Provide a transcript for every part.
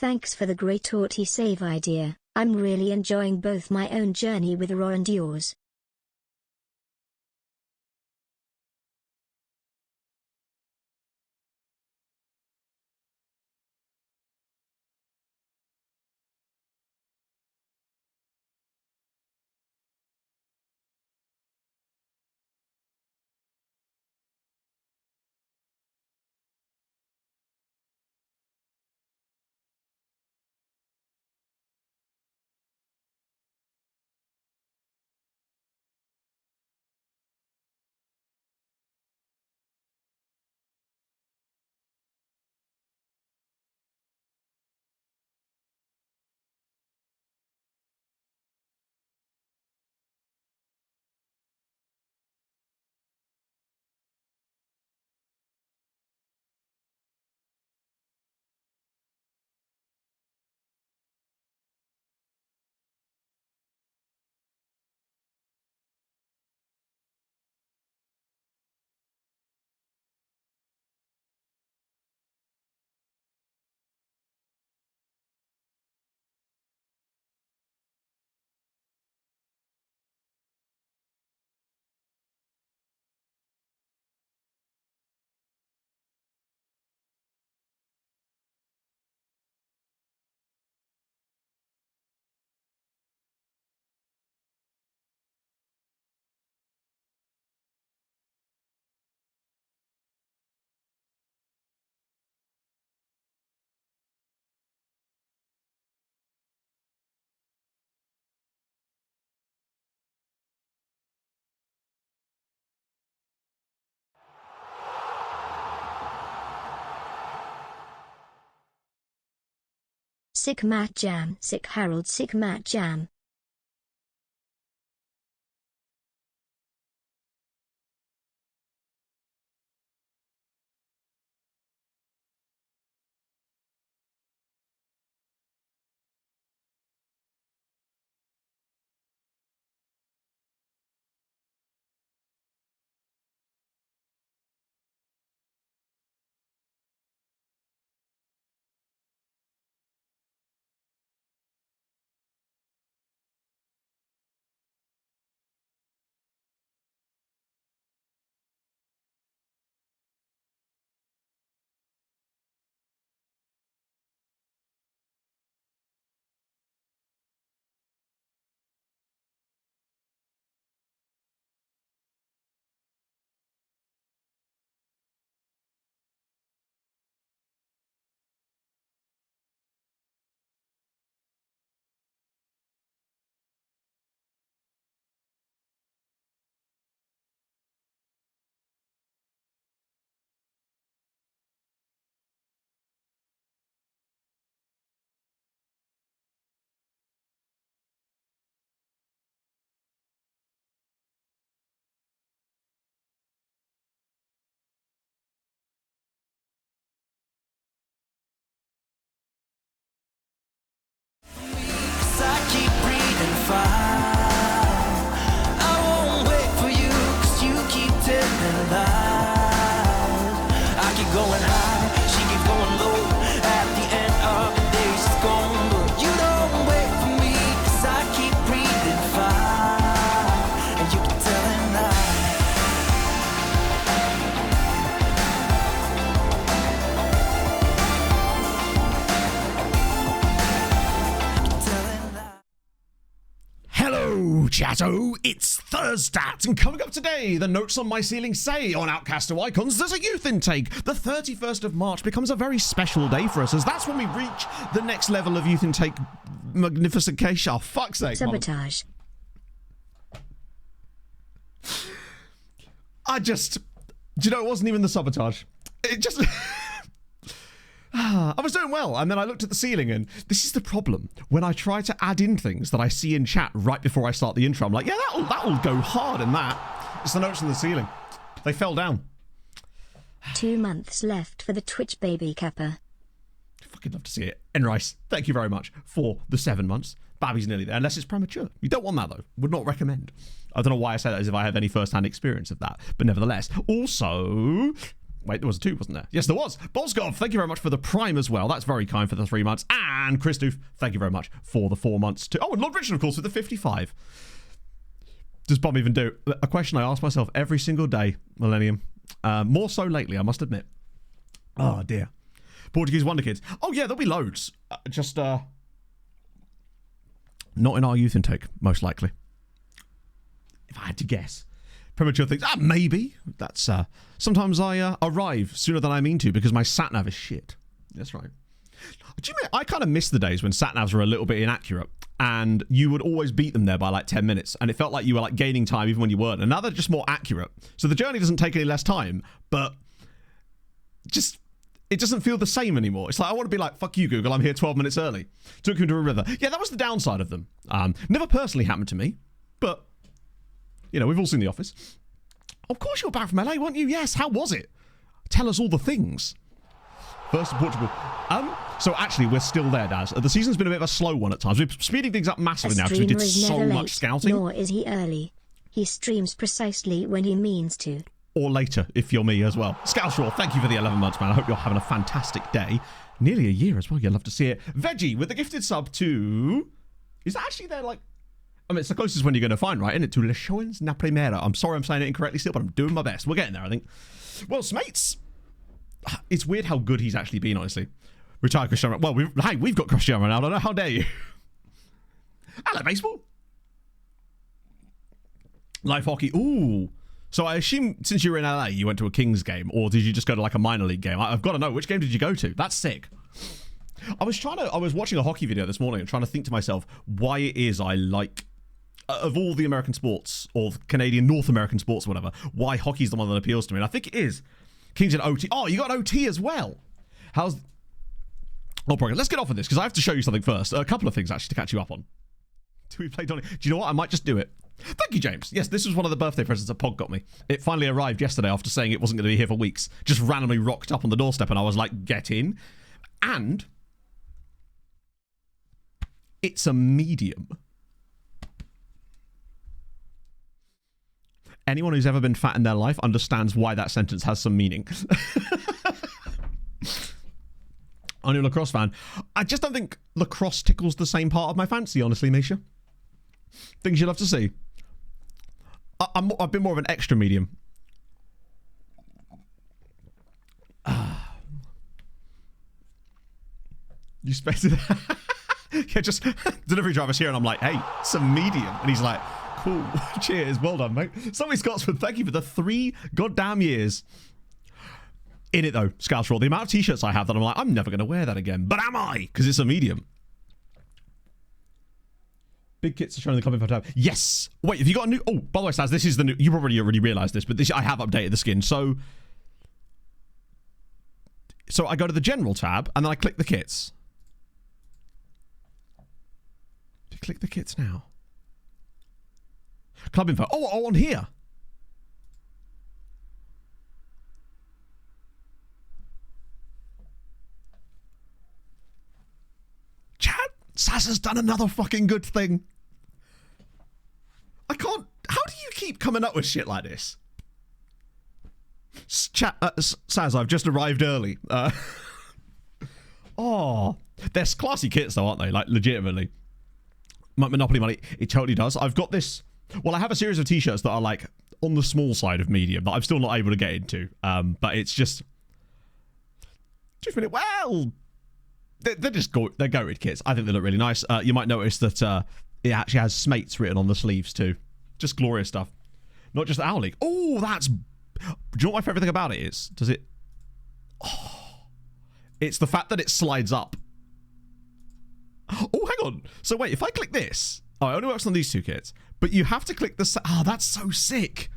Thanks for the great auto save idea. I'm really enjoying both my own journey with Raw and yours. Sick Matt Jam, Sick Harold, Sick Matt Jam. Chatto, it's Thursday, and coming up today, the notes on my ceiling say on Outcasts to Icons, there's a youth intake. The 31st of March becomes a very special day for us, as that's when we reach the next level of youth intake magnification. Oh, fuck's sake. Sabotage. Do you know, it wasn't even the sabotage. It just... I was doing well, and then I looked at the ceiling, and this is the problem. When I try to add in things that I see in chat right before I start the intro, I'm like, yeah, that'll go hard in that. It's the notes on the ceiling. They fell down. 2 months left for the Twitch baby kappa. Fucking love to see it. Enrice, thank you very much for the 7 months. Babby's nearly there, unless it's premature. You don't want that, though. Would not recommend. I don't know why I say that as if I have any first-hand experience of that, but nevertheless. Also, Wait, there was 2, wasn't there? Yes, there was. Bolskov, thank you very much for the Prime as well. That's very kind for the 3 months. And Christoph, thank you very much for the 4 months too. Oh, and Lord Richard, of course, with the 55. Does Bob even do? A question I ask myself every single day, Millennium. More so lately, I must admit. Oh, dear. Portuguese Wonder Kids. Oh, yeah, there'll be loads. Not in our youth intake, most likely. If I had to guess. Premature things. Maybe. That's, sometimes I arrive sooner than I mean to because my sat-nav is shit. That's right. Do you know, I kind of miss the days when sat-navs were a little bit inaccurate and you would always beat them there by like 10 minutes and it felt like you were like gaining time even when you weren't. And now they're just more accurate. So the journey doesn't take any less time, but just, it doesn't feel the same anymore. It's like, I want to be like, fuck you, Google, I'm here 12 minutes early. Took you to a river. Yeah, that was the downside of them. Never personally happened to me, but you know, we've all seen The Office. Of course you're back from LA, weren't you? Yes, how was it? Tell us all the things. First to Portugal. So actually, we're still there, Daz. The season's been a bit of a slow one at times. We're speeding things up massively now because we did so much scouting. Nor is he early. He streams precisely when he means to. Or later, if you're me as well. Scoutshaw, thank you for the 11 months, man. I hope you're having a fantastic day. Nearly a year as well. You'll love to see it. Veggie with the gifted sub to... Is that actually there, like... I mean, it's the closest one you're going to find, right? Isn't it? To Leixões na Primeira. I'm sorry I'm saying it incorrectly still, but I'm doing my best. We're getting there, I think. Well, Smates. It's weird how good he's actually been, honestly. Retired Cristiano Ronaldo. Well, we've got Cristiano Ronaldo. How dare you? Hello, baseball. Live hockey. Ooh. So I assume since you were in LA, you went to a Kings game, or did you just go to like a minor league game? I've got to know, which game did you go to? That's sick. I was watching a hockey video this morning and trying to think to myself why it is I like, of all the American sports, or Canadian, North American sports, or whatever, why hockey's the one that appeals to me. And I think it is. Kings in OT. Oh, you got an OT as well. How's... Oh, probably. Let's get off of this, because I have to show you something first. A couple of things, actually, to catch you up on. Do we play Donny? Do you know what? I might just do it. Thank you, James. Yes, this was one of the birthday presents that Pod got me. It finally arrived yesterday after saying it wasn't going to be here for weeks. Just randomly rocked up on the doorstep, and I was like, get in. And... it's a medium. Anyone who's ever been fat in their life understands why that sentence has some meaning. I'm a lacrosse fan. I just don't think lacrosse tickles the same part of my fancy, honestly, Misha. Things you love to see. I've been more of an extra medium. You expected that? Yeah, just delivery driver's here and I'm like, hey, some medium. And he's like, cool, cheers, well done, mate. Somebody Scotsman, thank you for the 3 goddamn years. In it though, Scouts Raw, the amount of t-shirts I have that I'm like, I'm never going to wear that again. But am I? Because it's a medium. Big kits are showing in the comment tab. Yes. Wait, have you got a new... Oh, by the way, Saz, this is the new... You probably already realised this, but this I have updated the skin. So I go to the general tab and then I click the kits. Click the kits now. Club info. Oh, on here. Chat, Saz has done another fucking good thing. I can't... How do you keep coming up with shit like this? Chat, Saz, I've just arrived early. Oh, they're classy kits though, aren't they? Like, legitimately. Monopoly money, it totally does. I've got this... Well, I have a series of t-shirts that are like on the small side of medium that I'm still not able to get into. But it's just... Well... They're just they're goated kits. I think they look really nice. You might notice that it actually has Smates written on the sleeves too. Just glorious stuff. Not just the Owl League. Oh, that's... Do you know what my favourite thing about it is? Does it... Oh, it's the fact that it slides up. Oh, hang on. So wait, if I click this... Oh, it only works on these 2 kits. But you have to click the... Oh, that's so sick.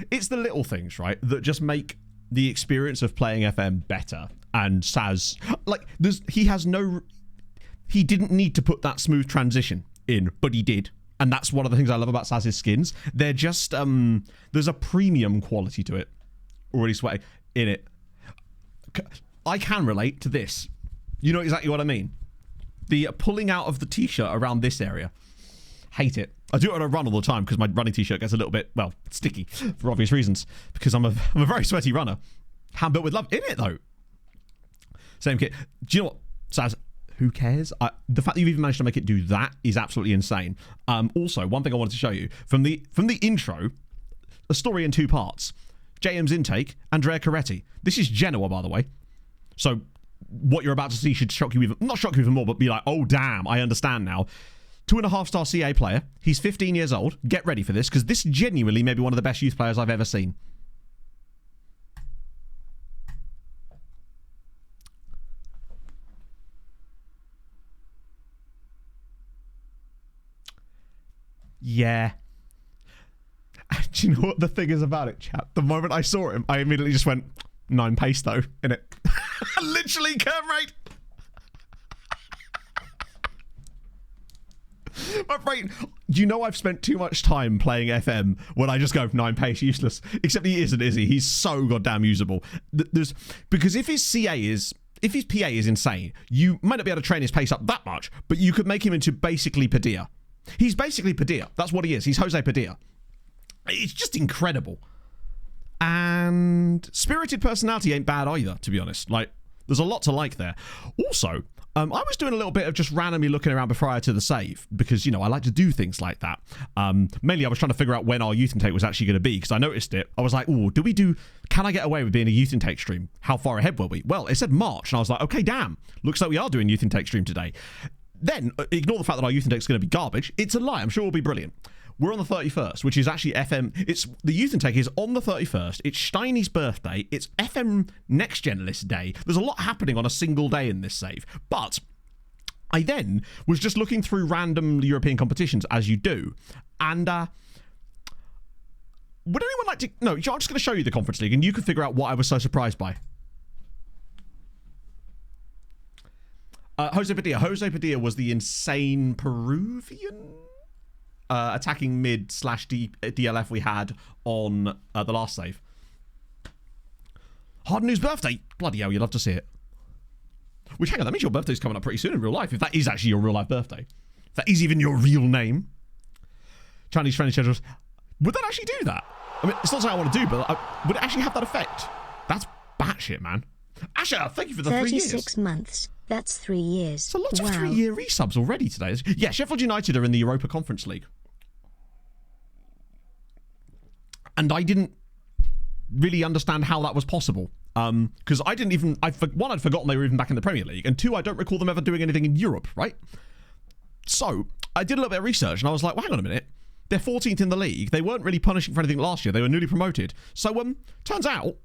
It's the little things, right, that just make the experience of playing FM better. And Saz... Like, he has no... He didn't need to put that smooth transition in, but he did. And that's one of the things I love about Saz's skins. They're just... There's a premium quality to it. Already sweating in it. I can relate to this. You know exactly what I mean. The pulling out of the t-shirt around this area. Hate it. I do it on a run all the time because my running t-shirt gets a little bit, well, sticky for obvious reasons because I'm a very sweaty runner. Hand built with love in it though. Same kit. Do you know what, Saz? Who cares? The fact that you've even managed to make it do that is absolutely insane. Also, one thing I wanted to show you from the intro, a story in 2 parts. JM's intake, Andrea Coretti. This is Genoa, by the way. So what you're about to see should shock you even, not shock you even more, but be like, oh damn, I understand now. 2.5-star CA player. He's 15 years old. Get ready for this because this genuinely may be one of the best youth players I've ever seen. Yeah. Do you know what the thing is about it, chat? The moment I saw him, I immediately just went, 9 pace though, innit? Literally, Kermrate. My brain, you know I've spent too much time playing FM when I just go 9 pace, useless. Except he isn't, is he? He's so goddamn usable. Because if his PA is insane, you might not be able to train his pace up that much, but you could make him into basically Padilla. He's basically Padilla. That's what he is. He's Jose Padilla. It's just incredible. And spirited personality ain't bad either, to be honest. Like, there's a lot to like there. Also, I was doing a little bit of just randomly looking around prior to the save because, you know, I like to do things like that. Mainly I was trying to figure out when our youth intake was actually going to be because I noticed it. I was like, oh, can I get away with being a youth intake stream? How far ahead were we? Well, it said March and I was like, okay, damn. Looks like we are doing youth intake stream today. Then, ignore the fact that our youth intake is going to be garbage. It's a lie. I'm sure it'll be brilliant. We're on the 31st, which is actually FM. The youth intake is on the 31st. It's Steiny's birthday. It's FM Next Gen List Day. There's a lot happening on a single day in this save. But I then was just looking through random European competitions, as you do. And would anyone like to... No, I'm just going to show you the Conference League, and you can figure out what I was so surprised by. Jose Padilla. Jose Padilla was the insane Peruvian attacking mid / DLF we had on the last save. Harden's birthday. Bloody hell, you'd love to see it. Which, hang on, that means your birthday's coming up pretty soon in real life, if that is actually your real life birthday. If that is even your real name. Chinese training schedules. Would that actually do that? I mean, it's not something I want to do, but would it actually have that effect? That's batshit, man. Asher, thank you for the 3 years. 36 months. That's 3 years. It's a lot of 3-year resubs already today. Yeah, Sheffield United are in the Europa Conference League. And I didn't really understand how that was possible. Because I didn't even... One, I'd forgotten they were even back in the Premier League. And 2, I don't recall them ever doing anything in Europe, right? So, I did a little bit of research and I was like, well, hang on a minute. They're 14th in the league. They weren't really punishing for anything last year. They were newly promoted. So, turns out...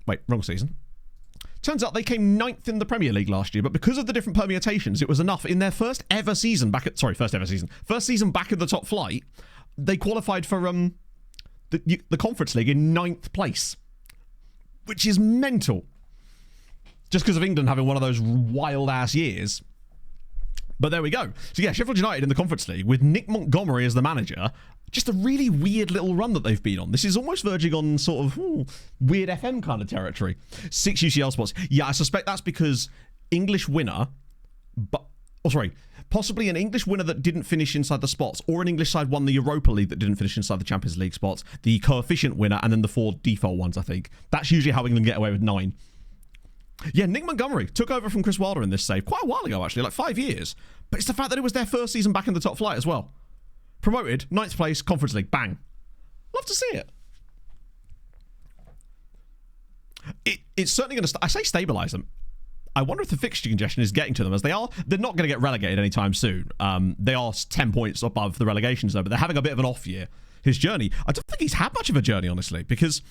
Wait, wrong season. Turns out they came 9th in the Premier League last year, but because of the different permutations, it was enough. In their first season back in the top flight, they qualified for the Conference League in 9th place, which is mental. Just because of England having one of those wild-ass years. But there we go. So yeah, Sheffield United in the Conference League with Nick Montgomery as the manager. Just a really weird little run that they've been on. This is almost verging on sort of weird FM kind of territory. 6 UCL spots. Yeah, I suspect that's because English winner, possibly an English winner that didn't finish inside the spots, or an English side won the Europa League that didn't finish inside the Champions League spots, the coefficient winner, and then the 4 default ones, I think. That's usually how England get away with 9. Yeah, Nick Montgomery took over from Chris Wilder in this save quite a while ago, actually, like 5 years. But it's the fact that it was their first season back in the top flight as well. Promoted, 9th place, Conference League, bang. Love to see it. It's certainly going to... I say stabilise them. I wonder if the fixture congestion is getting to them, as they're not going to get relegated anytime soon. They are 10 points above the relegation zone, but they're having a bit of an off year. His journey, I don't think he's had much of a journey, honestly, because...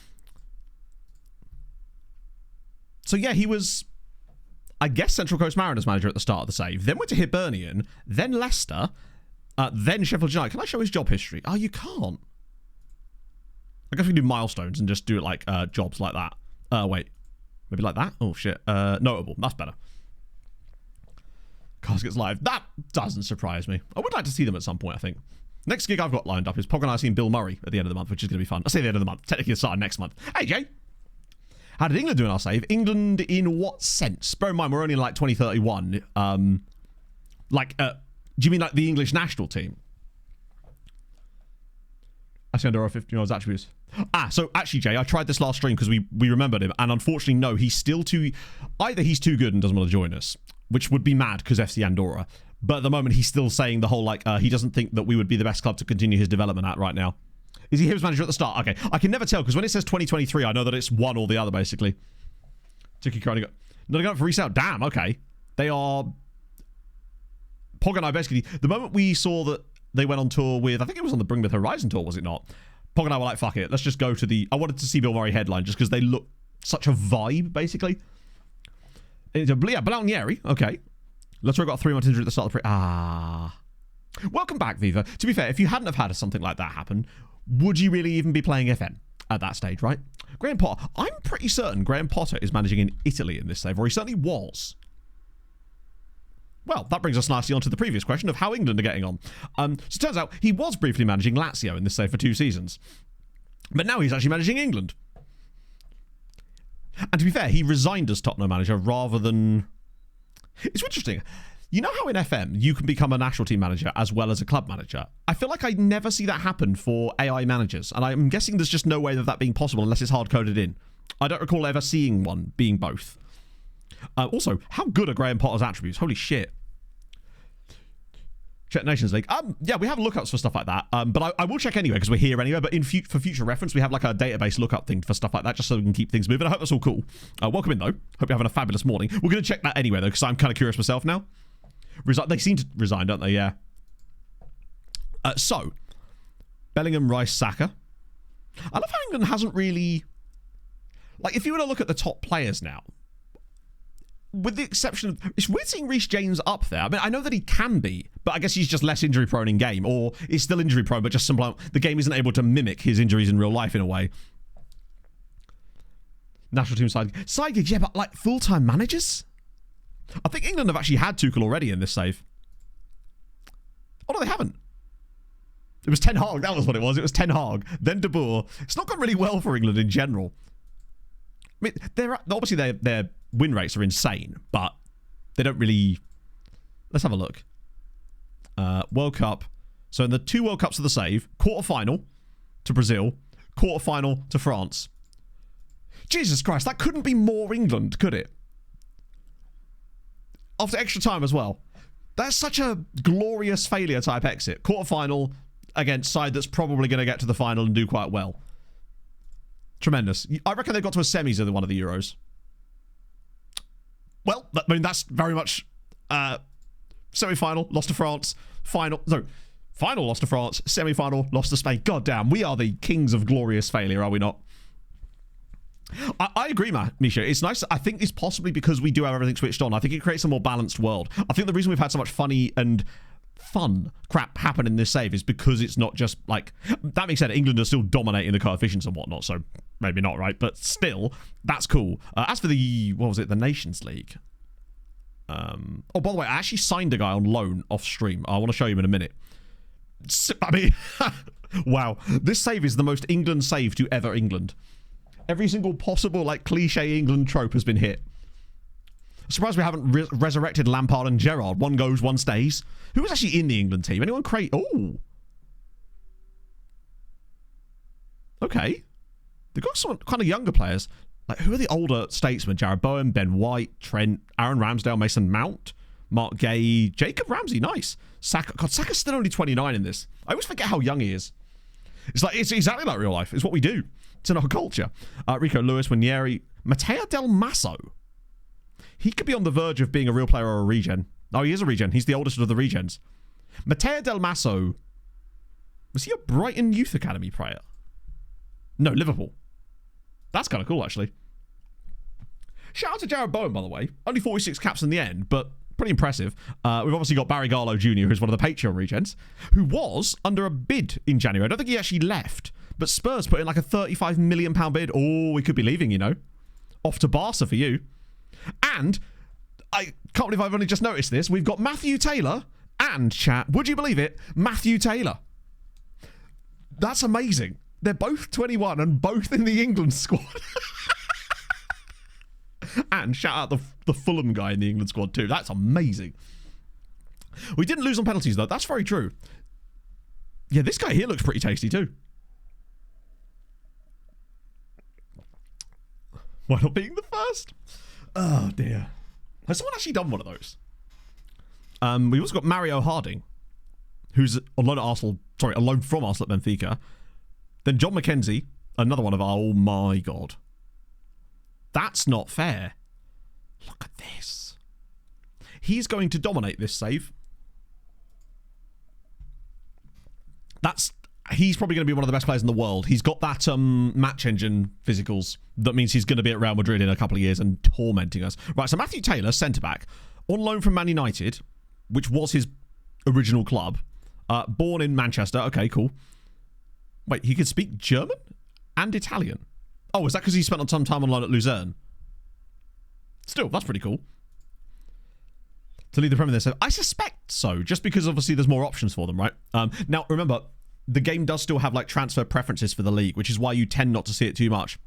So yeah, he was, I guess, Central Coast Mariners manager at the start of the save, then went to Hibernian, then Leicester, then Sheffield United. Can I show his job history? Oh, you can't. I guess we can do milestones and just do it like jobs like that. Wait. Maybe like that? Oh, shit. Notable. That's better. Caskets Live. That doesn't surprise me. I would like to see them at some point, I think. Next gig I've got lined up is Pogonasi and Bill Murray at the end of the month, which is going to be fun. I say the end of the month. Technically, it's starting next month. Hey, Jay. How did England do in our save? England in what sense? Bear in mind, we're only in like 2031. Do you mean like the English national team? I see under 15-year-olds attributes. So actually, Jay, I tried this last stream because we remembered him, and unfortunately, no, he's still too... Either he's too good and doesn't want to join us, which would be mad because FC Andorra, but at the moment, he's still saying the whole, like, he doesn't think that we would be the best club to continue his development at right now. Is he Hibs manager at the start? Okay, I can never tell because when it says 2023, I know that it's one or the other, basically. Tiki Kronig. Not going for resale. Damn, okay. They are... Pog and I basically... The moment we saw that they went on tour with... I think it was on the Bring With Horizon tour, was it not? Pog and I were like, fuck it. Let's just go to the... I wanted to see Bill Murray headline just because they look such a vibe, basically. It's a... Yeah, Balonieri. Okay. Let's got a 3-month injury at the start of the... Welcome back, Viva. To be fair, if you hadn't have had something like that happen, would you really even be playing FM at that stage, right? Graham Potter. I'm pretty certain Graham Potter is managing in Italy in this save, or he certainly was. Well, that brings us nicely on to the previous question of how England are getting on. So it turns out he was briefly managing Lazio in this save for 2 seasons. But now he's actually managing England. And to be fair, he resigned as Tottenham manager rather than... It's interesting. You know how in FM you can become a national team manager as well as a club manager? I feel like I never see that happen for AI managers. And I'm guessing there's just no way of that being possible unless it's hard-coded in. I don't recall ever seeing one being both. Also, how good are Graham Potter's attributes? Holy shit. Check Nations League. Yeah, we have lookups for stuff like that. But I will check anyway because we're here anyway. But for future reference, we have like a database lookup thing for stuff like that just so we can keep things moving. I hope that's all cool. Welcome in though. Hope you're having a fabulous morning. We're going to check that anyway though because I'm kind of curious myself now. They seem to resign, don't they? Yeah. So, Bellingham, Rice, Saka. I love how England hasn't really... Like, if you were to look at the top players now, with the exception of... It's weird seeing Reece James up there. I mean, I know that he can be, but I guess he's just less injury-prone in game, or is still injury-prone, but just somehow the game isn't able to mimic his injuries in real life in a way. National team side gigs, yeah, but like full-time managers? I think England have actually had Tuchel already in this save. Oh, no, they haven't. It was Ten Hag. That was what it was. It was Ten Hag. Then De Boer. It's not gone really well for England in general. I mean, obviously their win rates are insane, but they don't really... Let's have a look. World Cup. So in the 2 World Cups of the save, quarter-final to Brazil, quarter-final to France. Jesus Christ, that couldn't be more England, could it? After extra time as well. That's such a glorious failure type exit. Quarter-final against side that's probably going to get to the final and do quite well. Tremendous. I reckon they got to a semis of one of the Euros. Well, I mean, that's very much semi-final, lost to France. Final, lost to France. Semi-final, lost to Spain. God damn, we are the kings of glorious failure, are we not? I agree, Misha. It's nice. I think it's possibly because we do have everything switched on. I think it creates a more balanced world. I think the reason we've had so much funny and fun crap happen in this save is because it's not just like... That being said, England are still dominating the coefficients and whatnot, so maybe not, right? But still, that's cool. As for the... What was it? The Nations League. Oh, by the way, I actually signed a guy on loan off stream. I want to show you in a minute. I mean... wow. This save is the most England save to ever England. Every single possible, like, cliche England trope has been hit. Surprised we haven't resurrected Lampard and Gerrard. One goes, one stays. Who was actually in the England team? Anyone create... Oh. Okay. They've got some kind of younger players. Like, who are the older statesmen? Jared Bowen, Ben White, Trent, Aaron Ramsdale, Mason Mount, Mark Gay, Jacob Ramsey. Nice. Saka. God, Saka's still only 29 in this. I always forget how young he is. It's exactly like real life. It's what we do. It's in our culture. Rico Lewis, Winieri, Matteo Del Masso. He could be on the verge of being a real player or a regen. Oh, he is a regen. He's the oldest of the regens. Matteo Del Masso. Was he a Brighton Youth Academy player? No, Liverpool. That's kind of cool, actually. Shout out to Jared Bowen, by the way. Only 46 caps in the end, but pretty impressive. We've obviously got Barry Garlow Jr., who's one of the Patreon regens, who was under a bid in January. I don't think he actually left, but Spurs put in like a £35 million bid. Oh, we could be leaving, you know. Off to Barca for you. And I can't believe I've only just noticed this. We've got Matthew Taylor and, chat, would you believe it, Matthew Taylor. That's amazing. They're both 21 and both in the England squad. And shout out the Fulham guy in the England squad too. That's amazing. We didn't lose on penalties, though. That's very true. Yeah, this guy here looks pretty tasty, too. Why not being the first? Oh, dear. Has someone actually done one of those? We've also got Mario Harding, who's on loan at Arsenal. Sorry, a loan from Arsenal at Benfica. Then John McKenzie, another one of our... Oh, my God. That's not fair. Look at this. He's going to dominate this save. He's probably going to be one of the best players in the world. He's got that match engine physicals. That means he's going to be at Real Madrid in a couple of years and tormenting us. Right, so Matthew Taylor, centre-back, on loan from Man United, which was his original club. Born in Manchester. Okay, cool. Wait, he could speak German and Italian. Oh, is that because he spent some time on loan at Luzerne? Still, that's pretty cool. To lead the Premier League. I suspect so, just because obviously there's more options for them, right? Now, remember, the game does still have like transfer preferences for the league, which is why you tend not to see it too much.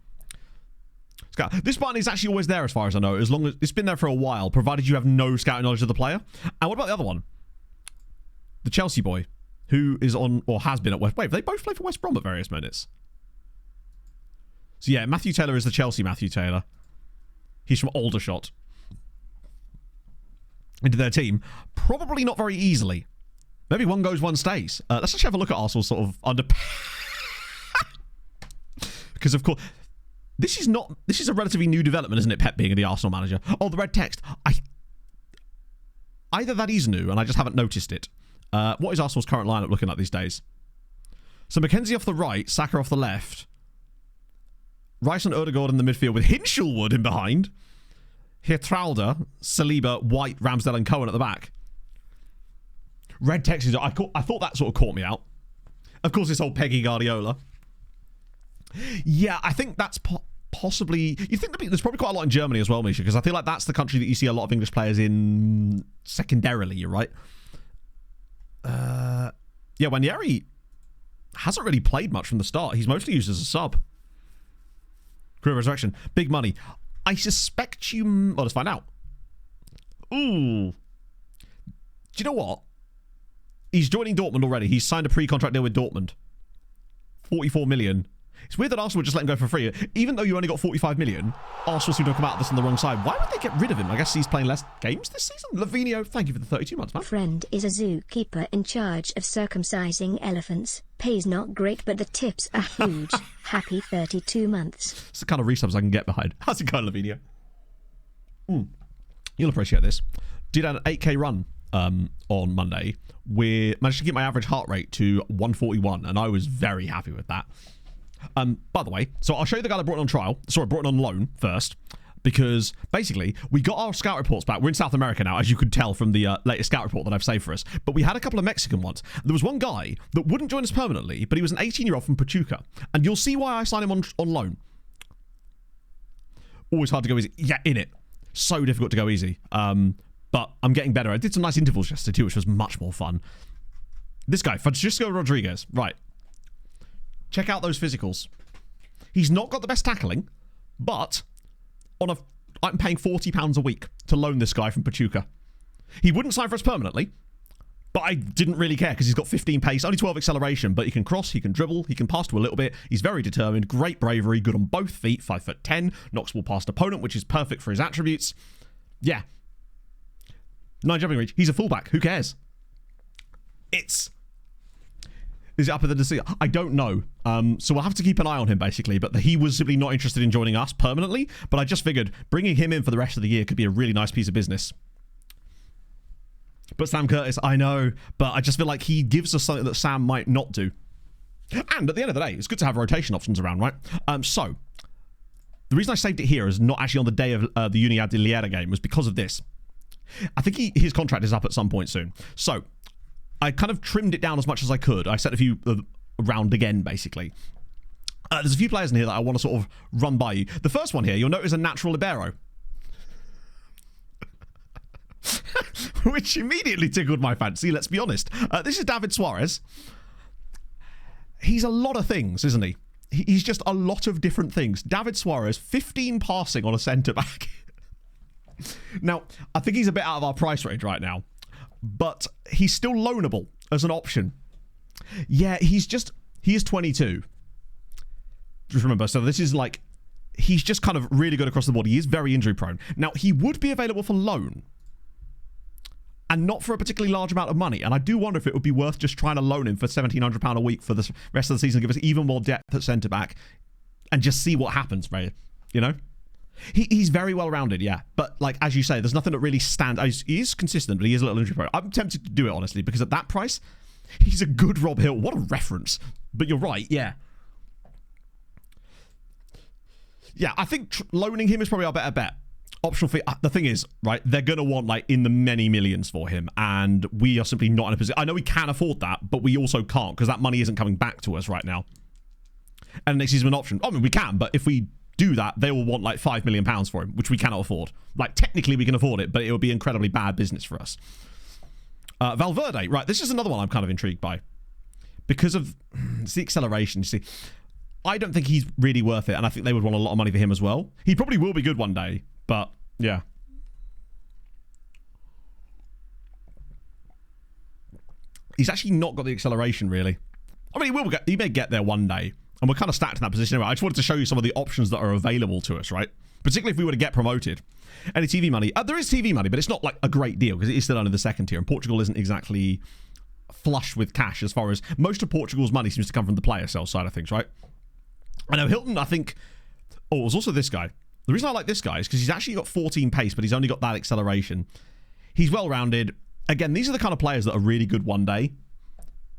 This button is actually always there as far as I know, as long as it's been there for a while, provided you have no scouting knowledge of the player. And what about the other one? The Chelsea boy, who is on, or has been at West... Wait, they both play for West Brom at various minutes. So yeah, Matthew Taylor is the Chelsea Matthew Taylor. He's from Aldershot. Into their team. Probably not very easily. Maybe one goes, one stays. Let's actually have a look at Arsenal sort of under... Because, of course... This is a relatively new development, isn't it, Pep being the Arsenal manager? Oh, the red text. Either that is new, and I just haven't noticed it. What is Arsenal's current lineup looking like these days? So McKenzie off the right, Saka off the left. Rice and Odegaard in the midfield with Hinchelwood in behind. Hirtralda, Saliba, White, Ramsdale and Cohen at the back. Red text is... I thought that sort of caught me out. Of course, it's old Peggy Guardiola. Yeah, I think that's possibly... You think there's probably quite a lot in Germany as well, Misha, because I feel like that's the country that you see a lot of English players in secondarily, you're right. Yeah, Wanyeri hasn't really played much from the start. He's mostly used as a sub. Career Resurrection. Big money. I suspect you... Well, let's find out. Ooh. Do you know what? He's joining Dortmund already. He's signed a pre-contract deal with Dortmund. 44 million. It's weird that Arsenal would just let him go for free. Even though you only got 45 million, Arsenal seem to have come out of this on the wrong side. Why would they get rid of him? I guess he's playing less games this season. Lavinio, thank you for the 32 months, man. Friend is a zookeeper in charge of circumcising elephants. Pays not great, but the tips are huge. Happy 32 months. It's the kind of resubs I can get behind. How's it going, Lavinio? You'll appreciate this. Did an 8k run on Monday. We managed to keep my average heart rate to 141, and I was very happy with that. By the way, so I'll show you the guy that brought it on trial. Sorry, brought it on loan first, because basically we got our scout reports back. We're in South America now, as you could tell from the latest scout report that I've saved for us. But we had a couple of Mexican ones. There was one guy that wouldn't join us permanently, but he was an 18-year-old from Pachuca, and you'll see why I signed him on loan. Always hard to go easy. Yeah, in it. So difficult to go easy. But I'm getting better. I did some nice intervals yesterday too, which was much more fun. This guy, Francisco Rodriguez. Right. Check out those physicals. He's not got the best tackling, but I'm paying £40 a week to loan this guy from Pachuca. He wouldn't sign for us permanently, but I didn't really care because he's got 15 pace, only 12 acceleration, but he can cross, he can dribble, he can pass to a little bit. He's very determined, great bravery, good on both feet, 5'10", knocks ball past opponent, which is perfect for his attributes. Yeah. 9 jumping reach. He's a fullback. Who cares? Is it up in the sea? I don't know. So we'll have to keep an eye on him, basically. But he was simply not interested in joining us permanently. But I just figured bringing him in for the rest of the year could be a really nice piece of business. But Sam Curtis, I know. But I just feel like he gives us something that Sam might not do. And at the end of the day, it's good to have rotation options around, right? So, the reason I saved it here is not actually on the day of the Unidad de Liera game, was because of this. I think his contract is up at some point soon. So, I kind of trimmed it down as much as I could. I set a few around again, basically. There's a few players in here that I want to sort of run by you. The first one here, you'll notice a natural libero. Which immediately tickled my fancy, let's be honest. This is David Suarez. He's a lot of things, isn't he? He's just a lot of different things. David Suarez, 15 passing on a centre-back. Now, I think he's a bit out of our price range right now. but he's still loanable as an option. Yeah, he is 22. Just remember, so this is like, he's just kind of really good across the board. He is very injury prone. Now, he would be available for loan, and not for a particularly large amount of money. And I do wonder if it would be worth just trying to loan him for £1,700 a week for the rest of the season, give us even more depth at centre-back, and just see what happens, right? You know? He's very well-rounded, yeah. But, like, as you say, there's nothing that really stands. He is consistent, but he is a little injury prone. I'm tempted to do it, honestly, because at that price, he's a good Rob Hill. What a reference. But you're right, yeah. Yeah, I think loaning him is probably our better bet. Optional fee. The thing is, right, they're going to want, like, in the many millions for him, and we are simply not in a position. I know we can afford that, but we also can't, because that money isn't coming back to us right now. And next season an option. I mean, we can, but if we do that, they will want, like, £5 million for him, which we cannot afford. Like, technically we can afford it, but it would be incredibly bad business for us. Valverde, right, this is another one I'm kind of intrigued by. Because of it's the acceleration, you see. I don't think he's really worth it, and I think they would want a lot of money for him as well. He probably will be good one day. But, yeah. He's actually not got the acceleration, really. I mean, he may get there one day. And we're kind of stacked in that position anyway. I just wanted to show you some of the options that are available to us, right? Particularly if we were to get promoted. Any TV money? There is TV money, but it's not, like, a great deal, because it is still under the second tier. And Portugal isn't exactly flush with cash, as far as most of Portugal's money seems to come from the player sales side of things, right? I know Hilton, I think... Oh, it was also this guy. The reason I like this guy is because he's actually got 14 pace, but he's only got that acceleration. He's well-rounded. Again, these are the kind of players that are really good one day.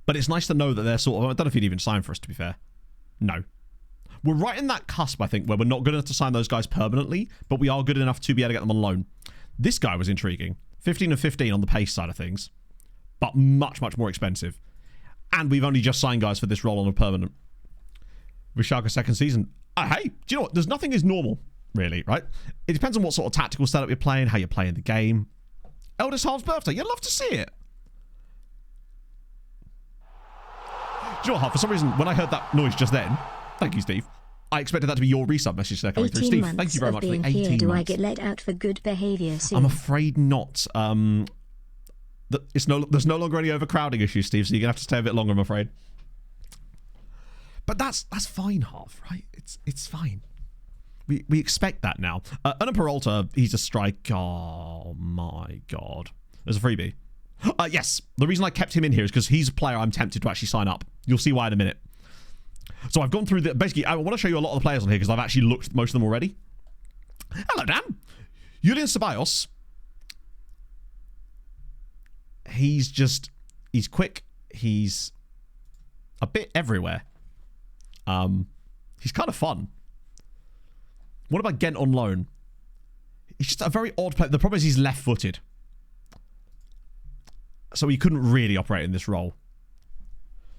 But it's nice to know that they're sort of... I don't know if he'd even sign for us, to be fair. No. We're right in that cusp, I think, where we're not good enough to sign those guys permanently, but we are good enough to be able to get them on loan. This guy was intriguing. 15 and 15 on the pace side of things. But much, much more expensive. And we've only just signed guys for this role on a permanent. Vishalka's second season. Hey, do you know what? There's nothing is normal. Really, right? It depends on what sort of tactical setup you're playing, how you're playing the game. Eldest half's birthday. You'd love to see it. Do you know what, Half? For some reason, when I heard that noise just then, thank you, Steve, I expected that to be your resub message there coming through. Steve, thank you very much for the 18 months. Do I get let out for good behaviour soon? I'm afraid not. There's no longer any overcrowding issues, Steve, so you're going to have to stay a bit longer, I'm afraid. But that's fine, Half, right? It's fine. We expect that now. Una Peralta, he's a strike. Oh, my God. There's a freebie. Yes, the reason I kept him in here is because he's a player I'm tempted to actually sign up. You'll see why in a minute. So I've gone through basically, I want to show you a lot of the players on here because I've actually looked at most of them already. Hello, Dan. Julian Ceballos. He's quick. He's a bit everywhere. He's kind of fun. What about Ghent on loan? He's just a very odd player. The problem is he's left-footed. So he couldn't really operate in this role.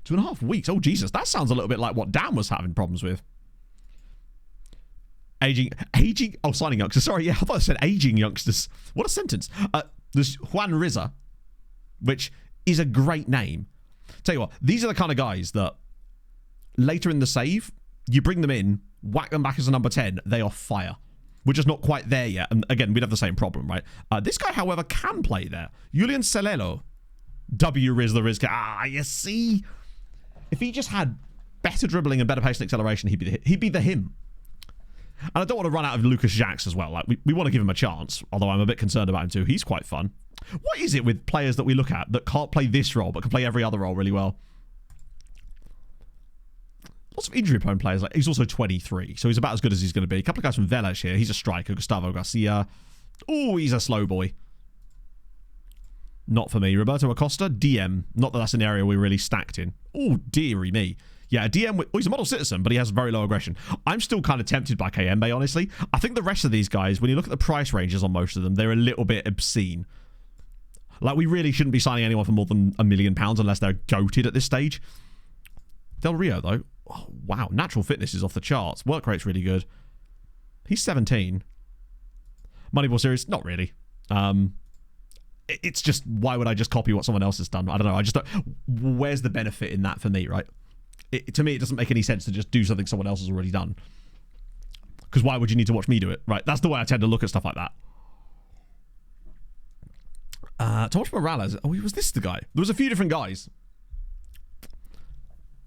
2.5 weeks. Oh, Jesus. That sounds a little bit like what Dan was having problems with. Aging. Oh, signing youngsters. Sorry, yeah, I thought I said aging youngsters. What a sentence. There's Juan Riza, which is a great name. Tell you what, these are the kind of guys that later in the save, you bring them in, whack them back as a number 10, they are fire. We're just not quite there yet. And again, we'd have the same problem, right? This guy, however, can play there. Julian Celelo. W Riz the Riz. You see? If he just had better dribbling and better pace and acceleration, he'd be the him. And I don't want to run out of Lucas Jacques as well. Like we want to give him a chance, although I'm a bit concerned about him too. He's quite fun. What is it with players that we look at that can't play this role but can play every other role really well? Lots of injury-prone players. Like he's also 23, so he's about as good as he's going to be. A couple of guys from Velez here. He's a striker. Gustavo Garcia. Oh, he's a slow boy. Not for me. Roberto Acosta, DM. Not that that's an area we're really stacked in. Oh, dearie me. Yeah, a DM. He's a model citizen, but he has very low aggression. I'm still kind of tempted by Kayembe, honestly. I think the rest of these guys, when you look at the price ranges on most of them, they're a little bit obscene. Like, we really shouldn't be signing anyone for more than £1 million unless they're goated at this stage. Del Rio, though. Oh, wow. Natural fitness is off the charts. Work rate's really good. He's 17. Moneyball series, not really. It's just, why would I just copy what someone else has done? I don't know. I just don't. Where's the benefit in that for me, right? To me, it doesn't make any sense to just do something someone else has already done. Because why would you need to watch me do it, right? That's the way I tend to look at stuff like that. Tomasz Morales. Oh, was this the guy? There was a few different guys.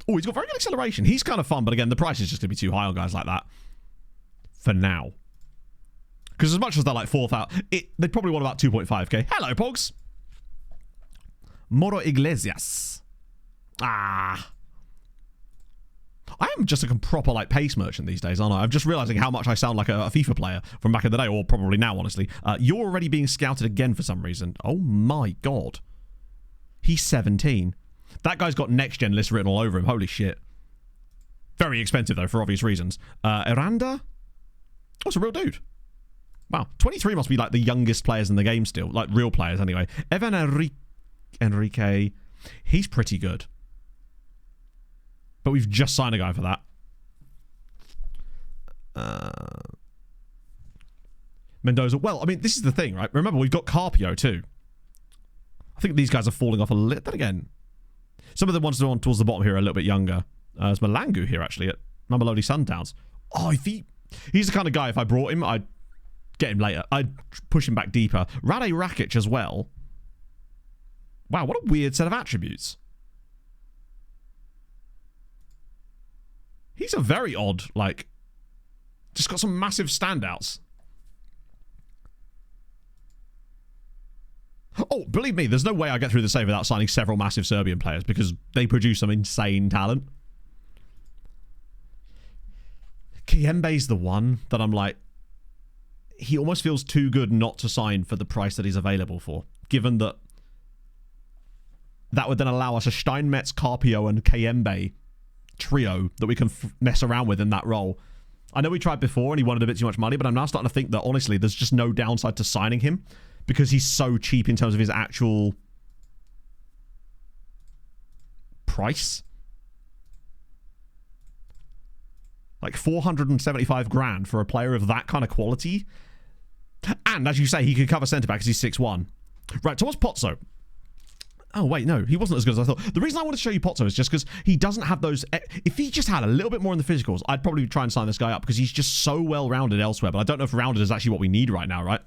Oh, he's got very good acceleration. He's kind of fun, but again, the price is just going to be too high on guys like that. For now. Because as much as they're like 4,000, they probably want about 2.5k. Hello, Pogs. Moro Iglesias. I am just a proper like pace merchant these days, aren't I? I'm just realizing how much I sound like a FIFA player from back in the day, or probably now, honestly. You're already being scouted again for some reason. Oh my god. He's 17. That guy's got next gen list written all over him. Holy shit. Very expensive though, for obvious reasons. Aranda? Oh, it's a real dude. Wow. 23 must be like the youngest players in the game still. Like real players anyway. Evan Enrique. He's pretty good. But we've just signed a guy for that. Mendoza. Well, I mean, this is the thing, right? Remember, we've got Carpio too. I think these guys are falling off a little. Then again, some of the ones that are on towards the bottom here are a little bit younger. There's Malangu here, actually, at Mamelodi Sundowns. Oh, he's the kind of guy, if I brought him, I'd get him later. I'd push him back deeper. Rade Rakic as well. Wow, what a weird set of attributes. He's a very odd, like, just got some massive standouts. Oh, believe me, there's no way I get through the save without signing several massive Serbian players because they produce some insane talent. Kiembe's the one that I'm like, he almost feels too good not to sign for the price that he's available for, given that that would then allow us a Steinmetz, Carpio, and Kiembe trio that we can mess around with in that role. I know we tried before and he wanted a bit too much money, but I'm now starting to think that, honestly, there's just no downside to signing him because he's so cheap in terms of his actual price. Like 475 grand for a player of that kind of quality. And, as you say, he could cover centre-back because he's 6'1". Right, towards Pozzo. Oh, wait, no, he wasn't as good as I thought. The reason I wanted to show you Pozzo is just because he doesn't have those... If he just had a little bit more in the physicals, I'd probably try and sign this guy up because he's just so well-rounded elsewhere. But I don't know if rounded is actually what we need right now, right?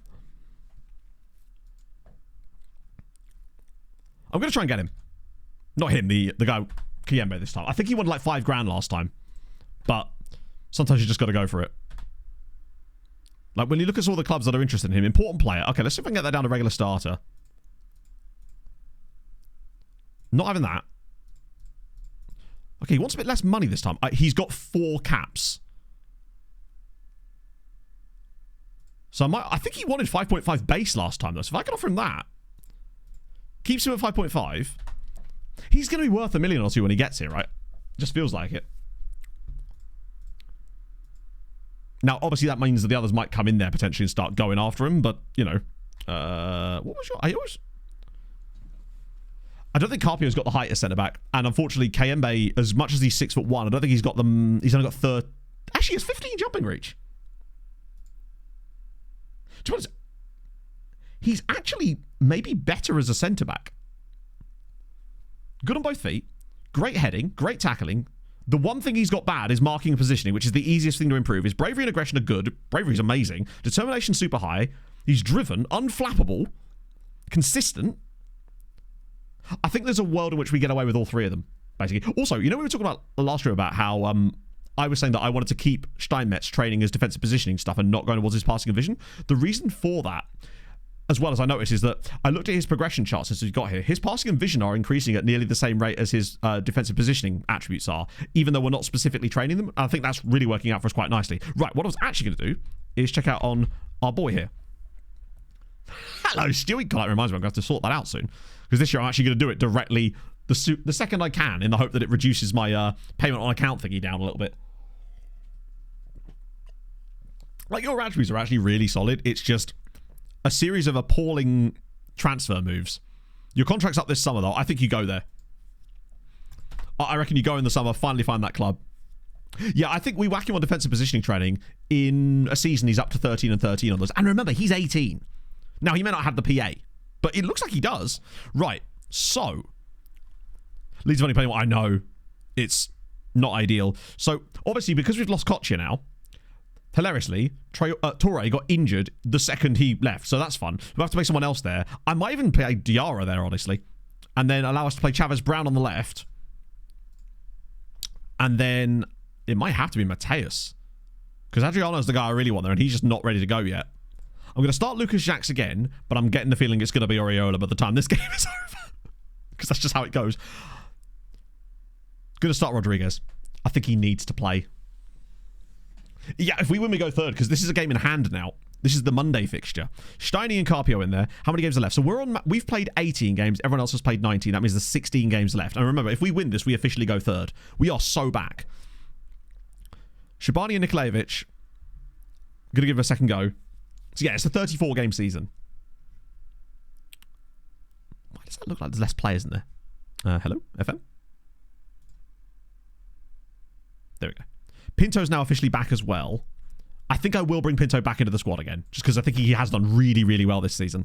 I'm going to try and get him. Not him, the guy, Kiembe, this time. I think he wanted like 5 grand last time. But sometimes you just got to go for it. Like, when you look at all the clubs that are interested in him, important player. Okay, let's see if I can get that down to regular starter. Not having that. Okay, he wants a bit less money this time. He's got 4 caps. So I think he wanted 5.5 base last time, though. So if I can offer him that, keeps him at 5.5, he's going to be worth $1 million or 2 when he gets here, right? Just feels like it. Now, obviously, that means that the others might come in there potentially and start going after him, but, you know. What was your... I don't think Carpio's got the height as centre-back. And unfortunately, Kiembe, as much as he's 6'1", I don't think he's got them... He's only got 30... Actually, he has 15 jumping reach. To be honest, he's actually maybe better as a centre-back. Good on both feet. Great heading. Great tackling. The one thing he's got bad is marking and positioning, which is the easiest thing to improve. His bravery and aggression are good. Bravery's amazing. Determination super high. He's driven, unflappable, consistent. I think there's a world in which we get away with all 3 of them, basically. Also, you know, we were talking about last year about how I was saying that I wanted to keep Steinmetz training his defensive positioning stuff and not going towards his passing and vision. The reason for that, as well as I noticed, is that I looked at his progression charts as he got here. His passing and vision are increasing at nearly the same rate as his defensive positioning attributes are, even though we're not specifically training them. I think that's really working out for us quite nicely. Right, what I was actually going to do is check out on our boy here. Hello, Stewie. God, that reminds me, I'm going to have to sort that out soon. Because this year I'm actually going to do it directly the second I can, in the hope that it reduces my payment on account thingy down a little bit. Like, your attributes are actually really solid. It's just a series of appalling transfer moves. Your contract's up this summer, though. I think you go there. I reckon you go in the summer, finally find that club. Yeah, I think we whack him on defensive positioning training. In a season, he's up to 13 and 13 on those. And remember, he's 18. Now, he may not have the PA, but it looks like he does. Right, so Leeds have only playing what I know. It's not ideal. So, obviously, because we've lost Kocha now, Hilariously, Torre got injured the second he left, so that's fun. We'll have to play someone else there. I might even play Diarra there, honestly. And then allow us to play Chavez Brown on the left. And then it might have to be Mateus. Because Adriano's the guy I really want there, and he's just not ready to go yet. I'm going to start Lucas Jacques again, but I'm getting the feeling it's going to be Oriola by the time this game is over. Because that's just how it goes. Going to start Rodriguez. I think he needs to play. Yeah, if we win, we go third, because this is a game in hand now. This is the Monday fixture. Steiny and Carpio in there. How many games are left? So we've played 18 games. Everyone else has played 19. That means there's 16 games left. And remember, if we win this, we officially go third. We are so back. Shabani and Nikolaevich. Going to give it a second go. So yeah, it's a 34-game season. Why does that look like there's less players in there? Hello, FM? There we go. Pinto's now officially back as well. I think I will bring Pinto back into the squad again, just because I think he has done really, really well this season.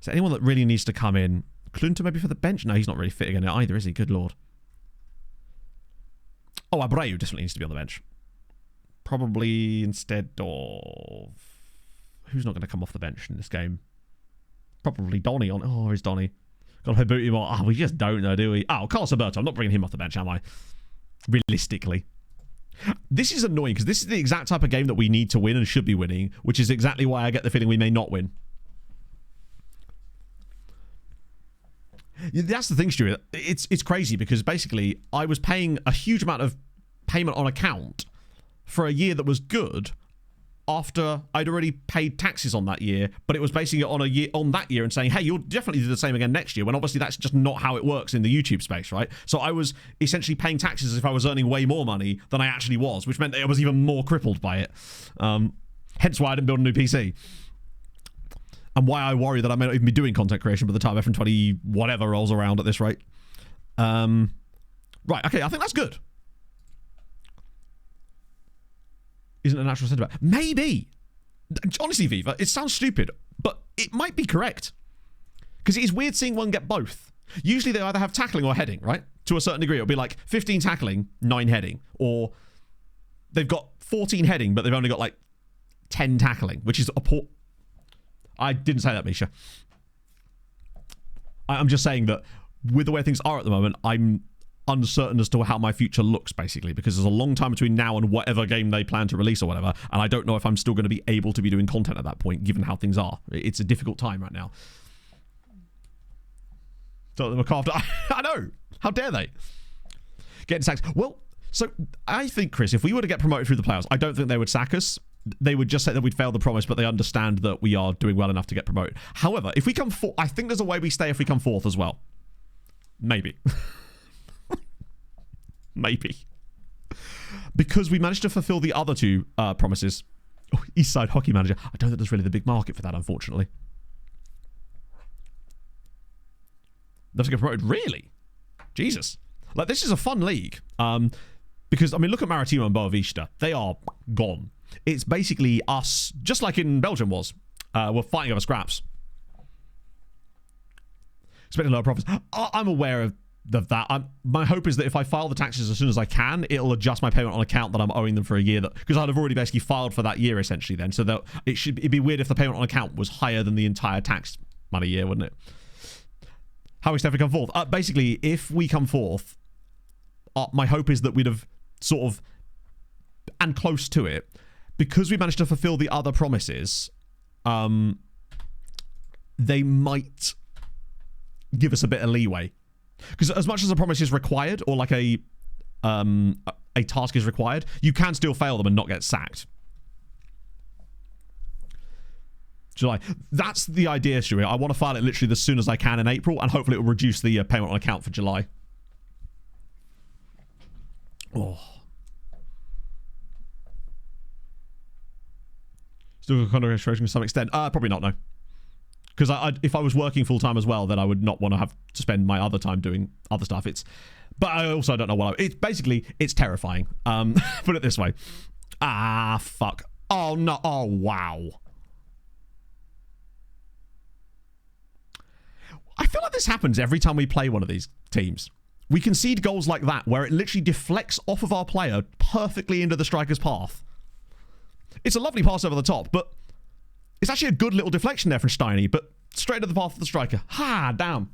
Is there anyone that really needs to come in? Klunter maybe for the bench? No, he's not really fit again either, is he? Good lord. Oh, Abreu definitely needs to be on the bench. Probably instead of... Who's not going to come off the bench in this game? Probably Donny on... Oh, where's Donny? Got to boot him on. Oh, we just don't know, do we? Oh, Carlos Alberto. I'm not bringing him off the bench, am I? Realistically. This is annoying because this is the exact type of game that we need to win and should be winning, which is exactly why I get the feeling we may not win. That's the thing, Stuart. It's crazy because basically I was paying a huge amount of payment on account for a year that was good after I'd already paid taxes on that year, but it was basing it on that year and saying, hey, you'll definitely do the same again next year, when obviously that's just not how it works in the YouTube space, right? So I was essentially paying taxes as if I was earning way more money than I actually was, which meant that I was even more crippled by it. Hence why I didn't build a new PC. And why I worry that I may not even be doing content creation by the time FN20 whatever rolls around at this rate. Right, okay, I think that's good. Isn't a natural centre back? Maybe. Honestly, Viva, it sounds stupid, but it might be correct. Because it is weird seeing one get both. Usually they either have tackling or heading, right? To a certain degree. It'll be like 15 tackling, 9 heading. Or they've got 14 heading, but they've only got like 10 tackling, which is a poor... I didn't say that, Misha. I'm just saying that with the way things are at the moment, I'm uncertain as to how my future looks, basically, because there's a long time between now and whatever game they plan to release or whatever, and I don't know if I'm still going to be able to be doing content at that point, given how things are. It's a difficult time right now. So they were carved. I know. How dare they? Getting sacked. Well, so I think, Chris, if we were to get promoted through the playoffs, I don't think they would sack us. They would just say that we'd failed the promise, but they understand that we are doing well enough to get promoted. However, if we come fourth, I think there's a way we stay if we come fourth as well. Maybe. Maybe. Because we managed to fulfill the other two promises. Oh, Eastside Hockey Manager. I don't think there's really the big market for that, unfortunately. They've to get promoted? Really? Jesus. Like, this is a fun league. Because, I mean, look at Maritimo and Boavista. They are gone. It's basically us, just like in Belgium was. We're fighting over scraps. Expecting lower profits. I'm aware of that. My hope is that if I file the taxes as soon as I can, it'll adjust my payment on account that I'm owing them for a year. Because I'd have already basically filed for that year, essentially, then. So that it'd be weird if the payment on account was higher than the entire tax money year, wouldn't it? How we step come fourth? Basically, if we come fourth, my hope is that we'd have sort of, and close to it, because we managed to fulfill the other promises, they might give us a bit of leeway. Because as much as a promise is required, or like a task is required, you can still fail them and not get sacked. July. That's the idea, Stuart. I want to file it literally as soon as I can in April, and hopefully it will reduce the payment on account for July. Oh. Still content registration to some extent. Probably not, no. Because if I was working full time as well, then I would not want to have to spend my other time doing other stuff. But I also don't know what it's basically, it's terrifying. Put it this way. Fuck. Oh no. Oh wow. I feel like this happens every time we play one of these teams. We concede goals like that, where it literally deflects off of our player perfectly into the striker's path. It's a lovely pass over the top, but it's actually a good little deflection there from Steiny, but straight to the path of the striker. Ha, damn.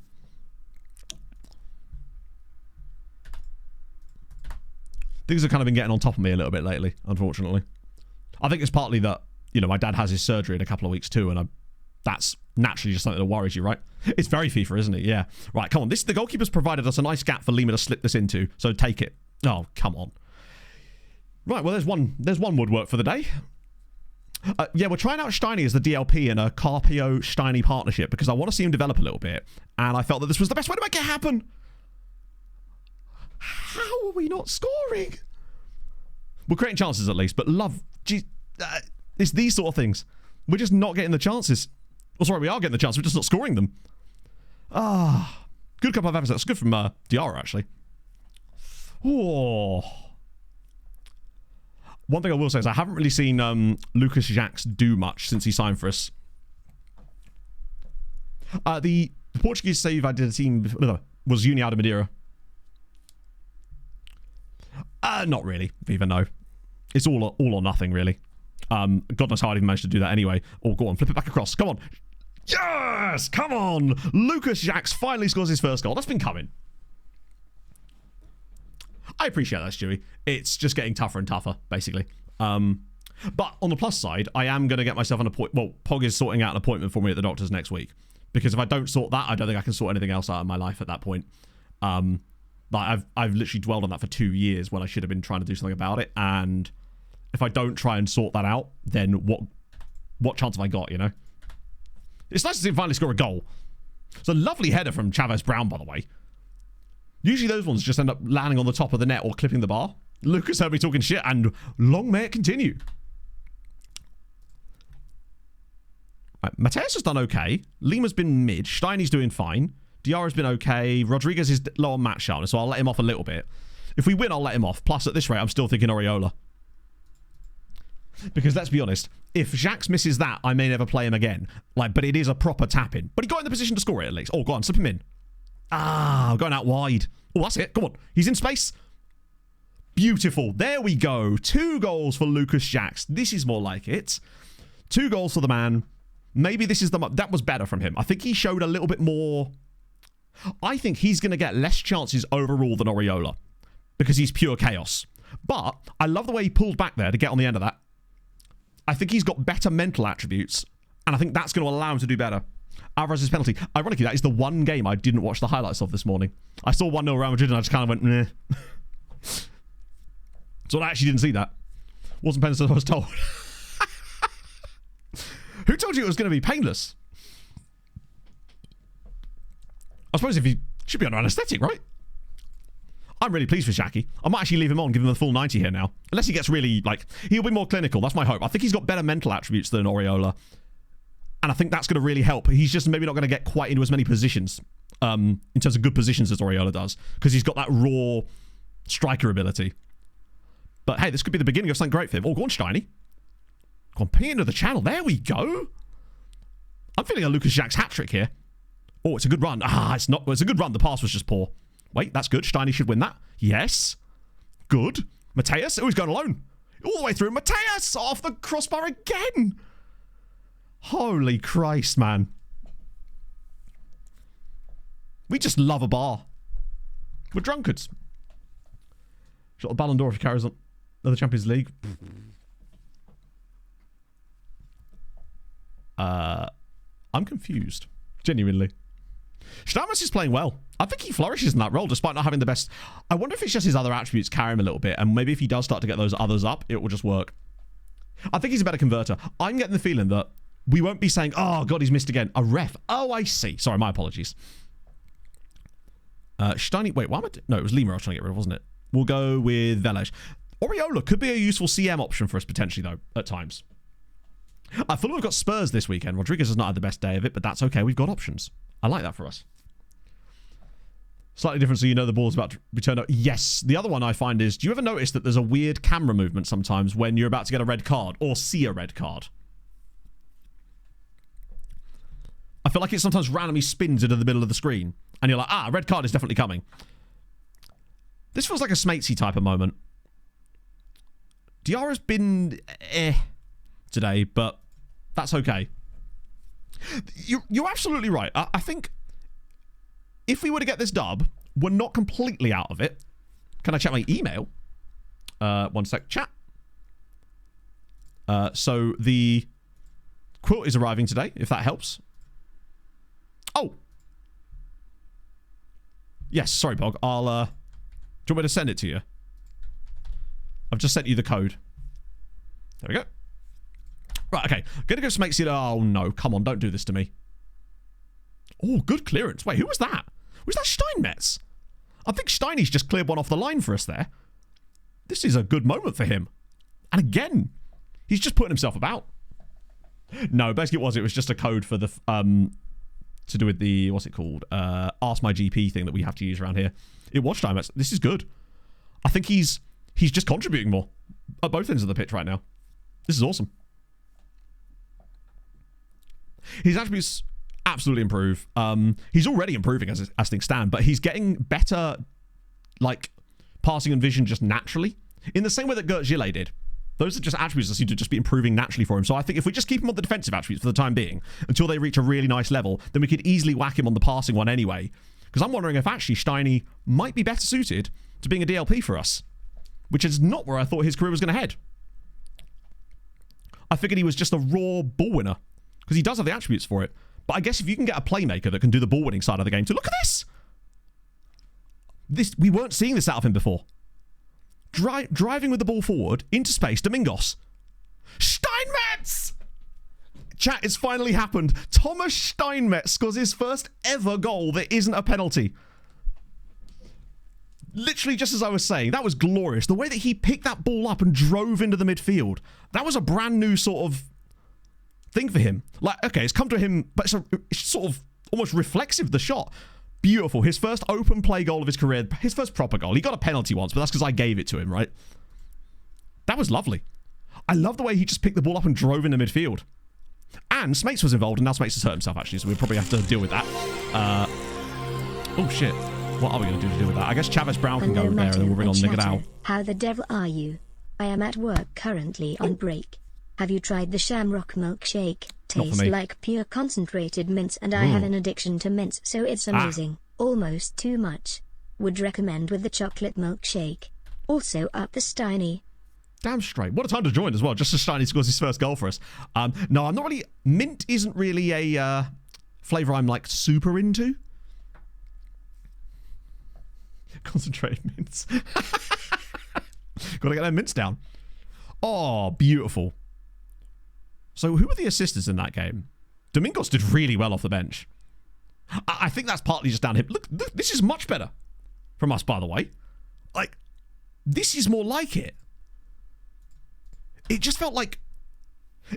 Things have kind of been getting on top of me a little bit lately, unfortunately. I think it's partly that, you know, my dad has his surgery in a couple of weeks too, and that's naturally just something that worries you, right? It's very FIFA, isn't it? Yeah. Right, come on. The goalkeeper's provided us a nice gap for Lima to slip this into, so take it. Oh, come on. Right, well, there's one woodwork for the day. Yeah, we're trying out Steiny as the DLP in a Carpio-Steiny partnership because I want to see him develop a little bit, and I felt that this was the best way to make it happen. How are we not scoring? We're creating chances at least, but it's these sort of things. We're just not getting the chances. Well, sorry, we are getting the chances. We're just not scoring them. Good couple of efforts. That's good from Diarra, actually. Oh. One thing I will say is I haven't really seen Lucas Jacques do much since he signed for us. The Portuguese save I did a team was União de Madeira. Not really, Viva, no. It's all or nothing, really. God knows how I'd even managed to do that anyway. Oh, go on, flip it back across. Come on. Yes! Come on! Lucas Jacques finally scores his first goal. That's been coming. I appreciate that, Stewie. It's just getting tougher and tougher, basically. But on the plus side, I am going to get myself an appointment. Well, Pog is sorting out an appointment for me at the doctor's next week. Because if I don't sort that, I don't think I can sort anything else out of my life at that point. Like I've literally dwelled on that for 2 years when I should have been trying to do something about it. And if I don't try and sort that out, then what chance have I got, you know? It's nice to see him finally score a goal. It's a lovely header from Chavez Brown, by the way. Usually those ones just end up landing on the top of the net or clipping the bar. Lucas heard me talking shit, and long may it continue. Right, Mateus has done okay. Lima's been mid. Steiny's doing fine. Diarra's been okay. Rodriguez is low on match sharpness, so I'll let him off a little bit. If we win, I'll let him off. Plus, at this rate, I'm still thinking Oriola. Because let's be honest, if Jacques misses that, I may never play him again. But it is a proper tap-in. But he got in the position to score it, at least. Oh, go on, slip him in. Going out wide. Oh, that's it. Come on. He's in space. Beautiful. There we go. 2 goals for Lucas Jacques. This is more like it. 2 goals for the man. Maybe this is that was better from him. I think he showed a little bit more. I think he's going to get less chances overall than Oriola because he's pure chaos. But I love the way he pulled back there to get on the end of that. I think he's got better mental attributes, and I think that's going to allow him to do better. Alvarez's penalty. Ironically, that is the one game I didn't watch the highlights of this morning. I saw 1-0 Real Madrid and I just kind of went, meh. So I actually didn't see that. Wasn't paying attention, I was told. Who told you it was going to be painless? I suppose if he should be under anaesthetic, right? I'm really pleased for Shaki. I might actually leave him on, give him the full 90 here now. Unless he gets really, he'll be more clinical. That's my hope. I think he's got better mental attributes than Oriola. And I think that's going to really help. He's just maybe not going to get quite into as many positions, in terms of good positions as Oriola does. Because he's got that raw striker ability. But hey, this could be the beginning of something great for him. Oh, go on, Steiny. Go on, ping into the channel. There we go. I'm feeling a Lucas Jacques hat-trick here. Oh, it's a good run. It's not. Well, it's a good run. The pass was just poor. Wait, that's good. Steiny should win that. Yes. Good. Mateus. Oh, he's going alone. All the way through. Mateus off the crossbar again. Holy Christ, man. We just love a bar. We're drunkards. Shot the Ballon d'Or if he carries on. Another Champions League. I'm confused. Genuinely. Stammers is playing well. I think he flourishes in that role despite not having the best. I wonder if it's just his other attributes carry him a little bit, and maybe if he does start to get those others up, it will just work. I think he's a better converter. I'm getting the feeling that we won't be saying, oh god, he's missed again. A ref. Oh, I see. Sorry, my apologies. Steiny. Wait, why am I no, it was Lima I was trying to get rid of, wasn't it? We'll go with Velej. Oriola could be a useful CM option for us potentially, though, at times. Fulham have got Spurs this weekend. Rodriguez has not had the best day of it, but that's okay. We've got options. I like that for us. Slightly different so you know the ball's about to return. Yes. The other one I find is, do you ever notice that there's a weird camera movement sometimes when you're about to get a red card or see a red card? I feel like it sometimes randomly spins into the middle of the screen and you're like, a red card is definitely coming. This feels like a Smatesy type of moment. Diarra's been today, but that's okay. You're absolutely right. I think if we were to get this dub, we're not completely out of it. Can I check my email? One sec, chat. So the quilt is arriving today, if that helps. Oh. Yes, sorry, Bog. I'll, do you want me to send it to you? I've just sent you the code. There we go. Right, okay. Gonna go Smake Sealer. Oh, no. Come on, don't do this to me. Oh, good clearance. Wait, who was that? Was that Steinmetz? I think Steiny's just cleared one off the line for us there. This is a good moment for him. And again, he's just putting himself about. No, basically it was just a code for the, to do with the, what's it called? Ask My GP thing that we have to use around here. It was Steinmetz. This is good. I think he's just contributing more at both ends of the pitch right now. This is awesome. His attributes absolutely improve. He's already improving as things stand, but he's getting better, like, passing and vision just naturally, in the same way that Gert Gillet did. Those are just attributes that seem to just be improving naturally for him. So I think if we just keep him on the defensive attributes for the time being, until they reach a really nice level, then we could easily whack him on the passing one anyway. Because I'm wondering if actually Steiny might be better suited to being a DLP for us, which is not where I thought his career was going to head. I figured he was just a raw ball winner, because he does have the attributes for it. But I guess if you can get a playmaker that can do the ball winning side of the game too. Look at this! We weren't seeing this out of him before. Driving with the ball forward into space, Domingos. Steinmetz! Chat, it's finally happened. Thomas Steinmetz scores his first ever goal that isn't a penalty. Literally just as I was saying, that was glorious. The way that he picked that ball up and drove into the midfield. That was a brand new sort of thing for him. Like, okay, it's come to him, but it's sort of almost reflexive of the shot. Beautiful. His first open play goal of his career. His first proper goal. He got a penalty once, but that's because I gave it to him, right? That was lovely. I love the way he just picked the ball up and drove into midfield. And Smates was involved, and now Smates has hurt himself, actually, so we'll probably have to deal with that. Oh, shit. What are we going to do to deal with that? I guess Chavez Brown can go there, and then we'll bring on Nigadao. How the devil are you? I am at work currently on break. Have you tried the Shamrock milkshake? Tastes like pure concentrated mints, and I have an addiction to mints, so it's amazing. Almost too much. Would recommend with the chocolate milkshake. Also up the Steiny. Damn straight. What a time to join as well, just as Steiny scores his first goal for us. No, I'm not really... Mint isn't really a flavour I'm, like, super into. Concentrated mints. Gotta get their mints down. Oh, beautiful. So who were the assistants in that game? Domingos did really well off the bench. I think that's partly just down him. Look, this is much better from us, by the way. Like, this is more like it. It just felt like...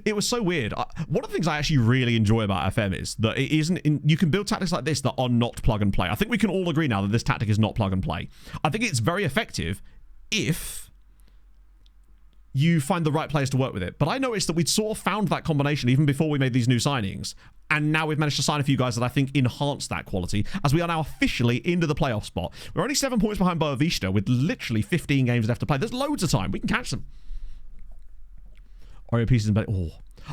It was so weird. One of the things I actually really enjoy about FM is that it isn't... you can build tactics like this that are not plug and play. I think we can all agree now that this tactic is not plug and play. I think it's very effective if you find the right players to work with it. But I noticed that we'd sort of found that combination even before we made these new signings. And now we've managed to sign a few guys that I think enhance that quality, as we are now officially into the playoff spot. We're only 7 points behind Boavista with literally 15 games left to play. There's loads of time. We can catch them. Oreo pieces and... Oh,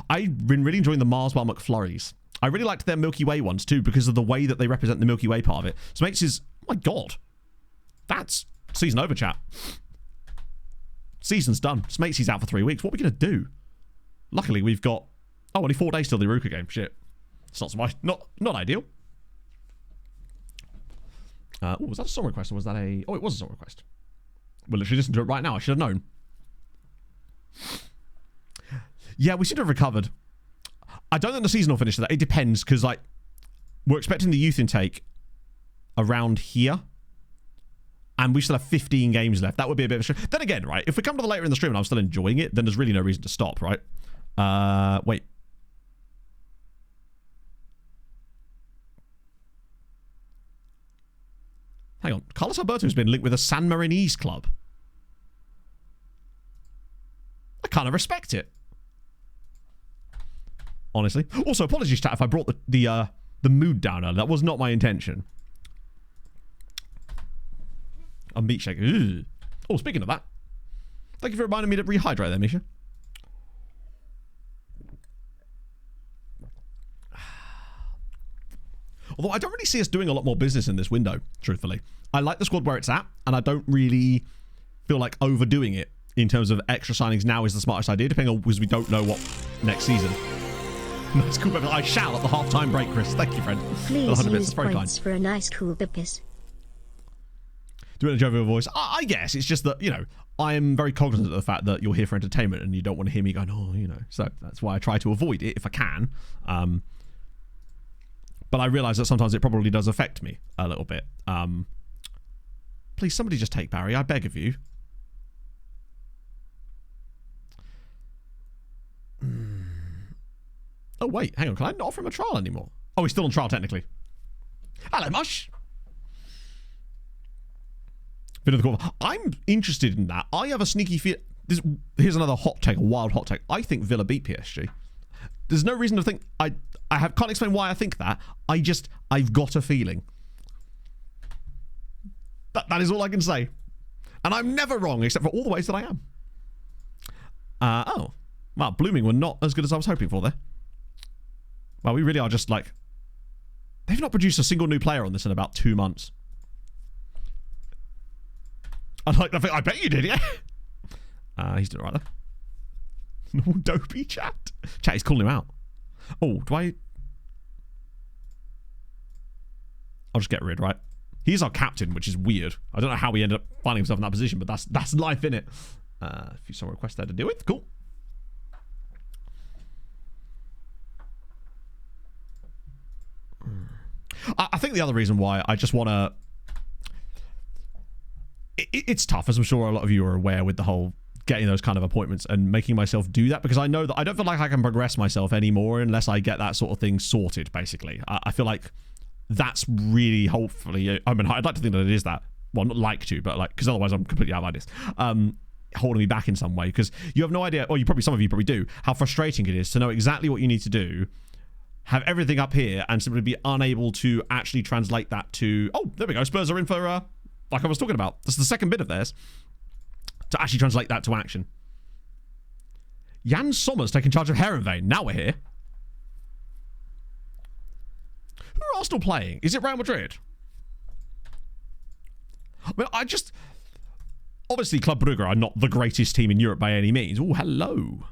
I've been really enjoying the Mars Bar McFlurries. I really liked their Milky Way ones too, because of the way that they represent the Milky Way part of it. So makes his... Oh my God. That's season over, chat. Season's done. Smatesy out for 3 weeks. What are we going to do? Luckily, we've got... Oh, only 4 days till the Arouca game. Shit. It's not so much... Not ideal. Oh, was that a song request or was that a... Oh, it was a song request. We'll literally listen to it right now. I should have known. Yeah, we seem to have recovered. I don't think the season will finish that. It depends, because, like, we're expecting the youth intake around here. And we still have 15 games left. That would be a bit of a stream. Then again, right, if we come to the later in the stream and I'm still enjoying it, then there's really no reason to stop, right? Wait. Hang on. Carlos Alberto has been linked with a San Marinese club. I kind of respect it. Honestly. Also, apologies, chat, if I brought the mood down earlier. That was not my intention. A meat shake. Ugh. Oh, speaking of that, thank you for reminding me to rehydrate there, Misha. Although I don't really see us doing a lot more business in this window, truthfully. I like the squad where it's at, and I don't really feel like overdoing it in terms of extra signings now is the smartest idea, depending on, because we don't know what next season. Nice cool purpose. I shall at the half-time break, Chris. Thank you, friend. Please use points for a nice cool purpose. Do it in a jovial voice. I guess it's just that, you know, I am very cognizant of the fact that you're here for entertainment and you don't want to hear me going, oh, you know. So that's why I try to avoid it if I can. But I realise that sometimes it probably does affect me a little bit. Please, somebody just take Barry. I beg of you. Oh, wait. Hang on. Can I not offer him a trial anymore? Oh, he's still on trial, technically. Hello, Mush. Bit of the call. I'm interested in that. I have a sneaky feel. Here's another hot take, a wild hot take. I think Villa beat PSG. There's no reason to think. Can't explain why I think that. I've got a feeling. That is all I can say. And I'm never wrong, except for all the ways that I am. Oh. Well, Blooming were not as good as I was hoping for there. Well, we really are just like... They've not produced a single new player on this in about 2 months. I bet you did, yeah. He's doing it right there. No dopey chat. Chat, he's calling him out. Oh, do I... I'll just get rid, right? He's our captain, which is weird. I don't know how he ended up finding himself in that position, but that's life, innit? A few song requests there to deal with. Cool. I think the other reason why I just want to... It's tough, as I'm sure a lot of you are aware, with the whole getting those kind of appointments and making myself do that, because I know that I don't feel like I can progress myself anymore unless I get that sort of thing sorted, basically. I feel like that's really, hopefully... I mean, I'd like to think that it is that. Well, not like to, but like... Because otherwise I'm completely out of ideas. Holding me back in some way, because you have no idea, or some of you probably do, how frustrating it is to know exactly what you need to do, have everything up here, and simply be unable to actually translate that to... Oh, there we go. Spurs are in for... like I was talking about. This is the second bit of theirs. To actually translate that to action. Jan Sommer's taking charge of Heerenveen. Now we're here. Who are Arsenal playing? Is it Real Madrid? I mean, obviously, Club Brugge are not the greatest team in Europe by any means. Oh, hello.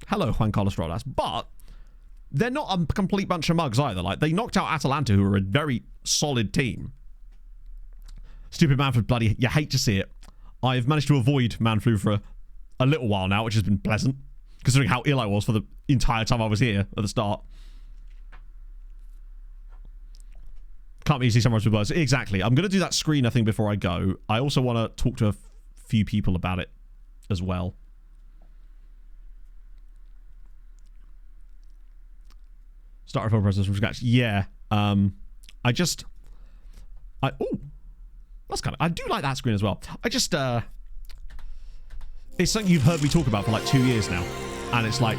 Hello, Juan Carlos Rodas. But they're not a complete bunch of mugs either. Like, they knocked out Atalanta, who are a very solid team. Stupid Manfred, bloody, you hate to see it. I've managed to avoid Manflu for a little while now, which has been pleasant, considering how ill I was for the entire time I was here at the start. Can't be easily summarized with words. Exactly. I'm going to do that screener thing before I go. I also want to talk to a few people about it as well. Start a phone process from scratch. Yeah. Oh, that's kind of... I do like that screen as well. It's something you've heard me talk about for like 2 years now. And it's like...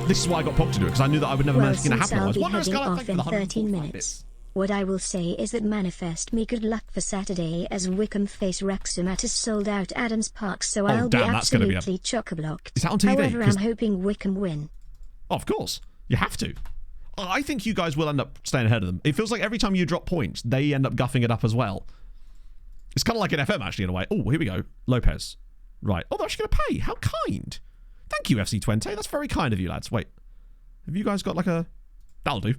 This is why I got Pog to do it, because I knew that I would never manage to get it happen. I was wondering, off in 13 minutes. What I will say is that manifest me good luck for Saturday, as Wickham face Wrexham at a sold-out Adams Park, so I'll be absolutely chock-a-blocked. Is that on TV? However, I'm hoping Wickham win. Oh, of course. You have to. I think you guys will end up staying ahead of them. It feels like every time you drop points, they end up guffing it up as well. It's kind of like an FM, actually, in a way. Oh, here we go. Lopez. Right. Oh, they're actually going to pay. How kind. Thank you, FC20. That's very kind of you, lads. Wait. Have you guys got like a... That'll do.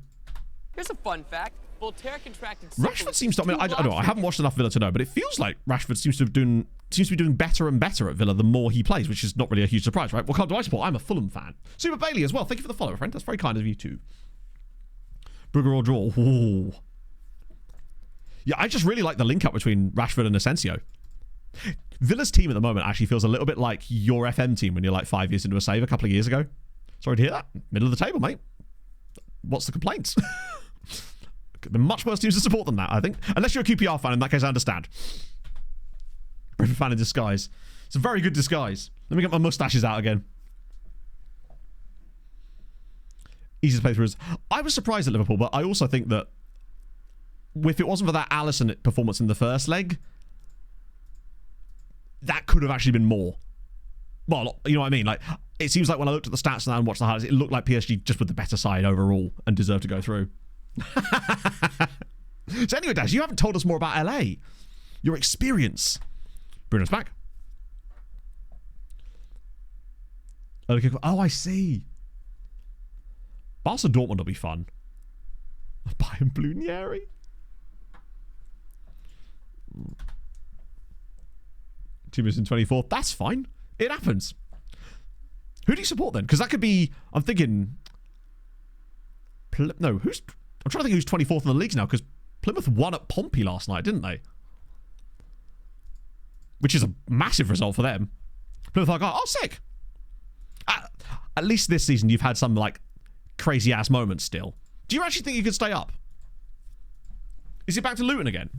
Here's a fun fact. Voltaire contracted... Rashford seems to... I mean, I don't know. I haven't watched enough Villa to know, but it feels like Rashford seems to be doing better and better at Villa the more he plays, which is not really a huge surprise, right? What club do I support? I'm a Fulham fan. Super Bailey as well. Thank you for the follow, friend. That's very kind of you too. Brugger or draw. Ooh. Yeah, I just really like the link up between Rashford and Asensio. Villa's team at the moment actually feels a little bit like your FM team when you're like 5 years into a save a couple of years ago. Sorry to hear that. Middle of the table, mate. What's the complaints? There are much worse teams to support than that, I think. Unless you're a QPR fan, in that case, I understand. Brentford fan in disguise. It's a very good disguise. Let me get my mustaches out again. Easy to play through. I was surprised at Liverpool, but I also think that if it wasn't for that Alisson performance in the first leg, that could have actually been more. Well, you know what I mean? Like, it seems like when I looked at the stats and watched the highlights, it looked like PSG just with the better side overall and deserved to go through. So anyway, Dash, you haven't told us more about LA. Your experience. Bruno's back. Oh, I see. Barca Dortmund will be fun. Bayern Blunieri. 2 minutes and 24. That's fine. It happens. Who do you support then? Because that could be. I'm thinking. No, who's. I'm trying to think who's 24th in the leagues now. Because Plymouth won at Pompey last night, didn't they? Which is a massive result for them. Plymouth are like, oh, sick. At least this season, you've had some like crazy ass moments still. Do you actually think you could stay up? Is it back to Luton again?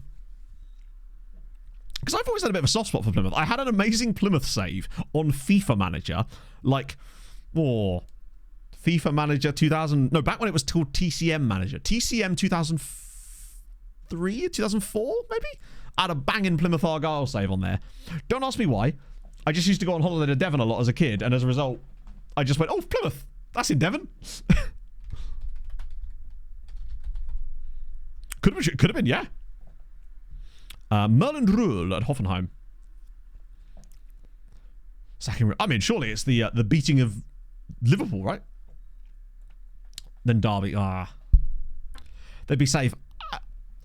Because I've always had a bit of a soft spot for Plymouth. I had an amazing Plymouth save on FIFA Manager, like, FIFA Manager 2000. No, back when it was called TCM Manager, TCM 2003, 2004, maybe. I had a banging Plymouth Argyle save on there. Don't ask me why. I just used to go on holiday to Devon a lot as a kid, and as a result, I just went, oh, Plymouth. That's in Devon. Could have been, yeah. Merlin Rule at Hoffenheim. I mean, surely it's the beating of Liverpool, right? Then Derby. They'd be safe.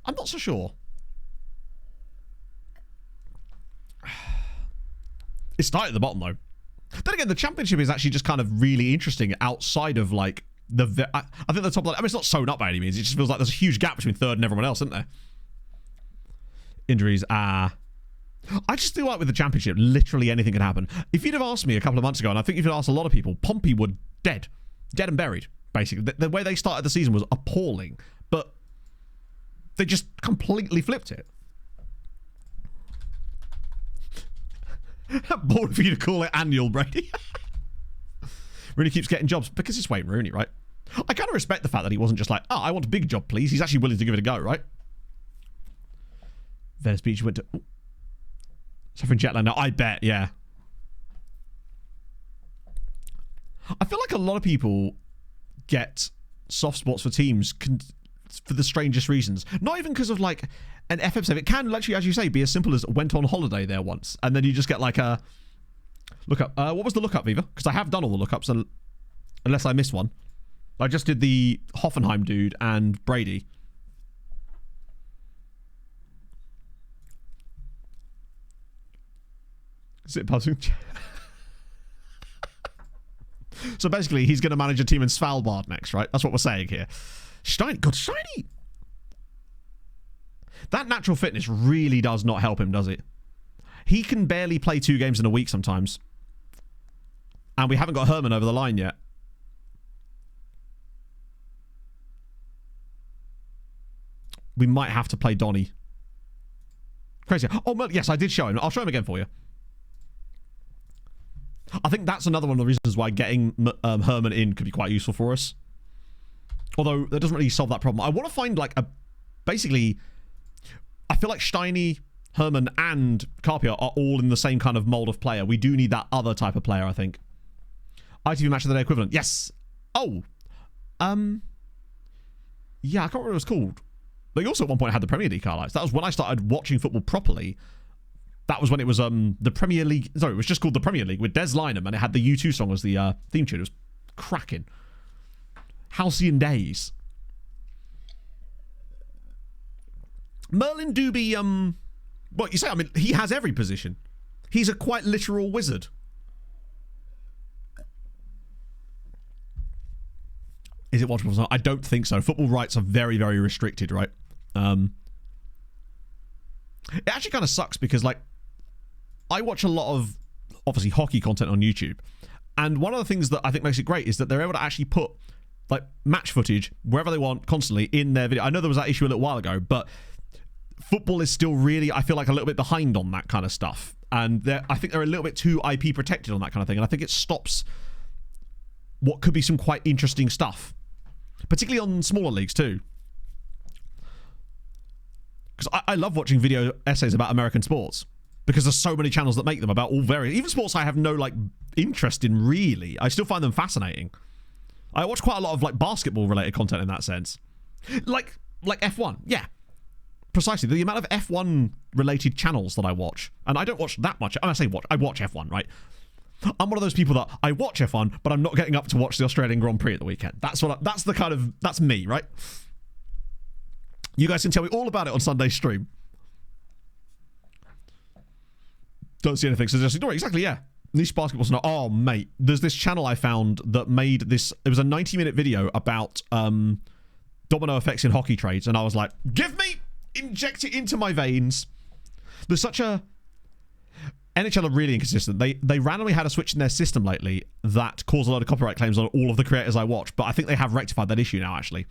I'm not so sure. It started at the bottom, though. Then again, the Championship is actually just kind of really interesting outside of, like, I think the top line. I mean, it's not sewn up by any means. It just feels like there's a huge gap between third and everyone else, isn't there? Injuries I just feel like with the Championship, literally anything can happen. If you'd have asked me a couple of months ago, and I think if you'd asked a lot of people, Pompey were dead and buried, basically. The way they started the season was appalling, but they just completely flipped it. Bored for you to call it annual, Brady. Rooney keeps getting jobs because it's Wayne Rooney, right? I kind of respect the fact that he wasn't just like, oh, I want a big job, please. He's actually willing to give it a go, right? Venice Beach went to... Suffering jet lag now. I bet, yeah. I feel like a lot of people get soft spots for teams for the strangest reasons. Not even because of like an FM save. It can literally, as you say, be as simple as went on holiday there once. And then you just get like a... Lookup. What was the lookup, Viva? Because I have done all the lookups, unless I missed one. I just did the Hoffenheim dude and Brady. Is it passing? So basically, he's going to manage a team in Svalbard next, right? That's what we're saying here. Steiny. God, Steiny! That natural fitness really does not help him, does it? He can barely play 2 games in a week sometimes. And we haven't got Herman over the line yet. We might have to play Donny. Crazy. Oh, yes, I did show him. I'll show him again for you. I think that's another one of the reasons why getting Herman in could be quite useful for us. Although, that doesn't really solve that problem. I want to find, like, basically, I feel like Steiny, Herman, and Carpio are all in the same kind of mold of player. We do need that other type of player, I think. ITV Match of the Day equivalent. Yes. Oh. Yeah, I can't remember what it was called. But he also at one point had the Premier League highlights. That was when I started watching football properly. That was when it was the Premier League. Sorry, it was just called the Premier League with Des Lynam, and it had the U2 song as the theme tune. It was cracking. Halcyon days. Merlin Doobie, what you say? I mean, he has every position. He's a quite literal wizard. Is it watchable? I don't think so. Football rights are very, very restricted, right? It actually kind of sucks because, like, I watch a lot of, obviously, hockey content on YouTube. And one of the things that I think makes it great is that they're able to actually put, like, match footage wherever they want constantly in their video. I know there was that issue a little while ago, but football is still really, I feel like, a little bit behind on that kind of stuff. And I think they're a little bit too IP protected on that kind of thing. And I think it stops what could be some quite interesting stuff. Particularly on smaller leagues, too. Because I love watching video essays about American sports. Because there's so many channels that make them about all various... Even sports I have no, like, interest in, really. I still find them fascinating. I watch quite a lot of, like, basketball-related content in that sense. Like F1, yeah. Precisely, the amount of F1 related channels that I watch, and I don't watch that much. I say watch, I watch F1, right? I'm one of those people that I watch F1, but I'm not getting up to watch the Australian Grand Prix at the weekend. That's me, right? You guys can tell me all about it on Sunday's stream. Don't see anything, so just ignore it. Exactly, yeah. Niche basketball's not. Oh, mate, there's this channel I found that made this. It was a 90-minute video about domino effects in hockey trades, and I was like, inject it into my veins. There's such a... NHL are really inconsistent. They randomly had a switch in their system lately that caused a lot of copyright claims on all of the creators I watch, but I think they have rectified that issue now, actually.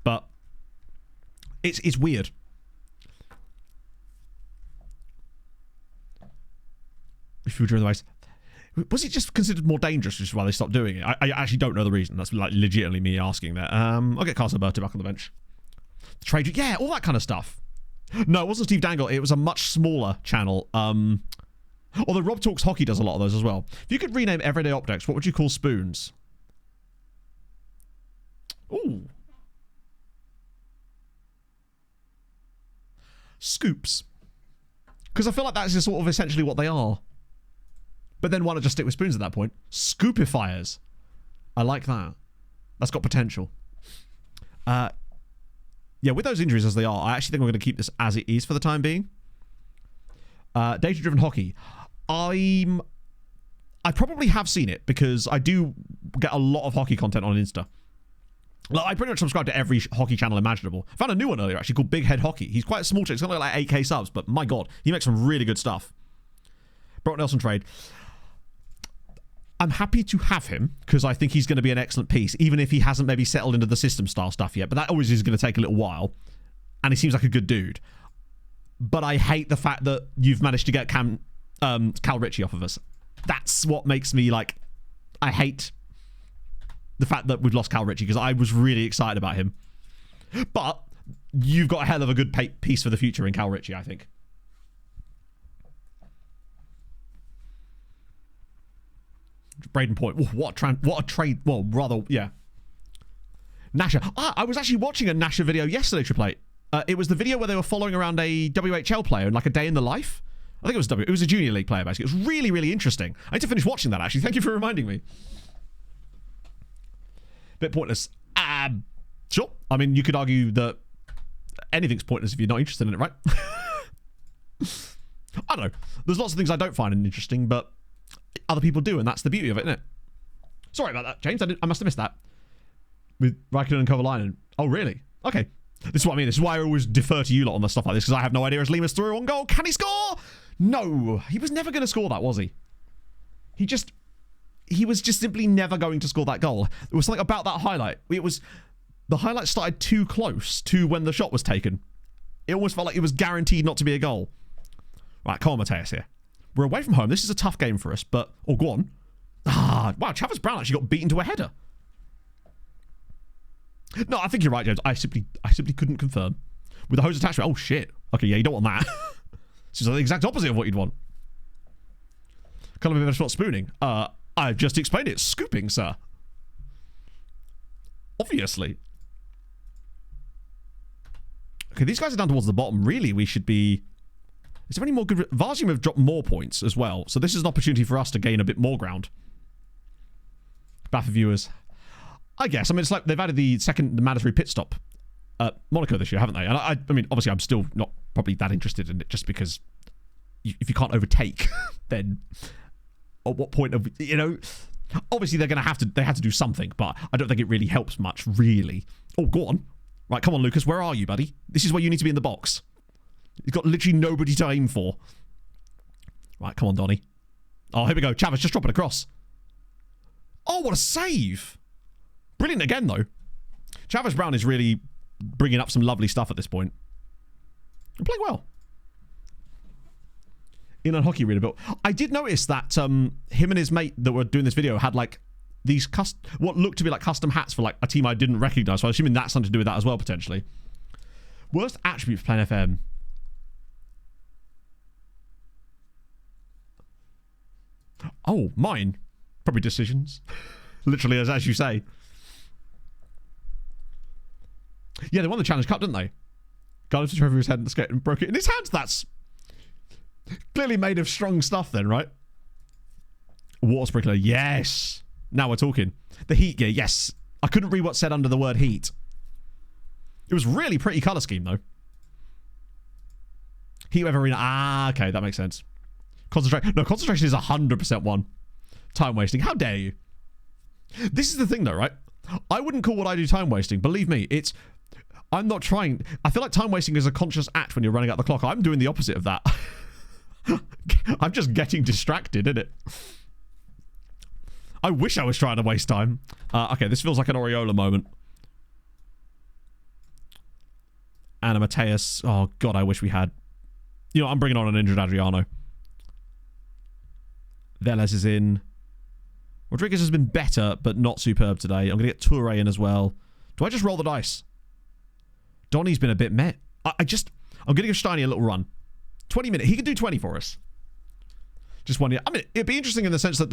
But it's weird. If you were during the race, was it just considered more dangerous, which is why they stopped doing it? I actually don't know the reason. That's like legitimately me asking that. I'll get Carson Berto back on the bench. The trade, yeah, all that kind of stuff. No, it wasn't Steve Dangle. It was a much smaller channel. Although Rob Talks Hockey does a lot of those as well. If you could rename everyday objects, what would you call spoons? Ooh. Scoops. Because I feel like that's just sort of essentially what they are. But then why not just stick with spoons at that point? Scoopifiers. I like that. That's got potential. Yeah, with those injuries as they are, I actually think we're going to keep this as it is for the time being. Data-driven hockey. I probably have seen it because I do get a lot of hockey content on Insta. Like, I pretty much subscribe to every hockey channel imaginable. I found a new one earlier actually called Big Head Hockey. He's quite a small chick. He's got like 8k subs, but my god, he makes some really good stuff. Brock Nelson trade. I'm happy to have him because I think he's going to be an excellent piece, even if he hasn't maybe settled into the system style stuff yet. But that always is going to take a little while, and he seems like a good dude. But I hate the fact that you've managed to get Cal Ritchie off of us. That's what makes me like. I hate the fact that we've lost Cal Ritchie because I was really excited about him. But you've got a hell of a good piece for the future in Cal Ritchie, I think. Braden Point. What a trade. Well, rather, yeah. Nasha. I was actually watching a Nasha video yesterday, Triple Eight. It was the video where they were following around a WHL player in like a day in the life. I think it was a junior league player, basically. It was really, really interesting. I need to finish watching that, actually. Thank you for reminding me. Bit pointless. Sure. I mean, you could argue that anything's pointless if you're not interested in it, right? I don't know. There's lots of things I don't find interesting, but other people do, and that's the beauty of it, isn't it? Sorry about that, James. I must have missed that. With Raikkonen and Kovalainen. Oh, really? Okay. This is what I mean. This is why I always defer to you lot on the stuff like this, because I have no idea. As Lima's through on goal, can he score? No. He was never going to score that, was he? He was just simply never going to score that goal. There was something about that highlight. The highlight started too close to when the shot was taken. It almost felt like it was guaranteed not to be a goal. Right, come on, Mateus here. We're away from home. This is a tough game for us, but... Oh, go on. Wow, Travis Brown actually got beaten to a header. No, I think you're right, James. I simply couldn't confirm. With the hose attachment. Oh, shit. Okay, yeah, you don't want that. This is the exact opposite of what you'd want. Can't believe it's not spooning. I've just explained it. Scooping, sir. Obviously. Okay, these guys are down towards the bottom. Really, we should be... Is there any more good... Varsium have dropped more points as well, so this is an opportunity for us to gain a bit more ground. Bad for viewers. I guess. I mean, it's like they've added the mandatory pit stop at Monaco this year, haven't they? And I mean, obviously, I'm still not probably that interested in it, just because if you can't overtake, then at what point of... You know... Obviously, they have to do something, but I don't think it really helps much, really. Oh, go on. Right, come on, Lucas. Where are you, buddy? This is where you need to be in the box. He's got literally nobody to aim for. Right, come on, Donny. Oh, here we go. Chavez, just drop it across. Oh, what a save. Brilliant again, though. Chavez Brown is really bringing up some lovely stuff at this point. You're playing well. In a hockey reader, but I did notice that him and his mate that were doing this video had like these what looked to be like custom hats for like a team I didn't recognize. So I'm assuming that's something to do with that as well, potentially. Worst attribute for playing FM. Oh, mine. Probably decisions. Literally, as you say. Yeah, they won the Challenge Cup, didn't they? Got into over his head and skate and broke it in his hands. That's clearly made of strong stuff then, right? Water sprinkler, yes. Now we're talking. The heat gear, yes. I couldn't read what said under the word heat. It was really pretty colour scheme, though. Heatwave Arena. Ah, okay, that makes sense. Concentration. No, concentration is 100% one. Time wasting. How dare you? This is the thing, though, right? I wouldn't call what I do time wasting. Believe me, it's... I'm not trying... I feel like time wasting is a conscious act when you're running out the clock. I'm doing the opposite of that. I'm just getting distracted, innit? I wish I was trying to waste time. Okay, this feels like an Oriola moment. Anna Mateus. Oh, God, I wish we had... You know, I'm bringing on an injured Adriano. Velez is in. Rodriguez has been better, but not superb today. I'm going to get Toure in as well. Do I just roll the dice? Donny's been a bit meh. I'm going to give Steiny a little run. 20 minutes. He can do 20 for us. Just 1 year. I mean, it'd be interesting in the sense that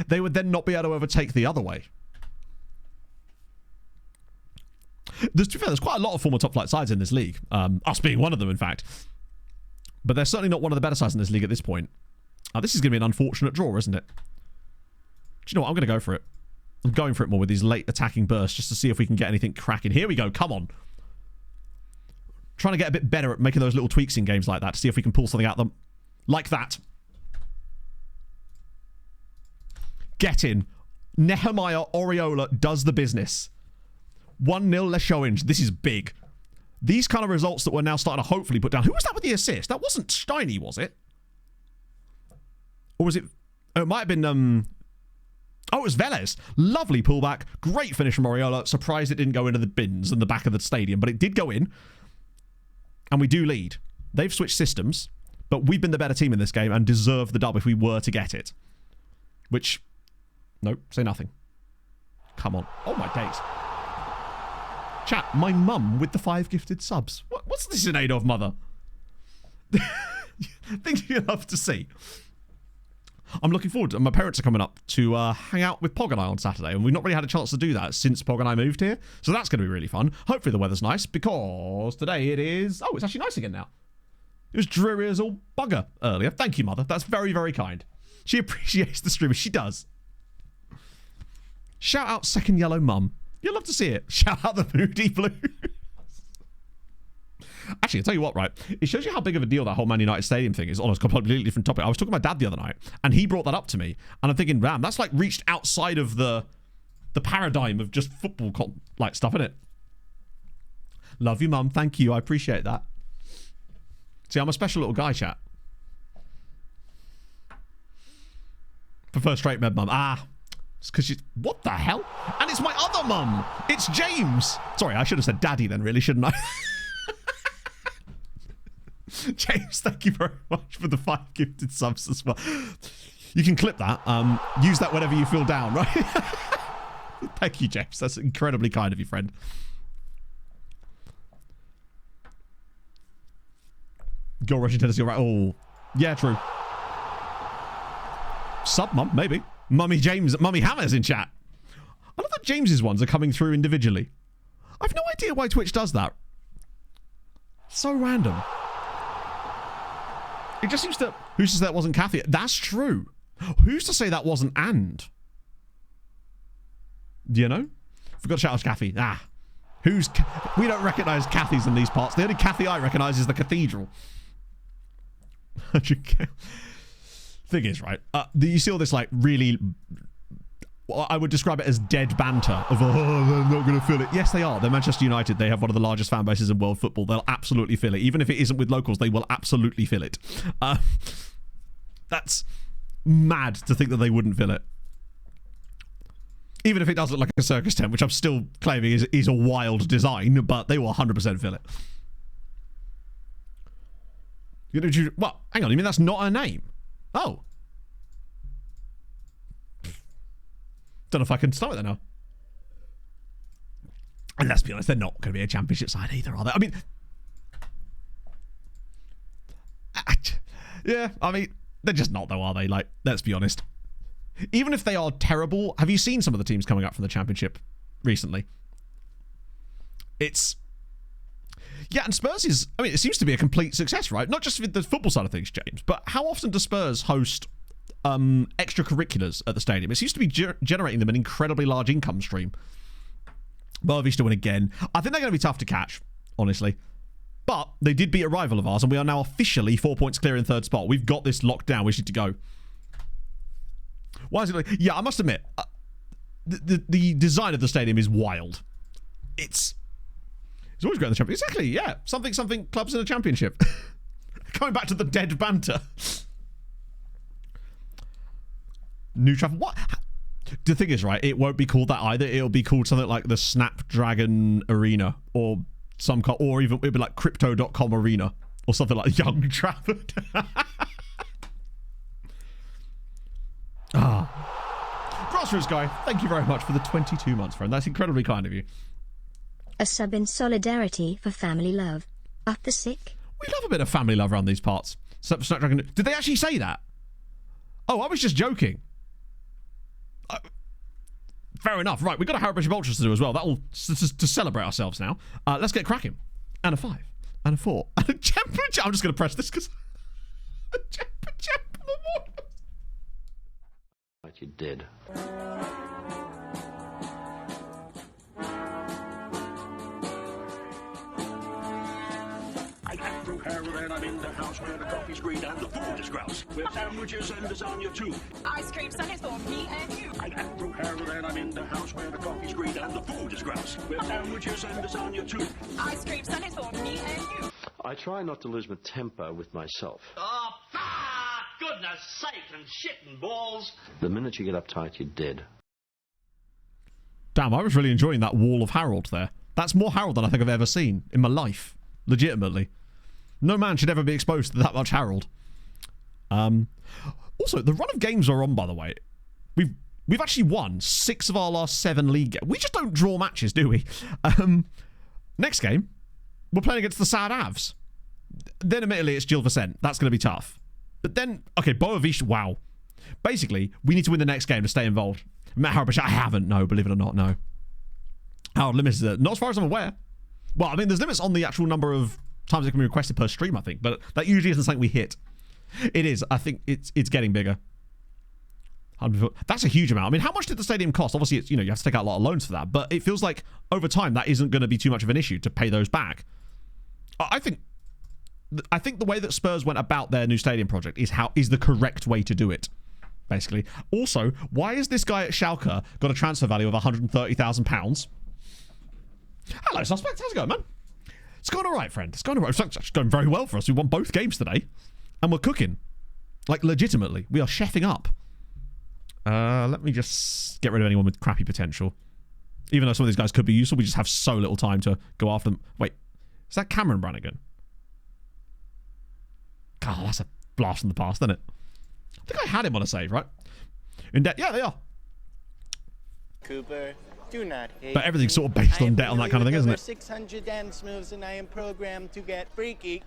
they would then not be able to overtake the other way. To be fair, there's quite a lot of former top flight sides in this league. Us being one of them, in fact. But they're certainly not one of the better sides in this league at this point. This is going to be an unfortunate draw, isn't it? Do you know what? I'm going to go for it. I'm going for it more with these late attacking bursts just to see if we can get anything cracking. Here we go. Come on. Trying to get a bit better at making those little tweaks in games like that to see if we can pull something out of them. Like that. Get in. Nehemiah Oriola does the business. 1-0 Leixões. This is big. These kind of results that we're now starting to hopefully put down. Who was that with the assist? That wasn't Steiny, was it? Or was it... Oh, it might have been... Oh, it was Velez. Lovely pullback. Great finish from Oriola. Surprised it didn't go into the bins in the back of the stadium, but it did go in. And we do lead. They've switched systems, but we've been the better team in this game and deserve the dub if we were to get it. Which... Nope, say nothing. Come on. Oh, my days. Chat, my mum with the 5 gifted subs. What's this in aid of, mother? Things you love to see. I'm looking forward to... My parents are coming up to hang out with Pog and I on Saturday, and we've not really had a chance to do that since Pog and I moved here. So that's going to be really fun. Hopefully the weather's nice, because today it is... Oh, it's actually nice again now. It was dreary as all bugger earlier. Thank you, mother. That's very, very kind. She appreciates the stream. She does. Shout out Second Yellow Mum. You'll love to see it. Shout out the Moody Blues. Actually, I'll tell you what, right? It shows you how big of a deal that whole Man United Stadium thing is on a completely different topic. I was talking to my dad the other night, and he brought that up to me, and I'm thinking, damn, that's like reached outside of the paradigm of just football like stuff, innit? Love you, Mum. Thank you. I appreciate that. See, I'm a special little guy, chat. Prefer straight med mum. Ah. It's because she's... What the hell? And it's my other mum. It's James. Sorry, I should have said daddy then, really, shouldn't I? James, thank you very much for the 5 gifted subs as well. You can clip that. Use that whenever you feel down, right? Thank you, James. That's incredibly kind of you, friend. Go Russian Tennessee, right? Oh, yeah, true. Sub mum, maybe. Mummy James, Mummy Hammer's in chat. I love that James's ones are coming through individually. I've no idea why Twitch does that. So random. It just seems to... Who's to say that wasn't Kathy? That's true. Who's to say that wasn't And? Do you know? Forgot to shout out Kathy. Ah. Who's... We don't recognise Kathy's in these parts. The only Kathy I recognise is the cathedral. Thing is, right, you see all this, like, really, I would describe it as dead banter of, oh, they're not going to feel it. Yes, they are. They're Manchester United. They have one of the largest fan bases in world football. They'll absolutely feel it. Even if it isn't with locals, they will absolutely feel it. That's mad to think that they wouldn't feel it. Even if it does look like a circus tent, which I'm still claiming is a wild design, but they will 100% feel it. Well, hang on, you mean that's not her name? Oh. Don't know if I can start with that now. And let's be honest, they're not going to be a championship side either, are they? I mean... Yeah, I mean, they're just not though, are they? Like, let's be honest. Even if they are terrible, have you seen some of the teams coming up from the championship recently? It's Yeah, and Spurs is, I mean, it seems to be a complete success, right? Not just with the football side of things, James, but how often do Spurs host extracurriculars at the stadium? It seems to be generating them an incredibly large income stream. Boavista to win again. I think they're going to be tough to catch, honestly. But they did beat a rival of ours, and we are now officially 4 points clear in third spot. We've got this locked down. We need to go. Why is it like... Yeah, I must admit, the design of the stadium is wild. It's always great in the championship. Exactly, yeah. Something clubs in the championship. Coming back to the dead banter. New Trafford. What? The thing is, right, it won't be called that either. It'll be called something like the Snapdragon Arena or or even it'll be like Crypto.com Arena or something like Young Trafford. Grassroots guy, thank you very much for the 22 months, friend. That's incredibly kind of you. A sub in solidarity for family love. Up the sick. We love a bit of family love around these parts. Snapdragon. Did they actually say that? Oh, I was just joking. Fair enough. Right, we've got a Harrow Bishop Ultras to do as well. That'll to celebrate ourselves now. Let's get cracking. And a 5. And a 4. And a Jumper. I'm just going to press this because... a Jumper Memorial. Like you did. I am through Harold and I'm in the house where the coffee's green and the food is grouse. With sandwiches and lasagna too. Ice cream sundaes for me and you. I am through Harold and I'm in the house where the coffee's green and the food is grouse. With sandwiches and lasagna too. Ice cream sundaes for me and you. I try not to lose my temper with myself. Oh, goodness sake, and shit and balls. The minute you get uptight, you're dead. Damn, I was really enjoying that wall of Harold there. That's more Harold than I think I've ever seen in my life. Legitimately. No man should ever be exposed to that much Harold. Also, the run of games we're on, by the way, we've actually won 6 of our last 7 league games. We just don't draw matches, do we? Next game, we're playing against the Sad Avs. Then, admittedly, it's Gil Vicente. That's going to be tough. But then, okay, Boavista, wow. Basically, we need to win the next game to stay involved. Matt Harabash, I haven't, no, believe it or not, no. How limited is it? Not as far as I'm aware. Well, I mean, there's limits on the actual number of times it can be requested per stream, I think, but that usually isn't something we hit. It is. I think it's getting bigger. That's a huge amount. I mean, how much did the stadium cost? Obviously, it's, you have to take out a lot of loans for that, but it feels like over time that isn't going to be too much of an issue to pay those back. I think the way that Spurs went about their new stadium project is the correct way to do it. Basically. Also, why has this guy at Schalke got a transfer value of £130,000? Hello, suspect. How's it going, man? It's going all right, friend. It's going all right. It's actually going very well for us. We won both games today, and we're cooking. Like, legitimately. We are chefing up. Let me just get rid of anyone with crappy potential. Even though some of these guys could be useful, we just have so little time to go after them. Wait, is that Cameron Brannigan? God, that's a blast from the past, isn't it? I think I had him on a save, right? In debt? Yeah, they are. Cooper, do not hate but everything's sort of based on debt on that kind of thing, isn't it? 600 dance moves and I am programmed to get freaky.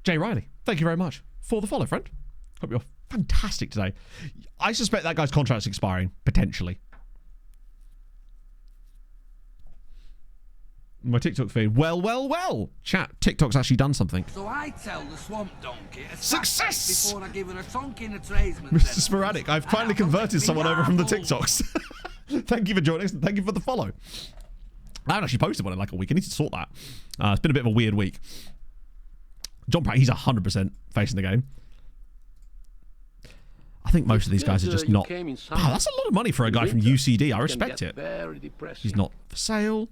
Jay Riley, thank you very much for the follow, friend. Hope you're fantastic today. I suspect that guy's contract's expiring, potentially. My TikTok feed. Well. Chat, TikTok's actually done something. So I tell the swamp donkey to success before I give her a tonk in a tradesman. Mr. Sporadic, I've finally converted someone over from the TikToks. Thank you for joining us. Thank you for the follow. I haven't actually posted one in like a week. I need to sort that. It's been a bit of a weird week. John Pratt, he's 100% facing the game. I think most of these guys are just not... Wow, that's a lot of money for a guy from UCD. I respect it. He's not for sale.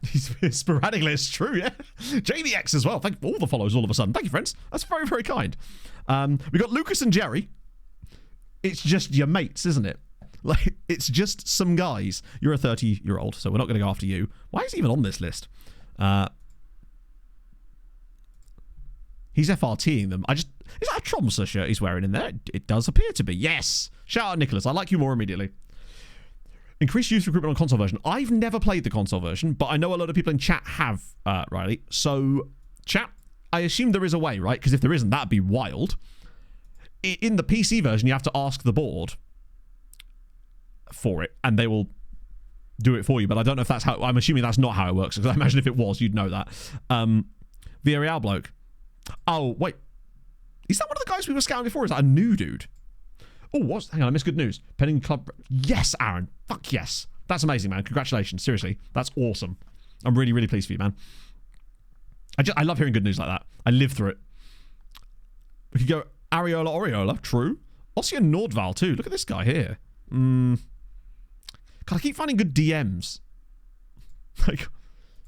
He's sporadically, it's true, yeah. JDX as well. Thank you for all the follows all of a sudden. Thank you, friends. That's very, very kind. We got Lucas and Jerry. It's just your mates, isn't it? Like, it's just some guys. You're a 30-year-old, so we're not going to go after you. Why is he even on this list? He's FRTing them. Is that a Tromsø shirt he's wearing in there? It does appear to be. Yes. Shout out, Nicholas. I like you more immediately. Increased youth recruitment on console version. I've never played the console version, but I know a lot of people in chat have, Riley. So, chat, I assume there is a way, right? Because if there isn't, that'd be wild. In the PC version, you have to ask the board for it, and they will do it for you, but I don't know if that's how... I'm assuming that's not how it works, because I imagine if it was, you'd know that. Villarreal bloke. Oh, wait. Is that one of the guys we were scouting before? Is that a new dude? Oh, what? Hang on, I missed good news. Penning Club... Yes, Aaron. Fuck yes. That's amazing, man. Congratulations. Seriously. That's awesome. I'm really, really pleased for you, man. I love hearing good news like that. I live through it. We could go Oriola. True. Ossian Nordval, too. Look at this guy here. God, I keep finding good DMs. It's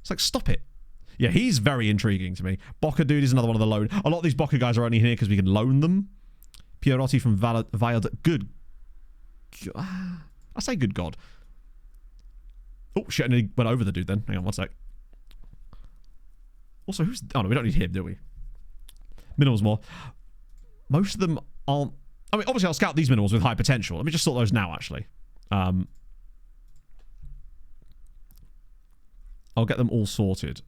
like, stop it. Yeah, he's very intriguing to me. Boca dude is another one of the loan. A lot of these Boca guys are only here because we can loan them. Pierotti from Valde. Good. I say good God. Oh, shit. And he went over the dude then. Hang on, one sec. Also, who's... Oh, no, we don't need him, do we? Minerals more. Most of them aren't... I mean, obviously, I'll scout these minerals with high potential. Let me just sort those now, actually. I'll get them all sorted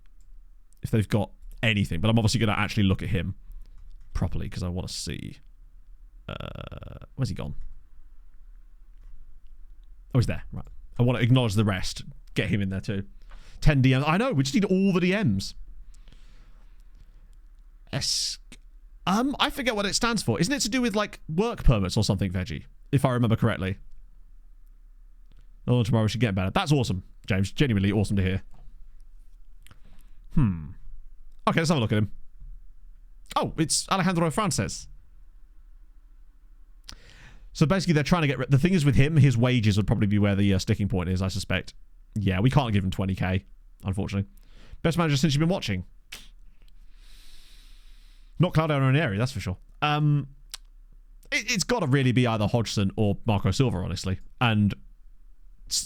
if they've got anything. But I'm obviously going to actually look at him properly because I want to see... where's he gone? Oh, he's there. Right. I want to acknowledge the rest. Get him in there too. 10 DMs. I know. We just need all the DMs. I forget what it stands for. Isn't it to do with like work permits or something, Veggie? If I remember correctly. Oh, tomorrow we should get better. That's awesome, James. Genuinely awesome to hear. Okay, let's have a look at him. Oh, it's Alejandro Frances. So basically, they're trying to get... The thing is with him, his wages would probably be where the sticking point is, I suspect. Yeah, we can't give him 20k, unfortunately. Best manager since you've been watching. Not Claudio Ranieri, that's for sure. It's got to really be either Hodgson or Marco Silva, honestly. And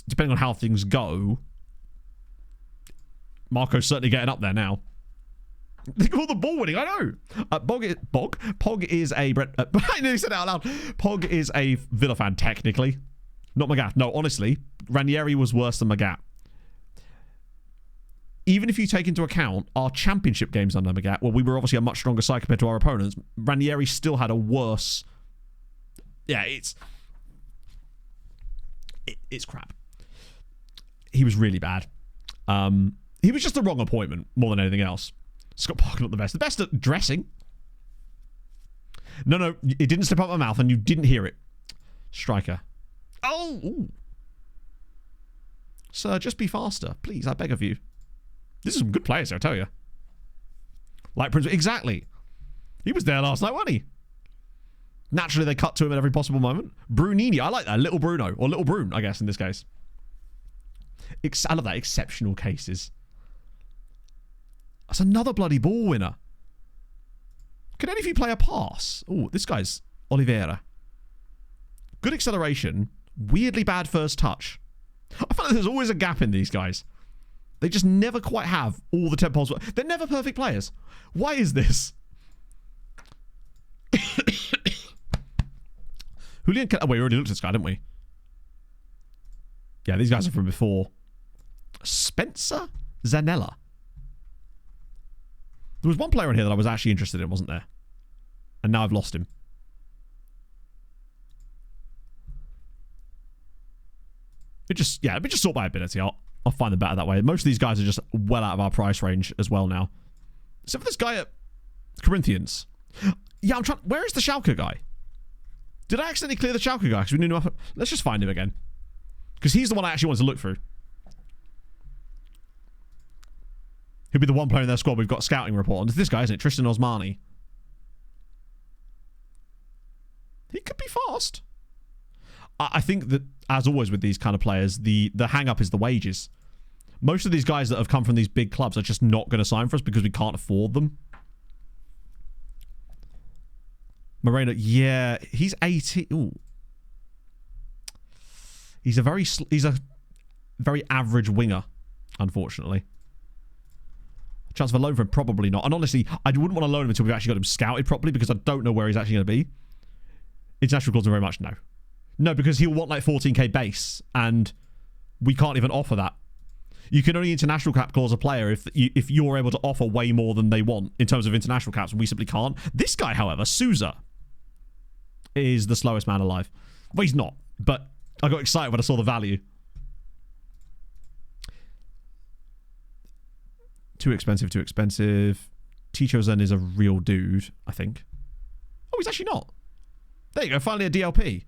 depending on how things go, Marco's certainly getting up there now. Think of all the ball winning, I know. Pog is a... I nearly said it out loud. Pog is a Villa fan, technically. Not Magath. No, honestly, Ranieri was worse than Magath. Even if you take into account our championship games under Magath, well, we were obviously a much stronger side compared to our opponents. Ranieri still had a worse... Yeah, it's crap. He was really bad. He was just the wrong appointment more than anything else. Scott Parker not the best. The best at dressing. No, it didn't slip out my mouth and you didn't hear it. Striker. Oh! Ooh. Sir, just be faster. Please, I beg of you. This is some good players, I tell you. Like Prince... Exactly. He was there last night, wasn't he? Naturally, they cut to him at every possible moment. Brunini. I like that. Little Bruno. Or Little Brune, I guess, in this case. I love that. Exceptional cases. That's another bloody ball winner. Can any of you play a pass? Oh, this guy's Oliveira. Good acceleration. Weirdly bad first touch. I feel like there's always a gap in these guys. They just never quite have all the tempos. They're never perfect players. Why is this? Julian... Oh, we already looked at this guy, didn't we? Yeah, these guys are from before. Spencer Zanella. There was one player in here that I was actually interested in, wasn't there? And now I've lost him. Let me just sort by ability. I'll find them better that way. Most of these guys are just well out of our price range as well now. Except for this guy at Corinthians. Yeah, I'm trying... Where is the Schalke guy? Did I accidentally clear the Schalke guy? Because we knew enough... Let's just find him again. Because he's the one I actually wanted to look through. He'll be the one player in their squad we've got a scouting report on. It's this guy, isn't it? Tristan Osmani. He could be fast. I think that, as always with these kind of players, the hang-up is the wages. Most of these guys that have come from these big clubs are just not going to sign for us because we can't afford them. Moreno, yeah, he's 80. Ooh. He's a very average winger, unfortunately. Chance of a loan for him? Probably not. And honestly, I wouldn't want to loan him until we've actually got him scouted properly because I don't know where he's actually going to be. International clause are very much no. No, because he'll want like 14k base and we can't even offer that. You can only international cap clause a player if you're able to offer way more than they want in terms of international caps. We simply can't. This guy, however, Souza, is the slowest man alive. Well, he's not, but I got excited when I saw the value. Too expensive, too expensive. Ticho Zen is a real dude, I think. Oh, he's actually not. There you go, finally a DLP.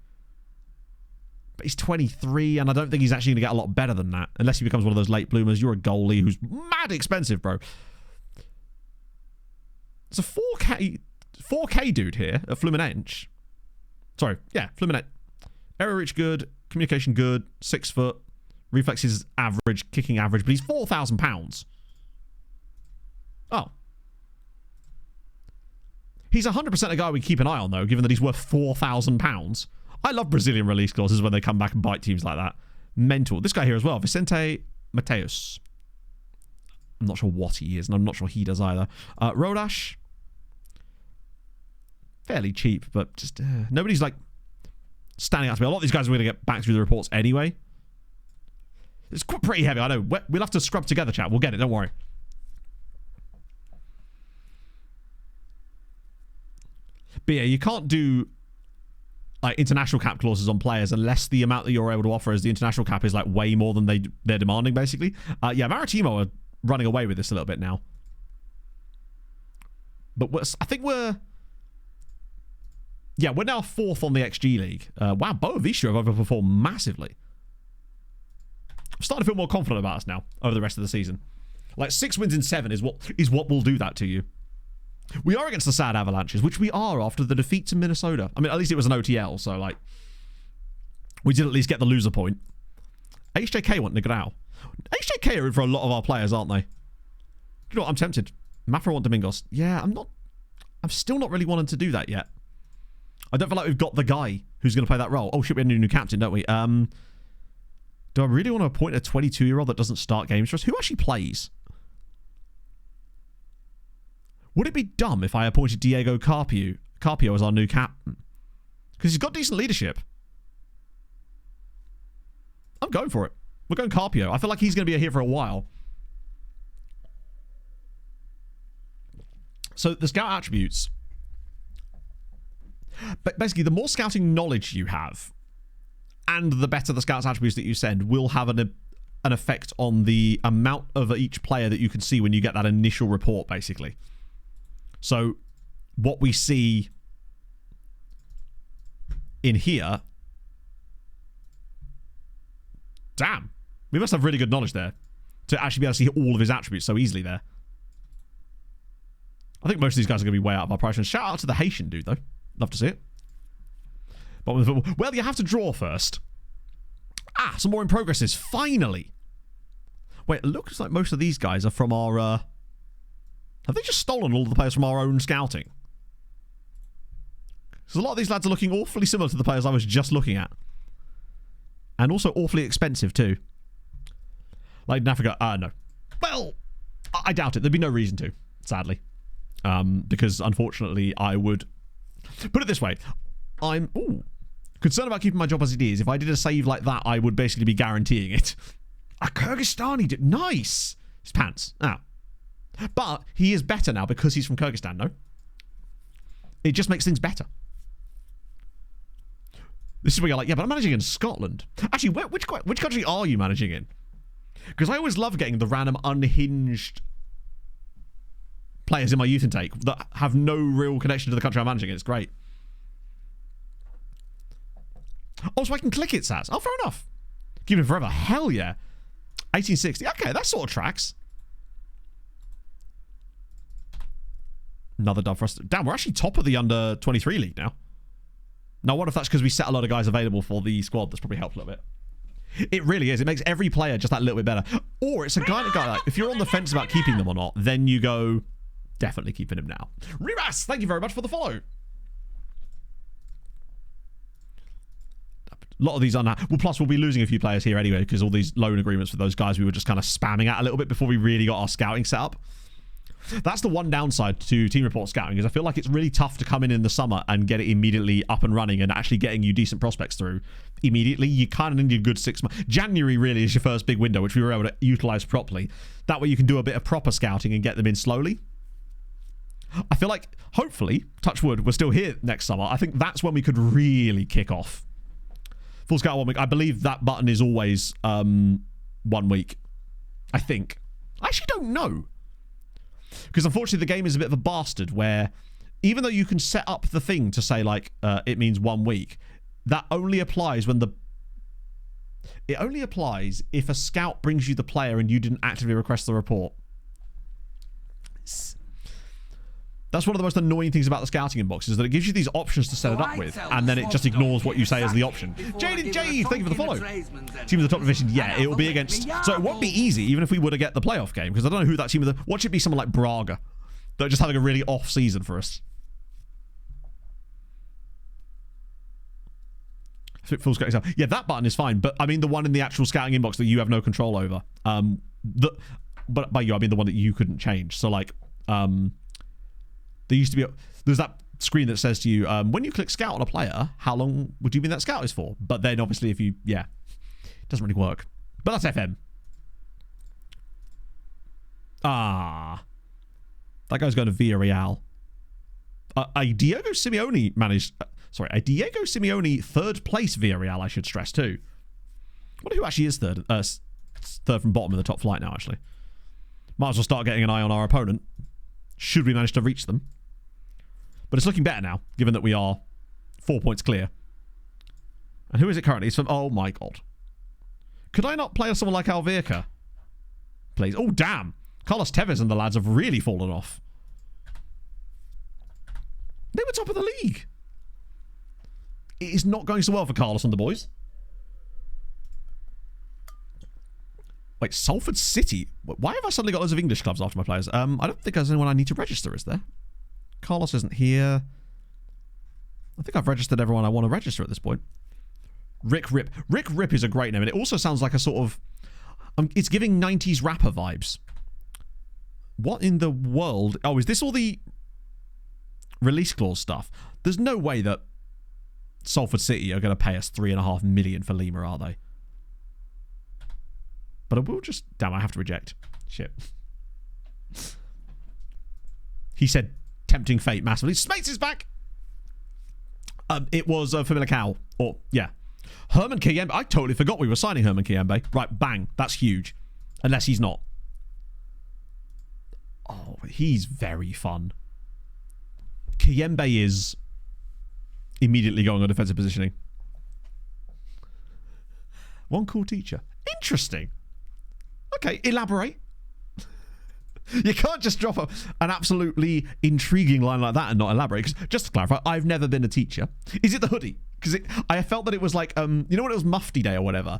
But he's 23, and I don't think he's actually going to get a lot better than that. Unless he becomes one of those late bloomers. You're a goalie who's mad expensive, bro. It's a 4K dude here at Fluminense. Sorry, yeah, Fluminense. Error reach good, communication good, 6 foot, reflexes average, kicking average, but he's £4,000. Oh. He's 100% a guy we keep an eye on, though, given that he's worth £4,000. I love Brazilian release clauses when they come back and bite teams like that. Mental. This guy here as well, Vicente Mateus. I'm not sure what he is, and I'm not sure he does either. Rodash. Fairly cheap, but just nobody's like standing out to me. A lot of these guys are going to get back through the reports anyway. It's pretty heavy, I know. We'll have to scrub together, chat. We'll get it, don't worry. But yeah, you can't do like international cap clauses on players unless the amount that you're able to offer as the international cap is like way more than they're demanding, basically. Yeah, Maritimo are running away with this a little bit now. But I think we're now 4th on the XG League. Wow, Boavista have overperformed massively. I'm starting to feel more confident about us now over the rest of the season. Like 6 wins in 7 is what will do that to you. We are against the sad Avalanches, which we are after the defeat to Minnesota. I mean, at least it was an OTL, so like we did at least get the loser point. HJK want Negrao. HJK are in for a lot of our players, aren't they? You know what? I'm tempted. Mafra want Domingos. Yeah, I'm still not really wanting to do that yet. I don't feel like we've got the guy who's going to play that role. Oh shit, we have a new captain, don't we? Do I really want to appoint a 22-year-old that doesn't start games for us? Who actually plays? Would it be dumb if I appointed Diego Carpio as our new captain? Because he's got decent leadership. I'm going for it. We're going Carpio. I feel like he's going to be here for a while. So the scout attributes. But basically, the more scouting knowledge you have, and the better the scouts attributes that you send, will have an effect on the amount of each player that you can see when you get that initial report, basically. So what we see in here, damn, we must have really good knowledge there to actually be able to see all of his attributes so easily there. I think most of these guys are going to be way out of our price range. Shout out to the Haitian dude, though. Love to see it. But well, you have to draw first. Ah, some more in progresses. Finally. Wait, it looks like most of these guys are from our... have they just stolen all of the players from our own scouting? Because a lot of these lads are looking awfully similar to the players I was just looking at. And also awfully expensive, too. Like Africa. No. Well, I doubt it. There'd be no reason to, sadly. Because, unfortunately, I would... Put it this way. I'm concerned about keeping my job as it is. If I did a save like that, I would basically be guaranteeing it. A Kyrgyzstani did. Nice. His pants. But he is better now because he's from Kyrgyzstan, no? It just makes things better. This is where you're like, yeah, but I'm managing in Scotland. Actually, which country are you managing in? Because I always love getting the random unhinged players in my youth intake that have no real connection to the country I'm managing in. It's great. Oh, so I can click it, Saz. Oh, fair enough. Keep it forever. Hell yeah. 1860. Okay, that sort of tracks. Another dub for us. Damn, we're actually top of the under-23 league now. Now, what if that's because we set a lot of guys available for the squad? That's probably helped a little bit. It really is. It makes every player just that little bit better. Or it's a guy like, if you're on the fence about keeping them or not, then you go, definitely keeping him now. Rebas, thank you very much for the follow. A lot of these are now. Well, plus we'll be losing a few players here anyway because all these loan agreements with those guys we were just kind of spamming at a little bit before we really got our scouting set up. That's the one downside to team report scouting is I feel like it's really tough to come in the summer and get it immediately up and running and actually getting you decent prospects through immediately. You kind of need a good 6 months. January really is your first big window, which we were able to utilize properly. That way you can do a bit of proper scouting and get them in slowly. I feel like, hopefully, touch wood, we're still here next summer. I think that's when we could really kick off. Full scout 1 week. I believe that button is always 1 week. I think. I actually don't know. Because unfortunately, the game is a bit of a bastard where even though you can set up the thing to say, like, it means 1 week, that only applies when it only applies if a scout brings you the player and you didn't actively request the report. That's one of the most annoying things about the scouting inbox, is that it gives you these options to set it up with, and then it just ignores what you say as the option. Jaden J, thank you for the follow. Team of the top division, yeah, it will be against... So it won't be easy, even if we were to get the playoff game, because I don't know who that team of the... Watch it be someone like Braga. They're just having a really off season for us. Full scout exam. Yeah, that button is fine, but I mean the one in the actual scouting inbox that you have no control over. But by you, I mean the one that you couldn't change. So like, there used to be there's that screen that says to you, when you click scout on a player, how long would you mean that scout is for? But then obviously if you, yeah, it doesn't really work. But that's FM. Ah, that guy's going to Villarreal. A Diego Simeone managed. Sorry, a Diego Simeone third place Villarreal, I should stress too. I wonder who actually is third. Third from bottom of the top flight now, actually. Might as well start getting an eye on our opponent. Should we manage to reach them? But it's looking better now, given that we are 4 points clear. And who is it currently? It's from... Oh my god. Could I not play someone like Alverca? Please. Oh, damn. Carlos Tevez and the lads have really fallen off. They were top of the league. It is not going so well for Carlos and the boys. Wait, Salford City? Why have I suddenly got loads of English clubs after my players? I don't think there's anyone I need to register, is there? Carlos isn't here. I think I've registered everyone I want to register at this point. Rick Rip. Rick Rip is a great name, and it also sounds like a sort of... it's giving 90s rapper vibes. What in the world? Oh, is this all the release clause stuff? There's no way that Salford City are going to pay us $3.5 million for Lima, are they? But I will just... Damn, I have to reject. Shit. He said, tempting fate massively. Smates is back! It was Familicao. Or, yeah. Herman Kiyembe. I totally forgot we were signing Herman Kiyembe. Right, bang. That's huge. Unless he's not. Oh, he's very fun. Kiyembe is immediately going on defensive positioning. One cool teacher. Interesting. Okay, elaborate. You can't just drop an absolutely intriguing line like that and not elaborate. Because just to clarify, I've never been a teacher. Is it the hoodie? Because I felt that it was like, you know when it was Mufti Day or whatever?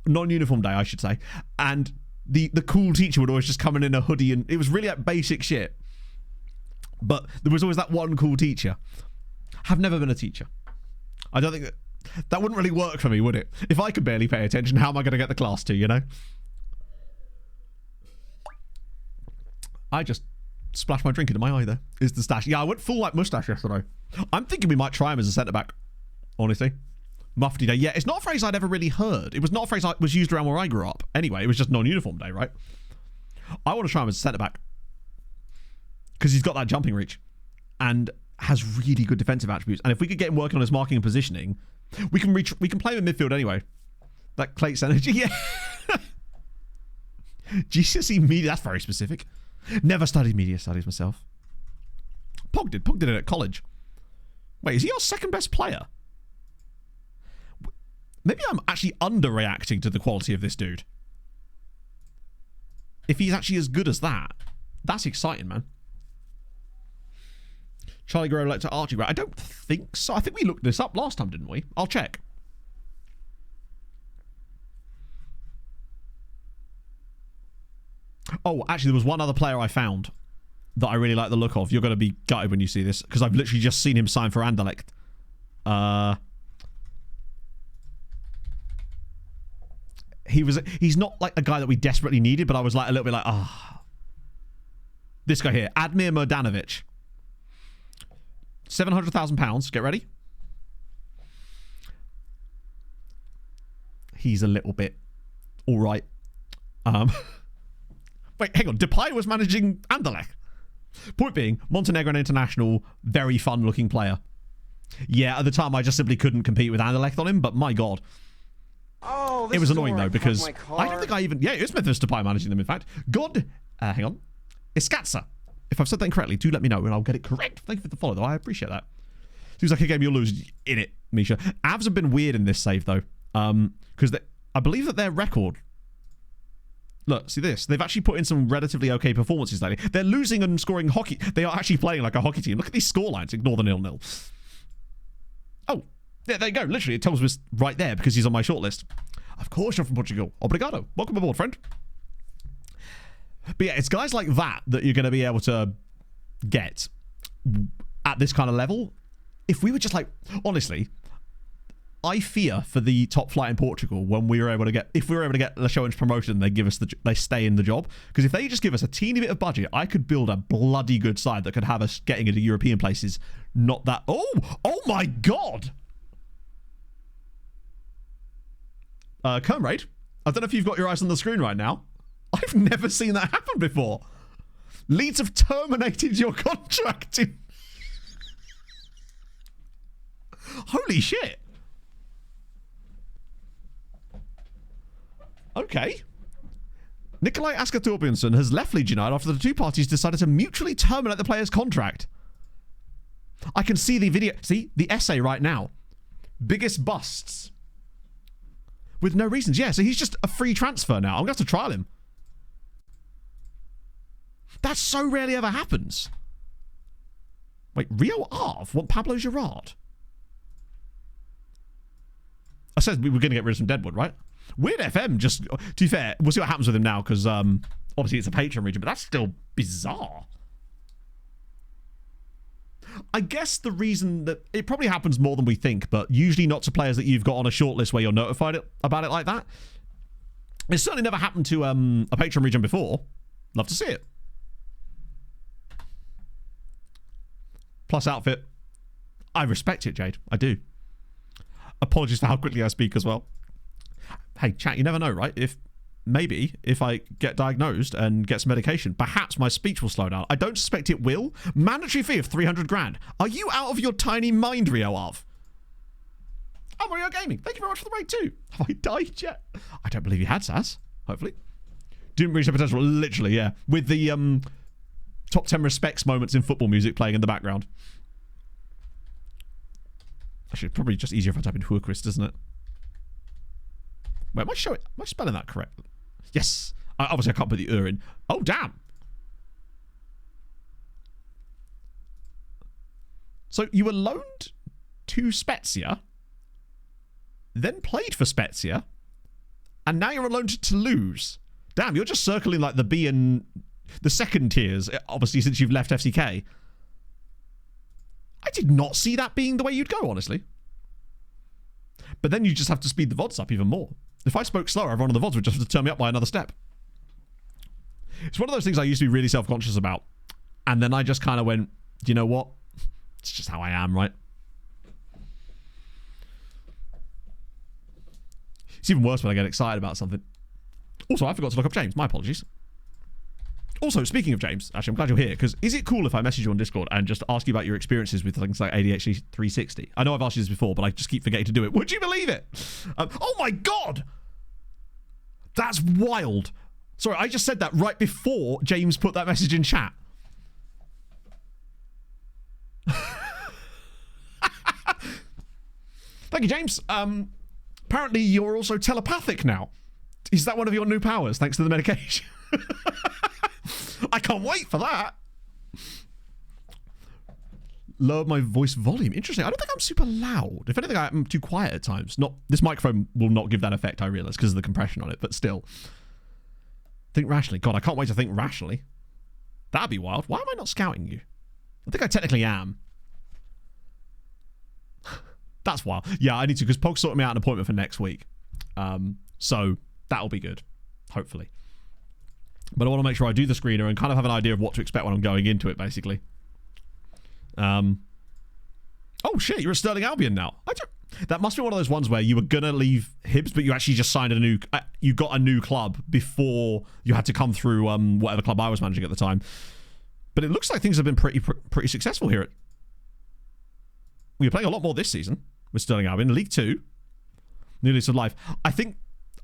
Non-uniform day, I should say. And the cool teacher would always just come in a hoodie, and it was really like basic shit. But there was always that one cool teacher. Have never been a teacher. I don't think that wouldn't really work for me, would it? If I could barely pay attention, how am I going to get the class to, you know? I just splashed my drink into my eye there. Is the stash. Yeah, I went full like mustache yesterday. I'm thinking we might try him as a centre-back, honestly. Mufti Day. Yeah, it's not a phrase I'd ever really heard. It was not a phrase that was used around where I grew up. Anyway, it was just non-uniform day, right? I want to try him as a centre-back. Because he's got that jumping reach. And has really good defensive attributes. And if we could get him working on his marking and positioning, we can play him in midfield anyway. That Clates energy, yeah. GCSE media, that's very specific. Never studied media studies myself. Pog did it at college. Wait, is he our second best player? Maybe I'm actually underreacting to the quality of this dude. If he's actually as good as that, that's exciting, man. Charlie Guerrero led to Archie Grant. I don't think so. I think we looked this up last time, didn't we? I'll check. Oh, actually, there was one other player I found that I really like the look of. You're going to be gutted when you see this, because I've literally just seen him sign for Anderlecht. He's not like a guy that we desperately needed, but I was like a little bit like, this guy here, Admir Murdanovic. £700,000. Get ready. He's a little bit all right. Wait, hang on. Depay was managing Anderlecht. Point being, Montenegrin international, very fun-looking player. Yeah, at the time, I just simply couldn't compete with Anderlecht on him, but my God. Oh, it was annoying, though, because I don't think I even... Yeah, it was Memphis Depay managing them, in fact. God... hang on. Iskatsa. If I've said that incorrectly, do let me know and I'll get it correct. Thank you for the follow, though. I appreciate that. Seems like a game you'll lose in it, Misha. Avs have been weird in this save, though. Because I believe that their record... Look, see this. They've actually put in some relatively okay performances lately. They're losing and scoring hockey. They are actually playing like a hockey team. Look at these score lines. Ignore the 0-0. Oh, yeah, there you go. Literally, it tells us right there because he's on my shortlist. Of course you're from Portugal. Obrigado. Welcome aboard, friend. But yeah, it's guys like that you're going to be able to get at this kind of level. If we were just like... Honestly... I fear for the top flight in Portugal when we were able to get... If we were able to get Leixões promotion, they stay in the job. Because if they just give us a teeny bit of budget, I could build a bloody good side that could have us getting into European places. Not that... Oh my God! Comrade, I don't know if you've got your eyes on the screen right now. I've never seen that happen before. Leeds have terminated your contract. Holy shit. Okay. Nikolai Asker Torbjörnsson has left Leeds United after the two parties decided to mutually terminate the player's contract. I can see the video. See, the essay right now. Biggest busts. With no reasons. Yeah, so he's just a free transfer now. I'm going to have to trial him. That so rarely ever happens. Wait, Rio Ave want Pablo Gerrard? I said we were going to get rid of some Deadwood, right? Weird FM, just... To be fair, we'll see what happens with him now, because obviously it's a Patreon region, but that's still bizarre. I guess the reason that... It probably happens more than we think, but usually not to players that you've got on a shortlist where you're notified about it like that. It's certainly never happened to a Patreon region before. Love to see it. Plus outfit. I respect it, Jade. I do. Apologies for how quickly I speak as well. Hey, chat, you never know, right? Maybe if I get diagnosed and get some medication, perhaps my speech will slow down. I don't suspect it will. Mandatory fee of 300 grand. Are you out of your tiny mind, Rio Arv? Oh, Mario Gaming. Thank you very much for the raid too. Have I died yet? I don't believe you had, Saz. Hopefully. Didn't reach the potential. Literally, yeah. With the top 10 respects moments in football music playing in the background. Actually, probably just easier if I type in Outcasts, isn't it? Wait, am I spelling that correct? Yes. Obviously, I can't put the in. Oh, damn. So, you were loaned to Spezia, then played for Spezia, and now you're loaned to Toulouse. Damn, you're just circling like the B and the second tiers, obviously, since you've left FCK. I did not see that being the way you'd go, honestly. But then you just have to speed the VODs up even more. If I spoke slower, everyone on the VODs would just have to turn me up by another step. It's one of those things I used to be really self-conscious about. And then I just kind of went, you know what? It's just how I am, right? It's even worse when I get excited about something. Also, I forgot to look up James. My apologies. Also, speaking of James, actually, I'm glad you're here, because is it cool if I message you on Discord and just ask you about your experiences with things like ADHD 360? I know I've asked you this before, but I just keep forgetting to do it. Would you believe it? Oh my God! That's wild. Sorry, I just said that right before James put that message in chat. Thank you, James. Apparently, you're also telepathic now. Is that one of your new powers, thanks to the medication? I can't wait for that. Lower my voice volume. Interesting. I don't think I'm super loud. If anything, I'm too quiet at times. This microphone will not give that effect, I realise, because of the compression on it, but still. Think rationally. God, I can't wait to think rationally. That'd be wild. Why am I not scouting you? I think I technically am. That's wild. Yeah, I need to, because Pog's sorting me out an appointment for next week. So that'll be good. Hopefully. But I want to make sure I do the screener and kind of have an idea of what to expect when I'm going into it, basically. Oh, shit, you're a Sterling Albion now. That must be one of those ones where you were going to leave Hibs, but you actually just signed a new... you got a new club before you had to come through whatever club I was managing at the time. But it looks like things have been pretty successful here. We're playing a lot more this season with Sterling Albion. League 2. New lease of life. I think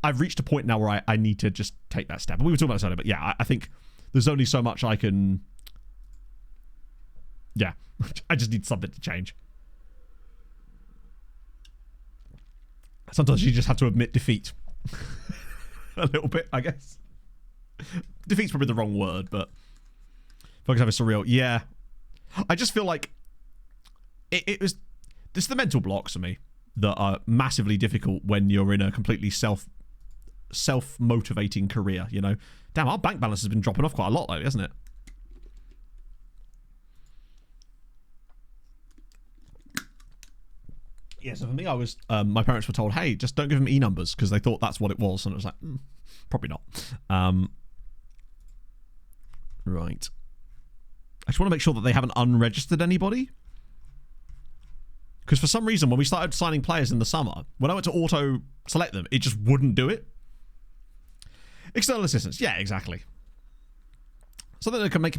I've reached a point now where I need to just take that step. We were talking about this earlier, but yeah, I think there's only so much I can Yeah. I just need something to change. Sometimes you just have to admit defeat. A little bit, I guess. Defeat's probably the wrong word, but focus have a surreal. Yeah. I just feel like it was... This is the mental blocks for me that are massively difficult when you're in a completely self-motivating career, you know? Damn, our bank balance has been dropping off quite a lot lately, hasn't it? Yeah, so for me, I was... my parents were told, hey, just don't give them E-numbers, because they thought that's what it was, and it was like, probably not. Right. I just want to make sure that they haven't unregistered anybody. Because for some reason, when we started signing players in the summer, when I went to auto-select them, it just wouldn't do it. External assistance. Yeah, exactly. Something that can make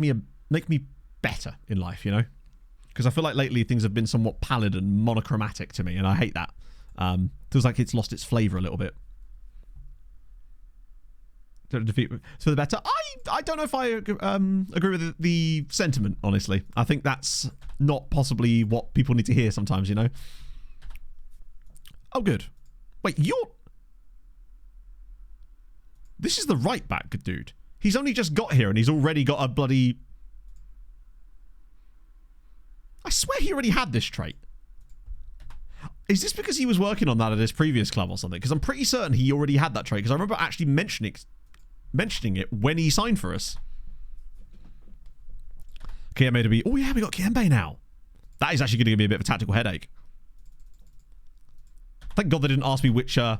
me better in life, you know? Because I feel like lately things have been somewhat pallid and monochromatic to me, and I hate that. Feels like it's lost its flavour a little bit. Defeat for the better. I don't know if I agree with the sentiment, honestly. I think that's not possibly what people need to hear sometimes, you know? Oh, good. Wait, this is the right back, dude. He's only just got here and he's already got a bloody... I swear he already had this trait. Is this because he was working on that at his previous club or something? Because I'm pretty certain he already had that trait, because I remember actually mentioning it when he signed for us. Kiembe to be... Oh, yeah, we got Kiembe now. That is actually going to give me a bit of a tactical headache. Thank God they didn't ask me which... yeah.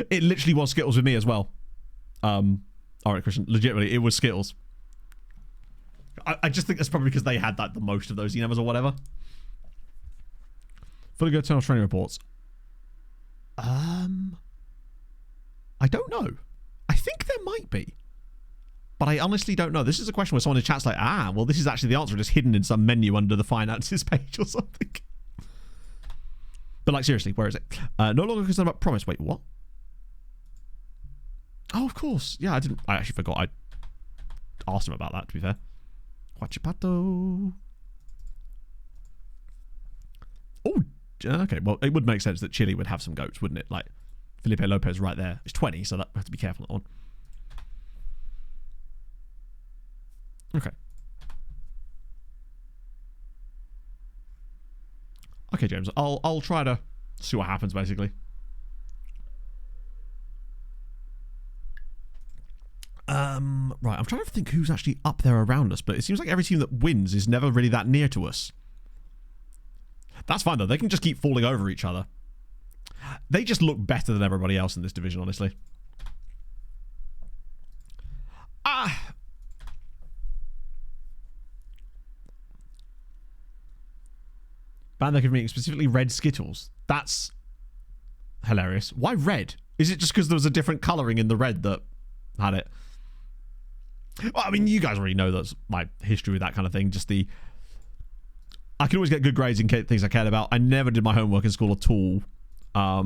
It literally was Skittles with me as well. Alright, Christian. Legitimately, it was Skittles. I just think that's probably because they had the most of those E-numbers or whatever. Fully good internal training reports. I don't know. I think there might be. But I honestly don't know. This is a question where someone in chat's like, well, this is actually the answer. It's hidden in some menu under the finances page or something. But, like, seriously, where is it? No longer concerned about promise. Wait, what? Oh, of course. Yeah, I actually forgot. I asked him about that, to be fair. Huachipato. Oh, okay. Well, it would make sense that Chile would have some goats, wouldn't it? Like, Felipe Lopez right there. It's 20, so that we have to be careful on. Okay. Okay, James. I'll try to see what happens, basically. Right, I'm trying to think who's actually up there around us, but it seems like every team that wins is never really that near to us. That's fine, though. They can just keep falling over each other. They just look better than everybody else in this division, honestly. Band that could mean specifically red Skittles. That's hilarious. Why red? Is it just because there was a different colouring in the red that had it? Well, I mean, you guys already know that's my history with that kind of thing. Just I could always get good grades in things I cared about. I never did my homework in school at all. I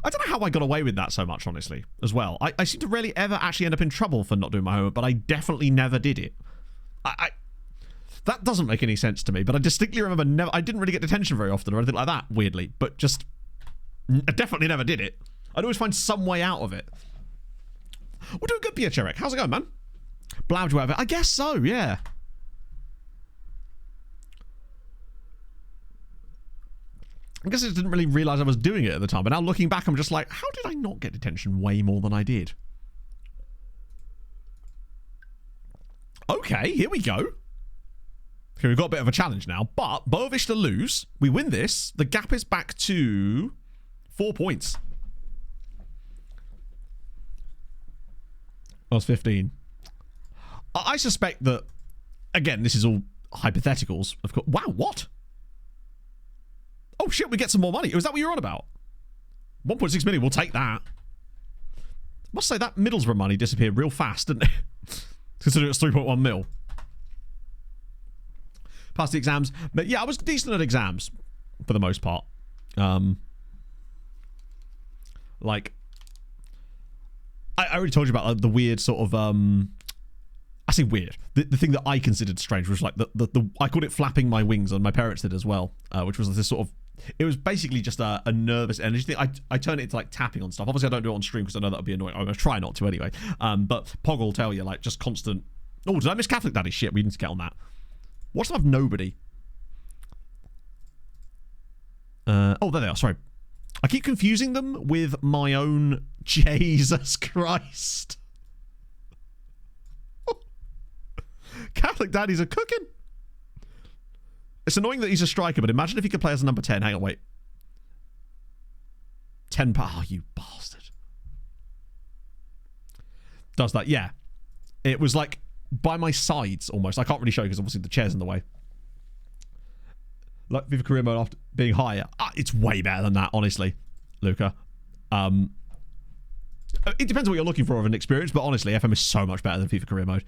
don't know how I got away with that so much, honestly, as well. I seem to rarely ever actually end up in trouble for not doing my homework, but I definitely never did it. That doesn't make any sense to me, but I distinctly remember I didn't really get detention very often or anything like that, weirdly, but just I definitely never did it. I'd always find some way out of it. We're doing good, Pierre. How's it going, man? Blabbed whatever. I guess so, yeah. I guess I just didn't really realise I was doing it at the time, but now looking back, I'm just like, how did I not get detention way more than I did? Okay, here we go. Okay, we've got a bit of a challenge now, but Boavish to lose. We win this. The gap is back to 4 points. I was 15. I suspect that, again, this is all hypotheticals, of course. Wow, what? Oh, shit, we get some more money. Was that what you were on about? 1.6 million, we'll take that. Must say, that Middlesbrough money disappeared real fast, didn't it? Considering it's 3.1 mil. Passed the exams. But yeah, I was decent at exams, for the most part. Like, I already told you about the weird sort of I say weird. The thing that I considered strange was like the I called it flapping my wings, and my parents did as well, which was this sort of, it was basically just a nervous energy thing. I turn it into like tapping on stuff. Obviously I don't do it on stream because I know that would be annoying. I'm going to try not to anyway. But Pog will tell you, like, just constant. Oh, did I miss Catholic Daddy? Shit, we need to get on that. What's up, nobody? Oh, there they are. Sorry. I keep confusing them with my own Jesus Christ. Catholic Daddies are cooking. It's annoying that he's a striker, but imagine if he could play as a number 10. Hang on, wait. 10 power, you bastard. Does that, yeah. It was like by my sides almost. I can't really show you because obviously the chair's in the way. Like FIFA career mode after being higher. It's way better than that, honestly, Luca. It depends on what you're looking for of an experience, but honestly, FM is so much better than FIFA career mode.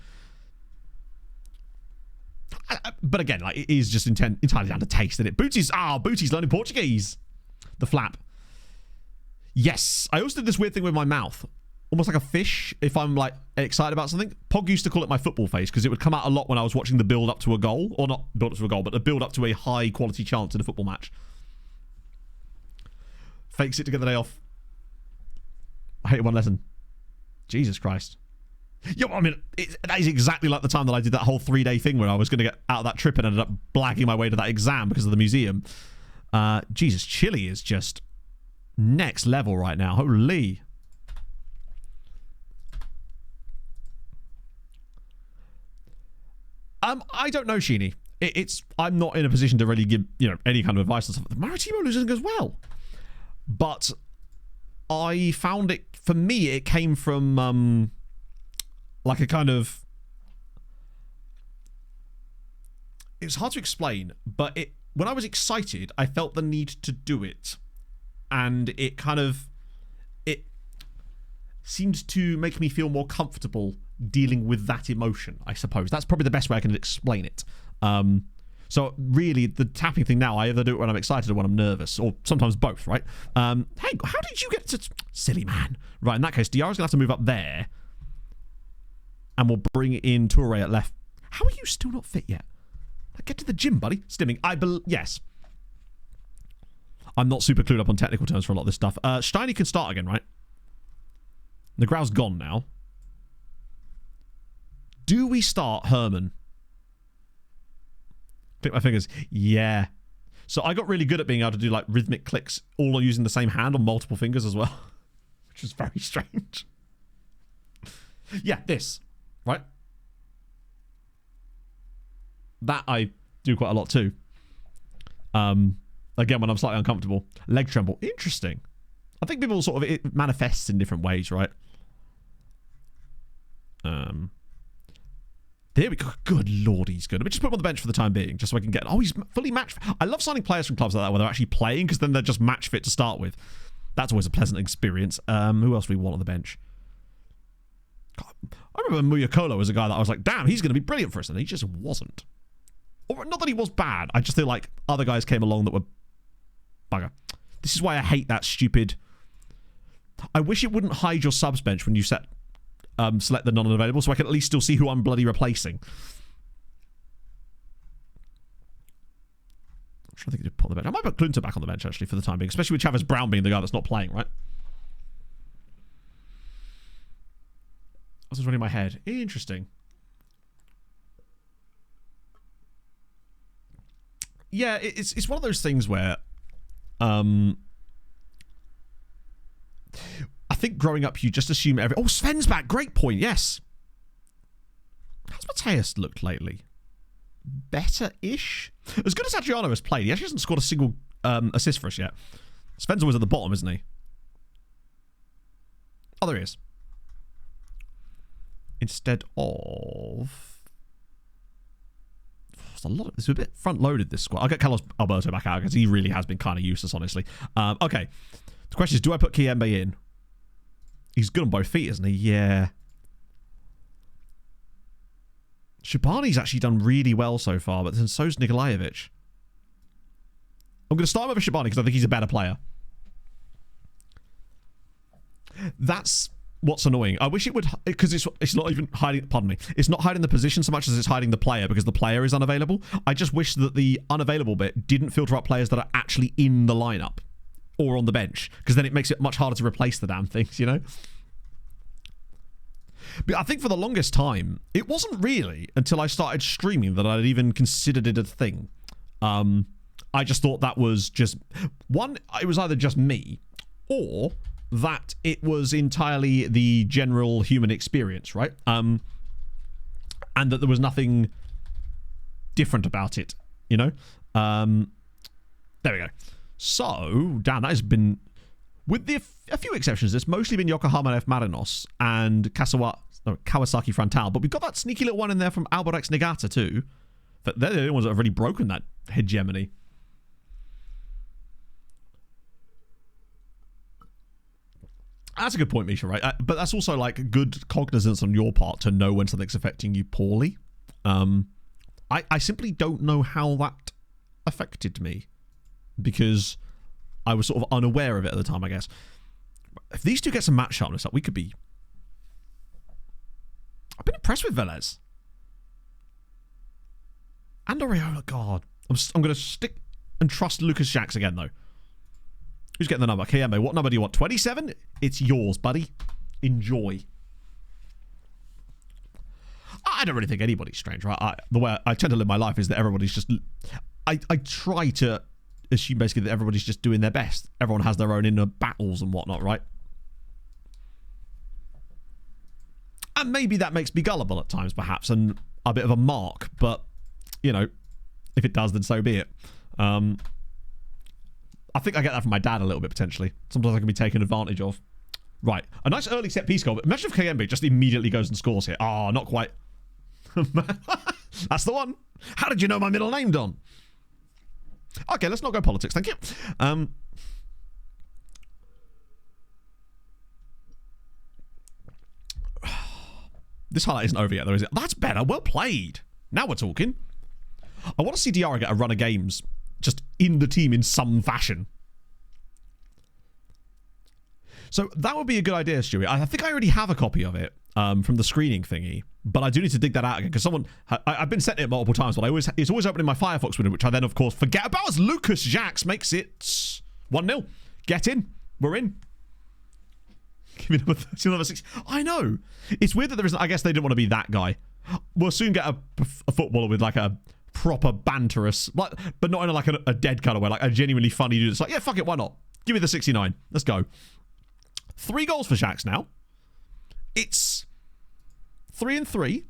But again, like, it is just entirely down to taste, isn't it? Bootie's learning Portuguese. The flap. Yes. I also did this weird thing with my mouth. Almost like a fish, if I'm like excited about something. Pog used to call it my football face because it would come out a lot when I was watching the build up to a goal. Or not build up to a goal, but the build up to a high quality chance in a football match. Fakes it to get the day off. I hated one lesson. Jesus Christ. Yeah, I mean, that is exactly like the time that I did that whole 3-day thing where I was going to get out of that trip and ended up blagging my way to that exam because of the museum. Jesus, Chile is just next level right now. Holy. I don't know, Sheeny. I'm not in a position to really give, any kind of advice on stuff. Maritimo losing as well. But I found it, for me, it came from, like a kind of, it's hard to explain, but when I was excited, I felt the need to do it. And it seemed to make me feel more comfortable dealing with that emotion, I suppose. That's probably the best way I can explain it. So really, the tapping thing now, I either do it when I'm excited or when I'm nervous, or sometimes both, right? Hey, how did you get to... Silly man. Right, in that case, Diarra's going to have to move up there. And we'll bring in Toure at left. How are you still not fit yet? Get to the gym, buddy. Stimming. Yes. I'm not super clued up on technical terms for a lot of this stuff. Steiny can start again, right? Negrau's gone now. Do we start Herman? Click my fingers. Yeah. So I got really good at being able to do like rhythmic clicks all using the same hand on multiple fingers as well. Which is very strange. Yeah, this. Right? That I do quite a lot too. Again, when I'm slightly uncomfortable. Leg tremble. Interesting. I think people sort of... It manifests in different ways, right? There we go. Good lord, he's good. Let me just put him on the bench for the time being, just so I can get... Oh, he's fully match... I love signing players from clubs like that where they're actually playing, because then they're just match fit to start with. That's always a pleasant experience. Who else do we want on the bench? God, I remember Muyakolo was a guy that I was like, damn, he's going to be brilliant for us, and he just wasn't. Or not that he was bad. I just feel like other guys came along that were bugger. This is why I hate that stupid... I wish it wouldn't hide your subs bench when you select the non-available, so I can at least still see who I'm bloody replacing. I'm trying to think to put on the bench. I might put Klunter back on the bench, actually, for the time being, especially with Chavez Brown being the guy that's not playing, right? What's running in my head? Interesting. Yeah, it's one of those things where I think growing up you just assume Oh, Sven's back. Great point. Yes. How's Mateus looked lately? Better-ish? As good as Adriano has played, he actually hasn't scored a single assist for us yet. Sven's always at the bottom, isn't he? Oh, there he is. Instead of... A lot of this is a bit front-loaded, this squad. I'll get Carlos Alberto back out because he really has been kind of useless, honestly. Okay. The question is, do I put Kiembe in? He's good on both feet, isn't he? Yeah. Shabani's actually done really well so far, but then so's Nikolajevic. I'm going to start with Shabani because I think he's a better player. That's what's annoying. I wish it would, because it's not even hiding, pardon me, it's not hiding the position so much as it's hiding the player because the player is unavailable. I just wish that the unavailable bit didn't filter up players that are actually in the lineup or on the bench, because then it makes it much harder to replace the damn things, you know? But I think for the longest time, it wasn't really until I started streaming that I'd even considered it a thing. I just thought that was just, one, it was either just me, or that it was entirely the general human experience, right? And that there was nothing different about it, you know? There we go. So, damn, that has been, with a few exceptions, it's mostly been Yokohama F. Marinos and Kawasaki Frontale, but we've got that sneaky little one in there from Albirex Niigata too. But they're the only ones that have really broken that hegemony. That's a good point, Misha, right? But that's also like good cognizance on your part to know when something's affecting you poorly. I simply don't know how that affected me because I was sort of unaware of it at the time, I guess. If these two get some match sharpness up, we could be... I've been impressed with Velez. And Areola, God. I'm going to stick and trust Lucas Jax again, though. Who's getting the number? KMA, what number do you want? 27? It's yours, buddy. Enjoy. I don't really think anybody's strange, right? The way I tend to live my life is that everybody's just... I try to assume basically that everybody's just doing their best. Everyone has their own inner battles and whatnot, right? And maybe that makes me gullible at times, perhaps, and a bit of a mark. But, you know, if it does, then so be it. I think I get that from my dad a little bit, potentially. Sometimes I can be taken advantage of. Right. A nice early set-piece goal. But imagine if KMB just immediately goes and scores here. Ah, not quite. That's the one. How did you know my middle name, Don? Okay, let's not go politics. Thank you. This highlight isn't over yet, though, is it? That's better. Well played. Now we're talking. I want to see Diarra get a run of games just in the team in some fashion. So that would be a good idea, Stewie. I think I already have a copy of it from the screening thingy, but I do need to dig that out again because I've been sent it multiple times, but it's always open in my Firefox window, which I then, of course, forget about as Lucas Jax makes it 1-0. Get in. We're in. Give me number 30, number 6. I know. It's weird that there isn't... I guess they didn't want to be that guy. We'll soon get a footballer with like a proper banterous... but not in like a dead kind of way. Like a genuinely funny dude. It's like, yeah, fuck it, why not? Give me the 69. Let's go. 3 goals for Jax now. It's 3-3.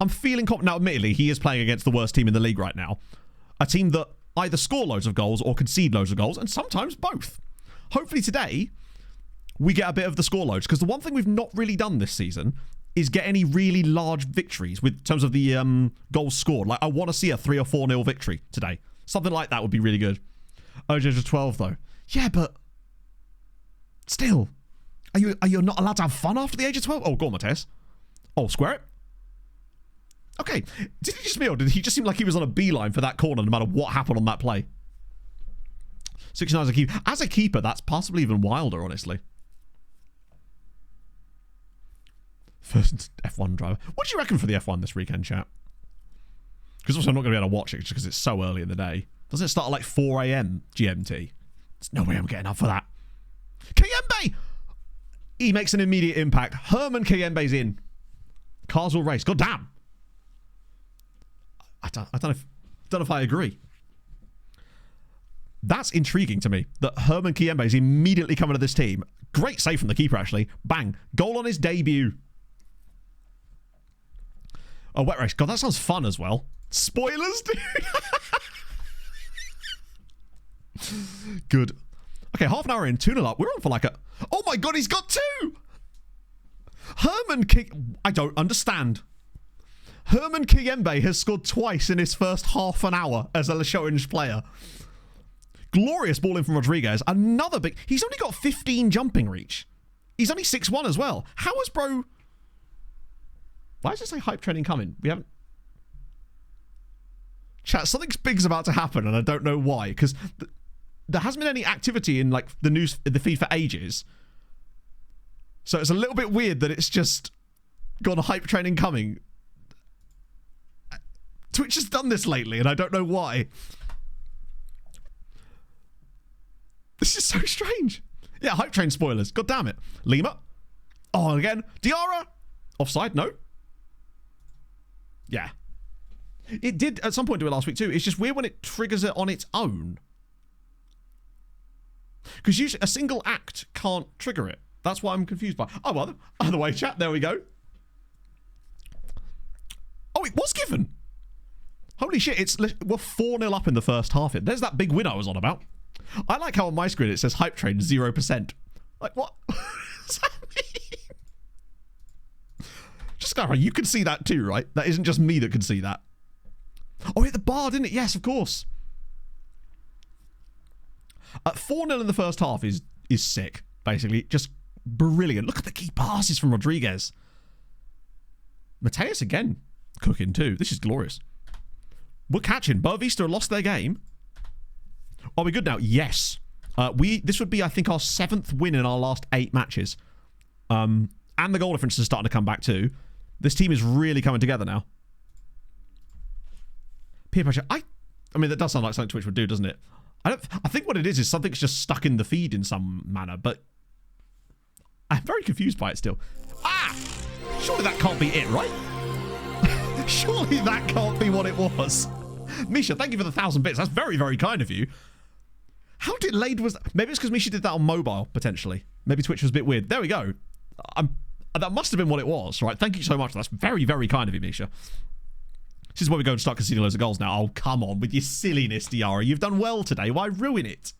I'm feeling confident. Now, admittedly, he is playing against the worst team in the league right now. A team that either score loads of goals or concede loads of goals, and sometimes both. Hopefully today... we get a bit of the score loads, because the one thing we've not really done this season is get any really large victories with terms of the goals scored. Like, I want to see a 3 or 4-0 victory today. Something like that would be really good. Age of 12, though. Yeah, but still, are you not allowed to have fun after the age of 12? Oh, go on, Mateus. Oh, square it. Okay. Did he just me, or did he just seem like he was on a beeline for that corner no matter what happened on that play? 69 as a keeper. As a keeper, that's possibly even wilder, honestly. First F1 driver. What do you reckon for the F1 this weekend, chat? Because also I'm not going to be able to watch it just because it's so early in the day. Doesn't it start at like 4 a.m. GMT? There's no way I'm getting up for that. Kayembe! He makes an immediate impact. Herman Kayembe's in. Cars will race. God damn. I don't know if I agree. That's intriguing to me, that Herman Kayembe is immediately coming to this team. Great save from the keeper, actually. Bang. Goal on his debut. Oh, wet race. God, that sounds fun as well. Spoilers, dude. Good. Okay, half an hour in, 2-0 up. We're on for like a... Oh my God, he's got 2! Herman I don't understand. Herman Kayembe has scored twice in his first half an hour as a Leixões player. Glorious ball in from Rodriguez. Another big... He's only got 15 jumping reach. He's only 6'1" as well. How has bro... Why does it say hype training coming? We haven't... Chat, something big's about to happen and I don't know why. Because there hasn't been any activity in like the feed for ages. So it's a little bit weird that it's just gone hype train incoming. Twitch has done this lately, and I don't know why. This is so strange. Yeah, hype train spoilers. God damn it. Lima. Oh, again. Diarra. Offside. No. Yeah. It did at some point do it last week too. It's just weird when it triggers it on its own. Because usually a single act can't trigger it. That's why I'm confused by. Oh, well, either way, chat. There we go. Oh, it was given. Holy shit, we're 4-0 up in the first half. There's that big win I was on about. I like how on my screen it says hype train 0%. Like, what? What does that mean? Just Clara, you can see that too, right? That isn't just me that can see that. Oh, hit the bar, didn't it? Yes, of course. 4-0 in the first half is sick, basically. Just brilliant. Look at the key passes from Rodriguez. Mateus again cooking too. This is glorious. We're catching. Boavista lost their game. Are we good now? Yes. This would be, I think, our 7th win in our last 8 matches. And the goal difference is starting to come back too. This team is really coming together now. Peer pressure. I mean, that does sound like something Twitch would do, doesn't it? I think what it is something's just stuck in the feed in some manner, but I'm very confused by it still. Ah! Surely that can't be it, right? Surely that can't be what it was. Misha, thank you for the 1,000 bits. That's very, very kind of you. How delayed was that? Maybe it's because Misha did that on mobile, potentially. Maybe Twitch was a bit weird. There we go. That must have been what it was, right? Thank you so much. That's very, very kind of you, Misha. This is where we go and start conceding loads of goals now. Oh, come on with your silliness, Diarra. You've done well today. Why ruin it?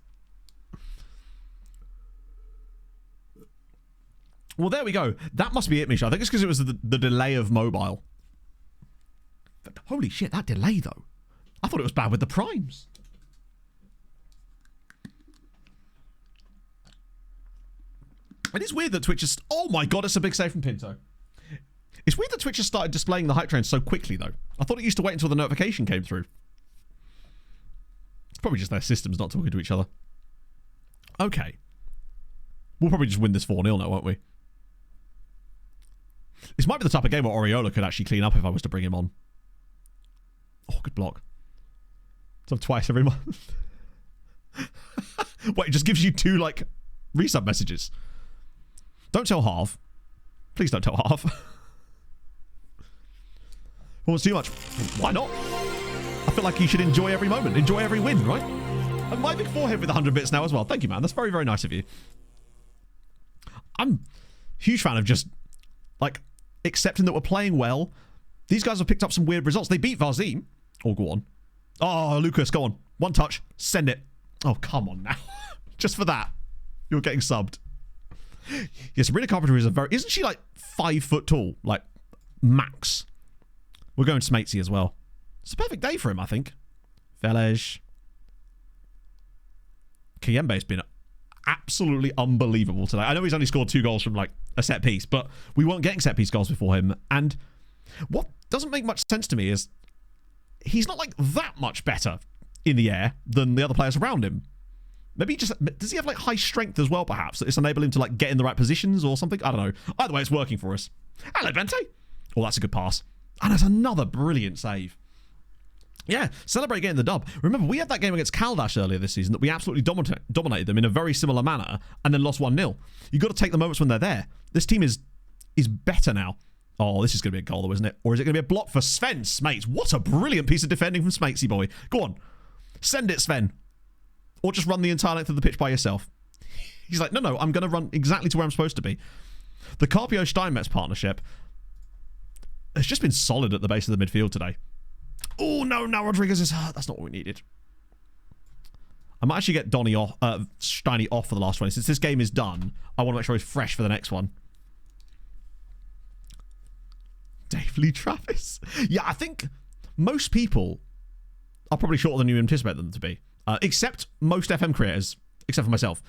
Well, there we go. That must be it, Misha. I think it's because it was the delay of mobile. But holy shit, that delay, though. I thought it was bad with the primes. It is weird that Twitch is... Oh my god, it's a big save from Pinto. It's weird that Twitch has started displaying the hype train so quickly, though. I thought it used to wait until the notification came through. It's probably just their systems not talking to each other. Okay. We'll probably just win this 4-0 now, won't we? This might be the type of game where Oriola could actually clean up if I was to bring him on. Oh, good block. So twice every month. Wait, it just gives you 2, like, resub messages. Don't tell Harv. Please don't tell Harv. Well, it's too much. Why not? I feel like you should enjoy every moment. Enjoy every win, right? And my big forehead with 100 bits now as well. Thank you, man. That's very, very nice of you. I'm a huge fan of just, like, accepting that we're playing well. These guys have picked up some weird results. They beat Varzim. Oh, go on. Oh, Lucas, go on. One touch. Send it. Oh, come on now. Just for that. You're getting subbed. Yes, Sabrina Carpenter is a very... Isn't she, like, 5 foot tall? Like, max. We're going Smatesy as well. It's a perfect day for him, I think. Velej. Kiyembe's been absolutely unbelievable today. I know he's only scored 2 goals from, like, a set piece, but we weren't getting set piece goals before him. And what doesn't make much sense to me is he's not, like, that much better in the air than the other players around him. Maybe he just... Does he have, like, high strength as well, perhaps? That it's enabling him to, like, get in the right positions or something? I don't know. Either way, it's working for us. Hello, Vente. Oh, that's a good pass. And that's another brilliant save. Yeah, celebrate getting the dub. Remember, we had that game against Caldash earlier this season that we absolutely dominated them in a very similar manner and then lost 1-0. You've got to take the moments when they're there. This team is better now. Oh, this is going to be a goal, though, isn't it? Or is it going to be a block for Sven Smates? What a brilliant piece of defending from Smatesy boy. Go on. Send it, Sven. Or just run the entire length of the pitch by yourself. He's like, no, I'm going to run exactly to where I'm supposed to be. The Carpio-Steinmetz partnership has just been solid at the base of the midfield today. Oh, no, now Rodriguez is hurt. That's not what we needed. I might actually get Donny off, Steiny off for the last one. Since this game is done, I want to make sure he's fresh for the next one. Dave Lee Travis. Yeah, I think most people are probably shorter than you anticipate them to be. Except most FM creators, except for myself.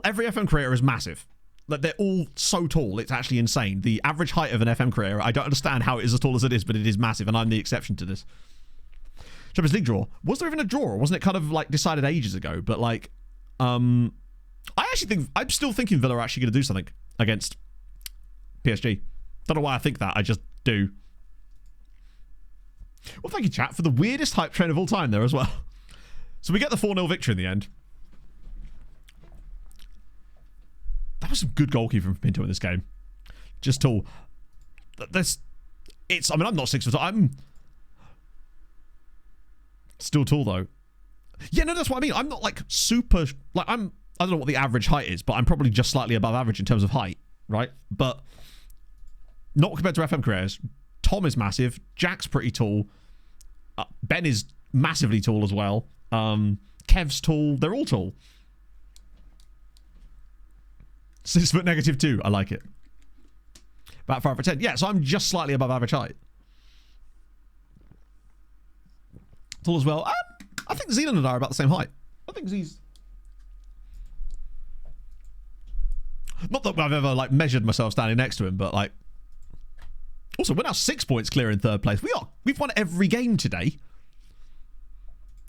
Every FM creator is massive. Like, they're all so tall, it's actually insane. The average height of an FM creator, I don't understand how it is as tall as it is, but it is massive, and I'm the exception to this. Champions League draw. Was there even a draw, or wasn't it kind of, like, decided ages ago? But, like, I actually think... I'm still thinking Villa are actually going to do something. against PSG. Don't know why I think that. I just do. Well, thank you, chat, for the weirdest hype train of all time there as well. So we get the 4-0 victory in the end. That was some good goalkeeping from Pinto in this game. Just tall. I mean, I'm not 6 foot tall. I'm still tall, though. Yeah, no, that's what I mean. I'm not, like, super... Like, I don't know what the average height is, but I'm probably just slightly above average in terms of height, right? But not compared to FM careers. Tom is massive. Jack's pretty tall. Ben is massively tall as well. Kev's tall. They're all tall. 6 foot -2. I like it. About 5 foot 10. Yeah, so I'm just slightly above average height. Tall as well. I think Zealand and I are about the same height. I think he's... Not that I've ever, like, measured myself standing next to him, but, like... Also, we're now 6 points clear in third place. We've won every game today.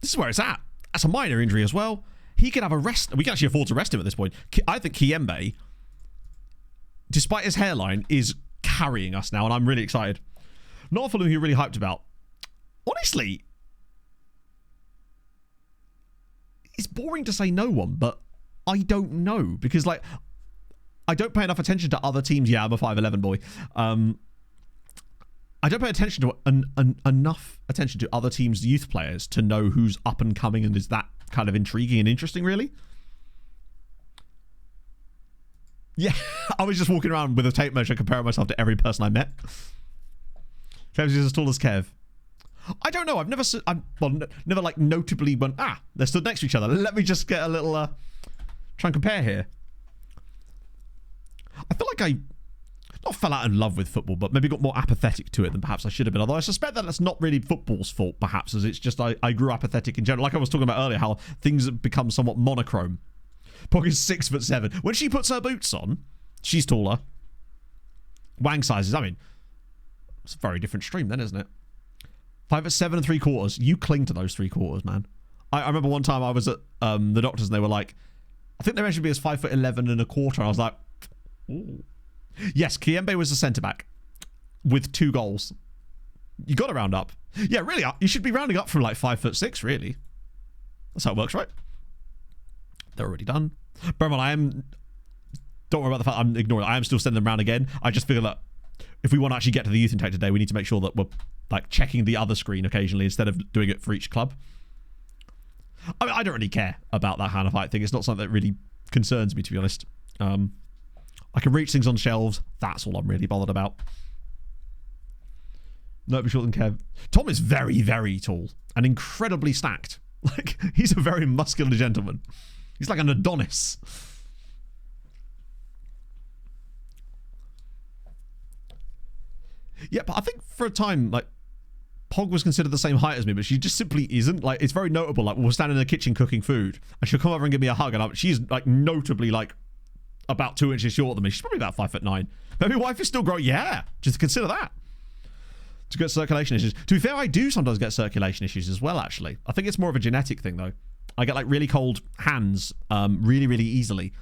This is where it's at. That's a minor injury as well. He can have a rest. We can actually afford to rest him at this point. I think Kiembe, despite his hairline, is carrying us now, and I'm really excited. Not a Fulham who you're really hyped about. Honestly, it's boring to say no one, but I don't know. Because, like, I don't pay enough attention to other teams. Yeah, I'm a 5'11 boy. I don't pay attention to enough attention to other teams' youth players to know who's up and coming and is that kind of intriguing and interesting, really. Yeah, I was just walking around with a tape measure comparing myself to every person I met. Kev's as tall as Kev. I don't know. I've never, never like notably went, they're stood next to each other. Let me just get a little, try and compare here. I feel like I not fell out in love with football, but maybe got more apathetic to it than perhaps I should have been. Although I suspect that that's not really football's fault, perhaps, as it's just I grew apathetic in general. Like I was talking about earlier, how things have become somewhat monochrome. Poggy's 6'7". When she puts her boots on, she's taller. Wang sizes, I mean, it's a very different stream then, isn't it? 5'7" and 3/4. You cling to those 3/4, man. I remember one time I was at the doctors and they were like, I think they mentioned me as 5'11" and 1/4. I was like, ooh. Yes, Kiembe was a centre-back with 2 goals. You got to round up. Yeah, really, you should be rounding up from like 5'6", really. That's how it works, right? They're already done. Berman, don't worry about the fact I'm ignoring it. I am still sending them round again. I just feel that if we want to actually get to the youth intake today, we need to make sure that we're like checking the other screen occasionally instead of doing it for each club. I mean, I don't really care about that kind of height thing. It's not something that really concerns me, to be honest. I can reach things on shelves. That's all I'm really bothered about. No, be shorter than Kev. Tom is very, very tall and incredibly stacked. Like, he's a very muscular gentleman. He's like an Adonis. Yeah, but I think for a time, like, Pog was considered the same height as me, but she just simply isn't. Like, it's very notable. Like, we're standing in the kitchen cooking food, and she'll come over and give me a hug, and she's, like, notably, like, about 2 inches shorter than me. She's probably about 5'9". But my wife is still growing. Yeah, just consider that. To get circulation issues. To be fair, I do sometimes get circulation issues as well, actually. I think it's more of a genetic thing, though. I get, like, really cold hands really, really easily.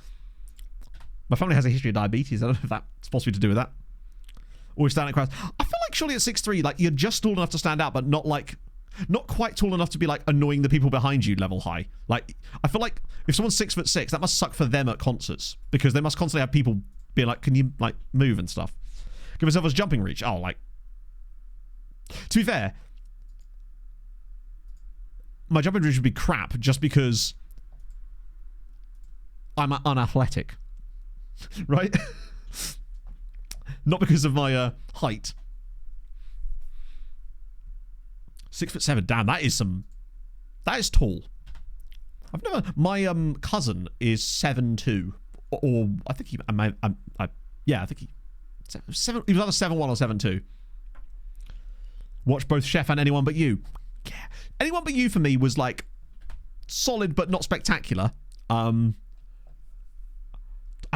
My family has a history of diabetes. I don't know if that's possibly to do with that. Always stand at crowds. I feel like surely at 6'3", like, you're just tall enough to stand out, but not quite tall enough to be, like, annoying the people behind you level high. Like, I feel like if someone's 6'6", that must suck for them at concerts, because they must constantly have people be like, can you, like, move and stuff. Give myself as jumping reach. Oh, like, to be fair, my jumping reach would be crap just because I'm unathletic. Right? Not because of my height. 6'7". Damn, that is tall. I've never. My cousin is 7'2", or I think he. Yeah, I think he. He was either 7'1" or 7'2". Watch both Chef and Anyone But You. Yeah, Anyone But You for me was like solid but not spectacular. I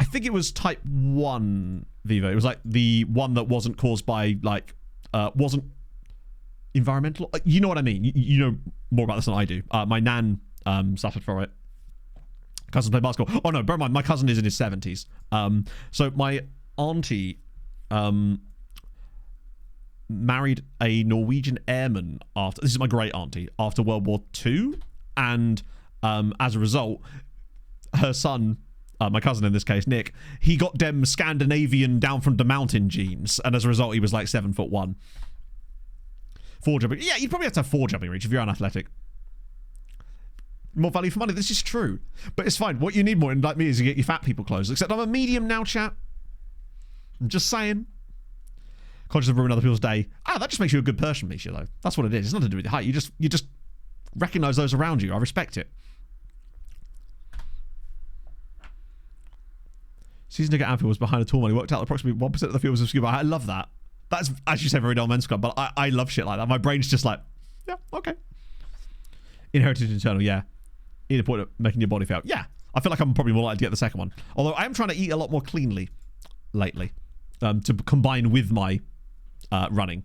think it was type 1 Vivo. It was like the one that wasn't caused by like wasn't environmental. You know what I mean? You know more about this than I do. My nan suffered from it. Cousins play basketball. Oh no, bear in mind, my cousin is in his 70s. So my auntie married a Norwegian airman after, this is my great auntie, after World War II, and as a result, her son, my cousin in this case, Nick, he got them Scandinavian down from the mountain genes, and as a result, he was like 7'1". 4 jumping. Yeah, you'd probably have to have 4 jumping reach if you're unathletic. More value for money. This is true, but it's fine. What you need more, like me, is you get your fat people clothes. Except I'm a medium now, chat. I'm just saying. Conscious of ruining other people's day. That just makes you a good person, Misha, though. That's what it is. It's nothing to do with your height. You just recognize those around you. I respect it. Season ticket Anfield was behind a tour money. Worked out approximately 1% of the field was of scuba. I love that. That's, as you say, very dull men's club, but I love shit like that. My brain's just like, yeah, okay. Inherited internal, yeah. Need a point of making your body feel. Yeah, I feel like I'm probably more likely to get the second one. Although I am trying to eat a lot more cleanly lately to combine with my running.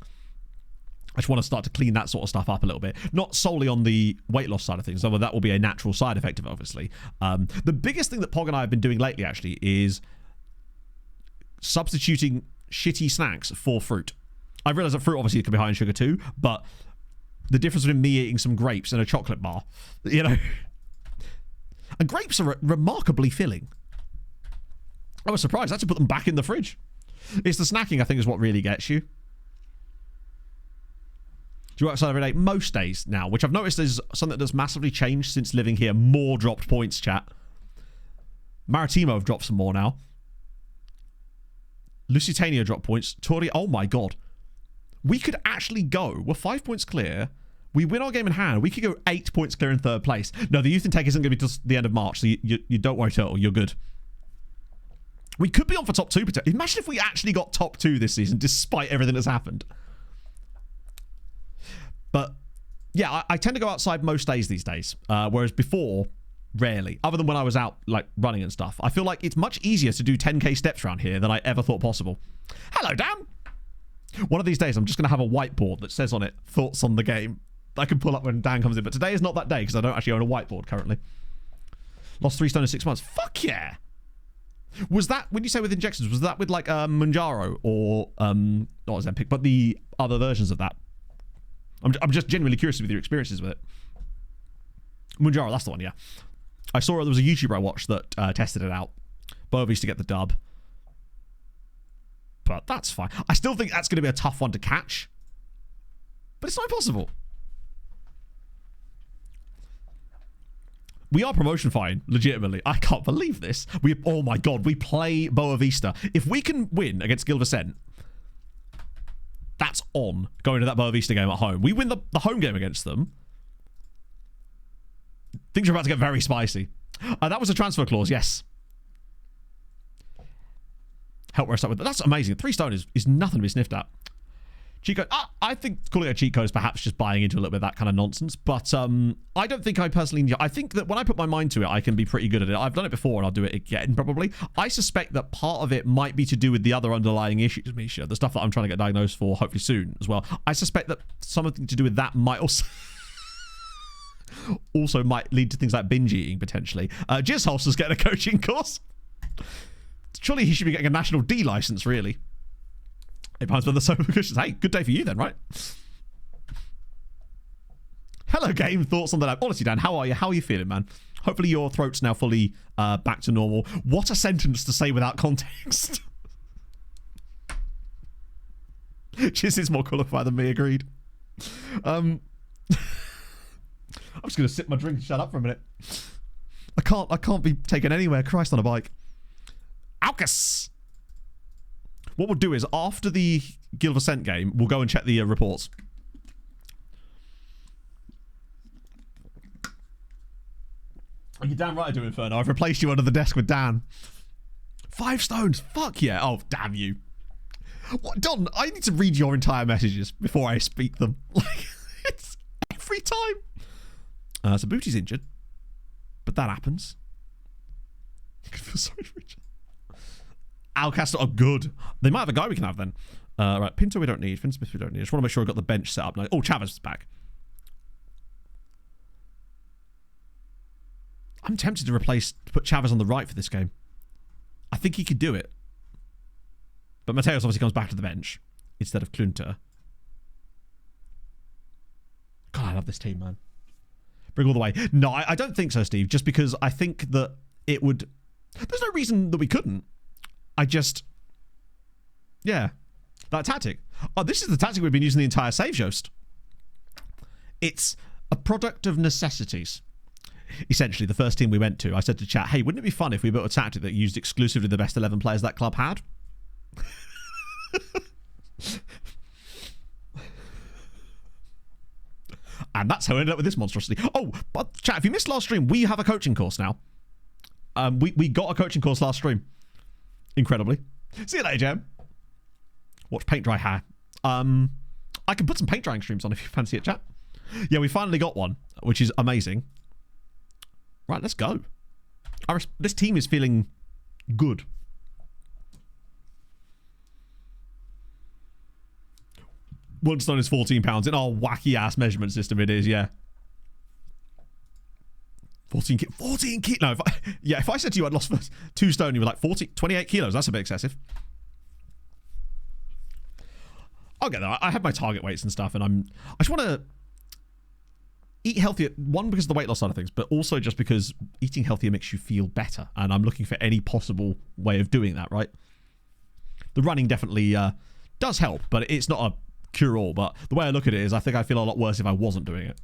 I just want to start to clean that sort of stuff up a little bit. Not solely on the weight loss side of things, although that will be a natural side effect of it, obviously. The biggest thing that Pog and I have been doing lately, actually, is substituting shitty snacks for fruit. I realise that fruit obviously can be high in sugar too, but the difference between me eating some grapes and a chocolate bar, you know. And grapes are remarkably filling. I was surprised. I had to put them back in the fridge. It's the snacking, I think, is what really gets you. Do you work outside every day? Most days now, which I've noticed is something that's massively changed since living here. More dropped points, chat. Maritimo have dropped some more now. Lusitania dropped points. Tori, oh my god. We could actually go. We're 5 points clear. We win our game in hand. We could go 8 points clear in third place. No, the youth intake isn't going to be till the end of March, so you don't worry, Turtle. You're good. We could be on for top 2. Imagine if we actually got top 2 this season, despite everything that's happened. But, yeah, I tend to go outside most days these days, whereas before, rarely. Other than when I was out, like, running and stuff. I feel like it's much easier to do 10k steps around here than I ever thought possible. Hello, Dan! One of these days, I'm just going to have a whiteboard that says on it, thoughts on the game. I can pull up when Dan comes in, but today is not that day because I don't actually own a whiteboard currently. Lost 3 stone in 6 months. Fuck yeah! Was that, when you say with injections, was that with like Manjaro or, not Ozempic, but the other versions of that? I'm just genuinely curious with your experiences with it. Manjaro, that's the one, yeah. I saw there was a YouTuber I watched that tested it out. Both used to get the dub. But that's fine. I still think that's going to be a tough one to catch. But it's not impossible. We are promotion fine, legitimately. I can't believe this. Oh my god, we play Boa Vista. If we can win against Vilaverdense, that's on going to that Boa Vista game at home. We win the home game against them. Things are about to get very spicy. That was a transfer clause, yes. Help rest up with that. That's amazing. 3 stone is nothing to be sniffed at. Cheat code. I think calling it a cheat code is perhaps just buying into a little bit of that kind of nonsense. But I don't think I personally... I think that when I put my mind to it, I can be pretty good at it. I've done it before and I'll do it again, probably. I suspect that part of it might be to do with the other underlying issues, Misha. The stuff that I'm trying to get diagnosed for, hopefully soon as well. I suspect that something to do with that might also... also might lead to things like binge eating, potentially. Jizz Holster's getting a coaching course. Surely he should be getting a national D license, really. £8 for the sober cushions. Hey, good day for you then, right? Hello, game. Thoughts on the lab? Honestly, Dan, how are you? How are you feeling, man? Hopefully your throat's now fully back to normal. What a sentence to say without context. Jizz is more qualified than me, agreed. I'm just going to sip my drink and shut up for a minute. I can't be taken anywhere. Christ on a bike. Outcasts! What we'll do is, after the Vilaverdense game, we'll go and check the reports. You're damn right I do, Inferno. I've replaced you under the desk with Dan. 5 stones. Fuck yeah. Oh, damn you. What, Don, I need to read your entire messages before I speak them. Like, it's every time. So Booty's injured. But that happens. I feel sorry for Richard. Outcasts are good. They might have a guy we can have then. Right, Pinto we don't need. Finn Smith we don't need. I just want to make sure I've got the bench set up now. Oh, Chavez is back. I'm tempted to put Chavez on the right for this game. I think he could do it. But Mateos obviously comes back to the bench instead of Klünter. God, I love this team, man. Bring all the way. No, I don't think so, Steve. Just because I think that it would... There's no reason that we couldn't. I just... Yeah. That tactic. Oh, this is the tactic we've been using the entire save Joost. It's a product of necessities. Essentially, the first team we went to, I said to chat, hey, wouldn't it be fun if we built a tactic that used exclusively the best 11 players that club had? And that's how I ended up with this monstrosity. Oh, but chat, if you missed last stream, we have a coaching course now. We got a coaching course last stream. Incredibly. See you later, Jam. Watch paint dry hair. I can put some paint drying streams on if you fancy it, chat. Yeah, we finally got one, which is amazing. Right, let's go. This team is feeling good. One stone is 14 pounds. In our wacky ass measurement system, it is, yeah. 14 kilos. No, if I said to you I'd lost 2 stone, you were like 28 kilos. That's a bit excessive. I'll get there. I have my target weights and stuff, and I just want to eat healthier. One, because of the weight loss side of things, but also just because eating healthier makes you feel better, and I'm looking for any possible way of doing that, right? The running definitely does help, but it's not a cure-all. But the way I look at it is I think I'd feel a lot worse if I wasn't doing it.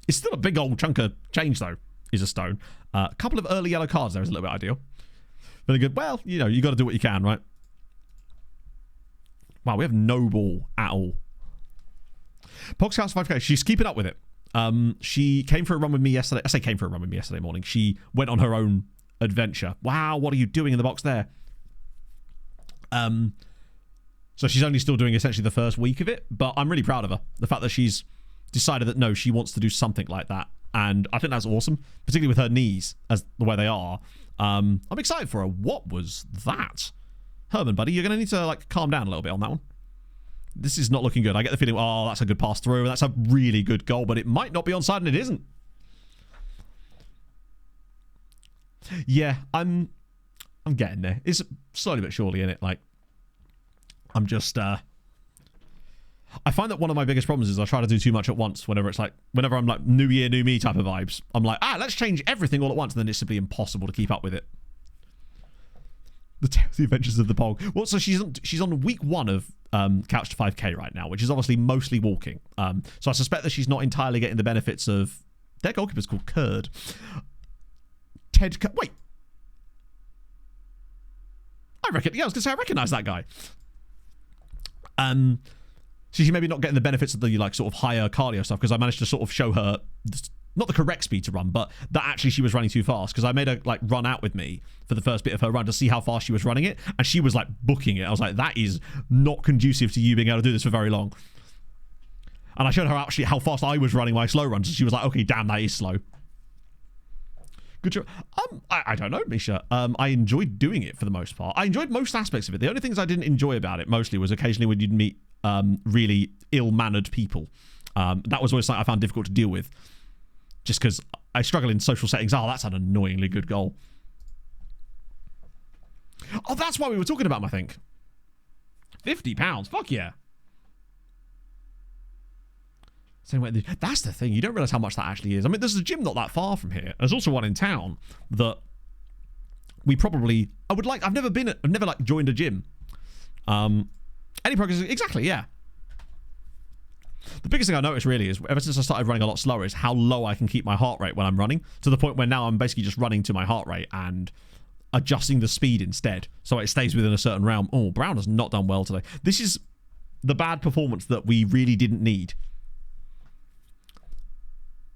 It's still a big old chunk of change, though, is a stone. A couple of early yellow cards there is a little bit ideal. Really good. Well, you know, you got to do what you can, right? Wow, we have no ball at all. Poxcast 5K, she's keeping up with it. She came for a run with me yesterday. I say came for a run with me yesterday morning. She went on her own adventure. Wow, what are you doing in the box there? So she's only still doing essentially the first week of it, but I'm really proud of her. The fact that she's decided that no, she wants to do something like that, and I think that's awesome, particularly with her knees as the way they are. I'm excited for her. What was that? Herman, buddy, you're going to need to like calm down a little bit on that one. This is not looking good. I get the feeling, oh, that's a good pass through, and that's a really good goal, but it might not be onside, and it isn't. Yeah, I'm getting there. It's slowly but surely in it. Like, I'm just I find that one of my biggest problems is I try to do too much at once whenever I'm like new year, new me type of vibes. I'm like, let's change everything all at once, and then it's simply impossible to keep up with it. The Adventures of the Pog. Well, so she's on week 1 of Couch to 5K right now, which is obviously mostly walking. So I suspect that she's not entirely getting the benefits of... Their goalkeeper's called Curd. Wait. I was going to say I recognise that guy. So she's maybe not getting the benefits of the like sort of higher cardio stuff, because I managed to sort of show her not the correct speed to run, but that actually she was running too fast, because I made her like run out with me for the first bit of her run to see how fast she was running it, and she was like booking it. I was like, that is not conducive to you being able to do this for very long. And I showed her actually how fast I was running my slow runs, and she was like, okay, damn, that is slow. Good job. I don't know, Misha. I enjoyed doing it for the most part. I enjoyed most aspects of it. The only things I didn't enjoy about it mostly was occasionally when you'd meet really ill-mannered people. That was always something I found difficult to deal with, just because I struggle in social settings. Oh, that's an annoyingly good goal. Oh, that's why we were talking about him, I think. £50. Fuck yeah. That's the thing. You don't realise how much that actually is. I mean, there's a gym not that far from here. There's also one in town that we probably... I've never like joined a gym. Any progress? Exactly, yeah. The biggest thing I noticed really is ever since I started running a lot slower is how low I can keep my heart rate when I'm running, to the point where now I'm basically just running to my heart rate and adjusting the speed instead so it stays within a certain realm. Oh, Brown has not done well today. This is the bad performance that we really didn't need.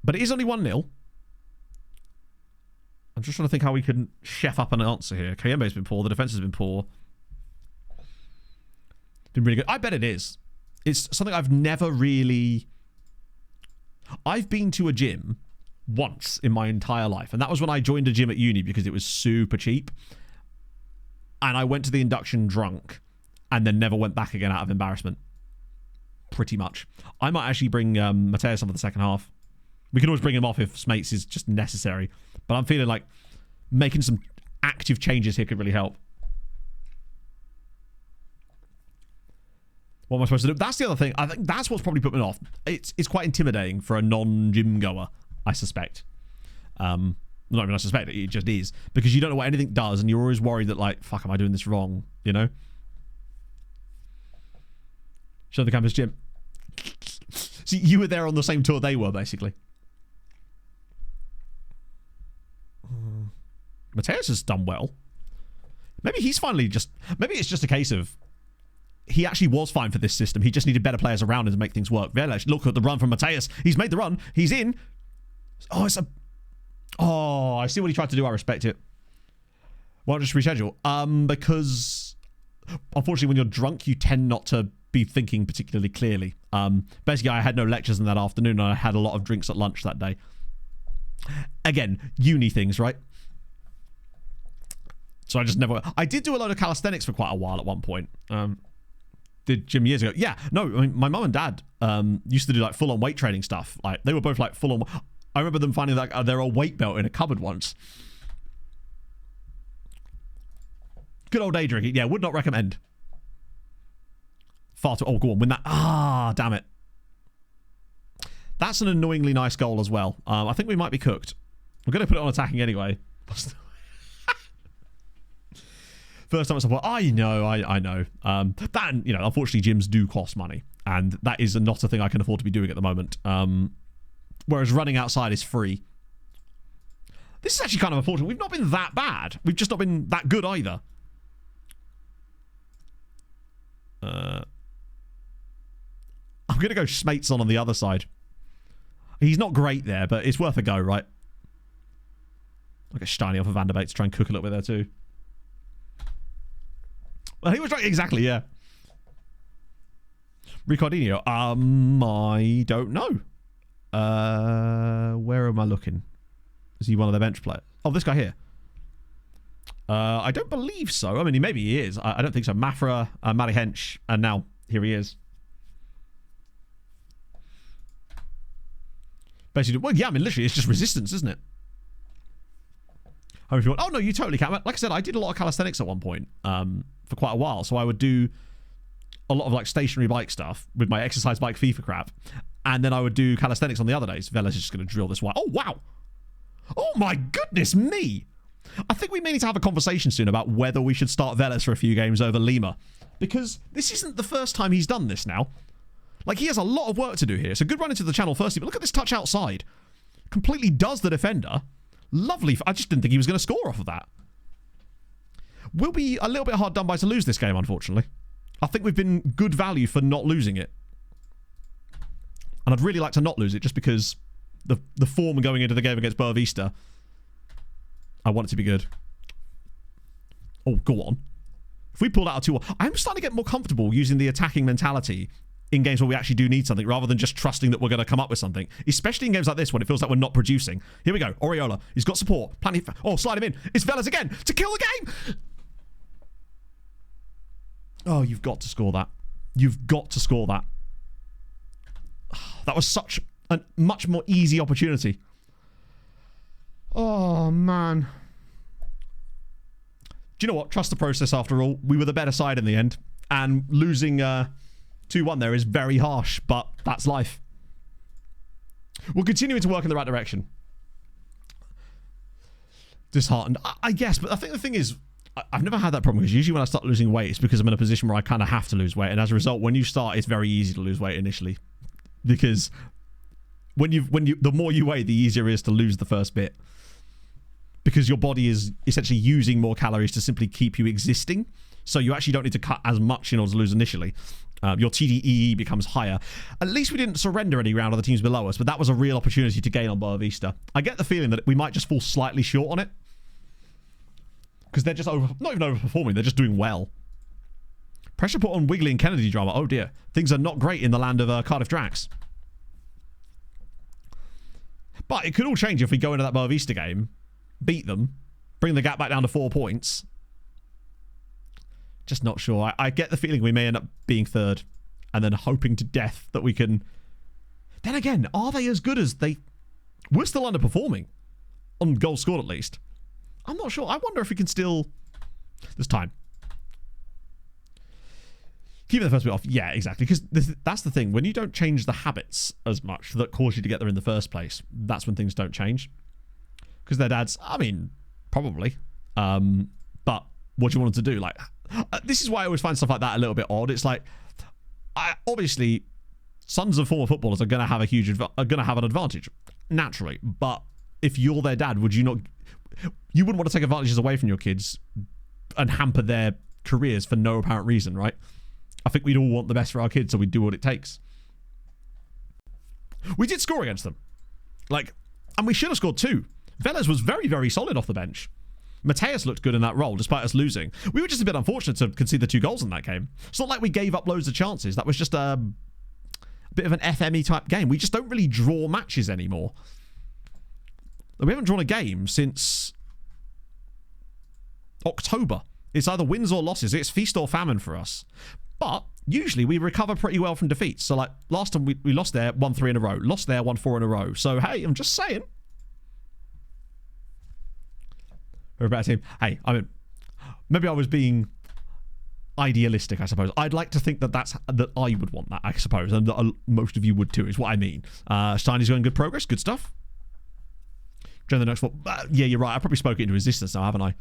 But it is only 1-0. I'm just trying to think how we can chef up an answer here. Kayembe's been poor. The defense has been poor. Been really good. I bet it is. It's something I've never really... I've been to a gym once in my entire life, and that was when I joined a gym at uni because it was super cheap. And I went to the induction drunk and then never went back again out of embarrassment. Pretty much. I might actually bring Mateus on for the second half. We can always bring him off if Smates is just necessary. But I'm feeling like making some active changes here could really help. What am I supposed to do? That's the other thing. I think that's what's probably put me off. It's quite intimidating for a non-gym goer, I suspect. Not even I suspect, it just is. Because you don't know what anything does, and you're always worried that, like, fuck, am I doing this wrong? You know? Show the campus gym. See, you were there on the same tour they were, basically. Mateus has done well. Maybe he's finally just... Maybe it's just a case of... He actually was fine for this system. He just needed better players around him to make things work. Velez, look at the run from Mateus. He's made the run. He's in. Oh, it's a... Oh, I see what he tried to do. I respect it. Why not just reschedule? Because... Unfortunately, when you're drunk, you tend not to be thinking particularly clearly. Basically, I had no lectures in that afternoon, and I had a lot of drinks at lunch that day. Again, uni things, right? So I just never... I did do a load of calisthenics for quite a while at one point. Did gym years ago. Yeah, no, I mean, my mum and dad used to do like full-on weight training stuff. Like, they were both like full-on... I remember them finding like their old weight belt in a cupboard once. Good old day drinking. Yeah, would not recommend. Far too... Oh, go on, win that. Ah, damn it. That's an annoyingly nice goal as well. I think we might be cooked. We're going to put it on attacking anyway. First time at support. I know. That, you know, unfortunately, gyms do cost money. And that is not a thing I can afford to be doing at the moment. Whereas running outside is free. This is actually kind of unfortunate. We've not been that bad. We've just not been that good either. I'm going to go Schmates on the other side. He's not great there, but it's worth a go, right? I'll get Steiny off of Van der Beek to try and cook a little bit there too. Well, he was right. Exactly, yeah. Ricardinho. I don't know. Where am I looking? Is he one of the bench players? Oh, this guy here. I don't believe so. I mean, maybe he is. I don't think so. Mafra, Matty Hench, and now here he is. Basically, well, yeah, I mean, literally, it's just resistance, isn't it? Oh, no, you totally can. Like I said, I did a lot of calisthenics at one point for quite a while. So I would do a lot of like stationary bike stuff with my exercise bike FIFA crap. And then I would do calisthenics on the other days. Velas is just going to drill this one. Oh, wow. Oh, my goodness me. I think we may need to have a conversation soon about whether we should start Velas for a few games over Lima. Because this isn't the first time he's done this now. Like, he has a lot of work to do here. It's a good run into the channel firstly, but look at this touch outside. Completely does the defender. Lovely. I just didn't think he was going to score off of that. We'll be a little bit hard done by to lose this game, unfortunately. I think we've been good value for not losing it. And I'd really like to not lose it just because the form going into the game against Boa Vista, I want it to be good. Oh, go on. If we pulled out a 2-1, I'm starting to get more comfortable using the attacking mentality in games where we actually do need something rather than just trusting that we're going to come up with something. Especially in games like this when it feels like we're not producing. Here we go. Oriola. He's got support. Oh, slide him in. It's Velas again to kill the game. Oh, you've got to score that. You've got to score that. That was such a much more easy opportunity. Oh, man. Do you know what? Trust the process after all. We were the better side in the end. And losing 2-1 there is very harsh, but that's life. We're continuing to work in the right direction. Disheartened, I guess, but I think the thing is, I've never had that problem because usually when I start losing weight, it's because I'm in a position where I kind of have to lose weight. And as a result, when you start, it's very easy to lose weight initially. Because the more you weigh, the easier it is to lose the first bit. Because your body is essentially using more calories to simply keep you existing. So you actually don't need to cut as much in order to lose initially. Your TDEE becomes higher. At least we didn't surrender any ground on the teams below us, but that was a real opportunity to gain on Boa Vista. I get the feeling that we might just fall slightly short on it. Because they're just not even overperforming, they're just doing well. Pressure put on Wiggly and Kennedy drama. Oh dear. Things are not great in the land of Cardiff Drax. But it could all change if we go into that Boa Vista game, beat them, bring the gap back down to 4 points. Just not sure. I get the feeling we may end up being third and then hoping to death that we can... Then again, are they as good as they We're still underperforming on goals scored, at least. I'm not sure. I wonder if we can still... There's time. Keeping the first bit off. Yeah, exactly. Because that's the thing. When you don't change the habits as much that cause you to get there in the first place, that's when things don't change. Because their dads, I mean, probably. But what do you want them to do? Like, this is why I always find stuff like that a little bit odd. It's like, obviously, sons of former footballers are going to have an advantage, naturally. But if you're their dad, would you not... You wouldn't want to take advantages away from your kids and hamper their careers for no apparent reason, right? I think we'd all want the best for our kids, so we'd do what it takes. We did score against them. And we should have scored 2. Velez was very, very solid off the bench. Mateus looked good in that role, despite us losing. We were just a bit unfortunate to concede the 2 goals in that game. It's not like we gave up loads of chances. That was just a bit of an FME type game. We just don't really draw matches anymore. We haven't drawn a game since October. It's either wins or losses. It's feast or famine for us. But usually we recover pretty well from defeats. So, like, last time we lost there, won 3 in a row. Lost there, won 4 in a row. So, hey, I'm just saying. We're a better team. Hey, I mean, maybe I was being idealistic, I suppose. I'd like to think that that I would want that, I suppose. And that most of you would too, is what I mean. Steiny's going good progress. Good stuff. Join the next one. Yeah, you're right. I probably spoke it into existence now, haven't I?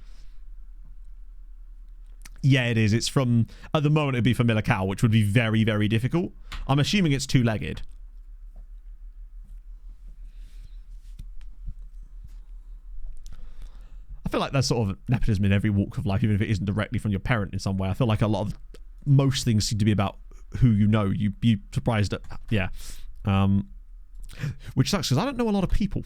Yeah, it is. It's from... At the moment, it'd be for Millicao, which would be very, very difficult. I'm assuming it's 2-legged. I feel like there's sort of nepotism in every walk of life, even if it isn't directly from your parent in some way. I feel like most things seem to be about who you know. You'd be surprised at... Yeah. Which sucks, because I don't know a lot of people.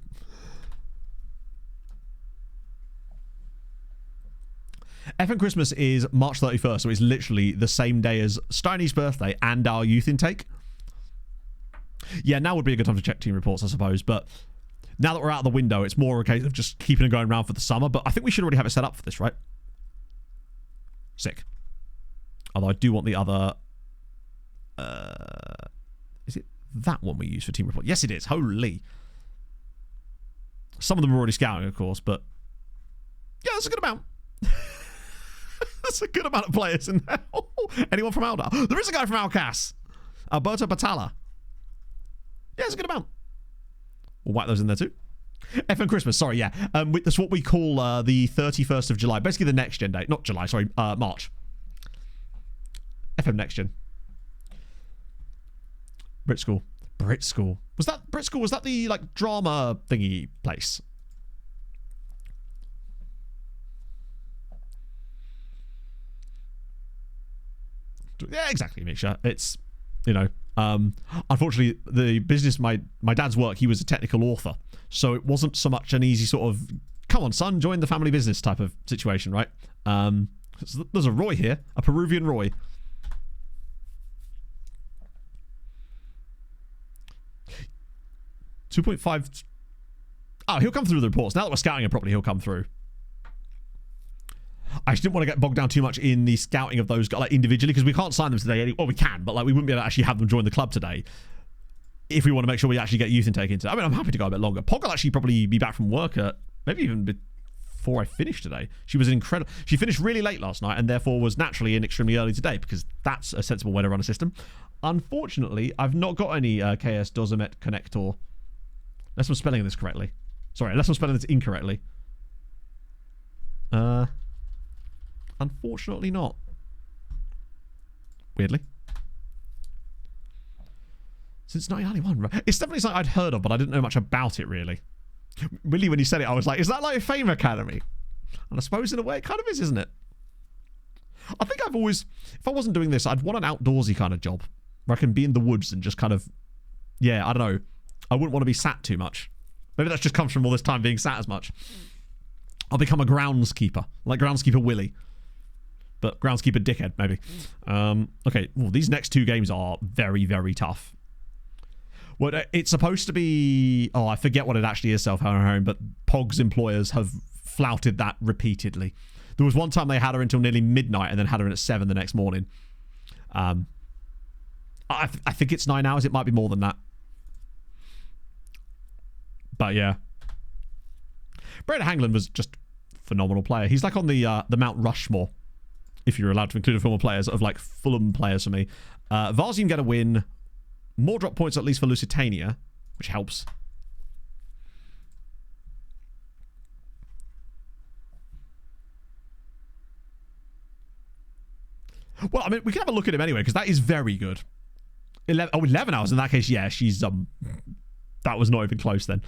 FN Christmas is March 31st, so it's literally the same day as Steiny's birthday and our youth intake. Yeah, now would be a good time to check team reports, I suppose, but now that we're out of the window, it's more a case of just keeping it going around for the summer, but I think we should already have it set up for this, right? Sick. Although I do want the other... is it that one we use for team report? Yes, it is. Holy. Some of them are already scouting, of course, but... Yeah, that's a good amount. That's a good amount of players in there. Anyone from Alda? There is a guy from Outcasts. Alberto Batalla. Yeah, it's a good amount. We'll whack those in there too. FN Christmas, sorry, yeah. That's what we call the 31st of July. Basically the next gen date. Not July, sorry, March. FM next gen. Brit School. Brit School. Was that Brit School? Was that the like drama thingy place? Yeah, exactly, Misha. It's, you know, unfortunately, the business, my dad's work, he was a technical author. So it wasn't so much an easy sort of, come on, son, join the family business type of situation, right? There's a Roy here, a Peruvian Roy. .5. Oh, he'll come through the reports. Now that we're scouting him properly, he'll come through. I just didn't want to get bogged down too much in the scouting of those guys like individually, because we can't sign them today. Well, we can, but like we wouldn't be able to actually have them join the club today if we want to make sure we actually get youth intake into. I mean, I'm happy to go a bit longer. Pog will actually probably be back from work at maybe even before I finish today. She was incredible. She finished really late last night and therefore was naturally in extremely early today, because that's a sensible way to run a system. Unfortunately, I've not got any KS Dozemet connector. Unless I'm spelling this correctly. Sorry, unless I'm spelling this incorrectly. Unfortunately not. Weirdly. Since 1991, right? It's definitely something I'd heard of, but I didn't know much about it, really. Really, when you said it, I was like, is that like a Fame Academy? And I suppose in a way it kind of is, isn't it? I think I've always... If I wasn't doing this, I'd want an outdoorsy kind of job. Where I can be in the woods and just kind of... Yeah, I don't know. I wouldn't want to be sat too much. Maybe that just comes from all this time being sat as much. I'll become a groundskeeper. Like Groundskeeper Willie. But groundskeeper dickhead, maybe. Okay, well, these next 2 games are very, very tough. Well, it's supposed to be... Oh, I forget what it actually is, self-home, but Pog's employers have flouted that repeatedly. There was one time they had her until nearly midnight and then had her in at 7 the next morning. I think it's 9 hours. It might be more than that. But yeah. Brandon Hangland was just a phenomenal player. He's like on the Mount Rushmore, if you're allowed to include former players, of like Fulham players for me. Varzim get a win. More drop points at least for Lusitania, which helps. Well, I mean, we can have a look at him anyway, because that is very good. 11 hours in that case, yeah, she's, that was not even close then.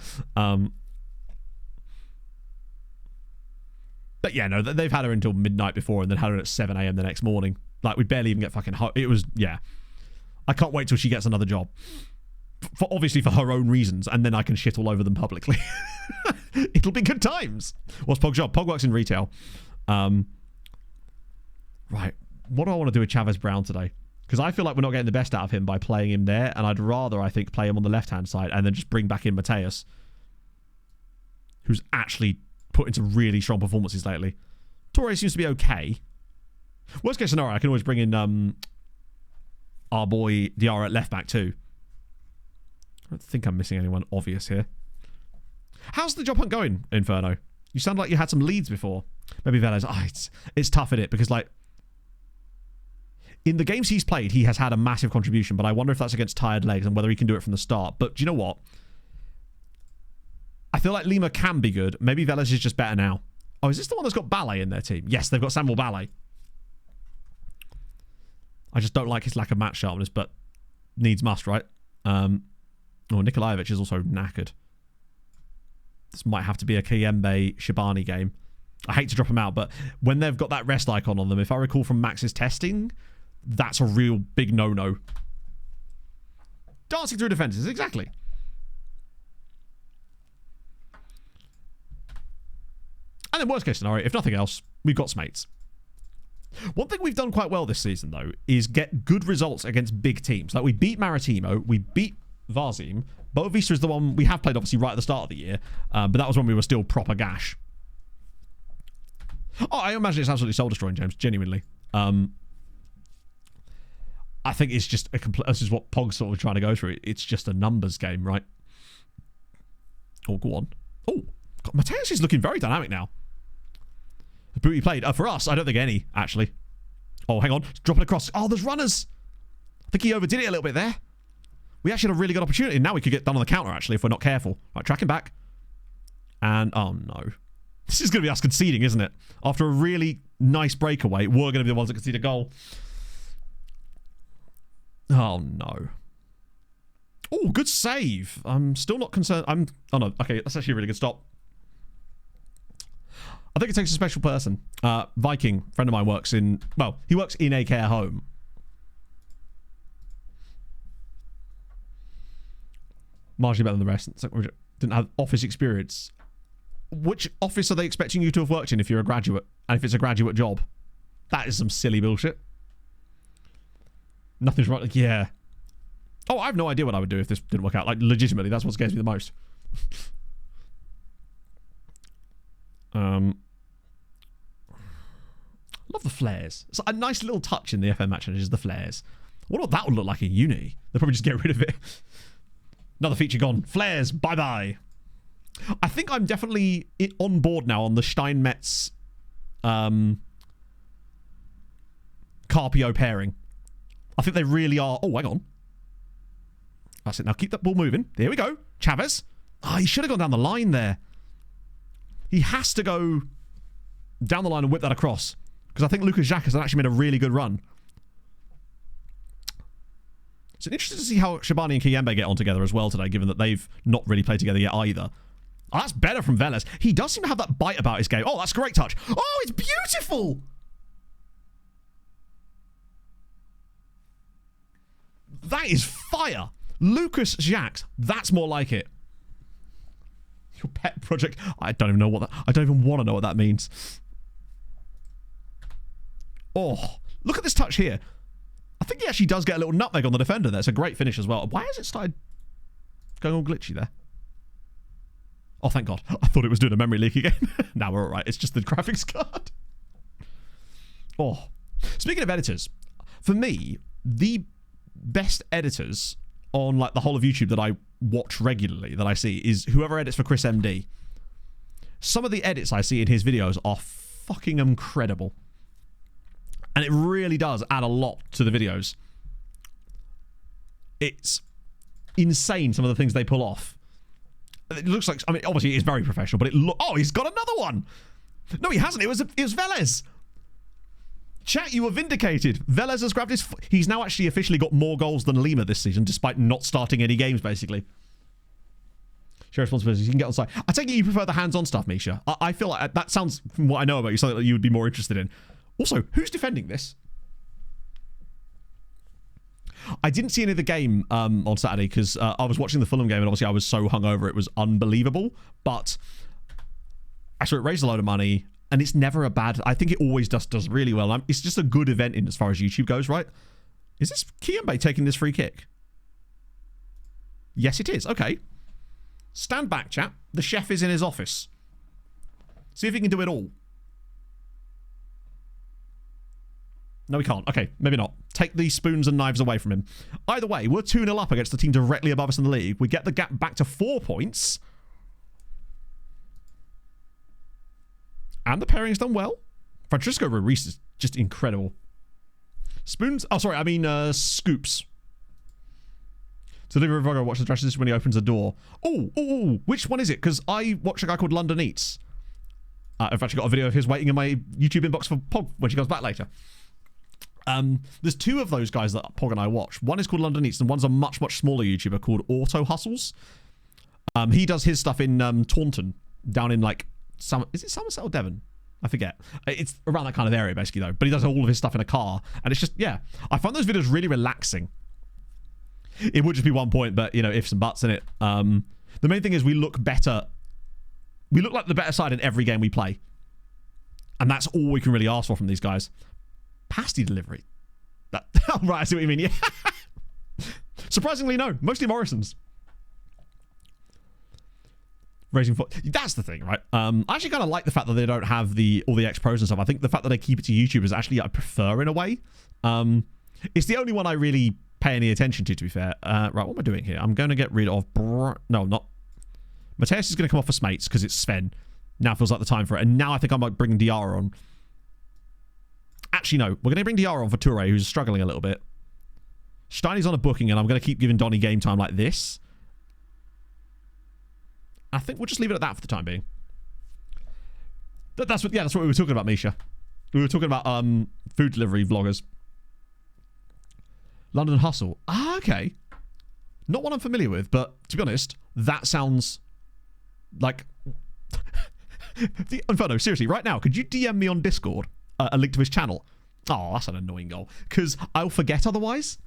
But yeah, no, they've had her until midnight before and then had her at 7 a.m. the next morning. Like, we barely even get fucking home. It was, yeah. I can't wait till she gets another job. Obviously for her own reasons, and then I can shit all over them publicly. It'll be good times. What's Pog's job? Pog works in retail. Right. What do I want to do with Chavez Brown today? Because I feel like we're not getting the best out of him by playing him there, and I'd rather, I think, play him on the left-hand side and then just bring back in Mateus, who's actually put into really strong performances lately. Torre seems to be okay. Worst case scenario, I can always bring in our boy Diarra at left back too. I don't think I'm missing anyone obvious here. How's the job hunt going, Inferno? You sound like you had some leads before. Maybe Velez. It's tough, isn't it? Because like in the games he's played, he has had a massive contribution, but I wonder if that's against tired legs and whether he can do it from the start. But do you know what? I feel like Lima can be good. Maybe Velez is just better now. Oh, is this the one that's got Ballet in their team? Yes, they've got Samuel Ballet. I just don't like his lack of match sharpness, but needs must, right? Nikolaevich is also knackered. This might have to be a Kiembe Shibani game. I hate to drop him out, but when they've got that rest icon on them, if I recall from Max's testing, that's a real big no-no. Dancing through defenses, exactly. And then worst case scenario, if nothing else, we've got Smates. One thing we've done quite well this season, though, is get good results against big teams. Like, we beat Maritimo, we beat Varzim. Boavista is the one we have played, obviously, right at the start of the year. But that was when we were still proper gash. Oh, I imagine it's absolutely soul-destroying, James. Genuinely. I think it's just a complete... This is what Pog's sort of trying to go through. It's just a numbers game, right? Oh, go on. Oh, God, Mateus is looking very dynamic now. The boot he played. For us, I don't think any, actually. Oh, hang on. Drop it across. Oh, there's runners. I think he overdid it a little bit there. We actually had a really good opportunity. Now we could get done on the counter, actually, if we're not careful. Right, track him back. And, oh, no. This is going to be us conceding, isn't it? After a really nice breakaway, we're going to be the ones that concede a goal. Oh, no. Oh, good save. I'm still not concerned. Oh, no. Okay, that's actually a really good stop. I think it takes a special person. Viking, friend of mine, works in... Well, he works in a care home. Marginally better than the rest. Didn't have office experience. Which office are they expecting you to have worked in if you're a graduate? And if it's a graduate job? That is some silly bullshit. Nothing's right. Like, yeah. Oh, I have no idea what I would do if this didn't work out. Like, legitimately, that's what scares me the most. Love the flares. It's a nice little touch in the FM match is the flares. I wonder what that would look like in uni. They'll probably just get rid of it. Another feature gone. Flares, bye-bye. I think I'm definitely on board now on the Steinmetz Carpio pairing. I think they really are. Oh, hang on. That's it. Now keep that ball moving. Here we go. Chavez. He should have gone down the line there. He has to go down the line and whip that across. Because I think Lucas Jacques has actually made a really good run. It's interesting to see how Shabani and Kiembe get on together as well today, given that they've not really played together yet either. Oh, that's better from Velez. He does seem to have that bite about his game. Oh, that's a great touch. Oh, it's beautiful! That is fire. Lucas Jacques. That's more like it. Your pet project. I don't even know what that... I don't even want to know what that means. Oh, look at this touch here. I think he actually does get a little nutmeg on the defender there. It's a great finish as well. Why has it started going all glitchy there? Oh, thank God. I thought it was doing a memory leak again. Now we're all right. It's just the graphics card. Oh. Speaking of editors, for me, the best editors on like the whole of YouTube that I watch regularly that I see is whoever edits for Chris MD. Some of the edits I see in his videos are fucking incredible. And it really does add a lot to the videos. It's insane, some of the things they pull off. It looks like, I mean, obviously it's very professional, but oh, he's got another one. No, he hasn't. It was Velez. Chat, you were vindicated. Velez has grabbed he's now actually officially got more goals than Lima this season, despite not starting any games, basically. Share responsibilities. You can get on site. I take it you prefer the hands-on stuff, Misha. I feel like that sounds, from what I know about you, something that you would be more interested in. Also, who's defending this? I didn't see any of the game on Saturday because I was watching the Fulham game and obviously I was so hungover it was unbelievable. But I saw it raise a load of money and it's never a bad... I think it always does really well. It's just a good event in as far as YouTube goes, right? Is this Kiembe taking this free kick? Yes, it is. Okay. Stand back, chap. The chef is in his office. See if he can do it all. No, we can't. Okay, maybe not. Take the spoons and knives away from him. Either way, we're 2-0 up against the team directly above us in the league. We get the gap back to 4 points. And the pairing's done well. Francisco Ruiz is just incredible. Spoons? Oh, sorry, I mean scoops. So Delivery Vlogger watches the dresses when he opens the door. Oh, which one is it? Because I watch a guy called London Eats. I've actually got a video of his waiting in my YouTube inbox for Pog when she goes back later. There's 2 of those guys that Pog and I watch. One is called London Eats, and one's a much smaller YouTuber called Auto Hustles. He does his stuff in Taunton, down in like is it Somerset or Devon? I forget. It's around that kind of area basically though. But he does all of his stuff in a car, and it's just I find those videos really relaxing. It would just be 1 point, but you know, ifs and buts in it. The main thing is we look better. We look like the better side in every game we play, and that's all we can really ask for from these guys. Pasty delivery. Right, I see what you mean. Yeah. Surprisingly, no. Mostly Morrison's. Raising foot. That's the thing, right? I actually kind of like the fact that they don't have all the ex-pros and stuff. I think the fact that they keep it to YouTube is actually I prefer in a way. It's the only one I really pay any attention to be fair. Right, what am I doing here? I'm going to get rid of... No, not... Mateus is going to come off for Smates because it's Sven. Now feels like the time for it. And now I think I might bring Diarra on. Actually, no. We're going to bring Diarra on for Toure, who's struggling a little bit. Steiny's on a booking, and I'm going to keep giving Donny game time like this. I think we'll just leave it at that for the time being. That's what we were talking about, Misha. We were talking about food delivery vloggers. London Hustle. Ah, okay. Not one I'm familiar with, but to be honest, that sounds like... Inferno, seriously, right now, could you DM me on Discord a link to his channel? Oh, that's an annoying goal. Because I'll forget otherwise.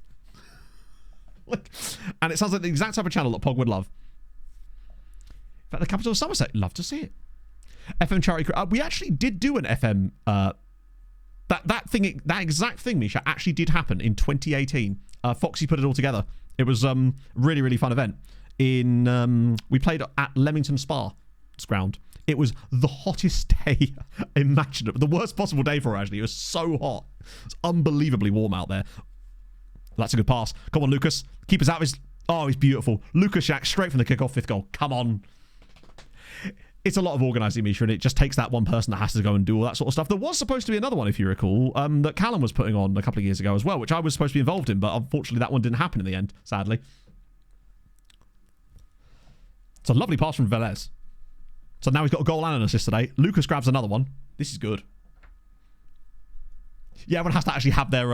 And it sounds like the exact type of channel that Pog would love. In fact, the capital of Somerset. Love to see it. FM charity... we actually did do an FM... that exact thing, Misha, actually did happen in 2018. Foxy put it all together. It was really, really fun event. We played at Leamington Spa ground. It was the hottest day imaginable. The worst possible day for her, actually. It was so hot. It's unbelievably warm out there. That's a good pass. Come on, Lucas. Keep us out of his... Oh, he's beautiful. Lucas Shack, straight from the kickoff, 5th goal. Come on. It's a lot of organising, Misha, and it just takes that one person that has to go and do all that sort of stuff. There was supposed to be another one, if you recall, that Callum was putting on a couple of years ago as well, which I was supposed to be involved in, but unfortunately that one didn't happen in the end, sadly. It's a lovely pass from Velez. So now he's got a goal and an assist today. Lucas grabs another one. This is good. Yeah, everyone has to actually have their...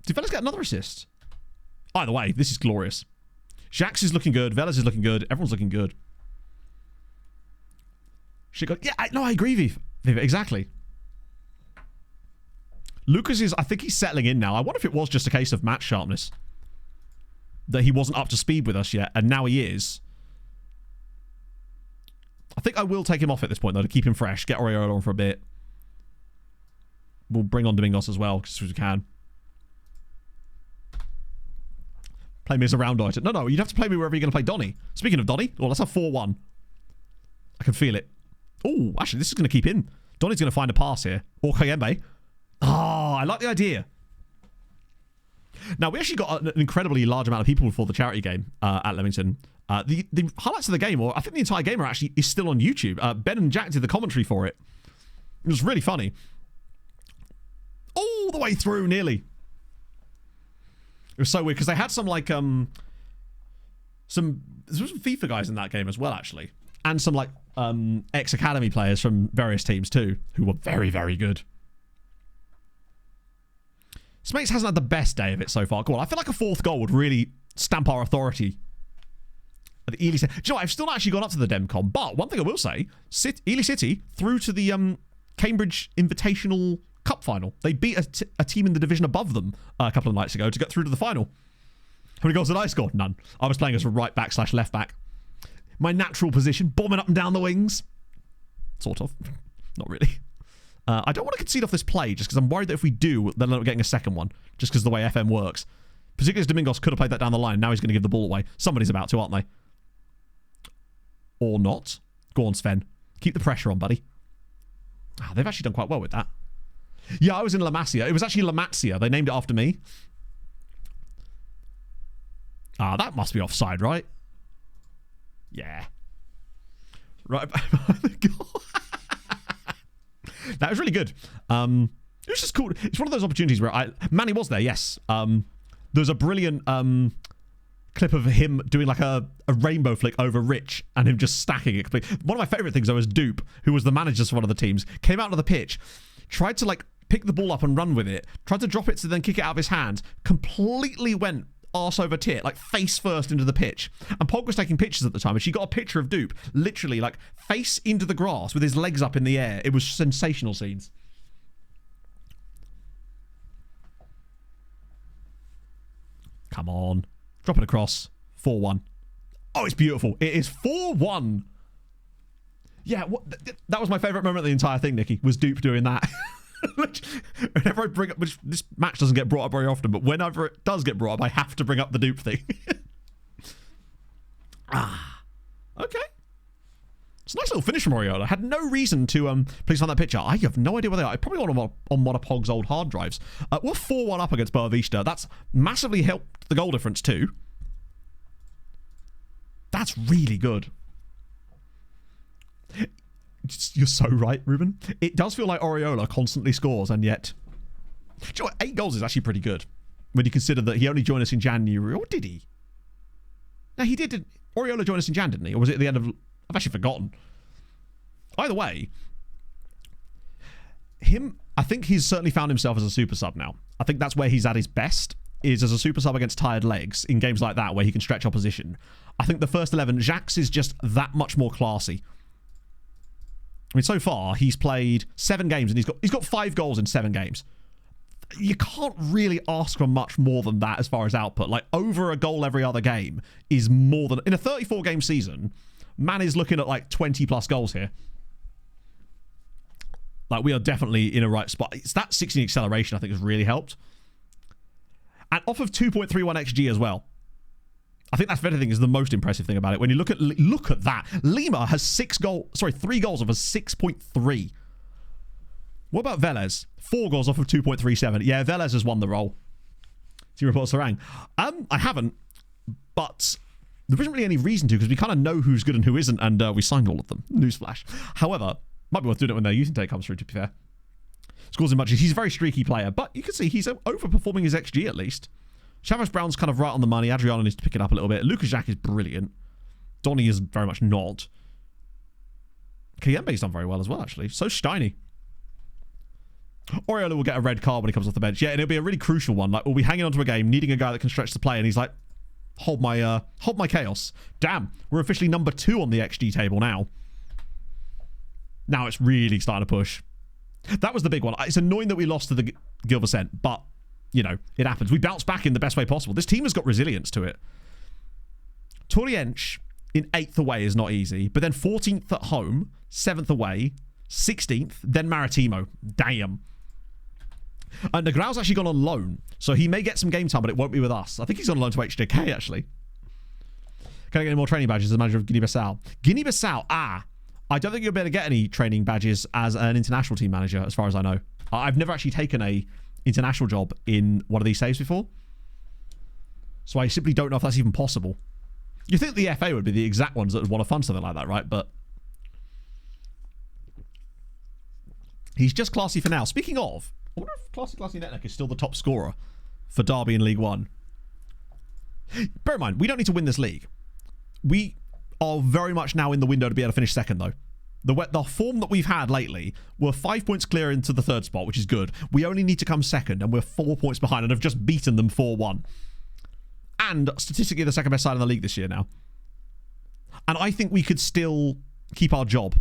Did Velez get another assist? Either way, this is glorious. Jax is looking good. Velez is looking good. Everyone's looking good. Yeah, I agree, Viv. Exactly. Lucas is... I think he's settling in now. I wonder if it was just a case of match sharpness. That he wasn't up to speed with us yet, and now he is. I think I will take him off at this point, though, to keep him fresh. Get Oreo on for a bit. We'll bring on Domingos as well, because we can. Play me as a round item. No, you'd have to play me wherever you're going to play Donny. Speaking of Donny, let's have 4-1. I can feel it. Oh, actually, this is going to keep in. Donny's going to find a pass here. Or Kayembe. Oh, I like the idea. Now, we actually got an incredibly large amount of people for the charity game at Leamington. The highlights of the game, or I think the entire game is still on YouTube. Ben and Jack did the commentary for it. It was really funny. All the way through, nearly. It was so weird, because they had some, like, there was some FIFA guys in that game as well, actually. And some, like, ex-academy players from various teams, too, who were very, very good. Smates hasn't had the best day of it so far. Go on, I feel like a fourth goal would really stamp our authority. Do you know what? I've still not actually gone up to the Demcom, but one thing I will say, Ely City through to the Cambridge Invitational Cup final. They beat a team in the division above them a couple of nights ago to get through to the final. How many goals did I score? None. I was playing as a right back / left back. My natural position, bombing up and down the wings. Sort of. Not really. I don't want to concede off this play just because I'm worried that if we do, they'll end up getting a second one just because of the way FM works. Particularly as Domingos could have played that down the line. Now he's going to give the ball away. Somebody's about to, aren't they? Or not. Go on, Sven. Keep the pressure on, buddy. Oh, they've actually done quite well with that. Yeah, I was in La Masia. It was actually La Masia. They named it after me. Ah, that must be offside, right? Yeah. Right. That was really good. It was just cool. It's one of those opportunities where Manny was there, yes. There's a brilliant clip of him doing like a rainbow flick over Rich and him just stacking it. One of my favourite things though was Dupe, who was the manager for one of the teams, came out of the pitch, tried to like pick the ball up and run with it, tried to drop it to then kick it out of his hand, completely went arse over tit, like face first into the pitch. And Pog was taking pictures at the time, and she got a picture of Dupe, literally like face into the grass with his legs up in the air. It was sensational scenes. Come on. Drop it across. 4-1. Oh, it's beautiful. It is 4-1. Yeah, that was my favourite moment of the entire thing, Nikki, was Dupe doing that. Whenever I bring up, which this match doesn't get brought up very often, but whenever it does get brought up, I have to bring up the Dupe thing. Okay. It's a nice little finish from Oriola. Had no reason to please find that picture. I have no idea where they are. I probably got them on one of Pog's old hard drives. We're 4-1 up against Boavista. That's massively helped the goal difference too. That's really good. You're so right, Ruben. It does feel like Oriola constantly scores, and yet... Do you know what? 8 goals is actually pretty good. When you consider that he only joined us in January. Or did he? No, he did. Oriola joined us in Jan, didn't he? Or was it at the end of... I've actually forgotten. Either way, I think he's certainly found himself as a super sub now. I think that's where he's at his best, is as a super sub against tired legs in games like that where he can stretch opposition. I think the first 11, Jacques is just that much more classy. I mean, so far, he's played 7 games and he's got 5 goals in 7 games. You can't really ask for much more than that as far as output. Like, over a goal every other game is more than... In a 34-game season, man is looking at, like, 20-plus goals here. Like, we are definitely in a right spot. It's that 16 acceleration, I think, has really helped. And off of 2.31 XG as well. I think that's, if anything, is the most impressive thing about it. When you look at that. Lima has 3 goals off of 6.3. What about Velez? 4 goals off of 2.37. Yeah, Velez has won the role. Do you report Sarang? I haven't, but there isn't really any reason to, because we kind of know who's good and who isn't, and we signed all of them. Newsflash. However, might be worth doing it when their youth intake comes through, to be fair. Scores in much. He's a very streaky player, but you can see he's overperforming his XG at least. Chavez Brown's kind of right on the money. Adriano needs to pick it up a little bit. Lucas Jacques is brilliant. Donny is very much not. Kiyembe's done very well as well, actually. So Steiny. Oriola will get a red card when he comes off the bench. Yeah, and it'll be a really crucial one. Like, we'll be hanging onto a game, needing a guy that can stretch the play, and he's like, hold my chaos. Damn, we're officially number 2 on the XG table now. Now it's really starting to push. That was the big one. It's annoying that we lost to the Gilvercent, but, you know, it happens. We bounced back in the best way possible. This team has got resilience to it. Toriench in 8th away is not easy, but then 14th at home, 7th away, 16th, then Maritimo. Damn. And Negrau's actually gone on loan, so he may get some game time, but it won't be with us. I think he's on loan to HJK, actually. Can I get any more training badges as manager of Guinea-Bissau? Guinea-Bissau, I don't think you'll be able to get any training badges as an international team manager, as far as I know. I've never actually taken a international job in one of these saves before. So I simply don't know if that's even possible. You think the FA would be the exact ones that would want to fund something like that, right? But he's just classy for now. Speaking of, I wonder if Classy Netneck is still the top scorer for Derby in League One. Bear in mind, we don't need to win this league. We are very much now in the window to be able to finish second, though. The form that we've had lately, we're 5 points clear into the third spot, which is good. We only need to come second, and we're 4 points behind, and have just beaten them 4-1. And statistically, the second best side in the league this year now. And I think we could still keep our job,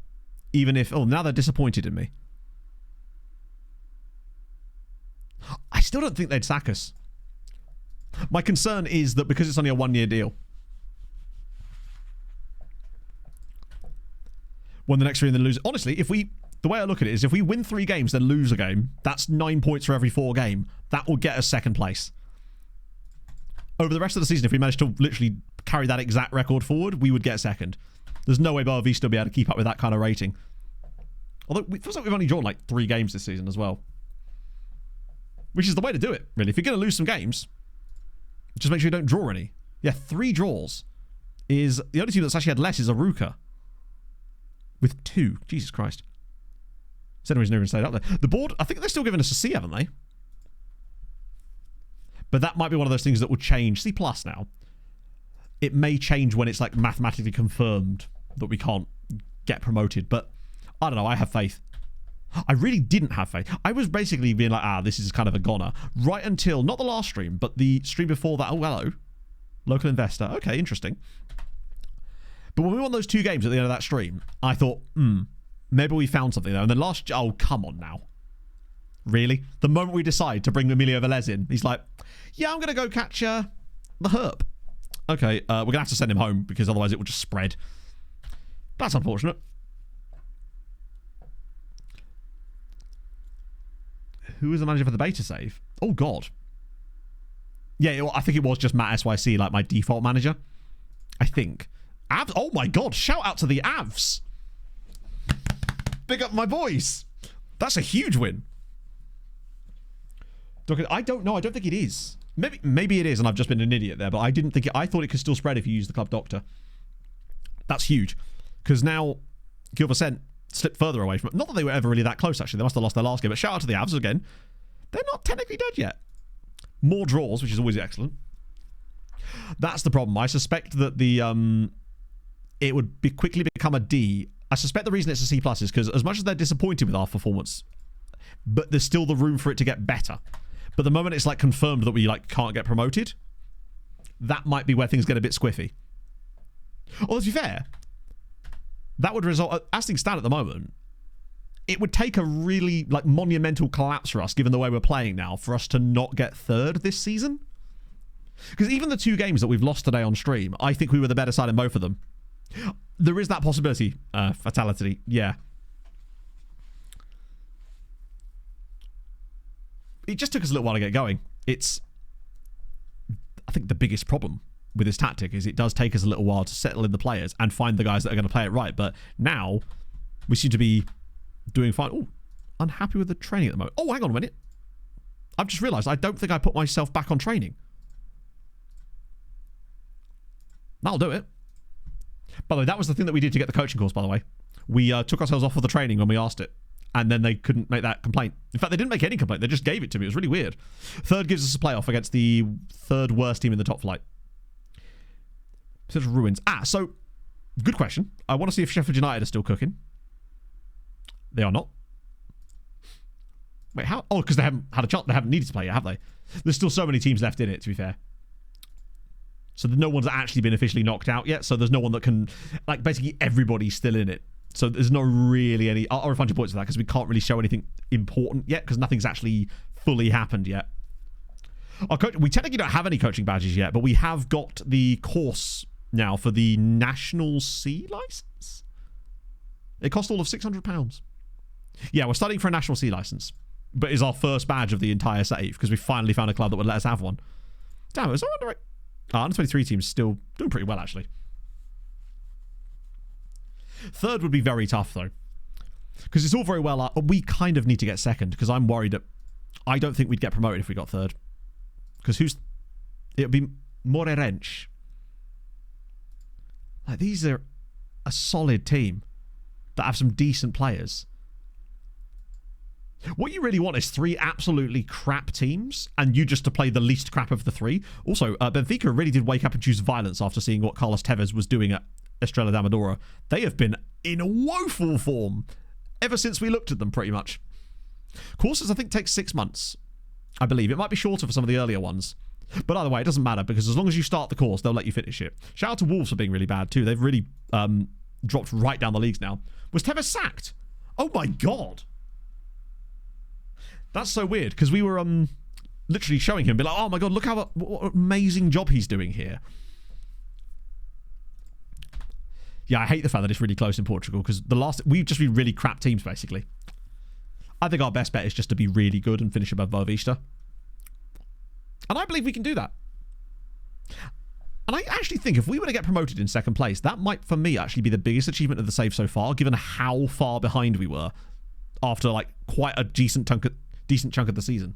even if... Oh, now they're disappointed in me. I still don't think they'd sack us. My concern is that because it's only a one-year deal, when the next 3 and then lose... Honestly, the way I look at it is if we win 3 games, then lose a game, that's 9 points for every 4 game. That will get us second place. Over the rest of the season, if we manage to literally carry that exact record forward, we would get second. There's no way Bar Vista will be able to keep up with that kind of rating. Although, it feels like we've only drawn like 3 games this season as well. Which is the way to do it, really. If you're going to lose some games, just make sure you don't draw any. Yeah, 3 draws is... The only team that's actually had less is Arouca. With 2. Jesus Christ. Century's never even stayed up there. The board, I think they're still giving us a C, haven't they? But that might be one of those things that will change. C+ now. It may change when it's like mathematically confirmed that we can't get promoted. But I don't know. I have faith. I really didn't have faith. I was basically being like, this is kind of a goner. Right until, not the last stream, but the stream before that. Oh, hello. Local investor. Okay, interesting. But when we won those 2 games at the end of that stream, I thought, maybe we found something there. And then oh, come on now. Really? The moment we decide to bring Emilio Velez in, he's like, yeah, I'm going to go catch the herp. Okay, we're going to have to send him home because otherwise it will just spread. That's unfortunate. Who was the manager for the beta save? Oh, God. Yeah, I think it was just Matt SYC, like my default manager. I think. Avs. Oh, my God. Shout out to the Avs. Big up my boys. That's a huge win. I don't know. I don't think it is. Maybe it is, and I've just been an idiot there, but I didn't think it. I thought it could still spread if you use the club doctor. That's huge. Because now Gilvercent slipped further away from it. Not that they were ever really that close, actually. They must have lost their last game. But shout out to the Avs again. They're not technically dead yet. More draws, which is always excellent. That's the problem. I suspect that it would quickly become a D. I suspect the reason it's a C+ is because as much as they're disappointed with our performance, but there's still the room for it to get better. But the moment it's like confirmed that we like can't get promoted, that might be where things get a bit squiffy. Although to be fair, that would result, as things stand at the moment, it would take a really like monumental collapse for us, given the way we're playing now, for us to not get third this season. Because even the 2 games that we've lost today on stream, I think we were the better side in both of them. There is that possibility. Fatality. Yeah. It just took us a little while to get going. I think the biggest problem with this tactic is it does take us a little while to settle in the players and find the guys that are going to play it right. But now we seem to be doing fine. Oh, unhappy with the training at the moment. Oh, hang on a minute. I've just realised I don't think I put myself back on training. That'll do it. By the way, that was the thing that we did to get the coaching course, by the way. We took ourselves off of the training when we asked it. And then they couldn't make that complaint. In fact, they didn't make any complaint. They just gave it to me. It was really weird. Third gives us a playoff against the 3rd worst team in the top flight. Such ruins. So, good question. I want to see if Sheffield United are still cooking. They are not. Wait, how? Oh, because they haven't had a chance. They haven't needed to play yet, have they? There's still so many teams left in it, to be fair. So no one's actually been officially knocked out yet. So there's no one that can... Like, basically everybody's still in it. So there's not really any... I'll refund your points for that because we can't really show anything important yet because nothing's actually fully happened yet. We technically don't have any coaching badges yet, but we have got the course now for the National C license. It cost all of £600. Yeah, we're studying for a National C license, but it's our first badge of the entire save because we finally found a club that would let us have one. Damn, it was all right. Under 23 teams still doing pretty well, actually. Third would be very tough, though. Because it's all very well... we kind of need to get second, because I'm worried that... I don't think we'd get promoted if we got third. Because it would be Moreirense. Like, these are a solid team that have some decent players. What you really want is 3 absolutely crap teams, and you just to play the least crap of the 3. Also, Benfica really did wake up and choose violence after seeing what Carlos Tevez was doing at Estrela da Amadora. They have been in woeful form ever since we looked at them, pretty much. Courses, I think, take 6 months. I believe. It might be shorter for some of the earlier ones. But either way, it doesn't matter, because as long as you start the course, they'll let you finish it. Shout out to Wolves for being really bad, too. They've really dropped right down the leagues now. Was Tevez sacked? Oh, my God. That's so weird, because we were literally showing him, be like, oh my God, look what amazing job he's doing here. Yeah, I hate the fact that it's really close in Portugal, because we've just been really crap teams, basically. I think our best bet is just to be really good and finish above Boavista. And I believe we can do that. And I actually think if we were to get promoted in 2nd place, that might, for me, actually be the biggest achievement of the save so far, given how far behind we were after, like, quite a decent chunk of the season.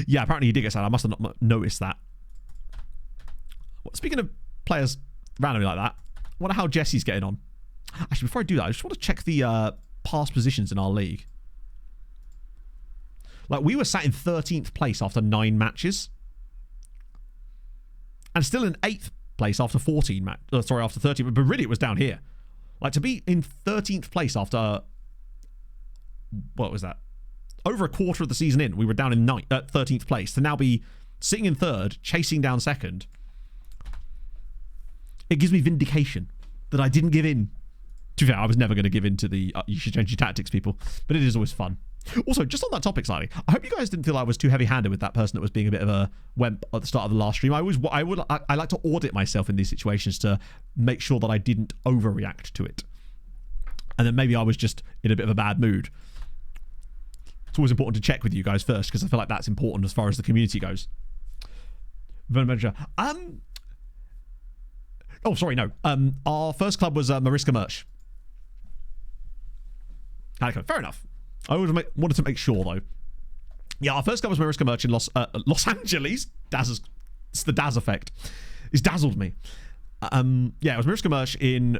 Yeah, apparently he did get sad. I must have not noticed that. Well, speaking of players randomly like that, I wonder how Jesse's getting on. Actually, before I do that, I just want to check the past positions in our league. Like, we were sat in 13th place after 9 matches. And still in 8th place after 13, but really it was down here. Like, to be in 13th place after... what was that? Over a quarter of the season in, we were down in 13th place. To now be sitting in 3rd, chasing down 2nd. It gives me vindication that I didn't give in. To be fair, I was never going to give in to the you should change your tactics, people. But it is always fun. Also, just on that topic slightly, I hope you guys didn't feel I was too heavy-handed with that person that was being a bit of a wemp at the start of the last stream. I like to audit myself in these situations to make sure that I didn't overreact to it. And then maybe I was just in a bit of a bad mood. It's always important to check with you guys first, because I feel like that's important as far as the community goes. Oh, sorry, no. Our first club was Mariska Merch. Okay, fair enough. I wanted to make sure, though. Yeah, our first club was Mariska Merch in Los Angeles. It's the Daz effect. It's dazzled me. Yeah, it was Mariska Merch in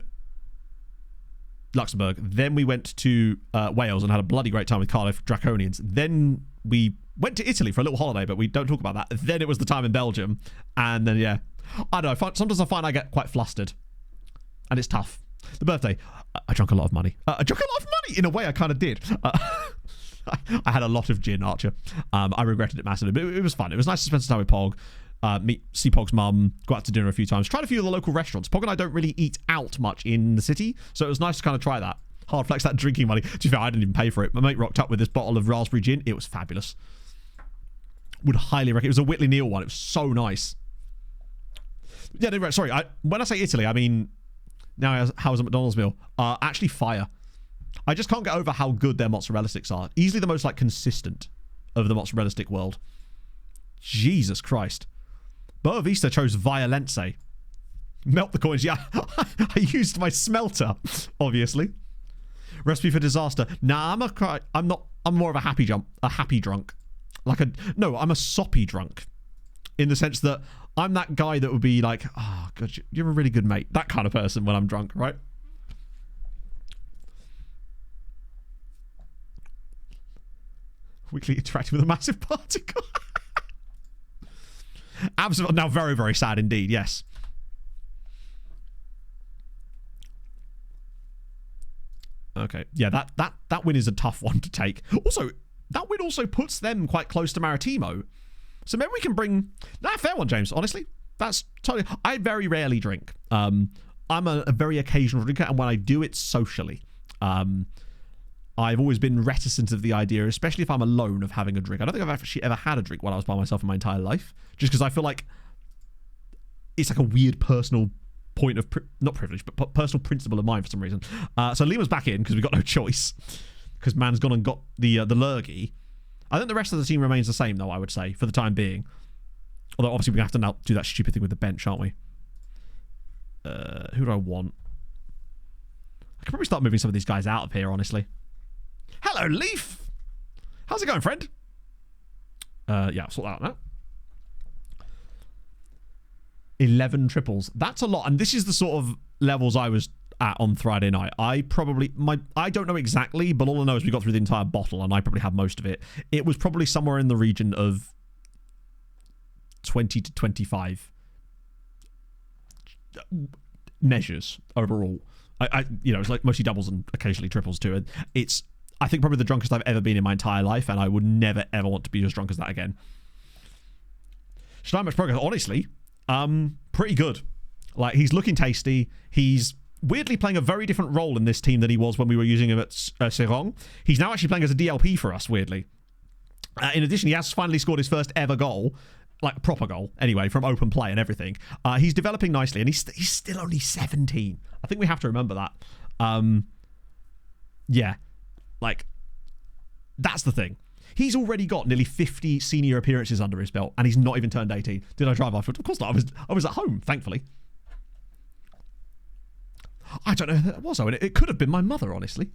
Luxembourg. Then we went to Wales and had a bloody great time with Cardiff Draconians. Then we went to Italy for a little holiday, but we don't talk about that. Then it was the time in Belgium. And then, yeah. I don't know. Sometimes I find I get quite flustered. And it's tough. The birthday, I drank a lot of money. I drank a lot of money. In a way, I kind of did. I had a lot of gin, Archer. I regretted it massively, but it was fun. It was nice to spend some time with Pog, see Pog's mum, go out to dinner a few times, tried a few of the local restaurants. Pog and I don't really eat out much in the city, so it was nice to kind of try that. Hard flex that drinking money. To be fair, I didn't even pay for it. My mate rocked up with this bottle of raspberry gin. It was fabulous. Would highly recommend. It was a Whitley Neal one. It was so nice. Yeah, no, sorry. When I say Italy, I mean... Now, how's a McDonald's meal? Actually, fire. I just can't get over how good their mozzarella sticks are. Easily the most, like, consistent of the mozzarella stick world. Jesus Christ. Boavista chose Violense. Melt the coins. Yeah, I used my smelter, obviously. Recipe for disaster. Nah, I'm more of a happy drunk. I'm a soppy drunk. In the sense that I'm that guy that would be like, oh, God, you're a really good mate. That kind of person when I'm drunk, right? Weekly interacting with a massive particle. Absolutely. Now, very, very sad indeed, yes. Okay. Yeah, that win is a tough one to take. Also, that win also puts them quite close to Maritimo. So maybe we can bring... Nah, fair one, James, honestly. That's totally... I very rarely drink. I'm a very occasional drinker, and when I do, it's socially. I've always been reticent of the idea, especially if I'm alone, of having a drink. I don't think I've actually ever had a drink while I was by myself in my entire life, just because I feel like it's like a weird personal point of... not privilege, but personal principle of mine for some reason. So Lima's back in, because we've got no choice, because man's gone and got the lurgy. I think the rest of the team remains the same, though, I would say, for the time being. Although, obviously, we have to now do that stupid thing with the bench, aren't we? Who do I want? I could probably start moving some of these guys out of here, honestly. Hello, Leaf! How's it going, friend? Yeah, I'll sort that out now. 11 triples. That's a lot. And this is the sort of levels I was at on Friday night. I don't know exactly, but all I know is we got through the entire bottle and I probably had most of it. It was probably somewhere in the region of 20 to 25 measures overall. It's like mostly doubles and occasionally triples too. And it's, I think, probably the drunkest I've ever been in my entire life, and I would never ever want to be as drunk as that again. Steinmach's progress, honestly, pretty good. Like, he's looking tasty. He's weirdly playing a very different role in this team than he was when we were using him at Serong. He's now actually playing as a DLP for us, weirdly. In addition, he has finally scored his first ever goal, like proper goal, anyway, from open play and everything. He's developing nicely, and he's still only 17. I think we have to remember that. Yeah, like, that's the thing. He's already got nearly 50 senior appearances under his belt, and he's not even turned 18. Did I drive afterwards? Of course not. I was at home, thankfully. I don't know who that was, though. It could have been my mother, honestly.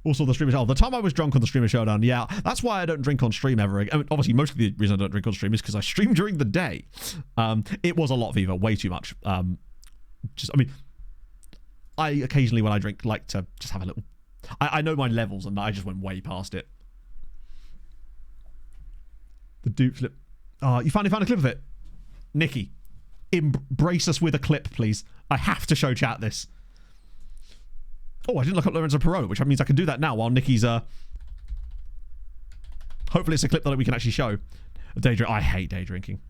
Also, the streamer. Oh, the time I was drunk on the streamer showdown. Yeah, that's why I don't drink on stream ever again. I mean, obviously, most of the reason I don't drink on stream is because I stream during the day. It was a lot, Viva, way too much. I occasionally, when I drink, like to just have a little. I know my levels, and I just went way past it. The dupe flip. Oh, you finally found a clip of it, Nikki. Embrace us with a clip, please. I have to show chat this. Oh, I didn't look up Lorenzo Perona, which means I can do that now while Nikki's hopefully it's a clip that we can actually show. I hate day drinking.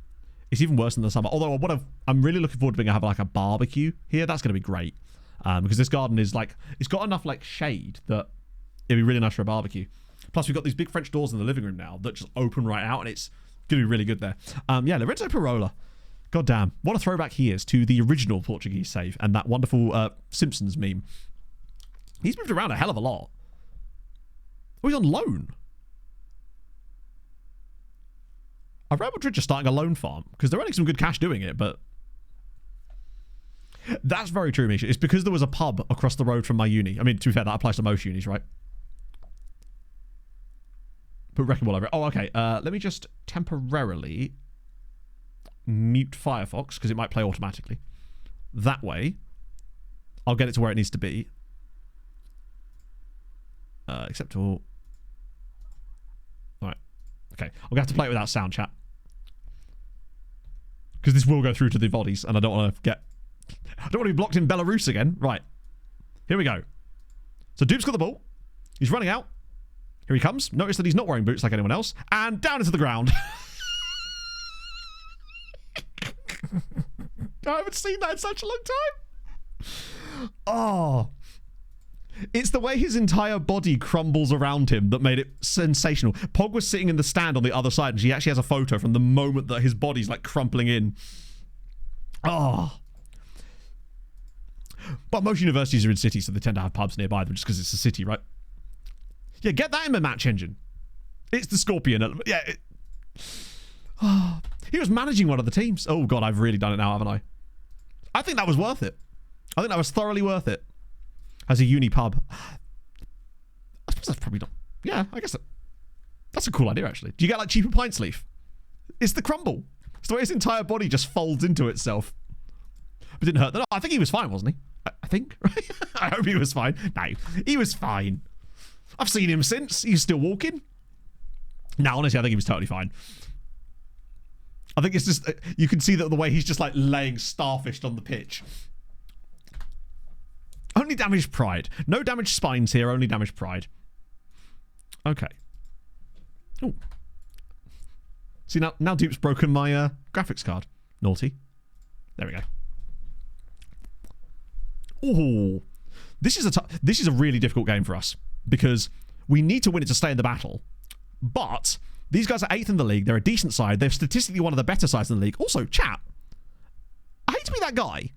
It's even worse in the summer. Although I'm really looking forward to being able to have like a barbecue here. That's going to be great. Because this garden is like, it's got enough like shade that it'd be really nice for a barbecue. Plus we've got these big French doors in the living room now that just open right out, and it's going to be really good there. Yeah, Lorenzo Perola. God damn, what a throwback he is to the original Portuguese save and that wonderful Simpsons meme. He's moved around a hell of a lot. Oh, he's on loan. Are Real Madrid just starting a loan farm? Because they're earning some good cash doing it, but... That's very true, Misha. It's because there was a pub across the road from my uni. I mean, to be fair, that applies to most unis, right? Put wrecking ball over it. Oh, okay. Let me just temporarily mute Firefox, because it might play automatically. That way, I'll get it to where it needs to be. Acceptable. Alright. Okay. I'm going to have to play it without sound, chat. Because this will go through to the bodies, and I don't want to be blocked in Belarus again. Right. Here we go. So Dupe's got the ball. He's running out. Here he comes. Notice that he's not wearing boots like anyone else. And down into the ground. I haven't seen that in such a long time. Oh. It's the way his entire body crumbles around him that made it sensational. Pog was sitting in the stand on the other side, and she actually has a photo from the moment that his body's like crumpling in. Oh. But most universities are in cities, so they tend to have pubs nearby them just because it's a city, right? Yeah, get that in the match engine. It's the Scorpion element. Yeah. He was managing one of the teams. Oh, God, I've really done it now, haven't I? I think that was worth it. I think that was thoroughly worth it. As a uni pub. I suppose that's probably not... Yeah, I guess that's a cool idea, actually. Do you get, like, cheaper pint sleeve? It's the crumble. It's the way his entire body just folds into itself. But didn't hurt. No, I think he was fine, wasn't he? I think, right? I hope he was fine. No, he was fine. I've seen him since. He's still walking. No, honestly, I think he was totally fine. I think it's just... You can see that the way he's just, like, laying starfished on the pitch. Only damaged pride. No damaged spines here, only damaged pride. Okay. Oh. See, now Dupe's broken my graphics card. Naughty. There we go. Oh. This is a really difficult game for us because we need to win it to stay in the battle. But these guys are 8th in the league. They're a decent side. They're statistically one of the better sides in the league. Also, chat. I hate to be that guy.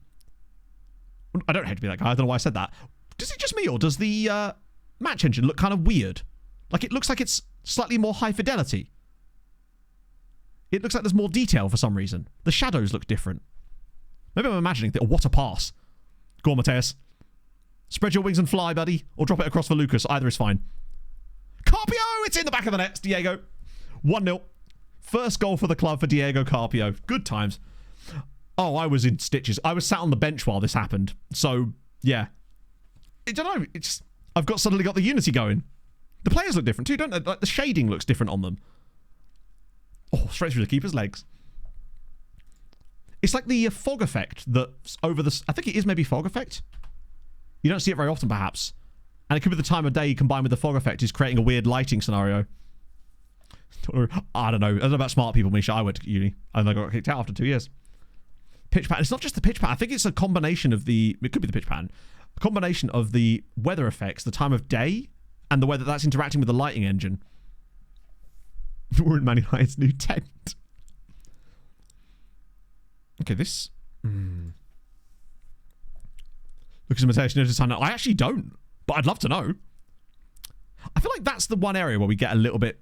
I don't hate to be that guy. I don't know why I said that. Is it just me, or does the match engine look kind of weird? Like, it looks like it's slightly more high fidelity. It looks like there's more detail for some reason. The shadows look different. Maybe I'm imagining that. Oh, what a pass. Go on, Mateus. Spread your wings and fly, buddy. Or drop it across for Lucas. Either is fine. Carpio! It's in the back of the net, Diego. 1-0. First goal for the club for Diego Carpio. Good times. Oh, I was in stitches. I was sat on the bench while this happened. So, yeah. I don't know. I've suddenly got the Unity going. The players look different too, don't they? Like, the shading looks different on them. Oh, straight through the keeper's legs. It's like the fog effect that's over the... I think it is maybe fog effect. You don't see it very often, perhaps. And it could be the time of day combined with the fog effect is creating a weird lighting scenario. I don't know. I don't know about smart people, Misha. I went to uni and I got kicked out after 2 years. Pitch pattern. It's not just the pitch pattern. I think it's a combination of the... It could be the pitch pattern. A combination of the weather effects, the time of day, and the way that that's interacting with the lighting engine. We're in Man United's new tent. Okay, this... Lucas and Mateus notice I actually don't, but I'd love to know. I feel like that's the one area where we get a little bit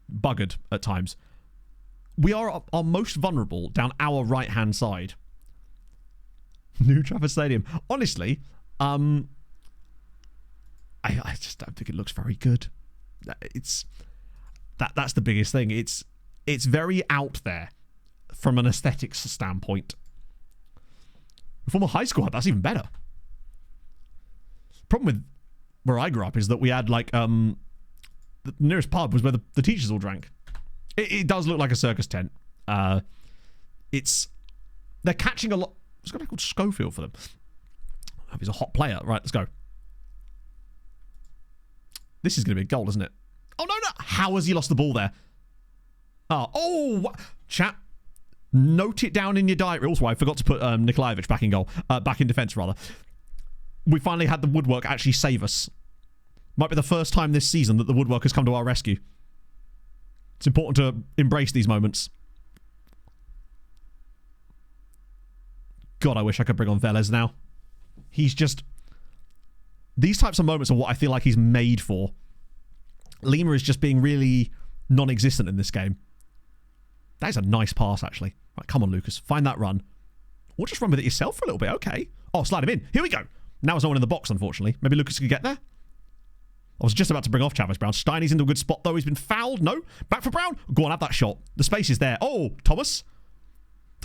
buggered at times. We are most vulnerable down our right-hand side. New Trafford Stadium. Honestly, I just don't think it looks very good. It's that's the biggest thing. It's very out there from an aesthetics standpoint. From a high school, that's even better. Problem with where I grew up is that we had like the nearest pub was where the teachers all drank. It does look like a circus tent. They're catching a lot. There's got a guy called Schofield for them. I hope he's a hot player. Right, let's go. This is going to be a goal, isn't it? Oh, no. How has he lost the ball there? Chat. Note it down in your diary. Also, I forgot to put Nikolaevich back in goal. Back in defence, rather. We finally had the woodwork actually save us. Might be the first time this season that the woodwork has come to our rescue. It's important to embrace these moments. God, I wish I could bring on Velez now. He's just... These types of moments are what I feel like he's made for. Lima is just being really non-existent in this game. That is a nice pass, actually. Right, come on, Lucas. Find that run. Or just run with it yourself for a little bit. Okay. Oh, slide him in. Here we go. Now there's no one in the box, unfortunately. Maybe Lucas could get there? I was just about to bring off Chavez Brown. Steiny's into a good spot, though. He's been fouled. No. Back for Brown. Go on, have that shot. The space is there. Oh, Thomas.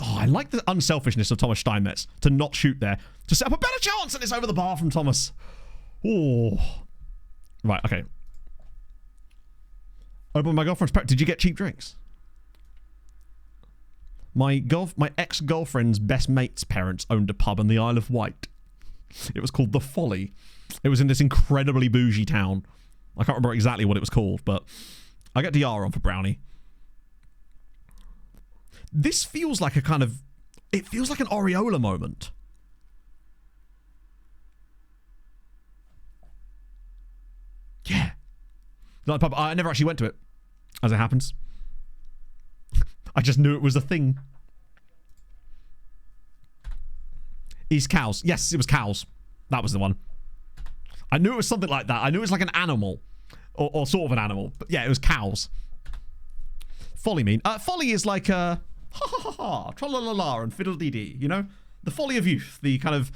Oh, I like the unselfishness of Thomas Steinmetz to not shoot there. To set up a better chance, and it's over the bar from Thomas. Oh. Right, okay. Open my girlfriend's parents. Did you get cheap drinks? My ex-girlfriend's best mate's parents owned a pub in the Isle of Wight. It was called The Folly. It was in this incredibly bougie town. I can't remember exactly what it was called, but I get DR on for Brownie. This feels like a kind of... It feels like an Oriola moment. Yeah. Like pub. I never actually went to it, as it happens. I just knew it was a thing. East Cows. Yes, it was cows. That was the one. I knew it was something like that. I knew it was like an animal. Or sort of an animal. But yeah, it was cows. Folly mean. Folly is like ha ha ha ha, tra-la-la-la and fiddle-dee-dee, you know? The folly of youth. The kind of...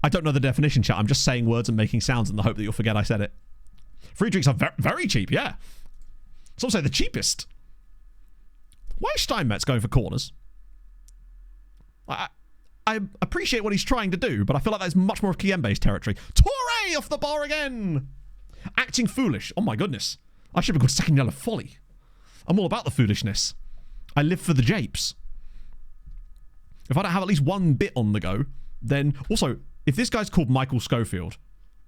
I don't know the definition, chat. I'm just saying words and making sounds in the hope that you'll forget I said it. Free drinks are very cheap, yeah. Some say the cheapest. Why is Steinmetz going for corners? I appreciate what he's trying to do, but I feel like that's much more of Kiembe's territory. Toure off the bar again! Acting foolish. Oh my goodness. I should have got second yellow folly. I'm all about the foolishness. I live for the japes. If I don't have at least one bit on the go, then... Also, if this guy's called Michael Schofield,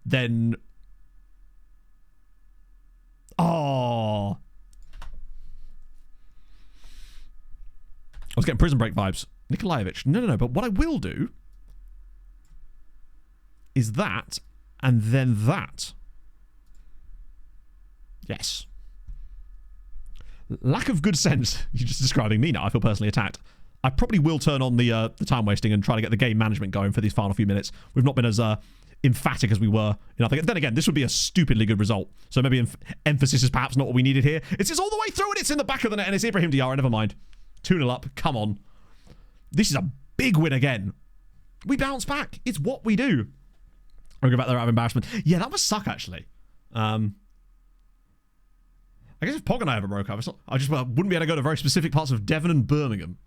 then... Oh... I was getting Prison Break vibes. Nikolaevich. No. But what I will do is that and then that. Yes. Lack of good sense. You're just describing me now. I feel personally attacked. I probably will turn on the time wasting and try to get the game management going for these final few minutes. We've not been as emphatic as we were. I think. Then again, this would be a stupidly good result. So maybe emphasis is perhaps not what we needed here. It's just all the way through and it's in the back of the net and it's Ibrahim Diarra. Never mind. 2-0 up. Come on. This is a big win again. We bounce back. It's what we do. I'll go back there out of embarrassment. Yeah, that must suck, actually. I guess if Pog and I ever broke up, I just wouldn't be able to go to very specific parts of Devon and Birmingham.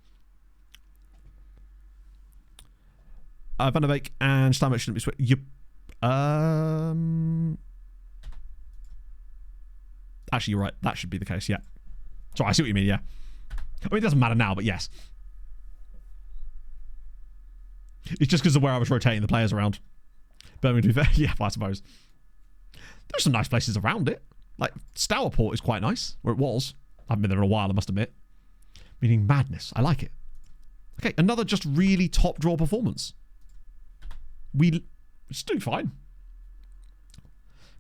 Van der Beek and Steinbeck shouldn't be switched. Yep. Actually, you're right. That should be the case, yeah. Sorry, I see what you mean, yeah. I mean, it doesn't matter now, but yes. It's just because of where I was rotating the players around. Birmingham, to be fair, yeah, I suppose. There's some nice places around it. Like, Stourport is quite nice, where it was. I haven't been there in a while, I must admit. Meaning madness. I like it. Okay, another just really top draw performance. It's doing fine.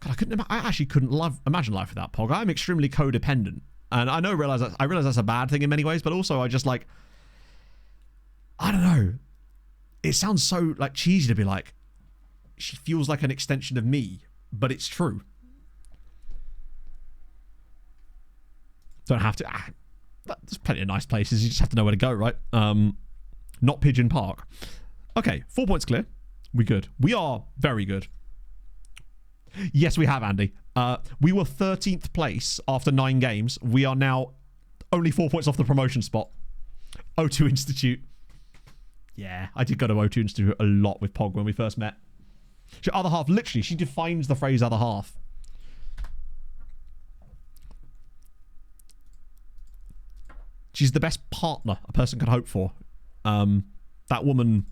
God, I actually couldn't imagine life without Pog. I'm extremely codependent. And I realize that's a bad thing in many ways, but also I just like, I don't know. It sounds so like cheesy to be like, she feels like an extension of me, but it's true. Don't have to. There's plenty of nice places. You just have to know where to go, right? Not Pigeon Park. Okay, 4 points clear. We good. We are very good. Yes, we have, Andy. We were 13th place after 9 games. We are now only 4 points off the promotion spot. O2 Institute. Yeah, I did go to O2 Institute a lot with Pog when we first met. Other half, literally, she defines the phrase other half. She's the best partner a person could hope for. That woman...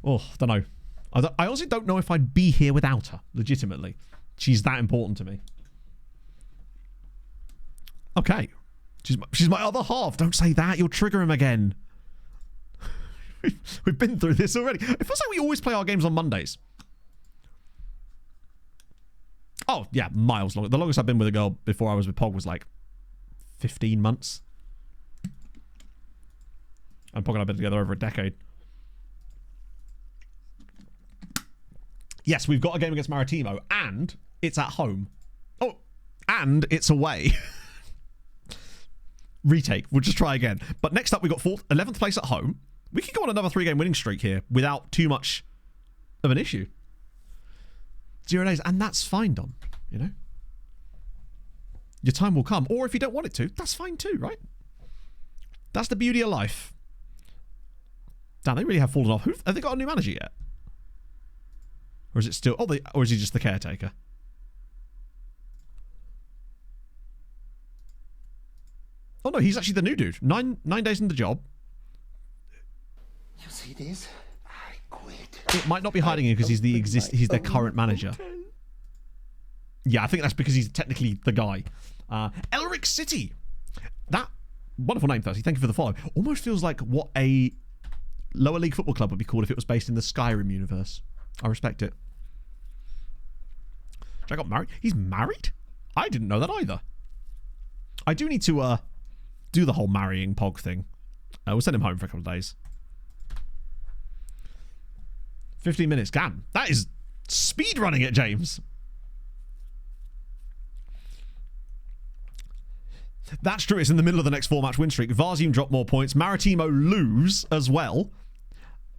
Oh, I don't know. I honestly don't know if I'd be here without her, legitimately. She's that important to me. Okay. She's my other half. Don't say that. You'll trigger him again. We've been through this already. It feels like we always play our games on Mondays. Oh, yeah, miles long. The longest I've been with a girl before I was with Pog was like 15 months. And Pog and I have been together over a decade. Yes, we've got a game against Maritimo, and it's at home. Oh, and it's away. Retake. We'll just try again. But next up, we got 11th place at home. We could go on another 3-game winning streak here without too much of an issue. 0 days, and that's fine, Don. You know? Your time will come. Or if you don't want it to, that's fine too, right? That's the beauty of life. Damn, they really have fallen off. Have they got a new manager yet? Or is it still... Oh, or is he just the caretaker? Oh, no, he's actually the new dude. 9 days in the job. You see this? I quit. It might not be hiding him because he's their current manager. Yeah, I think that's because he's technically the guy. Elric City. That wonderful name, Thirsty. Thank you for the follow. Almost feels like what a lower league football club would be called if it was based in the Skyrim universe. I respect it. Jack got married. He's married? I didn't know that either. I do need to do the whole marrying Pog thing. We'll send him home for a couple of days. 15 minutes. Damn. That is speed running it, James. That's true. It's in the middle of the next 4-match win streak. Varzium drop more points. Maritimo lose as well.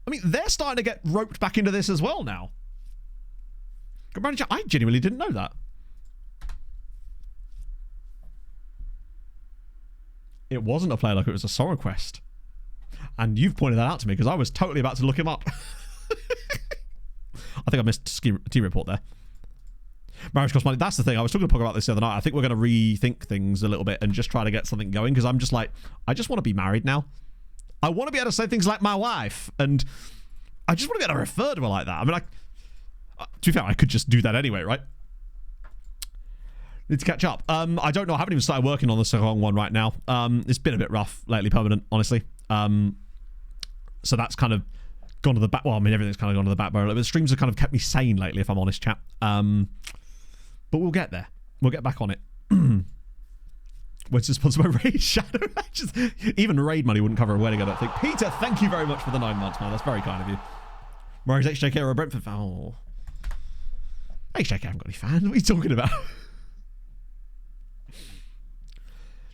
I mean, they're starting to get roped back into this as well now. I genuinely didn't know that. It wasn't a player like it was a Sora quest. And you've pointed that out to me because I was totally about to look him up. I think I missed team report there. Marriage costs money. That's the thing. I was talking to Pog about this the other night. I think we're going to rethink things a little bit and just try to get something going because I'm just like, I just want to be married now. I want to be able to say things like my wife and I just want to be able to refer to her like that. I mean, to be fair, I could just do that anyway, right? Need to catch up. I don't know. I haven't even started working on the second one right now. It's been a bit rough lately, permanent, honestly. So that's kind of gone to the back. Well, I mean, everything's kind of gone to the back burner. But the streams have kind of kept me sane lately, if I'm honest, chap. But we'll get there. We'll get back on it. Which is sponsored by Raid Shadow. Even raid money wouldn't cover a wedding, I don't think. Peter, thank you very much for the 9 months, man. That's very kind of you. Murray's HJK or a Brentford fan. Oh. HJK haven't got any fans. What are you talking about?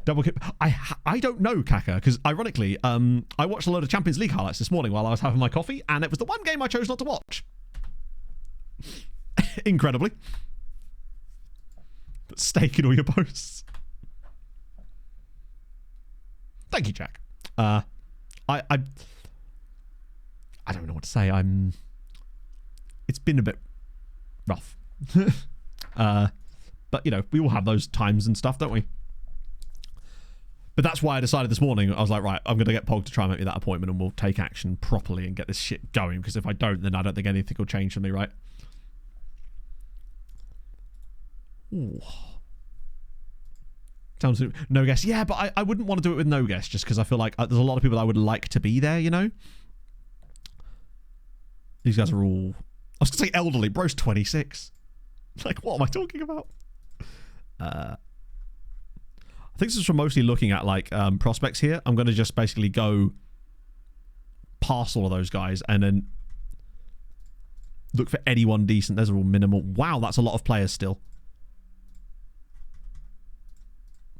Double kick. I don't know, Kaka, because ironically, I watched a load of Champions League highlights this morning while I was having my coffee, and it was the one game I chose not to watch. Incredibly. But steak in all your posts. Thank you, Jack. I don't know what to say. It's been a bit rough. But, you know, we all have those times and stuff, don't we? But that's why I decided this morning, I was like, right, I'm going to get Pog to try and make me that appointment and we'll take action properly and get this shit going. Because if I don't, then I don't think anything will change for me, right? Ooh. Sounds no guest. Yeah, but I wouldn't want to do it with no guest just because I feel like there's a lot of people I would like to be there, you know? These guys are all... I was going to say elderly. Bro's 26. Like, what am I talking about? I think this is from mostly looking at, like, prospects here. I'm going to just basically go past all of those guys and then look for anyone decent. There's all minimal. Wow, that's a lot of players still.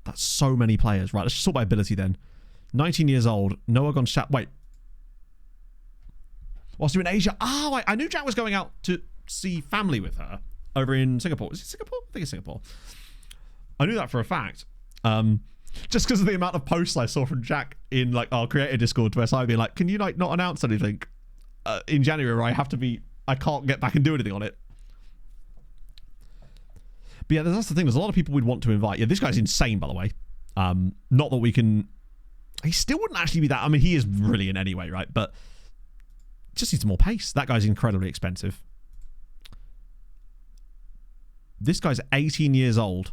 That's so many players. Right, let's just sort by ability then. 19 years old. Noah gone chat. Wait. Whilst you're in Asia. Oh, I knew Jack was going out to see family with her over in Singapore. Is it Singapore? I think it's Singapore. I knew that for a fact. Just because of the amount of posts I saw from Jack in like our creator Discord where I'd be like, can you like not announce anything in January where I can't get back and do anything on it. But yeah, that's the thing. There's a lot of people we'd want to invite. Yeah, this guy's insane, by the way. Not that we can... He still wouldn't actually be that... I mean, he is brilliant anyway, right? But just needs more pace. That guy's incredibly expensive. This guy's 18 years old.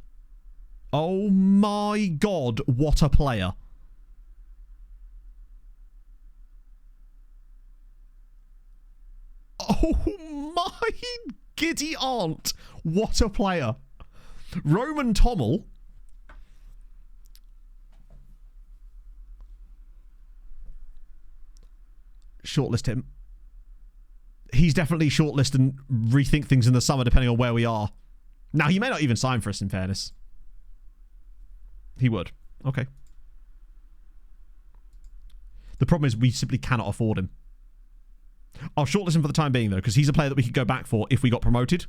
Oh my God, what a player. Oh my giddy aunt. What a player. Roman Tommel. Shortlist him. He's definitely shortlist and rethink things in the summer depending on where we are. Now, he may not even sign for us in fairness. He would. Okay. The problem is we simply cannot afford him. I'll shortlist him for the time being, though, because he's a player that we could go back for if we got promoted.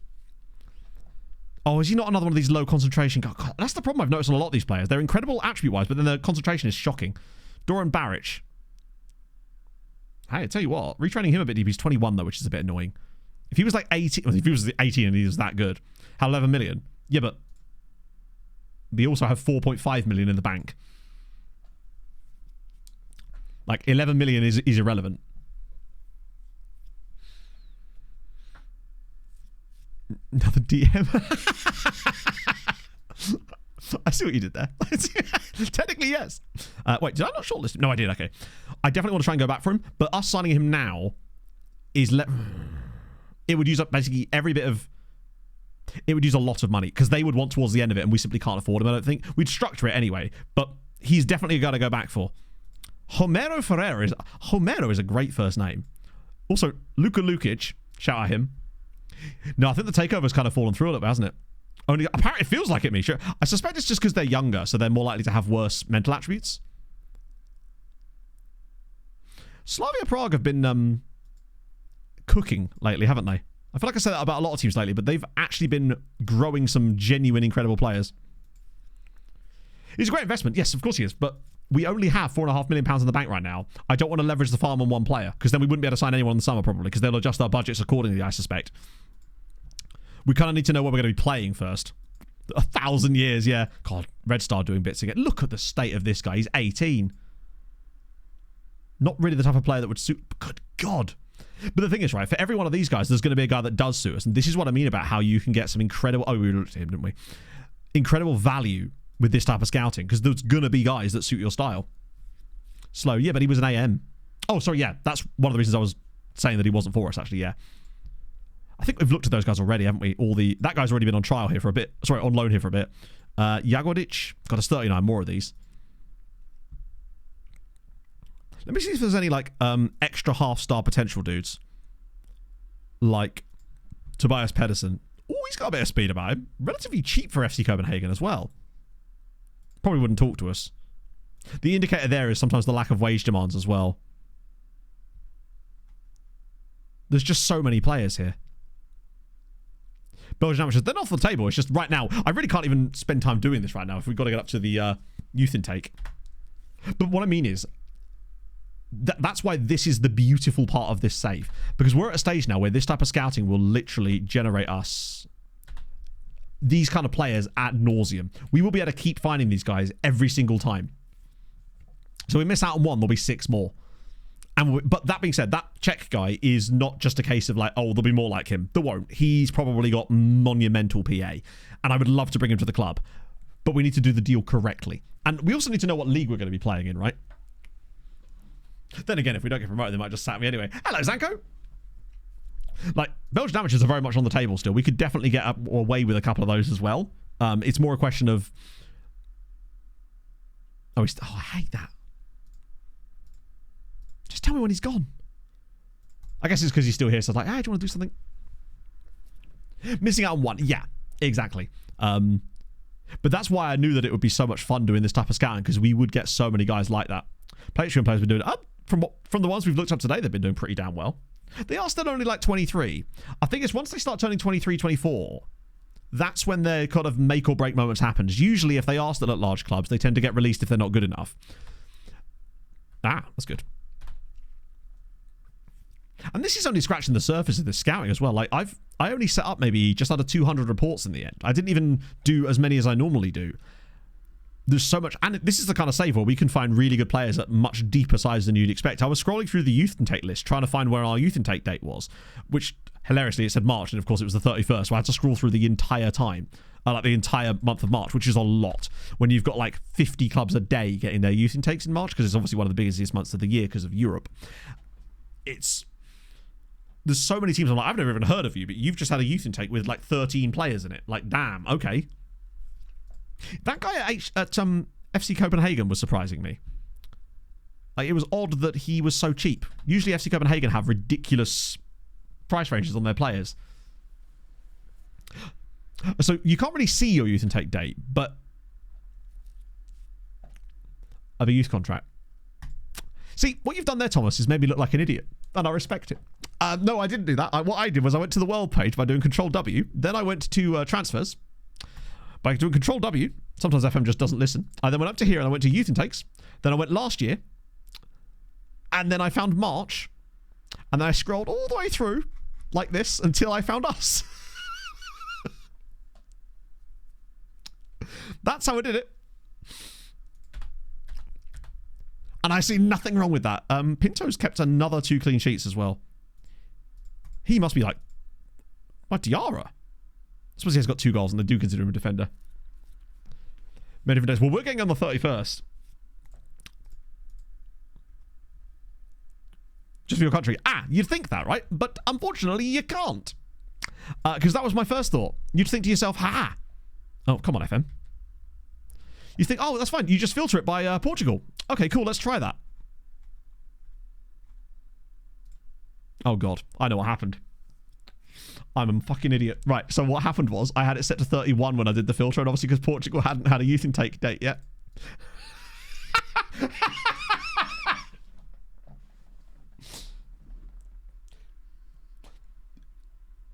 Oh, is he not another one of these low concentration? God, that's the problem I've noticed on a lot of these players. They're incredible attribute-wise, but then their concentration is shocking. Doran Baric. Hey, I tell you what, retraining him a bit deep. He's 21, though, which is a bit annoying. If he was like 18, well, if he was 18 and he was that good, how 11 million? Yeah, but we also have 4.5 million in the bank. Like 11 million is irrelevant. Another DM. I see what you did there. Technically, yes. Wait, did I not shortlist him? No, I did. Okay. I definitely want to try and go back for him, but us signing him now is... It would use up basically every bit of... It would use a lot of money because they would want towards the end of it and we simply can't afford him, I don't think. We'd structure it anyway, but he's definitely a guy to go back for. Homero Ferreira is... Homero is a great first name. Also, Luka Lukic, shout out him. No, I think the takeover's kind of fallen through a little bit, hasn't it? Only apparently it feels like it, me. Sure. I suspect it's just because they're younger, so they're more likely to have worse mental attributes. Slavia Prague have been cooking lately, haven't they? I feel like I say that about a lot of teams lately, but they've actually been growing some genuine, incredible players. He's a great investment. Yes, of course he is, but we only have £4.5 million in the bank right now. I don't want to leverage the farm on one player, because then we wouldn't be able to sign anyone in the summer, probably, because they'll adjust our budgets accordingly, I suspect. We kind of need to know what we're going to be playing first. 1,000 years, yeah. God, Red Star doing bits again. Look at the state of this guy. He's 18. Not really the type of player that would suit... Good God. But the thing is, right, for every one of these guys, there's going to be a guy that does suit us. And this is what I mean about how you can get some incredible... Oh, we looked at him, didn't we? Incredible value with this type of scouting. Because there's going to be guys that suit your style. Slow. Yeah, but he was an AM. Oh, sorry, yeah. That's one of the reasons I was saying that he wasn't for us, actually, yeah. I think we've looked at those guys already, haven't we? That guy's already been on trial here for a bit. Sorry, on loan here for a bit. Jagodic. Got us 39 more of these. Let me see if there's any, like, extra half-star potential dudes. Like Tobias Pedersen. Oh, he's got a bit of speed about him. Relatively cheap for FC Copenhagen as well. Probably wouldn't talk to us. The indicator there is sometimes the lack of wage demands as well. There's just so many players here. Belgian amateurs, they're not off the table. It's just right now, I really can't even spend time doing this right now if we've got to get up to the youth intake. But what I mean is, that's why this is the beautiful part of this save. Because we're at a stage now where this type of scouting will literally generate us these kind of players ad nauseum. We will be able to keep finding these guys every single time. So we miss out on one, there'll be 6 more. But that being said, that Czech guy is not just a case of like, oh, there'll be more like him. There won't. He's probably got monumental PA. And I would love to bring him to the club. But we need to do the deal correctly. And we also need to know what league we're going to be playing in, right? Then again, if we don't get promoted, they might just sack me anyway. Hello, Zanko. Like, Belgian amateurs are very much on the table still. We could definitely get away with a couple of those as well. It's more a question of... Oh, I hate that. Just tell me when he's gone. I guess it's because he's still here, so it's like, hey, do you want to do something? Missing out on 1. Yeah, exactly. But that's why I knew that it would be so much fun doing this type of scouting, because we would get so many guys like that. Patreon players have been doing it. From the ones we've looked up today, they've been doing pretty damn well. They are still only like 23. I think it's once they start turning 23, 24, that's when their kind of make or break moments happens. Usually, if they are still at large clubs, they tend to get released if they're not good enough. Ah, that's good. And this is only scratching the surface of this scouting as well. Like I only set up maybe just under 200 reports in the end. I didn't even do as many as I normally do. There's so much, and this is the kind of save where we can find really good players at much deeper size than you'd expect. I was scrolling through the youth intake list trying to find where our youth intake date was, which hilariously it said March, and of course it was the 31st, so I had to scroll through the entire time, like the entire month of March, which is a lot when you've got like 50 clubs a day getting their youth intakes in March, because it's obviously one of the biggest months of the year because of Europe. There's so many teams I'm like, I've never even heard of you, but you've just had a youth intake with like 13 players in it. Like, damn, okay. That guy at FC Copenhagen was surprising me. Like, it was odd that he was so cheap. Usually FC Copenhagen have ridiculous price ranges on their players. So you can't really see your youth intake date, but of a youth contract. See, what you've done there, Thomas, is made me look like an idiot, and I respect it. No, I didn't do that. What I did was I went to the world page by doing Control W. Then I went to transfers by doing Control W. Sometimes FM just doesn't listen. I then went up to here and I went to youth intakes. Then I went last year. And then I found March. And then I scrolled all the way through like this until I found us. That's how I did it. And I see nothing wrong with that. Pinto's kept another 2 clean sheets as well. He must be like my Diarra. I suppose he has got 2 goals and they do consider him a defender. Many different days. Well, we're getting on the 31st. Just for your country. Ah, you'd think that, right? But unfortunately, you can't. Because that was my first thought. You'd think to yourself, ha! Oh, come on, FM. You think, oh, that's fine. You just filter it by Portugal. Okay, cool. Let's try that. Oh, God. I know what happened. I'm a fucking idiot. Right, so what happened was I had it set to 31 when I did the filter, and obviously because Portugal hadn't had a youth intake date yet.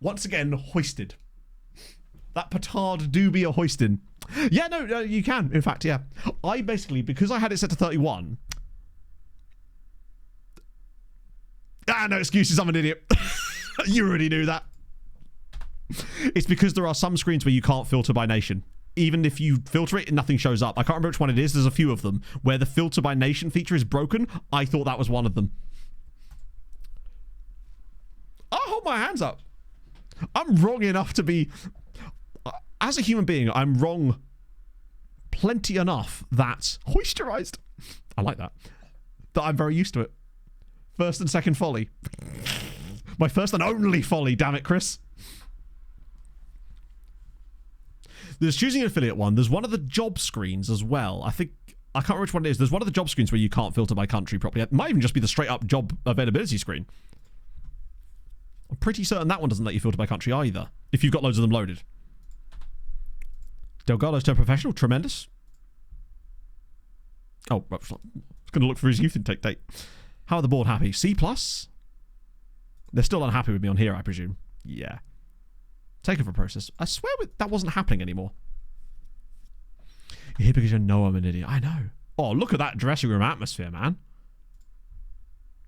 Once again, hoisted. That petard do be a hoisting. Yeah, no, you can. In fact, yeah. I basically, because I had it set to 31... Ah, no excuses, I'm an idiot. You already knew that. It's because there are some screens where you can't filter by nation. Even if you filter it, nothing shows up. I can't remember which one it is. There's a few of them where the filter by nation feature is broken. I thought that was one of them. I'll hold my hands up. I'm wrong enough to be... As a human being, I'm wrong plenty enough that... Hoisterized. I like that. That I'm very used to it. First and second folly. My first and only folly, damn it, Chris. There's choosing an affiliate one. There's one of the job screens as well. I can't remember which one it is. There's one of the job screens where you can't filter by country properly. It might even just be the straight up job availability screen. I'm pretty certain that one doesn't let you filter by country either, if you've got loads of them loaded. Delgado's turned professional. Tremendous. Oh, I was going to look for his youth intake date. How are the board happy? C+? They're still unhappy with me on here, I presume. Yeah. Take it for process. I swear that wasn't happening anymore. You're here because you know I'm an idiot. I know. Oh, look at that dressing room atmosphere, man.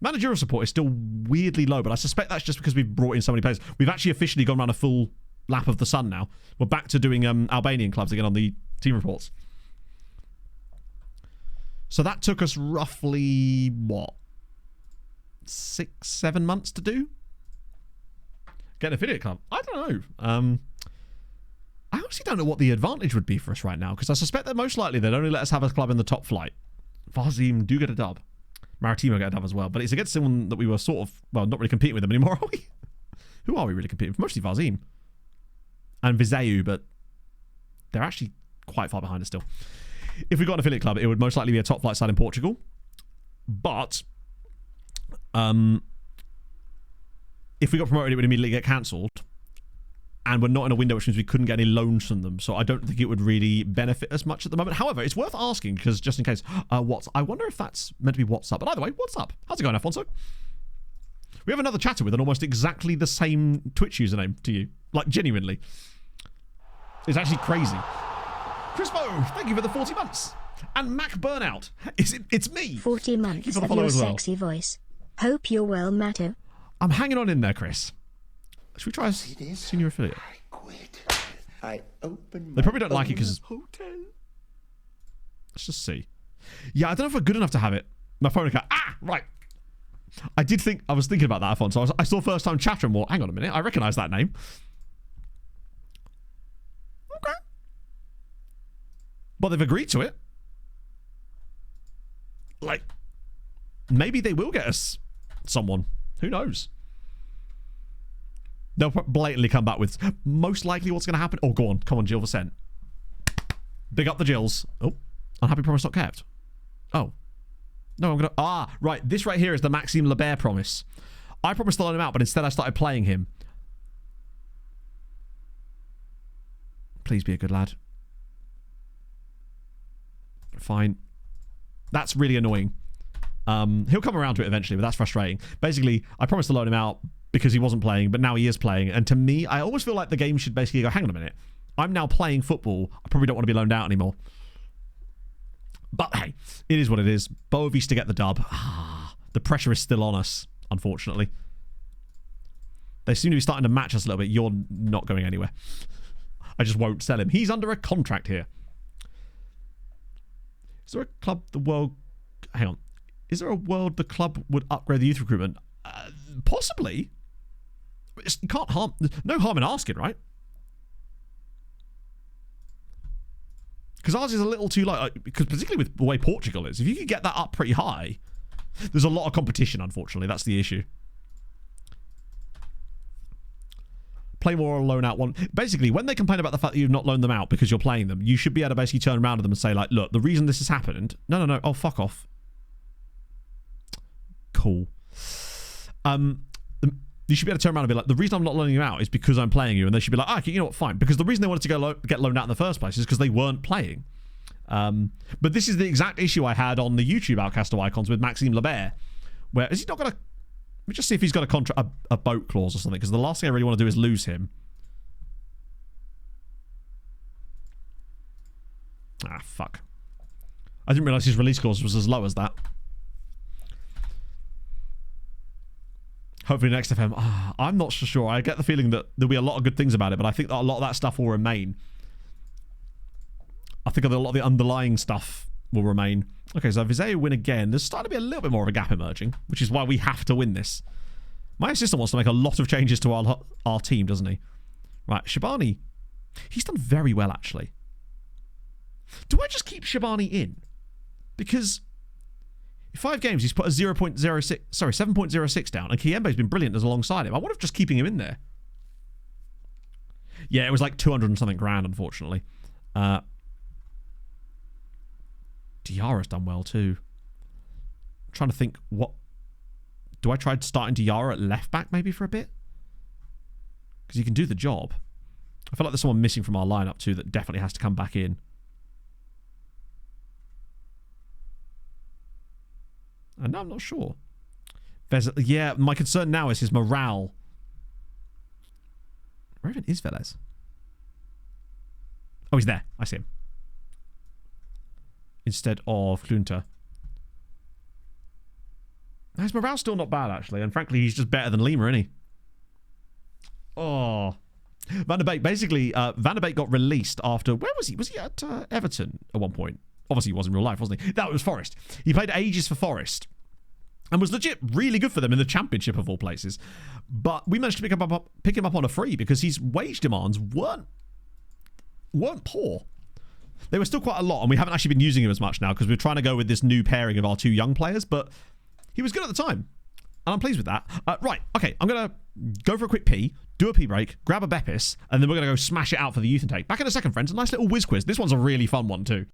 Managerial support is still weirdly low, but I suspect that's just because we've brought in so many players. We've actually officially gone around a full lap of the sun now. We're back to doing Albanian clubs again on the team reports. So that took us roughly, what, 6-7 months to do? Get an affiliate club? I don't know. I honestly don't know what the advantage would be for us right now, because I suspect that most likely they'd only let us have a club in the top flight. Varzim do get a dub. Maritimo get a dub as well, but it's against someone that we were sort of, well, not really competing with them anymore, are we? Who are we really competing with? Mostly Varzim. And Viseu, but they're actually quite far behind us still. If we got an affiliate club, it would most likely be a top flight side in Portugal. But if we got promoted, it would immediately get cancelled. And we're not in a window, which means we couldn't get any loans from them. So I don't think it would really benefit us much at the moment. However, it's worth asking, because just in case, I wonder if that's meant to be what's up. But either way, what's up? How's it going, Alfonso? We have another chatter with an almost exactly the same Twitch username to you. Like, genuinely. It's actually crazy. Crispo, thank you for the 40 months. And Mac Burnout. It's me. 40 months of your sexy voice. Hope you're well, Matto. I'm hanging on in there, Chris. Should we try a senior affiliate? I quit. I open They probably don't like it because... Let's just see. Yeah, I don't know if we're good enough to have it. My phone account. Ah, right. I was thinking about that, Alfonso. I saw first time chatter and more. Hang on a minute. I recognise that name. Okay. But they've agreed to it. Like, maybe they will get us someone. Who knows? They'll blatantly come back with most likely what's going to happen. Oh, go on. Come on, Jill Vicent. Big up the Jills. Oh, unhappy promise not kept. Oh. No, I'm going to... Ah, right. This right here is the Maxime Lebert promise. I promised to loan him out, but instead I started playing him. Please be a good lad. Fine. That's really annoying. He'll come around to it eventually, but that's frustrating. Basically, I promised to loan him out because he wasn't playing, but now he is playing. And to me, I always feel like the game should basically go, hang on a minute. I'm now playing football. I probably don't want to be loaned out anymore. But hey, it is what it is. Bovis to get the dub. The pressure is still on us, unfortunately. They seem to be starting to match us a little bit. You're not going anywhere. I just won't sell him. He's under a contract here. Is there a club the world... Hang on. Is there a world the club would upgrade the youth recruitment? Possibly. You can't harm... No harm in asking, right? Because ours is a little too low. Because particularly with the way Portugal is, if you could get that up pretty high, there's a lot of competition, unfortunately. That's the issue. Play more or loan out one. Basically, when they complain about the fact that you've not loaned them out because you're playing them, you should be able to basically turn around to them and say, like, look, the reason this has happened... No. Oh, fuck off. Cool. You should be able to turn around and be like, the reason I'm not loaning you out is because I'm playing you. And they should be like, okay, you know what, fine. Because the reason they wanted to get loaned out in the first place is because they weren't playing. But this is the exact issue I had on the YouTube Outcast of Icons with Maxime Lebert. Where, is he not going to... Let me just see if he's got a boat clause or something. Because the last thing I really want to do is lose him. Ah, fuck. I didn't realise his release clause was as low as that. Hopefully next FM. I'm not so sure. I get the feeling that there'll be a lot of good things about it, but I think that a lot of that stuff will remain. I think a lot of the underlying stuff will remain. Okay, so Viseu win again. There's starting to be a little bit more of a gap emerging, which is why we have to win this. My assistant wants to make a lot of changes to our team, doesn't he? Right, Shabani. He's done very well, actually. Do I just keep Shabani in? Because... 5 games, he's put a 7.06 down, and Kiembe's been brilliant as alongside him. I wonder if just keeping him in there. Yeah, it was like 200 and something grand, unfortunately. Diarra's done well too. I'm trying to think, what... Do I try starting Diarra at left back maybe for a bit? Because he can do the job. I feel like there's someone missing from our lineup too that definitely has to come back in. And I'm not sure. Yeah, my concern now is his morale. Where even is Velez? Oh, he's there. I see him. instead of Klunter. His morale's still not bad, actually. And frankly, he's just better than Lima, isn't he? Oh. Van der Beek, basically, Van der Beek got released after... Where was he? Was he at Everton at one point? Obviously, he was in real life, wasn't he? That was Forest. He played ages for Forest. And was legit really good for them in the Championship of all places. But we managed to pick him up on a free because his wage demands weren't poor. They were still quite a lot, and we haven't actually been using him as much now because we're trying to go with this new pairing of our two young players, but he was good at the time, and I'm pleased with that. Right, okay, I'm going to go for a quick pee, do a pee break, grab a Beppis, and then we're going to go smash it out for the youth intake. Back in a second, friends. A nice little whiz quiz. This one's a really fun one, too.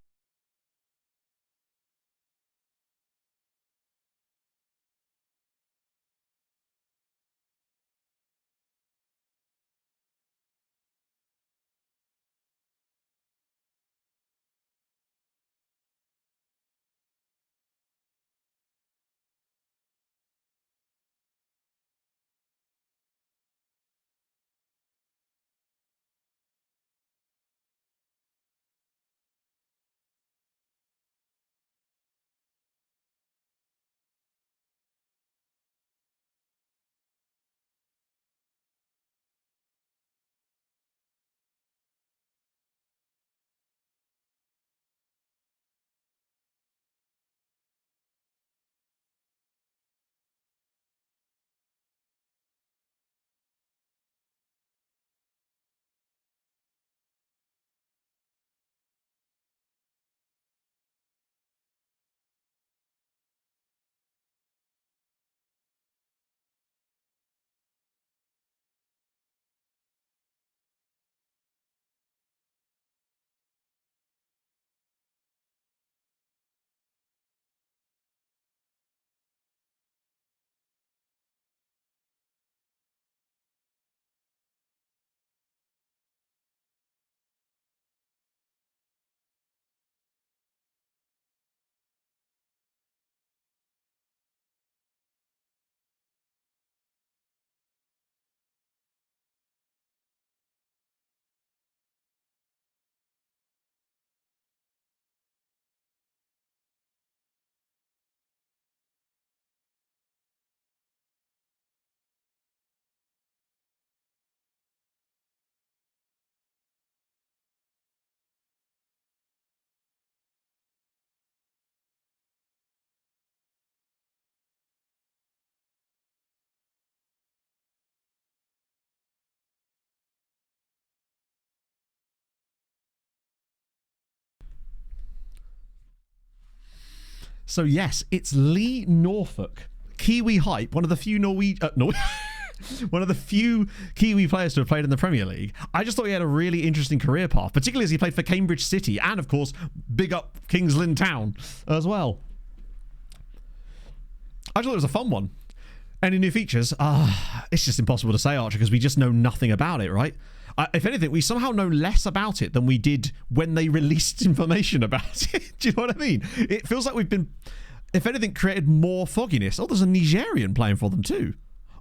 So yes, it's Lee Norfolk, Kiwi hype, one of the few one of the few Kiwi players to have played in the Premier League. I just thought he had a really interesting career path, particularly as he played for Cambridge City and, of course, big up Kings Lynn Town as well. I just thought it was a fun one. Any new features? It's just impossible to say, Archer, because we just know nothing about it, right? If anything, we somehow know less about it than we did when they released information about it. Do you know what I mean? It feels like we've been, if anything, created more fogginess. Oh, there's a Nigerian playing for them too.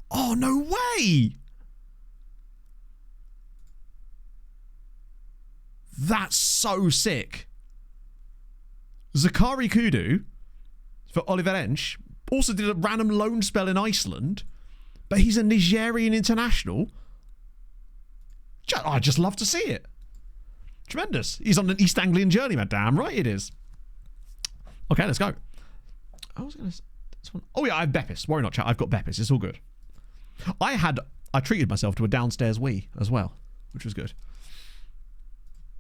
Oh, no way! That's so sick. Zakari Kudu for Vilaverdense also did a random loan spell in Iceland, but he's a Nigerian international. I just love to see it. Tremendous. He's on an East Anglian Journeyman. Damn right it is. Okay, let's go. I was going to... Oh yeah, I have Beppis. Worry not, chat. I've got Beppis. It's all good. I treated myself to a downstairs wee as well, which was good.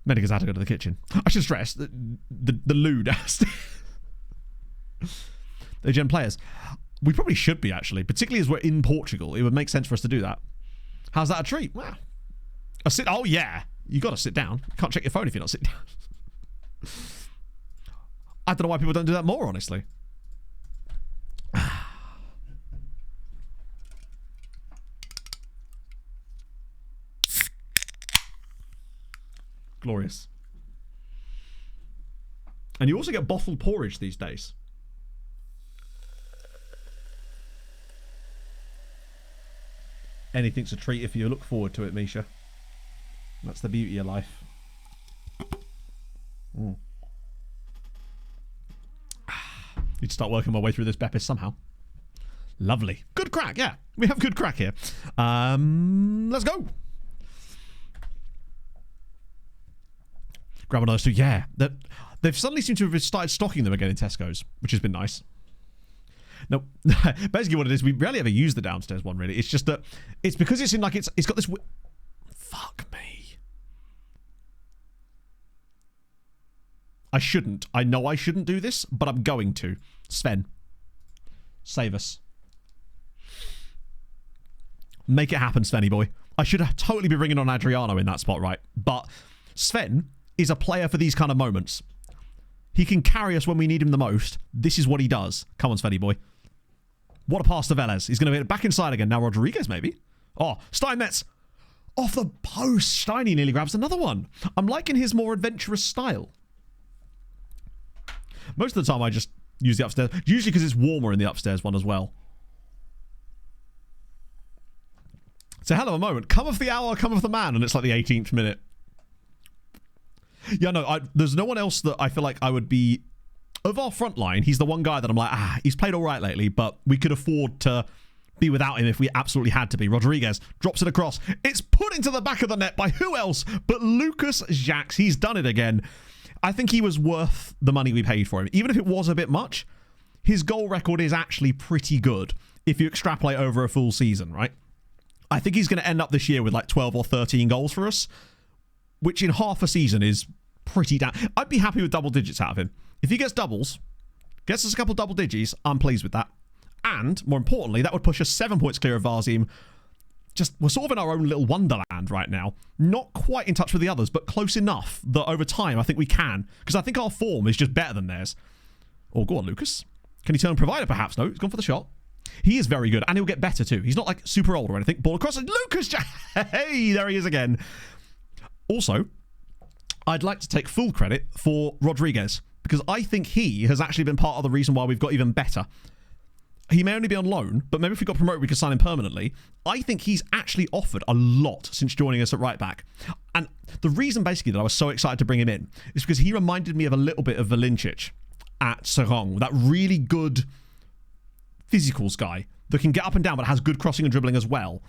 Mainly because I had to go to the kitchen. I should stress that the loo downstairs. The gen players. We probably should be, actually. Particularly as we're in Portugal. It would make sense for us to do that. How's that a treat? Wow. Oh, yeah. You got to sit down. You can't check your phone if you're not sitting down. I don't know why people don't do that more, honestly. Glorious. And you also get bottled porridge these days. Anything's a treat if you look forward to it, Misha. That's the beauty of life. Need to start working my way through this Beppis somehow. Lovely. Good crack, yeah. We have good crack here. Let's go. Grab one of those two. Yeah. They've suddenly seemed to have started stocking them again in Tesco's, which has been nice. No, basically what it is, we rarely ever use the downstairs one, really. It's just that it's because it's in like it's got this. Fuck me. I shouldn't. I know I shouldn't do this, but I'm going to. Sven, save us. Make it happen, Svenny boy. I should totally be ringing on Adriano in that spot, right? But Sven is a player for these kind of moments. He can carry us when we need him the most. This is what he does. Come on, Svenny boy. What a pass to Velez. He's going to get it back inside again. Now Rodriguez, maybe. Oh, Steinmetz. Off the post. Steiny nearly grabs another one. I'm liking his more adventurous style. Most of the time, I just use the upstairs. Usually because it's warmer in the upstairs one as well. It's a hell of a moment. Come of the hour, come of the man. And it's like the 18th minute. Yeah, no, there's no one else that I feel like I would be... Of our front line, he's the one guy that I'm like, he's played all right lately, but we could afford to be without him if we absolutely had to be. Rodriguez drops it across. It's put into the back of the net by who else but Lucas Jacques. He's done it again. I think he was worth the money we paid for him. Even if it was a bit much, his goal record is actually pretty good if you extrapolate over a full season, right? I think he's going to end up this year with like 12 or 13 goals for us, which in half a season is pretty damn... I'd be happy with double digits out of him. If he gets doubles, gets us a couple double digits, I'm pleased with that. And, more importantly, that would push us 7 points clear of Varzim. Just, we're sort of in our own little wonderland right now. Not quite in touch with the others, but close enough that over time I think we can. Because I think our form is just better than theirs. Oh, go on, Lucas. Can he turn provider, perhaps? No, he's gone for the shot. He is very good, and he'll get better too. He's not like super old or anything. Ball across, and Lucas, hey, there he is again. Also, I'd like to take full credit for Rodriguez, because I think he has actually been part of the reason why we've got even better. He may only be on loan, but maybe if we got promoted, we could sign him permanently. I think he's actually offered a lot since joining us at right back. And the reason basically that I was so excited to bring him in is because he reminded me of a little bit of Valincic at Serong, that really good physicals guy that can get up and down but has good crossing and dribbling as well.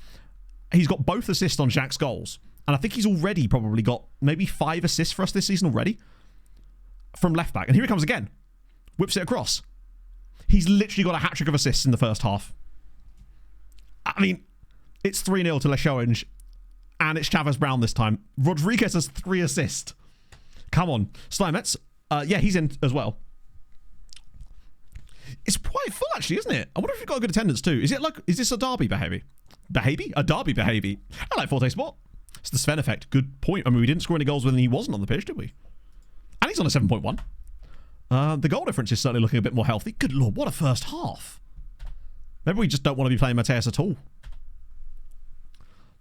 He's got both assists on Jacques' goals. And I think he's already probably got maybe 5 assists for us this season already from left back. And here he comes again. Whips it across. He's literally got a hat-trick of assists in the first half. I mean, it's 3-0 to Leixões, and it's Chavez Brown this time. Rodriguez has 3 assists. Come on. Steinmetz. Yeah, he's in as well. It's quite full, actually, isn't it? I wonder if we've got a good attendance, too. Is this a derby behaviour? A derby behaviour? I like Forte Sport. It's the Sven effect. Good point. I mean, we didn't score any goals when he wasn't on the pitch, did we? And he's on a 7.1. The goal difference is certainly looking a bit more healthy. Good lord, what a first half. Maybe we just don't want to be playing Mateus at all.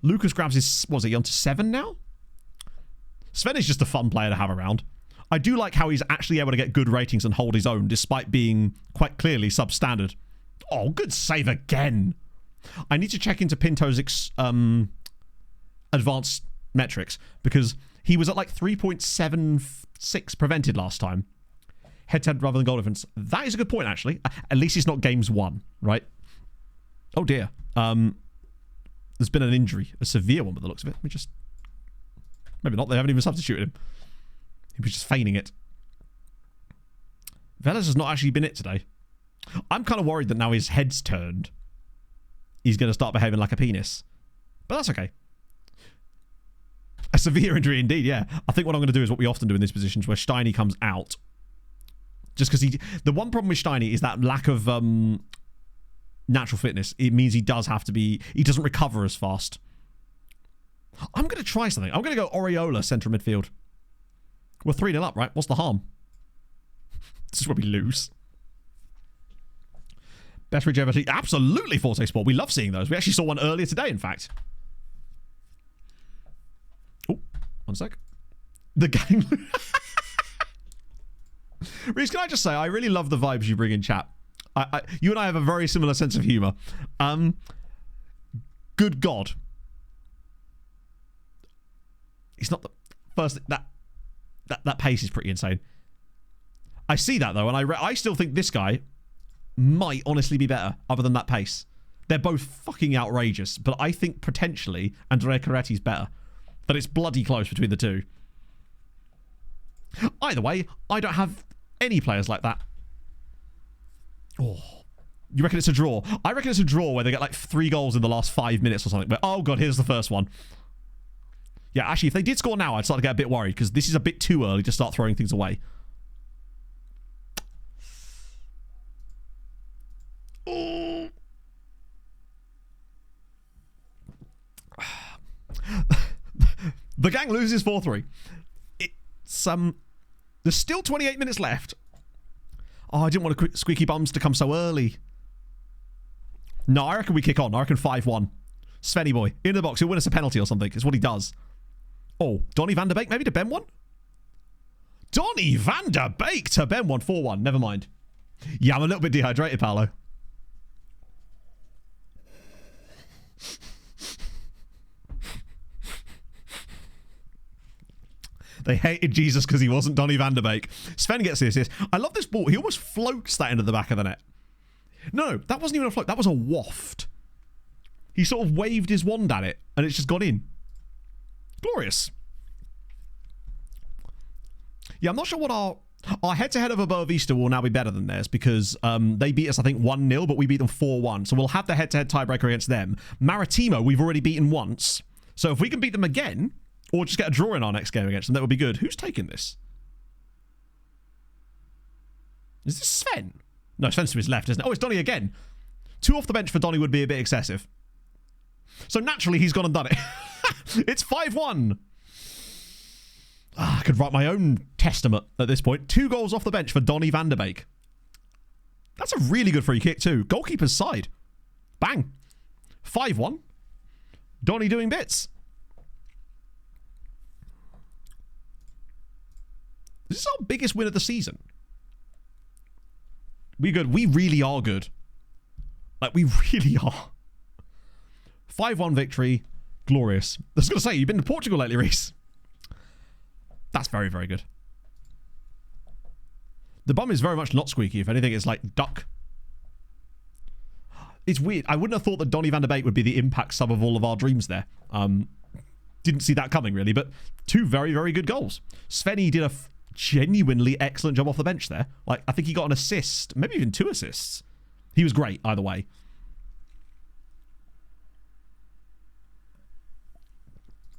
Lucas grabs his... What is he, on to 7 now? Sven is just a fun player to have around. I do like how he's actually able to get good ratings and hold his own, despite being quite clearly substandard. Oh, good save again. I need to check into Pinto's advanced metrics, because he was at like 3.76 prevented last time. Head-to-head rather than goal difference. That is a good point, actually. At least it's not games won, right? Oh, dear. There's been an injury. A severe one by the looks of it. Maybe not. They haven't even substituted him. He was just feigning it. Velez has not actually been it today. I'm kind of worried that now his head's turned, he's going to start behaving like a penis. But that's okay. A severe injury indeed, yeah. I think what I'm going to do is what we often do in these positions, where Steiny comes out. Just because the one problem with Steiny is that lack of natural fitness. It means he does have to be... He doesn't recover as fast. I'm going to try something. I'm going to go Oriola central midfield. We're 3-0 up, right? What's the harm? This is where we lose. Betteridge Everton. Absolutely Forte Sport. We love seeing those. We actually saw one earlier today, in fact. Oh, one sec. The gang... Reese, can I just say, I really love the vibes you bring in chat. You and I have a very similar sense of humour. Good God. He's not the first... That pace is pretty insane. I see that, though, and I still think this guy might honestly be better other than that pace. They're both fucking outrageous, but I think potentially Andrea Coretti's better. But it's bloody close between the two. Either way, I don't have any players like that. Oh, you reckon it's a draw? I reckon it's a draw where they get like 3 goals in the last 5 minutes or something. But oh god, here's the first one. Yeah, actually, if they did score now, I'd start to get a bit worried because this is a bit too early to start throwing things away. Oh. The gang loses 4-3. It's there's still 28 minutes left. Oh, I didn't want squeaky bums to come so early. No, I reckon we kick on. I reckon 5-1. Svenny boy in the box. He'll win us a penalty or something. It's what he does. Oh, Donny van der Beek maybe to Ben 1. Donny van der Beek to Ben 1. 4-1. Never mind. Yeah, I'm a little bit dehydrated, Paolo. They hated Jesus because he wasn't Donny van der Beek. Sven gets the assist. I love this ball. He almost floats that into the back of the net. No, that wasn't even a float. That was a waft. He sort of waved his wand at it, and it's just gone in. Glorious. Yeah, I'm not sure what our head-to-head of Boavista will now be better than theirs because they beat us, I think, 1-0, but we beat them 4-1. So we'll have the head-to-head tiebreaker against them. Maritimo, we've already beaten once. So if we can beat them again, or just get a draw in our next game against them, that would be good. Who's taking this? Is this Sven? No, Sven's to his left, isn't it? Oh, it's Donny again. 2 off the bench for Donny would be a bit excessive. So naturally, he's gone and done it. It's 5-1. I could write my own testament at this point. 2 goals off the bench for Donny van der Beek. That's a really good free kick too. Goalkeeper's side. Bang. 5-1. Donny doing bits. This is our biggest win of the season. We good. We really are good. Like, we really are. 5-1 victory. Glorious. I was going to say, you've been to Portugal lately, Reese. That's very, very good. The bum is very much not squeaky. If anything, it's like duck. It's weird. I wouldn't have thought that Donny van der Beek would be the impact sub of all of our dreams there. Didn't see that coming, really. But 2 very, very good goals. Svenny did a genuinely excellent job off the bench there. Like, I think he got an assist. Maybe even 2 assists. He was great, either way.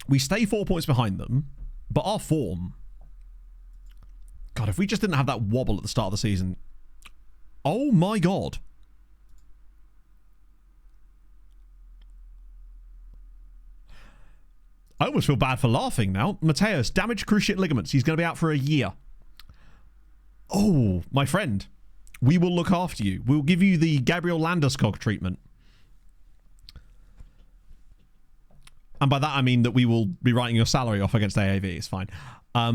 We stay 4 points behind them. But our form... God, if we just didn't have that wobble at the start of the season... Oh my god. I almost feel bad for laughing now. Mateus, damaged cruciate ligaments. He's going to be out for a year. Oh, my friend. We will look after you. We'll give you the Gabriel Landeskog treatment. And by that, I mean that we will be writing your salary off against AAV. It's fine. A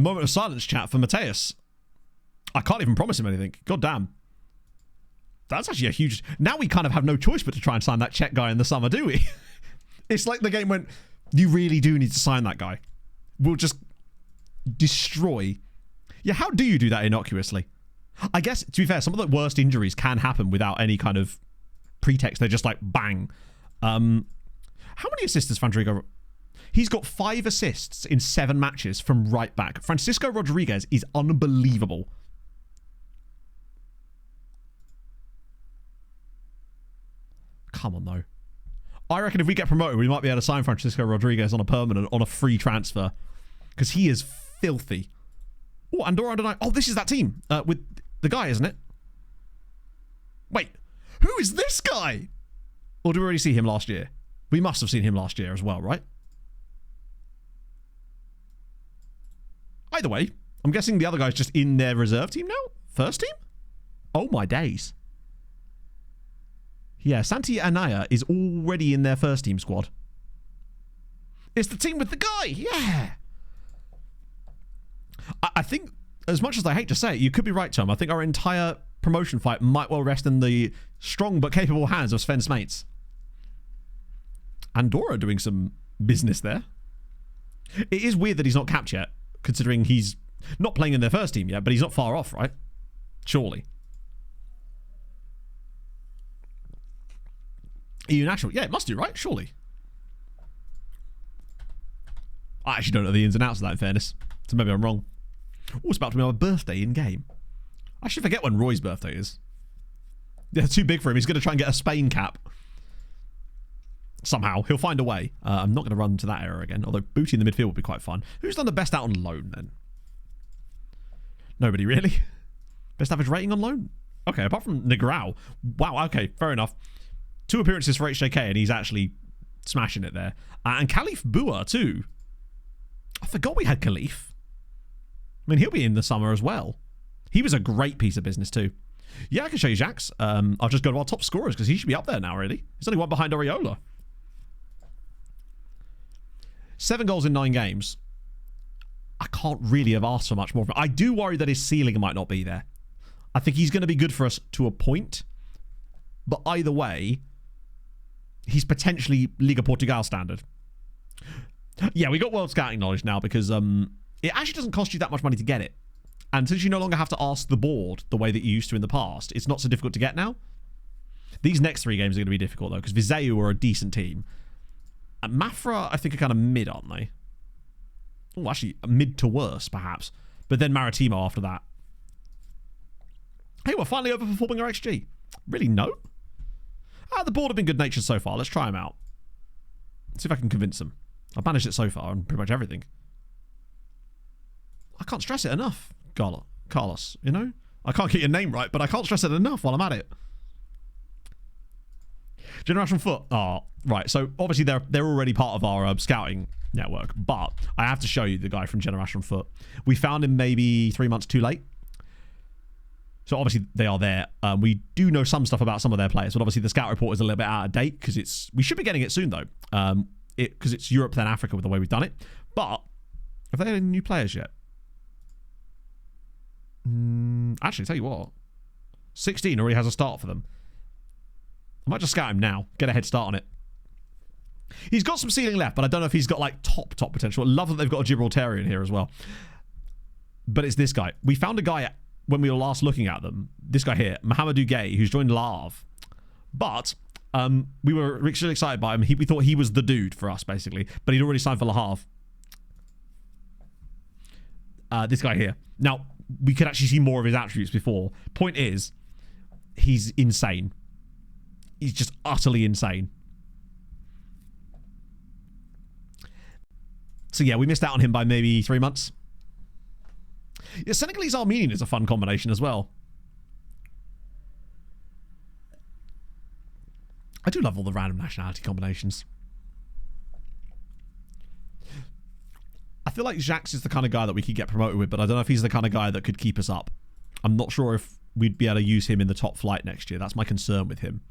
moment of silence chat for Mateus. I can't even promise him anything. God damn. That's actually a huge... Now we kind of have no choice but to try and sign that Czech guy in the summer, do we? It's like the game went, you really do need to sign that guy. We'll just destroy. Yeah, how do you do that innocuously? I guess, to be fair, some of the worst injuries can happen without any kind of pretext. They're just like, bang. How many assists has Francisco? He's got 5 assists in 7 matches from right back. Francisco Rodriguez is unbelievable. Come on, though. I reckon if we get promoted, we might be able to sign Francisco Rodriguez on a permanent, on a free transfer. Because he is filthy. Oh, Andorra under 9. Oh, this is that team. With the guy, isn't it? Wait. Who is this guy? Or did we already see him last year? We must have seen him last year as well, right? Either way, I'm guessing the other guy's just in their reserve team now? First team? Oh my days. Yeah, Santi Anaya is already in their first team squad. It's the team with the guy, yeah. I think, as much as I hate to say it, you could be right, Tom. I think our entire promotion fight might well rest in the strong but capable hands of Sven's mates. Andorra doing some business there. It is weird that he's not capped yet, considering he's not playing in their first team yet, but he's not far off, right? Surely. EU national. Yeah, it must do, right? Surely. I actually don't know the ins and outs of that, in fairness. So maybe I'm wrong. Oh, it's about to be my birthday in-game. I should forget when Roy's birthday is. Yeah, too big for him. He's going to try and get a Spain cap. Somehow. He'll find a way. I'm not going to run to that era again. Although Booty in the midfield would be quite fun. Who's done the best out on loan, then? Nobody, really? Best average rating on loan? Okay, apart from Negrao. Wow, okay, fair enough. 2 appearances for HJK, and he's actually smashing it there. And Khalif Bua, too. I forgot we had Khalif. I mean, he'll be in the summer as well. He was a great piece of business, too. Yeah, I can show you Jax. I'll just go to our top scorers, because he should be up there now, really. He's only one behind Oriola. 7 goals in 9 games. I can't really have asked for much more. I do worry that his ceiling might not be there. I think he's going to be good for us to a point. But either way, he's potentially Liga Portugal standard. Yeah, we got world scouting knowledge now because it actually doesn't cost you that much money to get it. And since you no longer have to ask the board the way that you used to in the past, it's not so difficult to get now. These next 3 games are going to be difficult, though, because Viseu are a decent team. And Mafra, I think, are kind of mid, aren't they? Oh, actually, mid to worse, perhaps. But then Maritimo after that. Hey, we're finally overperforming our XG. Really, no? The board have been good-natured so far. Let's try them out. See if I can convince them. I've managed it so far on pretty much everything. I can't stress it enough, Carlos, you know? I can't get your name right, but I can't stress it enough while I'm at it. Generation Foot. Oh, right. So, obviously, they're already part of our scouting network, but I have to show you the guy from Generation Foot. We found him maybe 3 months too late. So, obviously, they are there. We do know some stuff about some of their players, but obviously, the scout report is a little bit out of date because we should be getting it soon, though. Because it's Europe then Africa with the way we've done it. But, have they had any new players yet? Actually, tell you what. 16 already has a start for them. I might just scout him now. Get a head start on it. He's got some ceiling left, but I don't know if he's got like top potential. I love that they've got a Gibraltarian here as well. But it's this guy. We found a guy when we were last looking at them. This guy here, Mohamedou Gay, who's joined Lav. But we were really excited by him. We thought he was the dude for us, basically. But he'd already signed for Le Havre. This guy here. Now, we could actually see more of his attributes before. Point is, he's insane. He's just utterly insane. So yeah, we missed out on him by maybe 3 months. Yeah, Senegalese Armenian is a fun combination as well. I do love all the random nationality combinations. I feel like Jax is the kind of guy that we could get promoted with, but I don't know if he's the kind of guy that could keep us up. I'm not sure if we'd be able to use him in the top flight next year. That's my concern with him.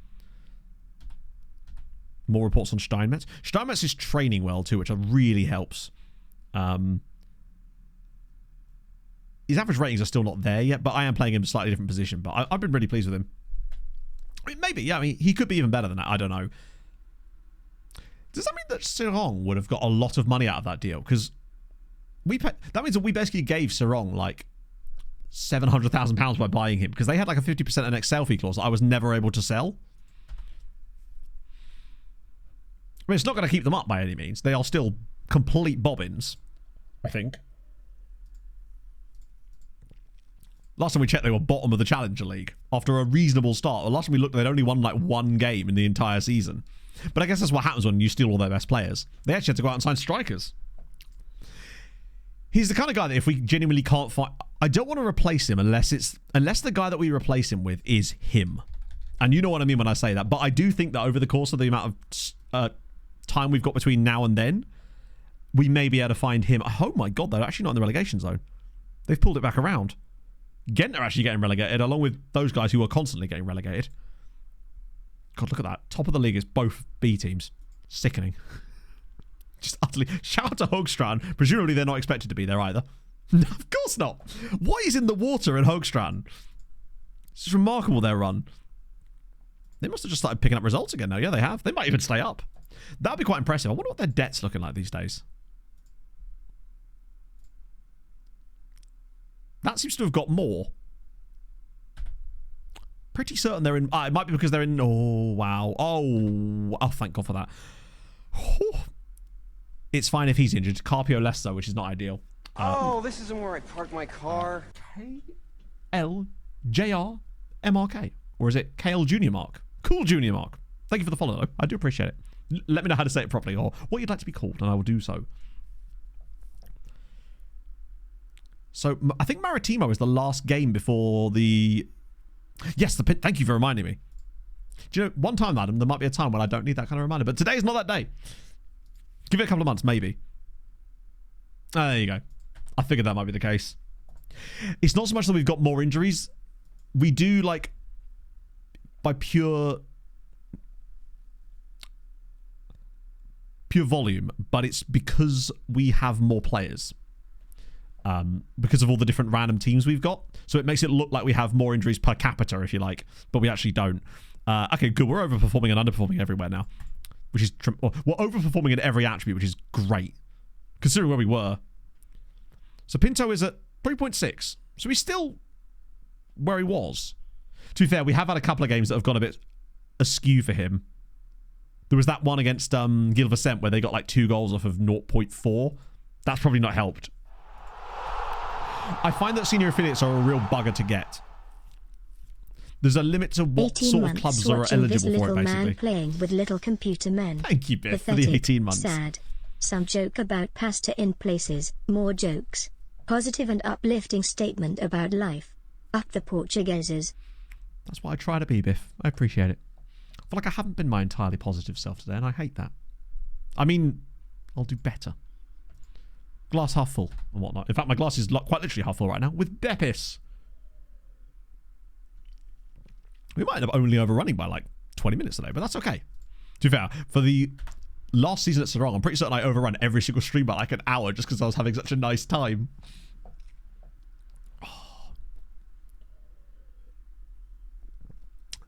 More reports on Steinmetz. Steinmetz is training well too, which really helps. His average ratings are still not there yet, but I am playing him in a slightly different position. But I've been really pleased with him. I mean, maybe, yeah. I mean, he could be even better than that. I don't know. Does that mean that Serong would have got a lot of money out of that deal? Because that means that we basically gave Serong like £700,000 by buying him because they had like a 50% an selfie clause that I was never able to sell. I mean, it's not going to keep them up by any means. They are still complete bobbins, I think. Last time we checked, they were bottom of the Challenger League after a reasonable start. The last time we looked, they'd only won like 1 game in the entire season. But I guess that's what happens when you steal all their best players. They actually had to go out and sign strikers. He's the kind of guy that if we genuinely can't find... I don't want to replace him unless the guy that we replace him with is him. And you know what I mean when I say that. But I do think that over the course of the amount of time we've got between now and then, we may be able to find him. Oh my god, they're actually not in the relegation zone. They've pulled it back around. Ghent are actually getting relegated, along with those guys who are constantly getting relegated. God, look at that. Top of the league is both B teams. Sickening. Just utterly... Shout out to Hoogstrand. Presumably they're not expected to be there either. No, of course not. What is in the water in Hoogstrand? It's just remarkable, their run. They must have just started picking up results again now. Yeah, they have. They might even stay up. That would be quite impressive. I wonder what their debt's looking like these days. That seems to have got more. pretty certain they're in... it might be because they're in... Oh, wow. Oh, thank God for that. It's fine if he's injured. Carpio less so, which is not ideal. This isn't where I parked my car. KLJRMRK. Or is it KL Junior Mark? Cool Junior Mark. Thank you for the follow, though. I do appreciate it. Let me know how to say it properly or what you'd like to be called, and I will do so. So, I think Maritimo is the last game before the... Yes, thank you for reminding me. Do you know, one time, Adam, there might be a time when I don't need that kind of reminder, but today is not that day. Give it a couple of months, maybe. There you go. I figured that might be the case. It's not so much that we've got more injuries. We do, like, by pure volume, but it's because we have more players. Because of all the different random teams we've got. So it makes it look like we have more injuries per capita, if you like, but we actually don't. Okay, good. We're overperforming and underperforming everywhere now. Which is... we're overperforming in every attribute, which is great. Considering where we were. So Pinto is at 3.6. So he's still where he was. To be fair, we have had a couple of games that have gone a bit askew for him. There was that one against Vilaverdense where they got like 2 goals off of 0.4. That's probably not helped. I find that senior affiliates are a real bugger to get. There's a limit to what sort of clubs are eligible for it, basically. Man playing with little computer men. Thank you, Biff, Pathetic, for the 18 months. Sad. Some joke about pasta in places. More jokes. Positive and uplifting statement about life. Up the Portugueses. That's what I try to be, Biff. I appreciate it. I feel like I haven't been my entirely positive self today, and I hate that. I mean, I'll do better. Glass half full and whatnot. In fact, my glass is quite literally half full right now with Beppis. We might end up only overrunning by like 20 minutes today, but that's okay. To be fair, for the last season at Sarong, I'm pretty certain I overrun every single stream by like an hour just because I was having such a nice time. Oh.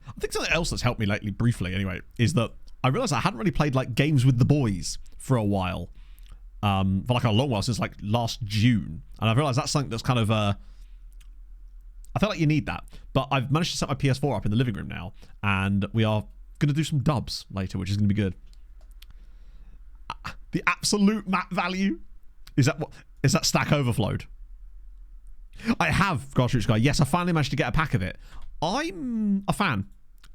I think something else that's helped me lately, briefly anyway, is that I realised I hadn't really played like games with the boys for a while. For like a long while, since like last June. And I've realised that's something that's kind of... I feel like you need that. But I've managed to set my PS4 up in the living room now. And we are going to do some dubs later, which is going to be good. The absolute map value? Is that stack overflowed? I have, Grassroots Guy. Yes, I finally managed to get a pack of it. I'm a fan.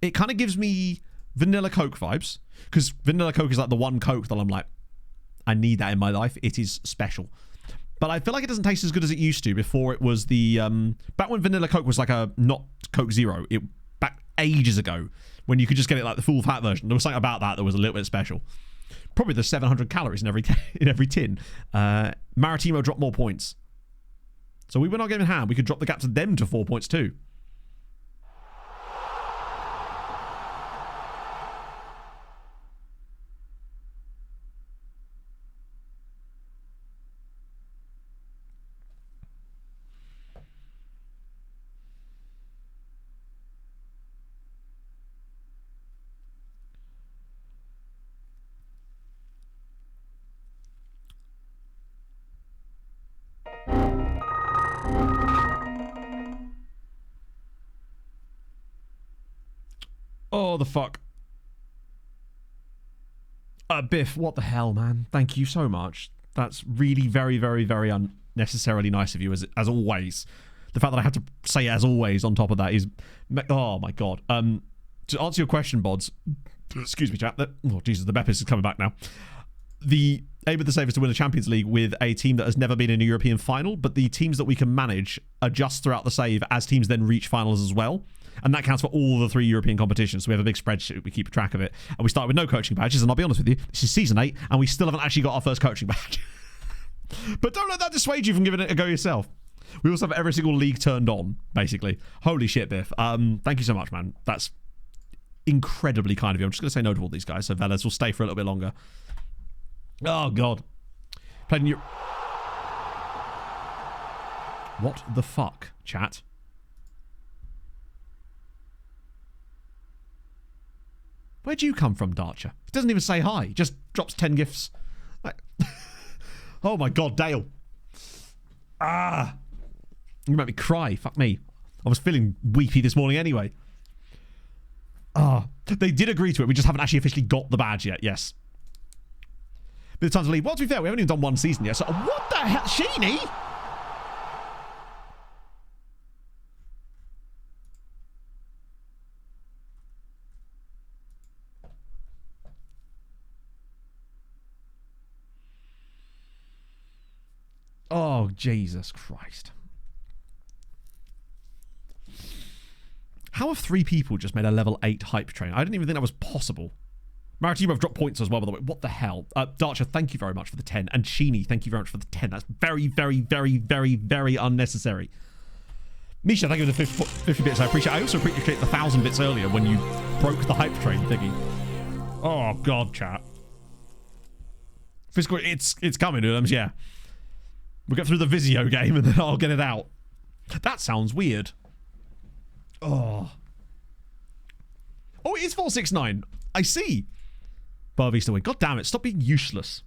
It kind of gives me Vanilla Coke vibes. Because Vanilla Coke is like the one Coke that I'm like, I need that in my life. It is special. But I feel like it doesn't taste as good as it used to before it was the... back when Vanilla Coke was like a... Not Coke Zero. Back ages ago. When you could just get it like the full fat version. There was something about that was a little bit special. Probably the 700 calories in every tin. Maritimo dropped more points. So we win our game in hand. We could drop the gap to them to 4 points too. Oh, the fuck. Biff, what the hell, man? Thank you so much. That's really very, very, very unnecessarily nice of you, as always. The fact that I had to say as always on top of that is... Oh, my God. To answer your question, Bods... Excuse me, chat. Oh, Jesus, the Beppis is coming back now. The aim of the save is to win a Champions League with a team that has never been in a European final, but the teams that we can manage adjust throughout the save as teams then reach finals as well. And that counts for all the 3 European competitions. So we have a big spreadsheet. We keep track of it. And we start with no coaching badges. And I'll be honest with you, this is season 8, and we still haven't actually got our first coaching badge. But don't let that dissuade you from giving it a go yourself. We also have every single league turned on, basically. Holy shit, Biff. Thank you so much, man. That's incredibly kind of you. I'm just going to say no to all these guys, so Velas will stay for a little bit longer. Oh, God. Played in your... What the fuck, chat? Where'd you come from, Darcher? It doesn't even say hi. Just drops 10 gifts. Oh my God, Dale. You make me cry. Fuck me. I was feeling weepy this morning anyway. They did agree to it. We just haven't actually officially got the badge yet. Yes. But it's time to leave. Well, to be fair, we haven't even done one season yet. So what the hell? Sheeny? Oh, Jesus Christ. How have 3 people just made a level 8 hype train? I didn't even think that was possible. Maritimo have dropped points as well, by the way. What the hell? Darcher, thank you very much for the 10. And Sheeny, thank you very much for the 10. That's very, very, very, very, very unnecessary. Misha, thank you for the 50 bits. I appreciate it. I also appreciate the 1,000 bits earlier when you broke the hype train thingy. Oh, God, chat. Physical, it's coming, Ulams, yeah. We'll get through the Vizio game and then I'll get it out. That sounds weird. Oh. Oh, it is 469. I see. Barbie's to win. God damn it. Stop being useless.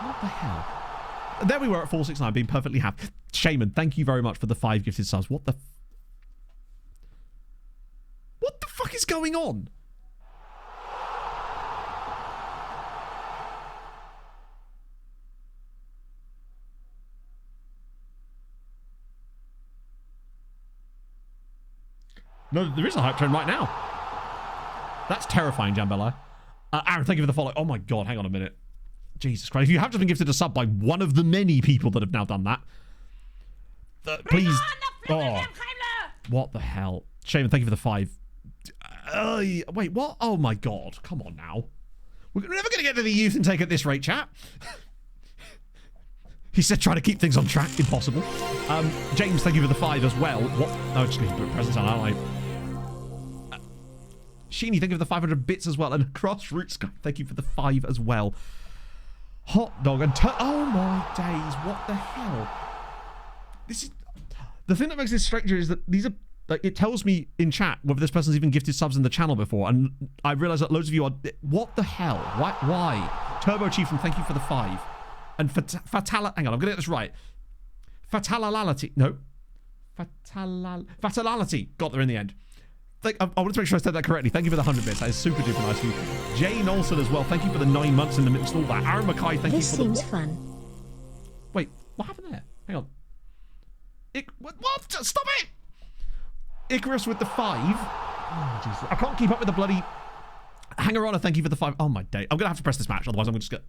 What the hell? There we were at 469, being perfectly happy. Shaman, thank you very much for the 5 gifted subs. What the fuck is going on? No, there is a hype train right now. That's terrifying, Jambella. Aaron, thank you for the follow. Oh my God, hang on a minute. Jesus Christ. If you have just been gifted a sub by one of the many people that have now done that, please. Oh, what the hell? Shaman, thank you for the 5. Wait, what? Oh my God. Come on now. We're never going to get to the youth intake at this rate, chat. He said trying to keep things on track. Impossible. James, thank you for the 5 as well. What? Oh, just going to put presents on, aren't I? Sheeny, thank you for the 500 bits as well. And Crossroots, thank you for the 5 as well. Hot dog and oh my days, what the hell? This is the thing that makes this stranger is that these are like, it tells me in chat whether this person's even gifted subs in the channel before, and I realise that loads of you are. What the hell? Why? Turbo Chief, and thank you for the 5. And fatality. Hang on, I'm gonna get this right. Fatality. No. Fatality. Got there in the end. I wanted to make sure I said that correctly. Thank you for the 100 bits. That is super duper nice of you. Jane Olsen as well. Thank you for the 9 months in the midst of all that. Aaron Mackay, thank you for the... This seems fun. Wait, what happened there? Hang on. What? Stop it! Icarus with the 5. Oh, Jesus. I can't keep up with the bloody... Hanger-on, thank you for the 5. Oh, my day. I'm going to have to press this match, otherwise I'm going to just get...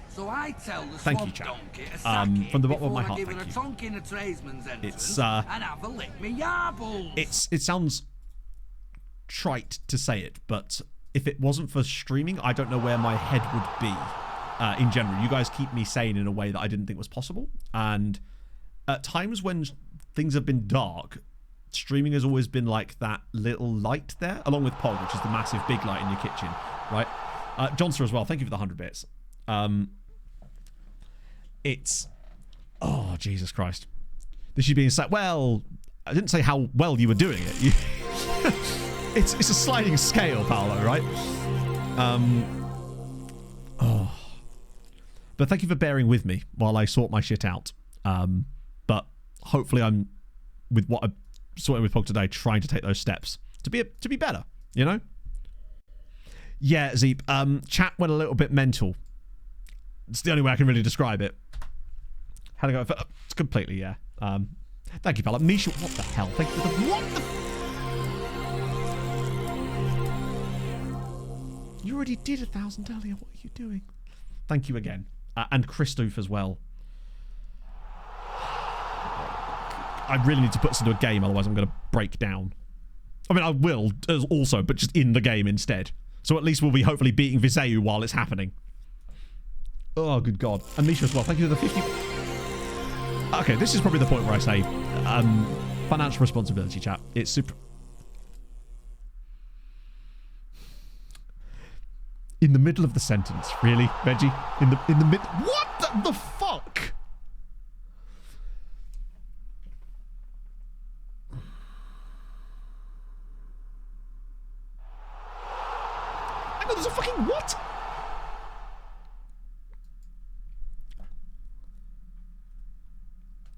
So I tell the thank swamp you, chat. donkey to From the bottom of my heart, give it thank a you. tonk in a tradesman's entrance It's and have a lick me yarbles. It sounds trite to say it, but if it wasn't for streaming, I don't know where my head would be. In general, you guys keep me sane in a way that I didn't think was possible, and at times when things have been dark, streaming has always been like that little light there, along with Pog, which is the massive big light in your kitchen, right? Johnster as well, thank you for the 100 bits. It's... Oh, Jesus Christ. This is being said... Well, I didn't say how well you were doing it. It's a sliding scale, Paolo, right? Oh. But thank you for bearing with me while I sort my shit out. But hopefully I'm, with what I'm sorting with Pog today, trying to take those steps to be better, you know? Yeah, Zeep. Chat went a little bit mental. It's the only way I can really describe it. How to go? It's completely, yeah. Thank you, fella. Misha, what the hell? Thank you for the... What the... You already did 1,000 earlier. What are you doing? Thank you again. And Christoph as well. I really need to put this into a game, otherwise I'm going to break down. I mean, I will also, but just in the game instead. So at least we'll be hopefully beating Viseu while it's happening. Oh, good God. And Misha as well. Thank you for the 50... Okay, this is probably the point where I say financial responsibility, chat. It's super... In the middle of the sentence. Really, Veggie? In the mid... What the fuck? Hang on, there's a fucking what?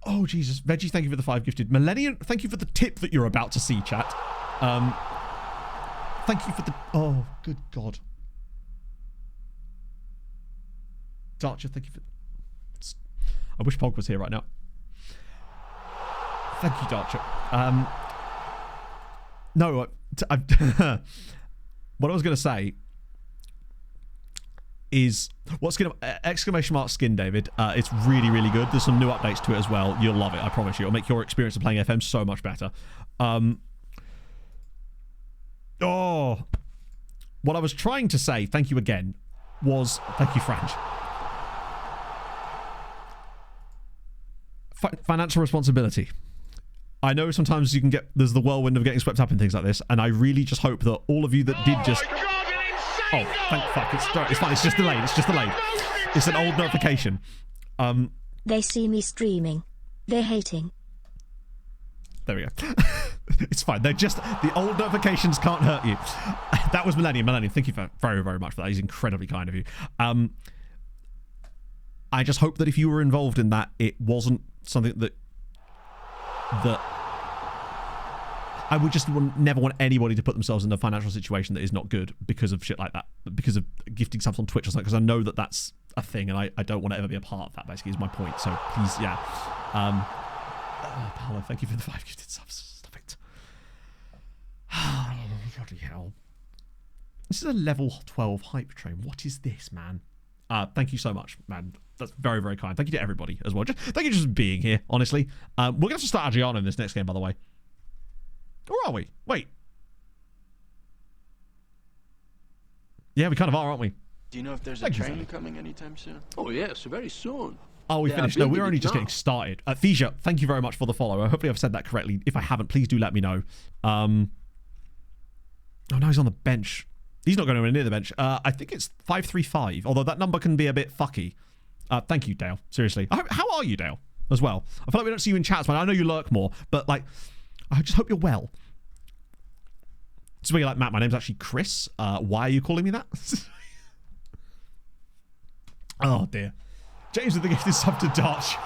Oh, Jesus. Veggie, thank you for the 5 gifted. Millennium, thank you for the tip that you're about to see, chat. Thank you for the... Oh, good God. Darcher, thank you for... I wish Pog was here right now. Thank you, Darcher. No, what I was going to say is... What's going to... Exclamation mark skin, David. It's really, really good. There's some new updates to it as well. You'll love it, I promise you. It'll make your experience of playing FM so much better. Oh... What I was trying to say, thank you again, was... Thank you, Franch. Financial responsibility. I know sometimes you can get... There's the whirlwind of getting swept up in things like this, and I really just hope that all of you that did just... Oh, thank fuck. It's fine. It's just delayed. It's just delayed. It's an old notification. They see me streaming. They're hating. There we go. It's fine. They're just... The old notifications can't hurt you. That was Millennium. Millennium, thank you very, very much for that. He's incredibly kind of you. I just hope that if you were involved in that, it wasn't something that I would just never want anybody to put themselves in a financial situation that is not good because of shit like that, because of gifting subs on Twitch or something, because I know that that's a thing, and I don't want to ever be a part of that, basically, is my point. So please, yeah. Paolo, thank you for the 5 gifted subs. Stop it. Bloody hell. This is a level 12 hype train. What is this, man? Thank you so much, man. That's very, very kind. Thank you to everybody as well. Thank you just for being here, honestly. We're going to have to start Adriano in this next game, by the way. Or are we? Wait. Yeah, we kind of are, aren't we? Do you know if there's a train coming anytime soon? Oh, yes, very soon. Oh, we finished. No, we're only just getting started. Fisha, thank you very much for the follow. Hopefully I've said that correctly. If I haven't, please do let me know. Oh, no, he's on the bench. He's not going anywhere near the bench. I think it's 535, although that number can be a bit fucky. Thank you, Dale. Seriously. How are you, Dale, as well? I feel like we don't see you in chats, man. I know you lurk more, but, like, I just hope you're well. So you're like, Matt, my name's actually Chris. Why are you calling me that? Oh, dear. James with the gifted sub to Dutch.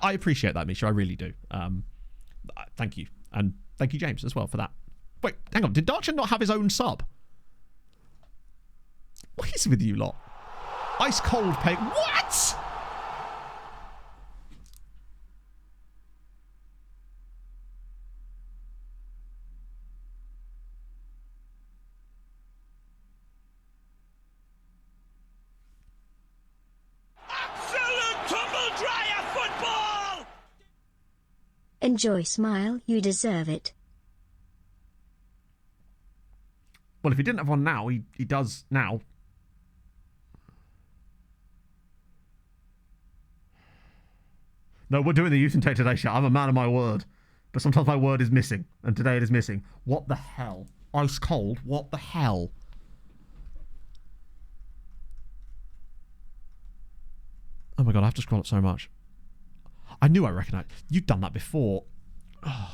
I appreciate that, Misha. I really do. Thank you. And thank you, James, as well, for that. Wait, hang on. Did Darcher not have his own sub? What is with you lot? Ice cold peg. What? Absolute tumble dryer football! Enjoy, smile, you deserve it. Well, if he didn't have one now, he does now. No, we're doing the youth intake today, shit. I'm a man of my word. But sometimes my word is missing. And today it is missing. What the hell? Ice cold? What the hell? Oh my god, I have to scroll up so much. I knew I recognised. You've done that before. Oh.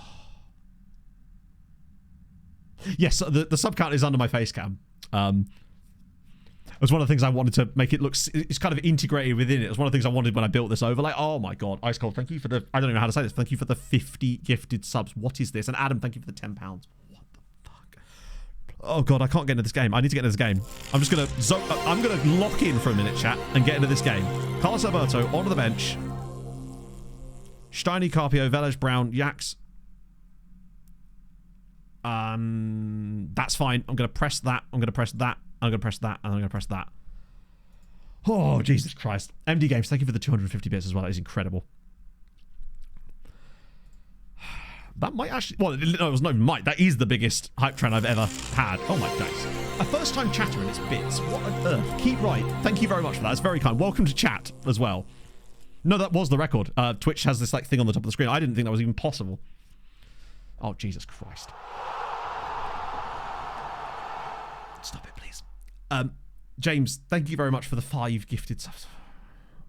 Yes, the sub count is under my face cam. It was one of the things I wanted to make it look... It's kind of integrated within it. It was one of the things I wanted when I built this overlay. Oh my god, Ice Cold, thank you for the... I don't even know how to say this. Thank you for the 50 gifted subs. What is this? And Adam, thank you for the £10. What the fuck? Oh god, I can't get into this game. I need to get into this game. I'm just going to... I'm going to lock in for a minute, chat, and get into this game. Carlos Alberto, onto the bench. Steiny, Carpio, Velez, Brown, Yax. That's fine. I'm going to press that. I'm going to press that. I'm going to press that. And I'm going to press that. Oh, Jesus Christ. MD Games, thank you for the 250 bits as well. That is incredible. That might actually... Well, no, it was not even might. That is the biggest hype trend I've ever had. Oh, my days. A first-time chatter in its bits. What on earth? Keep right. Thank you very much for that. It's very kind. Welcome to chat as well. No, that was the record. Twitch has this like thing on the top of the screen. I didn't think that was even possible. Oh, Jesus Christ. Stop it, please. James, thank you very much for the 5 gifted subs.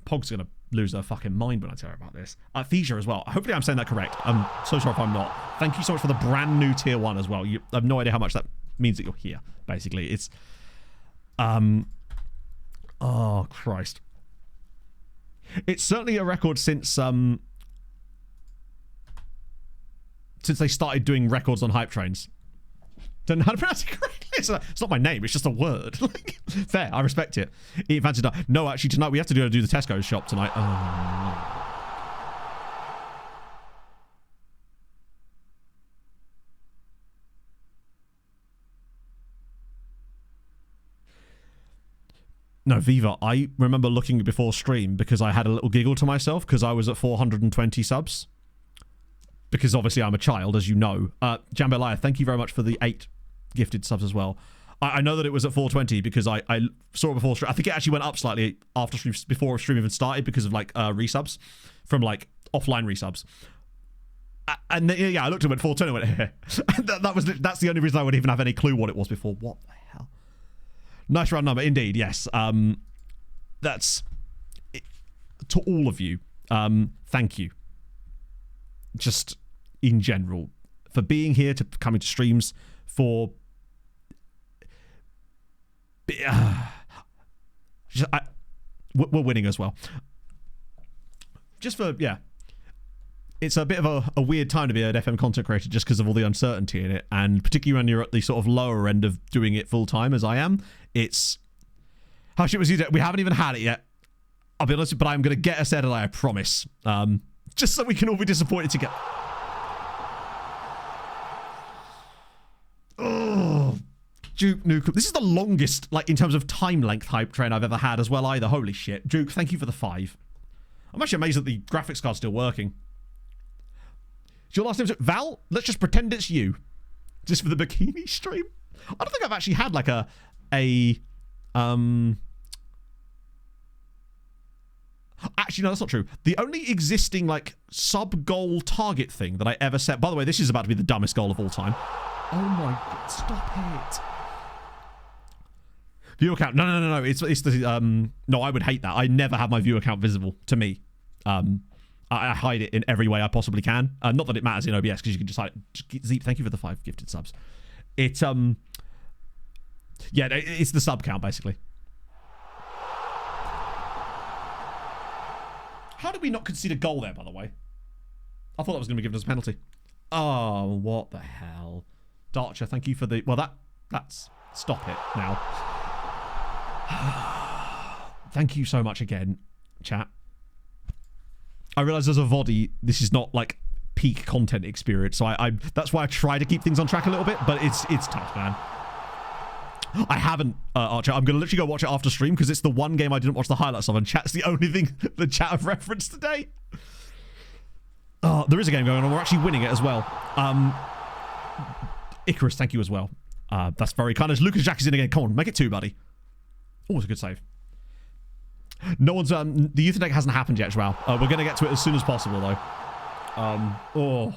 Pog's going to lose her fucking mind when I tell her about this. Fisha as well. Hopefully I'm saying that correct. I'm so sorry if I'm not. Thank you so much for the brand new tier 1 as well. You have no idea how much that means that you're here, basically. It's... Oh, Christ. It's certainly a record since they started doing records on hype trains. Don't know how to pronounce it correctly. It's not my name. It's just a word. Fair. I respect it. Eat fancy tonight. No, actually, tonight we have to do the Tesco's shop tonight. Oh, no. No, Viva, I remember looking before stream because I had a little giggle to myself because I was at 420 subs. Because obviously I'm a child, as you know. Jambalaya, thank you very much for the 8 gifted subs as well. I know that it was at 420 because I saw it before stream. I think it actually went up slightly after stream, before stream even started because of like resubs from like offline resubs. And yeah, I looked at it at 420 and went, that's the only reason I would even have any clue what it was before. What the hell? Nice round number, indeed, yes. That's it, to all of you. Thank you. Just in general, for being here, to coming to streams, for we're winning as well. Just for, yeah. It's a bit of a weird time to be an FM content creator just because of all the uncertainty in it, and particularly when you're at the sort of lower end of doing it full time as I am. It's how shit was you? We haven't even had it yet. I'll be honest, but I'm going to get us there today, I promise. Just so we can all be disappointed together. Oh, Duke Nukem. This is the longest, like in terms of time length, hype train I've ever had as well. Either. Holy shit, Duke. Thank you for the 5. I'm actually amazed that the graphics card's still working. Is your last name Val? Let's just pretend it's you. Just for the bikini stream. I don't think I've actually had like Actually, no, that's not true. The only existing like sub goal target thing that I ever set. By the way, this is about to be the dumbest goal of all time. Oh my god! Stop it. View account. No. It's the No, I would hate that. I never have my view account visible to me. I hide it in every way I possibly can. Not that it matters in OBS because you can just hide it. Zeep, thank you for the 5 gifted subs. It's yeah, it's the sub count basically. How did we not concede a goal there, by the way? I thought that was going to be given as a penalty. Oh, what the hell. Darcher, thank you for the... Well, that's... Stop it now. Thank you so much again, chat. I realise as a VOD, this is not, like, peak content experience, so I that's why I try to keep things on track a little bit, but it's tough, man. I haven't, Archer. I'm going to literally go watch it after stream because it's the one game I didn't watch the highlights of, and chat's the only thing the chat have referenced today. Oh, there is a game going on. We're actually winning it as well. Icarus, thank you as well. That's very kind. As Lucas Jack is in again. Come on, make it 2, buddy. Oh, it's a good save. No one's... the youth deck hasn't happened yet, Joao. We're going to get to it as soon as possible, though. Oh...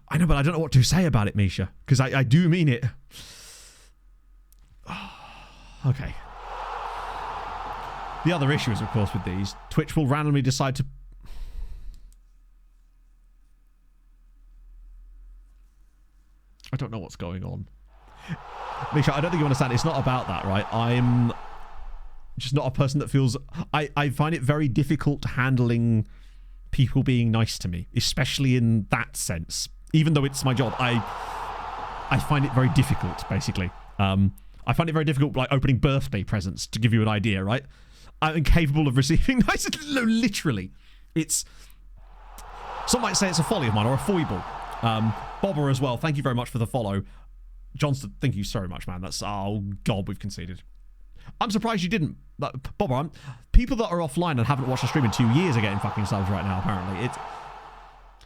I know, but I don't know what to say about it, Misha, because I do mean it. Okay. The other issue is, of course, with these, Twitch will randomly decide to... I don't know what's going on. Misha, I don't think you understand. It's not about that, right? I'm just not a person that feels... I find it very difficult handling people being nice to me, especially in that sense. Even though it's my job, I find it very difficult, basically. I find it very difficult, like, opening birthday presents, to give you an idea, right? I'm incapable of receiving nice... No, literally. It's... Some might say it's a folly of mine, or a foible. Bobber as well, thank you very much for the follow. Johnston, thank you so much, man. That's... Oh, God, we've conceded. I'm surprised you didn't. Bobber, people that are offline and haven't watched a stream in 2 years are getting fucking subs right now, apparently.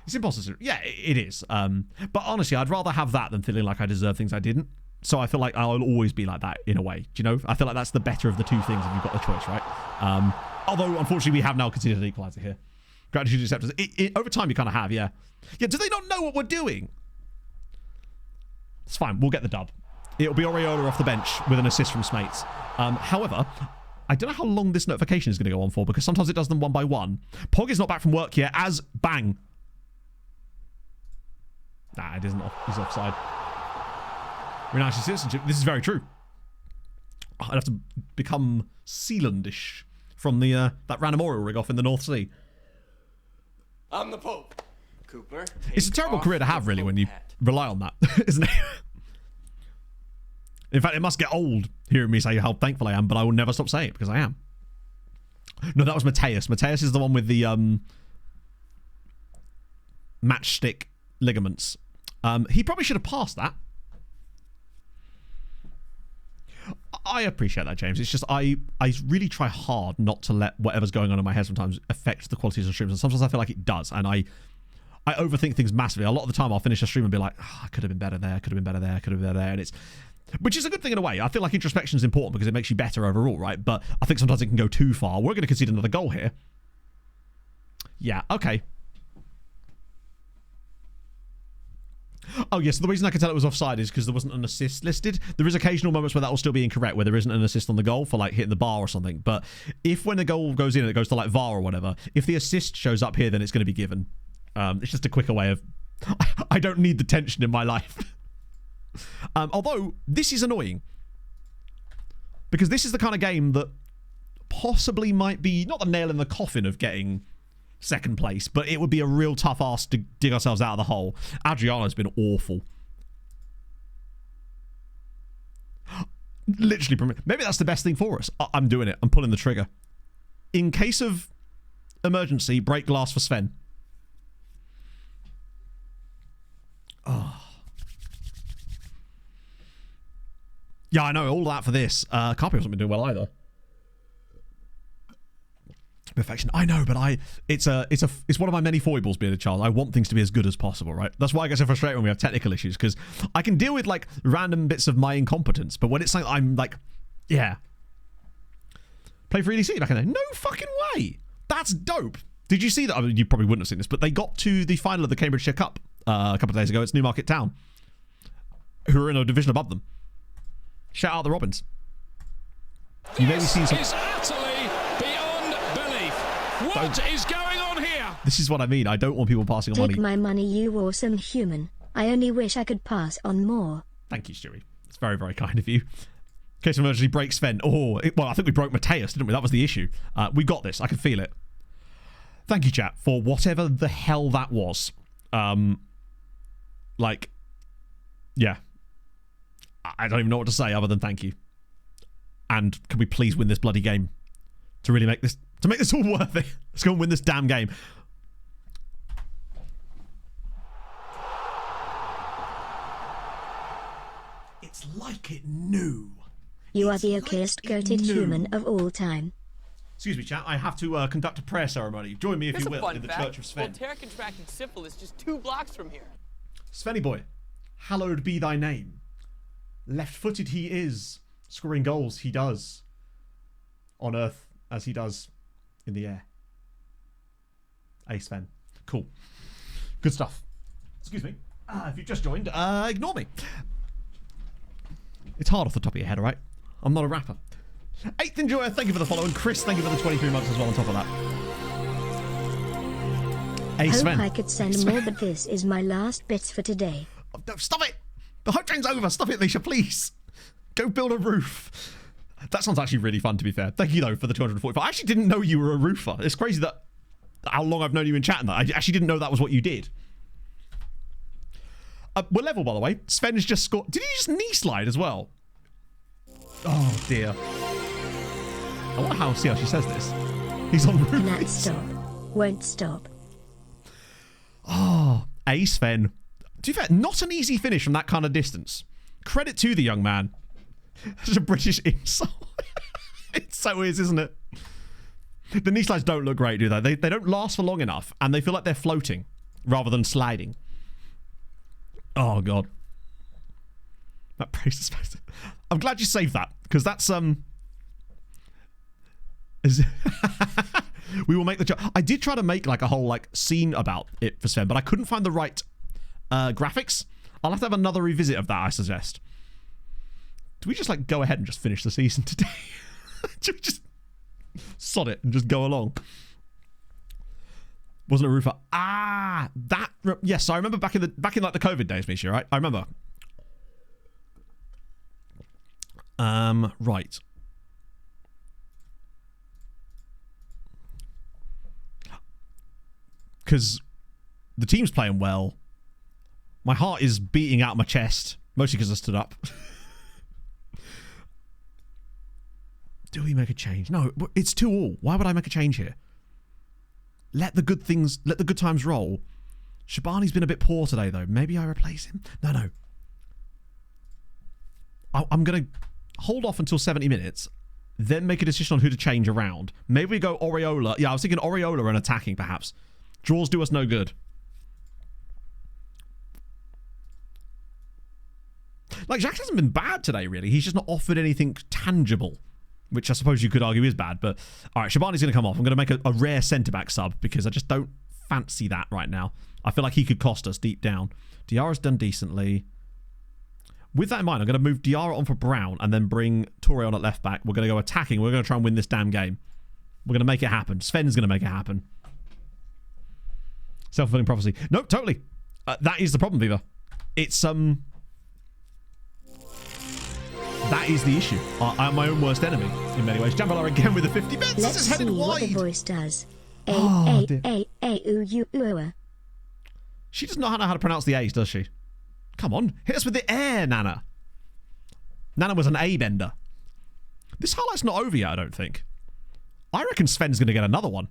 It's impossible. Yeah, it is. But honestly, I'd rather have that than feeling like I deserve things I didn't. So I feel like I'll always be like that in a way. Do you know? I feel like that's the better of the two things if you've got the choice, right? Although, unfortunately, we have now considered an equalizer here. Gratitude acceptance. Over time, you kind of have, yeah. Yeah, do they not know what we're doing? It's fine. We'll get the dub. It'll be Oriola off the bench with an assist from Smates. However, I don't know how long this notification is going to go on for because sometimes it does them one by one. Pog is not back from work yet as bang. Nah, it isn't. He's offside. Renounce your citizenship. This is very true. I'd have to become Sealandish from the that random oil rig off in the North Sea. I'm the Pope. Cooper. It's a terrible career to have, really, when you rely on that, isn't it? In fact, it must get old hearing me say how thankful I am, but I will never stop saying it because I am. No, that was Mateus. Mateus is the one with the matchstick ligaments. He probably should have passed that. I appreciate that, James. It's just I really try hard not to let whatever's going on in my head sometimes affect the quality of the streams, and sometimes I feel like it does, and I overthink things massively. A lot of the time I'll finish a stream and be like, I could have been better there, could have been better there, could have been better there, and it's... Which is a good thing in a way. I feel like introspection is important because it makes you better overall, right? But I think sometimes it can go too far. We're going to concede another goal here. Yeah, okay. Oh, yes, so the reason I can tell it was offside is because there wasn't an assist listed. There is occasional moments where that will still be incorrect, where there isn't an assist on the goal for, like, hitting the bar or something. But if when the goal goes in and it goes to, like, VAR or whatever, if the assist shows up here, then it's going to be given. It's just a quicker way of... I don't need the tension in my life. Although, this is annoying. Because this is the kind of game that possibly might be, not the nail in the coffin of getting second place, but it would be a real tough ask to dig ourselves out of the hole. Adriano's been awful. Literally, maybe that's the best thing for us. I'm doing it. I'm pulling the trigger. In case of emergency, break glass for Sven. Oh. Yeah, I know, all that for this. Carpio hasn't been doing well either. Perfection. I know, but it's one of my many foibles being a child. I want things to be as good as possible, right? That's why I get so frustrated when we have technical issues, because I can deal with, like, random bits of my incompetence, but when it's like, I'm like, yeah. Play for EDC back in there. No fucking way. That's dope. Did you see that? I mean, you probably wouldn't have seen this, but they got to the final of the Cambridgeshire Cup a couple of days ago. It's Newmarket Town, who are in a division above them. Shout out the Robins. You maybe seen some... It's utterly beyond belief. What is going on here? This is what I mean. I don't want people passing on money. Take my money, you awesome human. I only wish I could pass on more. Thank you, Stewie. It's very, very kind of you. In case of emergency, break Sven. Oh, well, I think we broke Mateus, didn't we? That was the issue. We got this. I can feel it. Thank you, chat, for whatever the hell that was. Like, yeah. I don't even know what to say other than thank you. And can we please win this bloody game to really make this all worth it? Let's go and win this damn game. It's like it knew. You are the okayest goated human of all time. Excuse me, chat. I have to conduct a prayer ceremony. Join me, if you will, in the Church of Sven. Voltaire contracted syphilis just 2 blocks from here. Svenny boy, hallowed be thy name. Left-footed he is, scoring goals he does on earth as he does in the air. Hey, Sven. Cool. Good stuff. Excuse me. If you've just joined, ignore me. It's hard off the top of your head, all right? I'm not a rapper. 8th Enjoyer, thank you for the follow, and Chris, thank you for the 23 months as well on top of that. Hey, Sven. Hope I could send more, but this is my last bit for today. Oh, no, stop it! The hype train's over. Stop it, Leisha, please. Go build a roof. That sounds actually really fun, to be fair. Thank you, though, for the 245. I actually didn't know you were a roofer. It's crazy that how long I've known you in chat and that. I actually didn't know that was what you did. We're level, by the way. Sven has just scored. Did he just knee slide as well? Oh, dear. I wonder how, see how she says this. He's on roof. Cannot stop. Won't stop. Oh, Sven. To be fair, not an easy finish from that kind of distance. Credit to the young man. It's a British insult. It so is, isn't it? The knee slides don't look great, do they? They don't last for long enough, and they feel like they're floating rather than sliding. Oh, God. That praise is supposed to... I'm glad you saved that, because that's... We will make the... I did try to make, like, a whole, like, scene about it for Sven, but I couldn't find the right... graphics. I'll have to have another revisit of that, I suggest. Do we just, like, go ahead and just finish the season today? Do we just sod it and just go along? Wasn't a roofer. That... Yes, I remember back in like the COVID days, Misha, right? I remember. Right. because the team's playing well. My heart is beating out my chest, mostly because I stood up. Do we make a change? No, it's 2-2. Why would I make a change here? Let the good times roll. Shabani's been a bit poor today, though. Maybe I replace him? No. I'm going to hold off until 70 minutes, then make a decision on who to change around. Maybe we go Oriola. Yeah, I was thinking Oriola and attacking, perhaps. Draws do us no good. Like, Jacques hasn't been bad today, really. He's just not offered anything tangible, which I suppose you could argue is bad. But, all right, Shabani's going to come off. I'm going to make a rare centre-back sub because I just don't fancy that right now. I feel like he could cost us deep down. Diarra's done decently. With that in mind, I'm going to move Diarra on for Brown and then bring Toure on at left back. We're going to go attacking. We're going to try and win this damn game. We're going to make it happen. Sven's going to make it happen. Self-fulfilling prophecy. No, totally. That is the problem, Viva. It's, that is the issue. I am my own worst enemy in many ways. Jambalar again with the 50 bits. Let's this is headed see wide. what the voice does. A-A-A-A-U-U-U. She does not know how to pronounce the A's, does she? Come on. Hit us with the air, Nana. Nana was an A-bender. This highlight's not over yet, I don't think. I reckon Sven's going to get another one.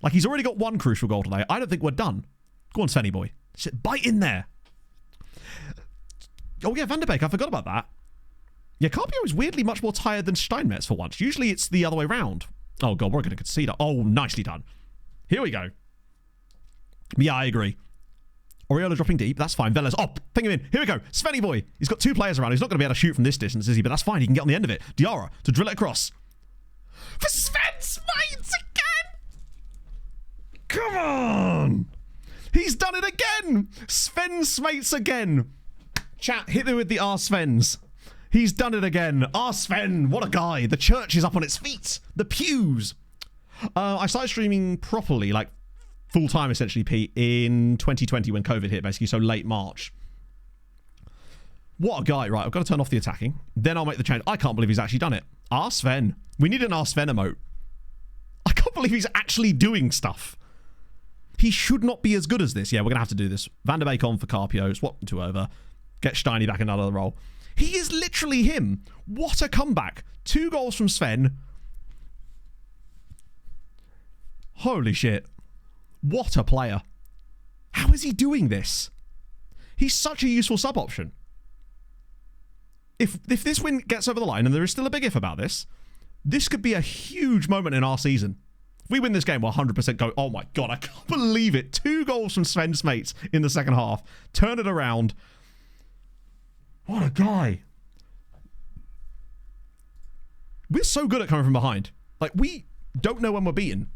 Like, he's already got one crucial goal today. I don't think we're done. Go on, Svenny boy. Bite in there. Oh, yeah, Van der Beek. I forgot about that. Yeah, Carpio is weirdly much more tired than Steinmetz for once. Usually it's the other way round. Oh, God, we're going to concede. Oh, nicely done. Here we go. Yeah, I agree. Oriola dropping deep. That's fine. Veles. Oh, ping him in. Here we go. Svenny boy. He's got two players around. He's not going to be able to shoot from this distance, is he? But that's fine. He can get on the end of it. Diarra to drill it across. For Sven Smates again! Come on! He's done it again! Sven Smates again. Chat, hit me with the R Svens. He's done it again. R Sven, what a guy. The church is up on its feet. The pews. I started streaming properly, like full-time essentially, Pete, in 2020 when COVID hit, basically, so late March. What a guy. Right, I've got to turn off the attacking. Then I'll make the change. I can't believe he's actually done it. R Sven. We need an R Sven emote. I can't believe he's actually doing stuff. He should not be as good as this. Yeah, we're going to have to do this. Van der Beek on for Carpio. Swap them two over. Get Steiny back another role. He is literally him. What a comeback. 2 goals from Sven. Holy shit. What a player. How is he doing this? He's such a useful sub option. If this win gets over the line, and there is still a big if about this could be a huge moment in our season. If we win this game, we'll 100% go, oh my God, I can't believe it. 2 goals from Sven Smates in the second half. Turn it around. What a guy. We're so good at coming from behind. Like, we don't know when we're beaten.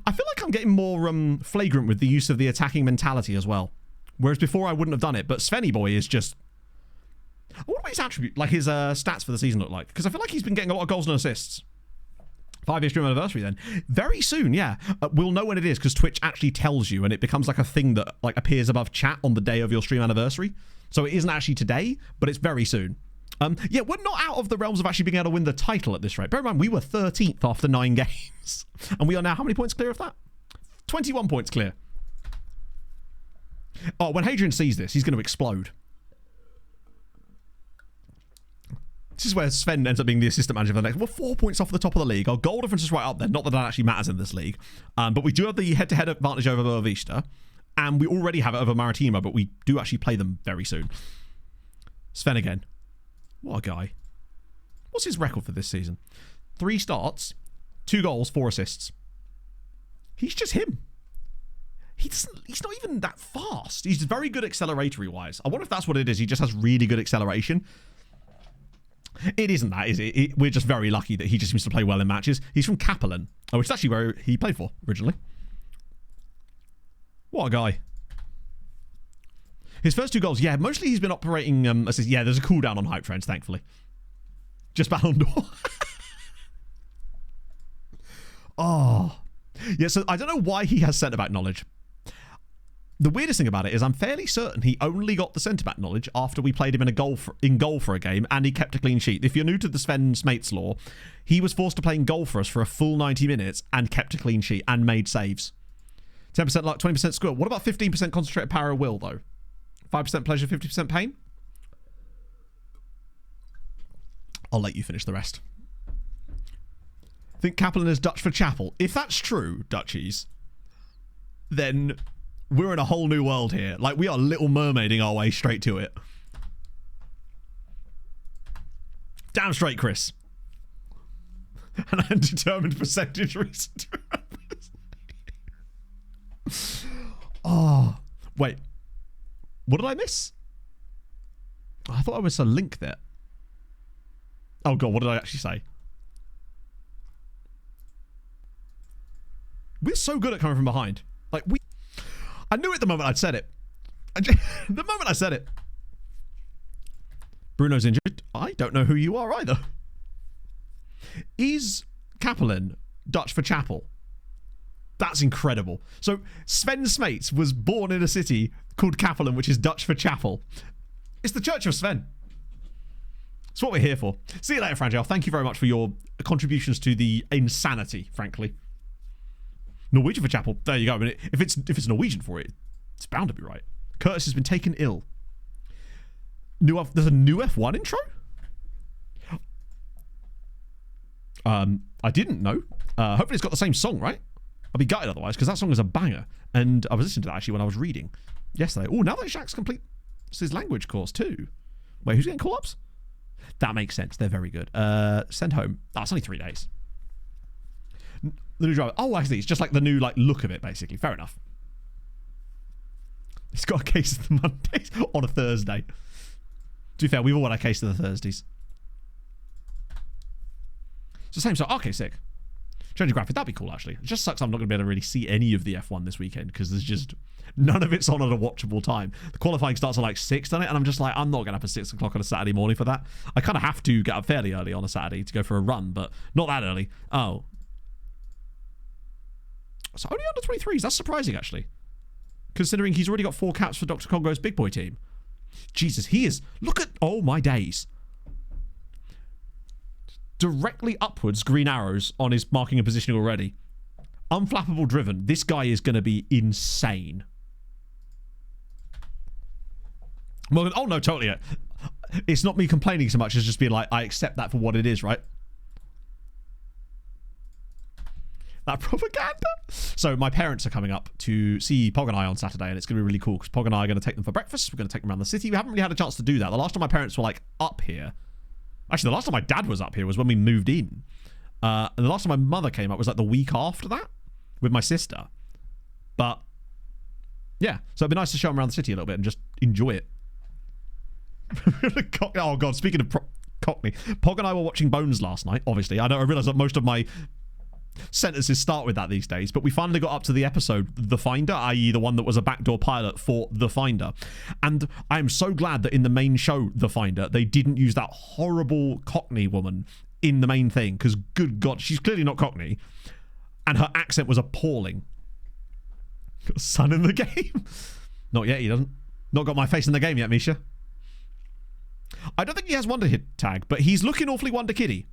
I feel like I'm getting more flagrant with the use of the attacking mentality as well. Whereas before I wouldn't have done it. But Svenny boy is just... I wonder what his attribute, like his stats for the season look like. Because I feel like he's been getting a lot of goals and assists. 5-year stream anniversary then. Very soon, yeah. We'll know when it is because Twitch actually tells you and it becomes like a thing that like appears above chat on the day of your stream anniversary. So it isn't actually today, but it's very soon. Yeah, we're not out of the realms of actually being able to win the title at this rate. Bear in mind, we were 13th after 9 games. And we are now how many points clear of that? 21 points clear. Oh, when Hadrian sees this, he's going to explode. This is where Sven ends up being the assistant manager for the next. We're 4 points off the top of the league. Our goal difference is right up there. Not that that actually matters in this league. But we do have the head-to-head advantage over Boa Vista. And we already have it over Maritimo, but we do actually play them very soon. Sven again. What a guy. What's his record for this season? 3 starts, 2 goals, 4 assists. He's just him. He's not even that fast. He's very good acceleratory-wise. I wonder if that's what it is. He just has really good acceleration. It isn't that, is it? We're just very lucky that he just seems to play well in matches. He's from Kapellen, which is actually where he played for originally. What a guy. His first 2 goals, yeah, mostly he's been operating... yeah, there's a cooldown on hype trends, thankfully. Just Ballon d'Or. Oh. Yeah, so I don't know why he has centre-back knowledge. The weirdest thing about it is I'm fairly certain he only got the centre-back knowledge after we played him in goal for a game and he kept a clean sheet. If you're new to the Sven Smates law, he was forced to play in goal for us for a full 90 minutes and kept a clean sheet and made saves. 10% luck, 20% skill. What about 15% concentrated power of will, though? 5% pleasure, 50% pain? I'll let you finish the rest. I think Kaplan is Dutch for chapel. If that's true, Dutchies, then we're in a whole new world here. Like, we are Little Mermaiding our way straight to it. Damn straight, Chris. An undetermined percentage recent. Oh, wait. What did I miss? I thought I missed a link there. Oh, God, what did I actually say? We're so good at coming from behind. Like, I knew it the moment I'd said it. The moment I said it. Bruno's injured. I don't know who you are either. Is Kaplan Dutch for chapel? That's incredible. So Sven Smates was born in a city called Kaplan, which is Dutch for chapel. It's the Church of Sven. It's what we're here for. See you later, Frangel. Thank you very much for your contributions to the insanity, frankly. Norwegian for chapel. There you go. I mean, if it's Norwegian for it, it's bound to be right. Curtis has been taken ill. There's a new F1 intro? I didn't know. Hopefully it's got the same song, right? I'll be gutted otherwise, because that song is a banger. And I was listening to that actually when I was reading yesterday. Oh, now that Shaq's complete his language course too. Wait, who's getting call-ups? That makes sense. They're very good. Send home. Oh, it's only 3 days. The new driver. Oh, I see. It's just like the new look of it, basically. Fair enough. It's got a case of the Mondays on a Thursday. To be fair, we've all had a case of the Thursdays. It's the same song. Okay, sick. Change the graphic. That'd be cool, actually. It just sucks I'm not going to be able to really see any of the F1 this weekend because there's just none of it's on at a watchable time. The qualifying starts at like 6, doesn't it? And I'm just like, I'm not getting up at 6 o'clock on a Saturday morning for that. I kind of have to get up fairly early on a Saturday to go for a run, but not that early. Oh. So only under 23s. That's surprising, actually. Considering he's already got 4 caps for Dr. Congo's big boy team. Jesus, he is... Look at... Oh, my days. Directly upwards, green arrows on his marking and positioning already. Unflappable driven. This guy is going to be insane. Well, oh, no, totally. It's not me complaining so much as just being like, I accept that for what it is, right? That propaganda. So my parents are coming up to see Pog and I on Saturday, and it's going to be really cool because Pog and I are going to take them for breakfast. We're going to take them around the city. We haven't really had a chance to do that. The last time my parents were like up here, actually the last time my dad was up here was when we moved in. And the last time my mother came up was like the week after that with my sister. But yeah, so it'd be nice to show them around the city a little bit and just enjoy it. Oh God, speaking of Cockney, Pog and I were watching Bones last night, obviously. I realised that most of my sentences start with that these days, but we finally got up to the episode The Finder, i.e. the one that was a backdoor pilot for The Finder. And I am so glad that in the main show The Finder they didn't use that horrible Cockney woman in the main thing, because good God, she's clearly not Cockney and her accent was appalling. Got a son in the game? Not yet, he doesn't. Not got my face in the game yet, Misha. I don't think he has Wonder Kid tag, but he's looking awfully Wonder Kiddy.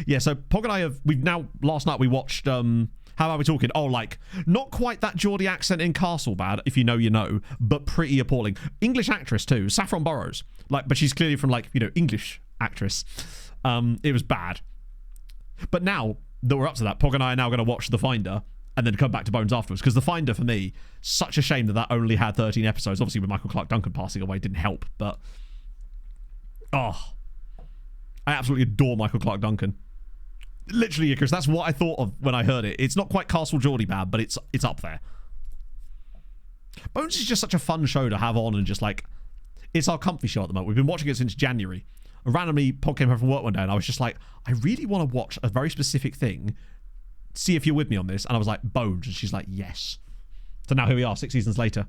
Yeah, so Pog and I last night we watched, how are we talking? Oh, like, not quite that Geordie accent in Castle bad, if you know, you know, but pretty appalling. English actress too, Saffron Burrows. Like, but she's clearly from like, you know, English actress. It was bad. But now that we're up to that, Pog and I are now going to watch The Finder and then come back to Bones afterwards, because The Finder for me, such a shame that only had 13 episodes. Obviously with Michael Clark Duncan passing away didn't help, but oh, I absolutely adore Michael Clark Duncan. Literally, because that's what I thought of when I heard it. It's not quite Castle Geordie bad, but it's up there. Bones is just such a fun show to have on, and just like, it's our comfy show at the moment. We've been watching it since January. Randomly, Pog came home from work one day, and I was just like, I really want to watch a very specific thing. See if you're with me on this. And I was like, Bones. And she's like, yes. So now here we are, 6 seasons later.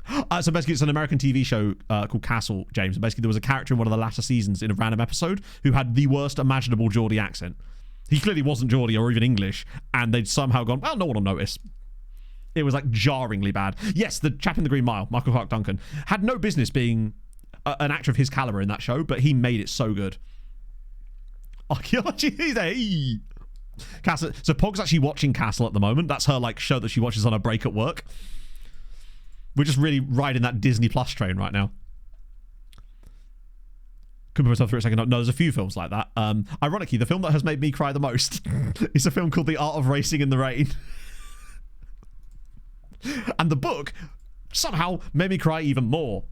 So basically it's an American TV show called Castle, James. And basically there was a character in one of the latter seasons in a random episode who had the worst imaginable Geordie accent. He clearly wasn't Geordie or even English, and they'd somehow gone, well, no one will notice. It was like jarringly bad. Yes, the chap in the Green Mile, Michael Clark Duncan, had no business being an actor of his caliber in that show, but he made it so good. Archaeology, hey. Castle. So Pog's actually watching Castle at the moment. That's her like show that she watches on her break at work. We're just really riding that Disney Plus train right now. Couldn't put myself through it a second. No, there's a few films like that. Ironically, the film that has made me cry the most is a film called The Art of Racing in the Rain. And the book somehow made me cry even more.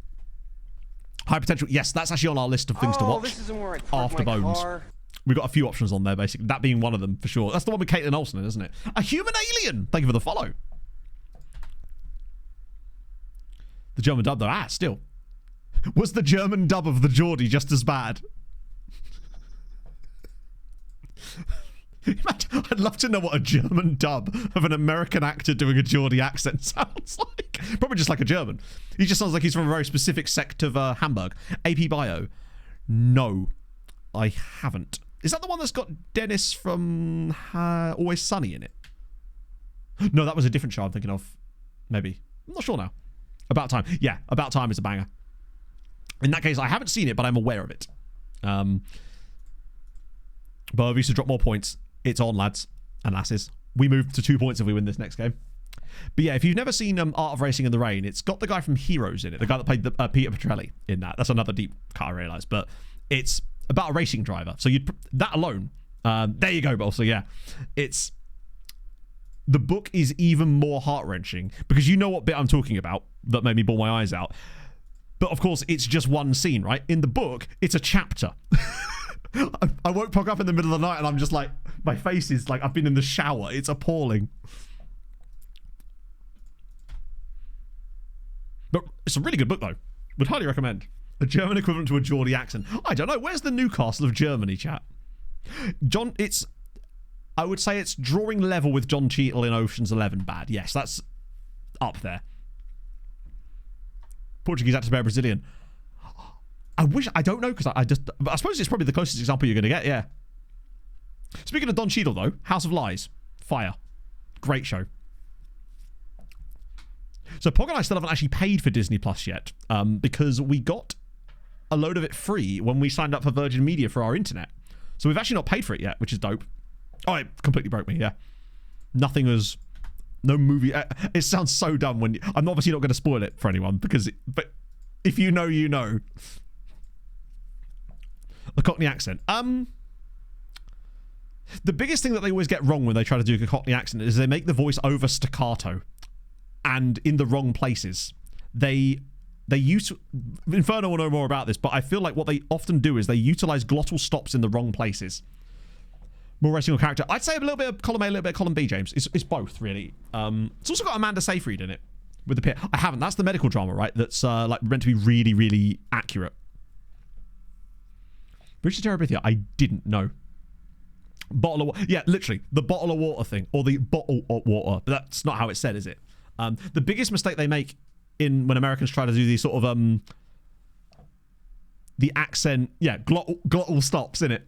High Potential. Yes, that's actually on our list of things to watch. This isn't where I park After my Bones. car. We've got a few options on there, basically. That being one of them, for sure. That's the one with Caitlin Olsen, isn't it? A Human Alien! Thank you for the follow. The German dub, though. Still. Was the German dub of the Geordie just as bad? I'd love to know what a German dub of an American actor doing a Geordie accent sounds like. Probably just like a German. He just sounds like he's from a very specific sect of Hamburg. AP Bio. No, I haven't. Is that the one that's got Dennis from Always Sunny in it? No, that was a different show I'm thinking of. Maybe. I'm not sure now. About Time. Yeah, About Time is a banger. In that case, I haven't seen it, but I'm aware of it. But we used to drop more points. It's on, lads and lasses. We move to 2 points if we win this next game. But yeah, if you've never seen Art of Racing in the Rain, it's got the guy from Heroes in it. The guy that played Peter Petrelli in that. That's another deep cut, I realise. But it's about a racing driver. So that alone. There you go, Bol. So yeah, it's... The book is even more heart-wrenching because you know what bit I'm talking about that made me bawl my eyes out. But of course, it's just one scene, right? In the book, it's a chapter. I woke Pog up in the middle of the night and I'm just like, my face is like, I've been in the shower. It's appalling. But it's a really good book, though. Would highly recommend. A German equivalent to a Geordie accent. I don't know. Where's the Newcastle of Germany, chat? John, I would say it's drawing level with John Cheadle in Ocean's 11 bad. Yes, that's up there. Portuguese actor by Brazilian. I don't know, because I suppose it's probably the closest example you're going to get, yeah. Speaking of Don Cheadle, though, House of Lies, fire. Great show. So Pog and I still haven't actually paid for Disney Plus yet, because we got a load of it free when we signed up for Virgin Media for our internet. So we've actually not paid for it yet, which is dope. Oh, it completely broke me, yeah. Nothing was... No movie... It sounds so dumb when... I'm obviously not going to spoil it for anyone, but if you know, you know. The Cockney accent. The biggest thing that they always get wrong when they try to do a Cockney accent is they make the voice over staccato and in the wrong places. They use... Inferno will know more about this, but I feel like what they often do is they utilize glottal stops in the wrong places. More racing on character. I'd say a little bit of column A, a little bit of column B, James. It's both, really. It's also got Amanda Seyfried in it with the pit. I haven't. That's the medical drama, right? That's like meant to be really, really accurate. British Terabithia, I didn't know. Bottle of water. Yeah, literally. The bottle of water thing. Or the bottle of water. But that's not how it's said, is it? The biggest mistake they make when Americans try to do these sort of... the accent... Yeah, glottal stops, in it.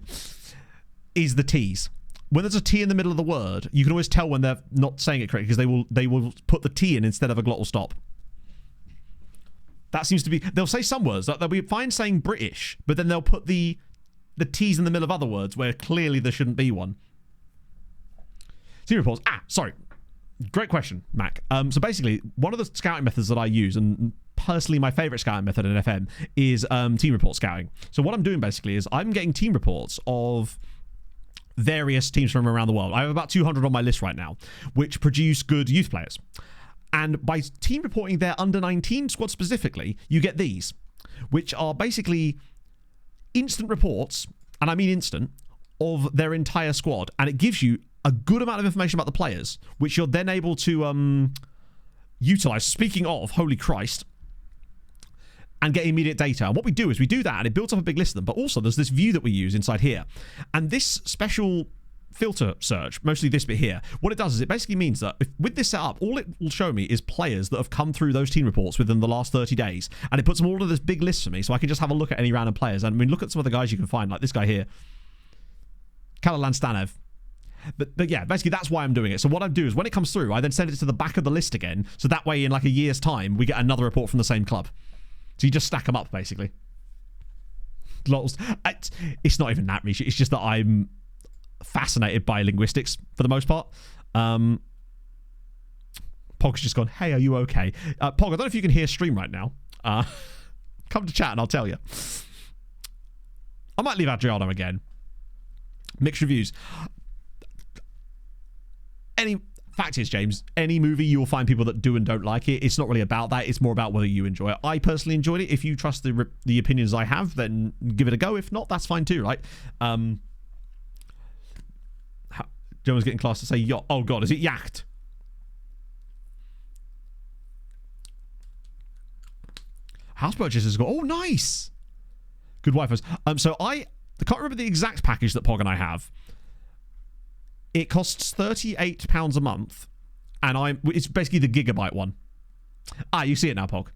Is the T's. When there's a T in the middle of the word, you can always tell when they're not saying it correctly because they will put the T in instead of a glottal stop. That seems to be... They'll say some words. They'll be fine saying British, but then they'll put the T's in the middle of other words where clearly there shouldn't be one. Team reports. Sorry. Great question, Mac. So basically, one of the scouting methods that I use, and personally my favourite scouting method in FM, is team report scouting. So what I'm doing basically is I'm getting team reports of various teams from around the world. I have about 200 on my list right now, which produce good youth players. And by team reporting their under-19 squad specifically, you get these, which are basically instant reports, and I mean instant, of their entire squad. And it gives you a good amount of information about the players, which you're then able to utilize. Speaking of, holy Christ, and get immediate data. And what we do is we do that, and it builds up a big list of them. But also, there's this view that we use inside here. And this special filter search, mostly this bit here, what it does is it basically means that with this setup, all it will show me is players that have come through those team reports within the last 30 days. And it puts them all in this big list for me, so I can just have a look at any random players. And I mean, look at some of the guys you can find, like this guy here. Kalalan Stanev. But yeah, basically that's why I'm doing it. So what I do is when it comes through, I then send it to the back of the list again. So that way in like a year's time, we get another report from the same club. So you just stack them up, basically. It's not even that, Misha. It's just that I'm fascinated by linguistics for the most part. Pog's just gone, hey, are you okay? Pog, I don't know if you can hear stream right now. Come to chat and I'll tell you. I might leave Adriano again. Mixed reviews. Fact is, James, any movie you'll find people that do and don't like it. It's not really about that. It's more about whether you enjoy it. I personally enjoyed it. If you trust the opinions I have, then give it a go. If not, that's fine too, right? Joan's getting class to say yacht. Oh god, is it yacht? House purchase has got. Oh, nice. Good Wi-Fi. So I can't remember the exact package that Pog and I have. It costs £38 a month, and it's basically the gigabyte one. You see it now, Pog.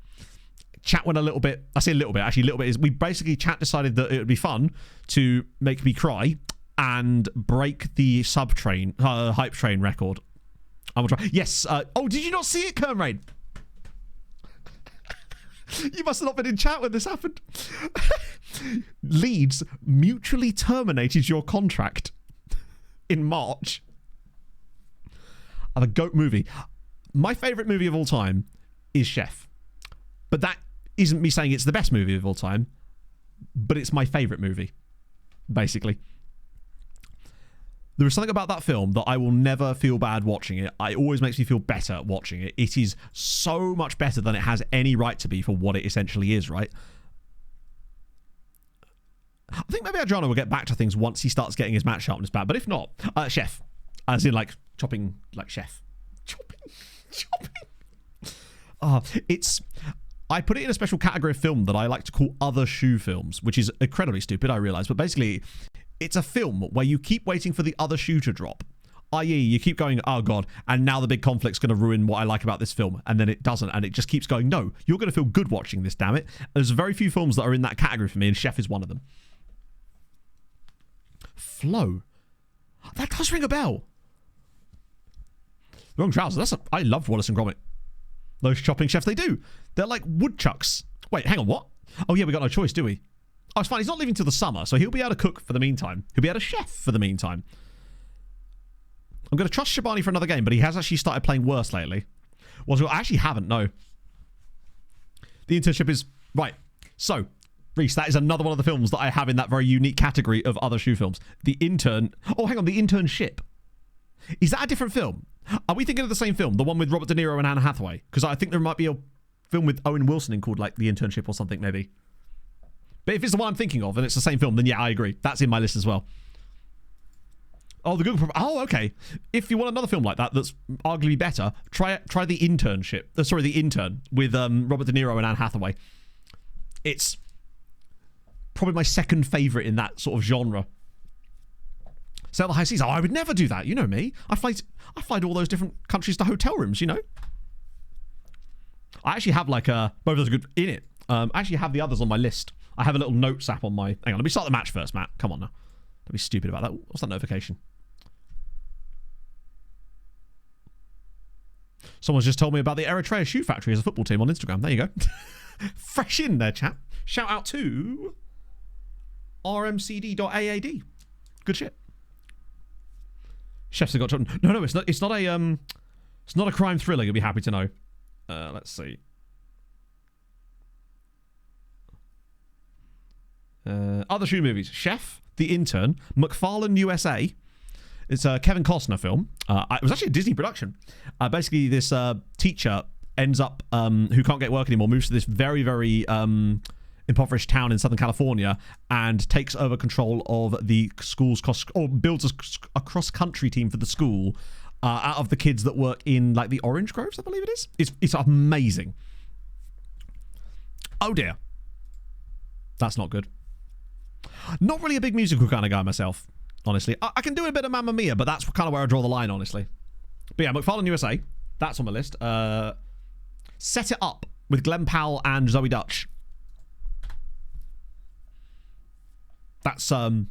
Chat went a little bit. I say a little bit. Actually, a little bit is we basically chat decided that it would be fun to make me cry and break the hype train record. I will try. Yes. Oh, did you not see it, Kermrain? You must have not been in chat when this happened. Leeds mutually terminated your contract in March. The GOAT movie. My favourite movie of all time is Chef. But that isn't me saying it's the best movie of all time. But it's my favourite movie. Basically. There is something about that film that I will never feel bad watching it. It always makes me feel better watching it. It is so much better than it has any right to be for what it essentially is, right? I think maybe Adriano will get back to things once he starts getting his match sharpness back. But if not, Chef. As in, like, chopping, like, chef. Chopping. I put it in a special category of film that I like to call other shoe films, which is incredibly stupid, I realise. But basically, it's a film where you keep waiting for the other shoe to drop. I.e., you keep going, oh God, and now the big conflict's going to ruin what I like about this film. And then it doesn't, and it just keeps going, no, you're going to feel good watching this, damn it. There's very few films that are in that category for me, and Chef is one of them. Flow. That does ring a bell. Wrong trousers. I love Wallace and Gromit. Those chopping chefs, they do. They're like woodchucks. Wait, hang on, what? Oh yeah, we got no choice, do we? Oh, it's fine. He's not leaving till the summer, so he'll be able to cook for the meantime. He'll be able to chef for the meantime. I'm going to trust Shabani for another game, but he has actually started playing worse lately. Well, I actually haven't, no. The internship is... Right. So, Reese, that is another one of the films that I have in that very unique category of other shoe films. The Intern... Oh, hang on. The Internship. Is that a different film? Are we thinking of the same film? The one with Robert De Niro and Anne Hathaway? Because I think there might be a film with Owen Wilson in called, like, The Internship or something, maybe. But if it's the one I'm thinking of and it's the same film, then yeah, I agree. That's in my list as well. Oh, the Google... Oh, okay. If you want another film like that that's arguably better, try The Internship. The Intern with Robert De Niro and Anne Hathaway. It's probably my second favourite in that sort of genre. Sail the High Seas. Oh, I would never do that. You know me. I fly to all those different countries to hotel rooms, you know. I actually have like both of those are good in it. I actually have the others on my list. I have a little notes app on my... Hang on, let me start the match first, Matt. Come on now. Don't be stupid about that. What's that notification? Someone's just told me about the Eritrea Shoe Factory as a football team on Instagram. There you go. Fresh in there, chap. Shout out to rmcd.aad. Good shit. Chefs have got to... No, it's not a crime thriller, you'll be happy to know. Let's see. Other shoe movies. Chef, The Intern, McFarlane USA. It's a Kevin Costner film. It was actually a Disney production. Basically, this teacher ends up, who can't get work anymore, moves to this very, very impoverished town in Southern California and takes over control of the school's builds a cross-country team for the school out of the kids that work in like the orange groves, I believe it is. It's amazing. Oh dear. That's not good. Not really a big musical kind of guy myself, honestly. I can do a bit of Mamma Mia, but that's kind of where I draw the line, honestly. But yeah, McFarlane USA. That's on my list. Set It Up with Glenn Powell and Zoe Dutch. That's a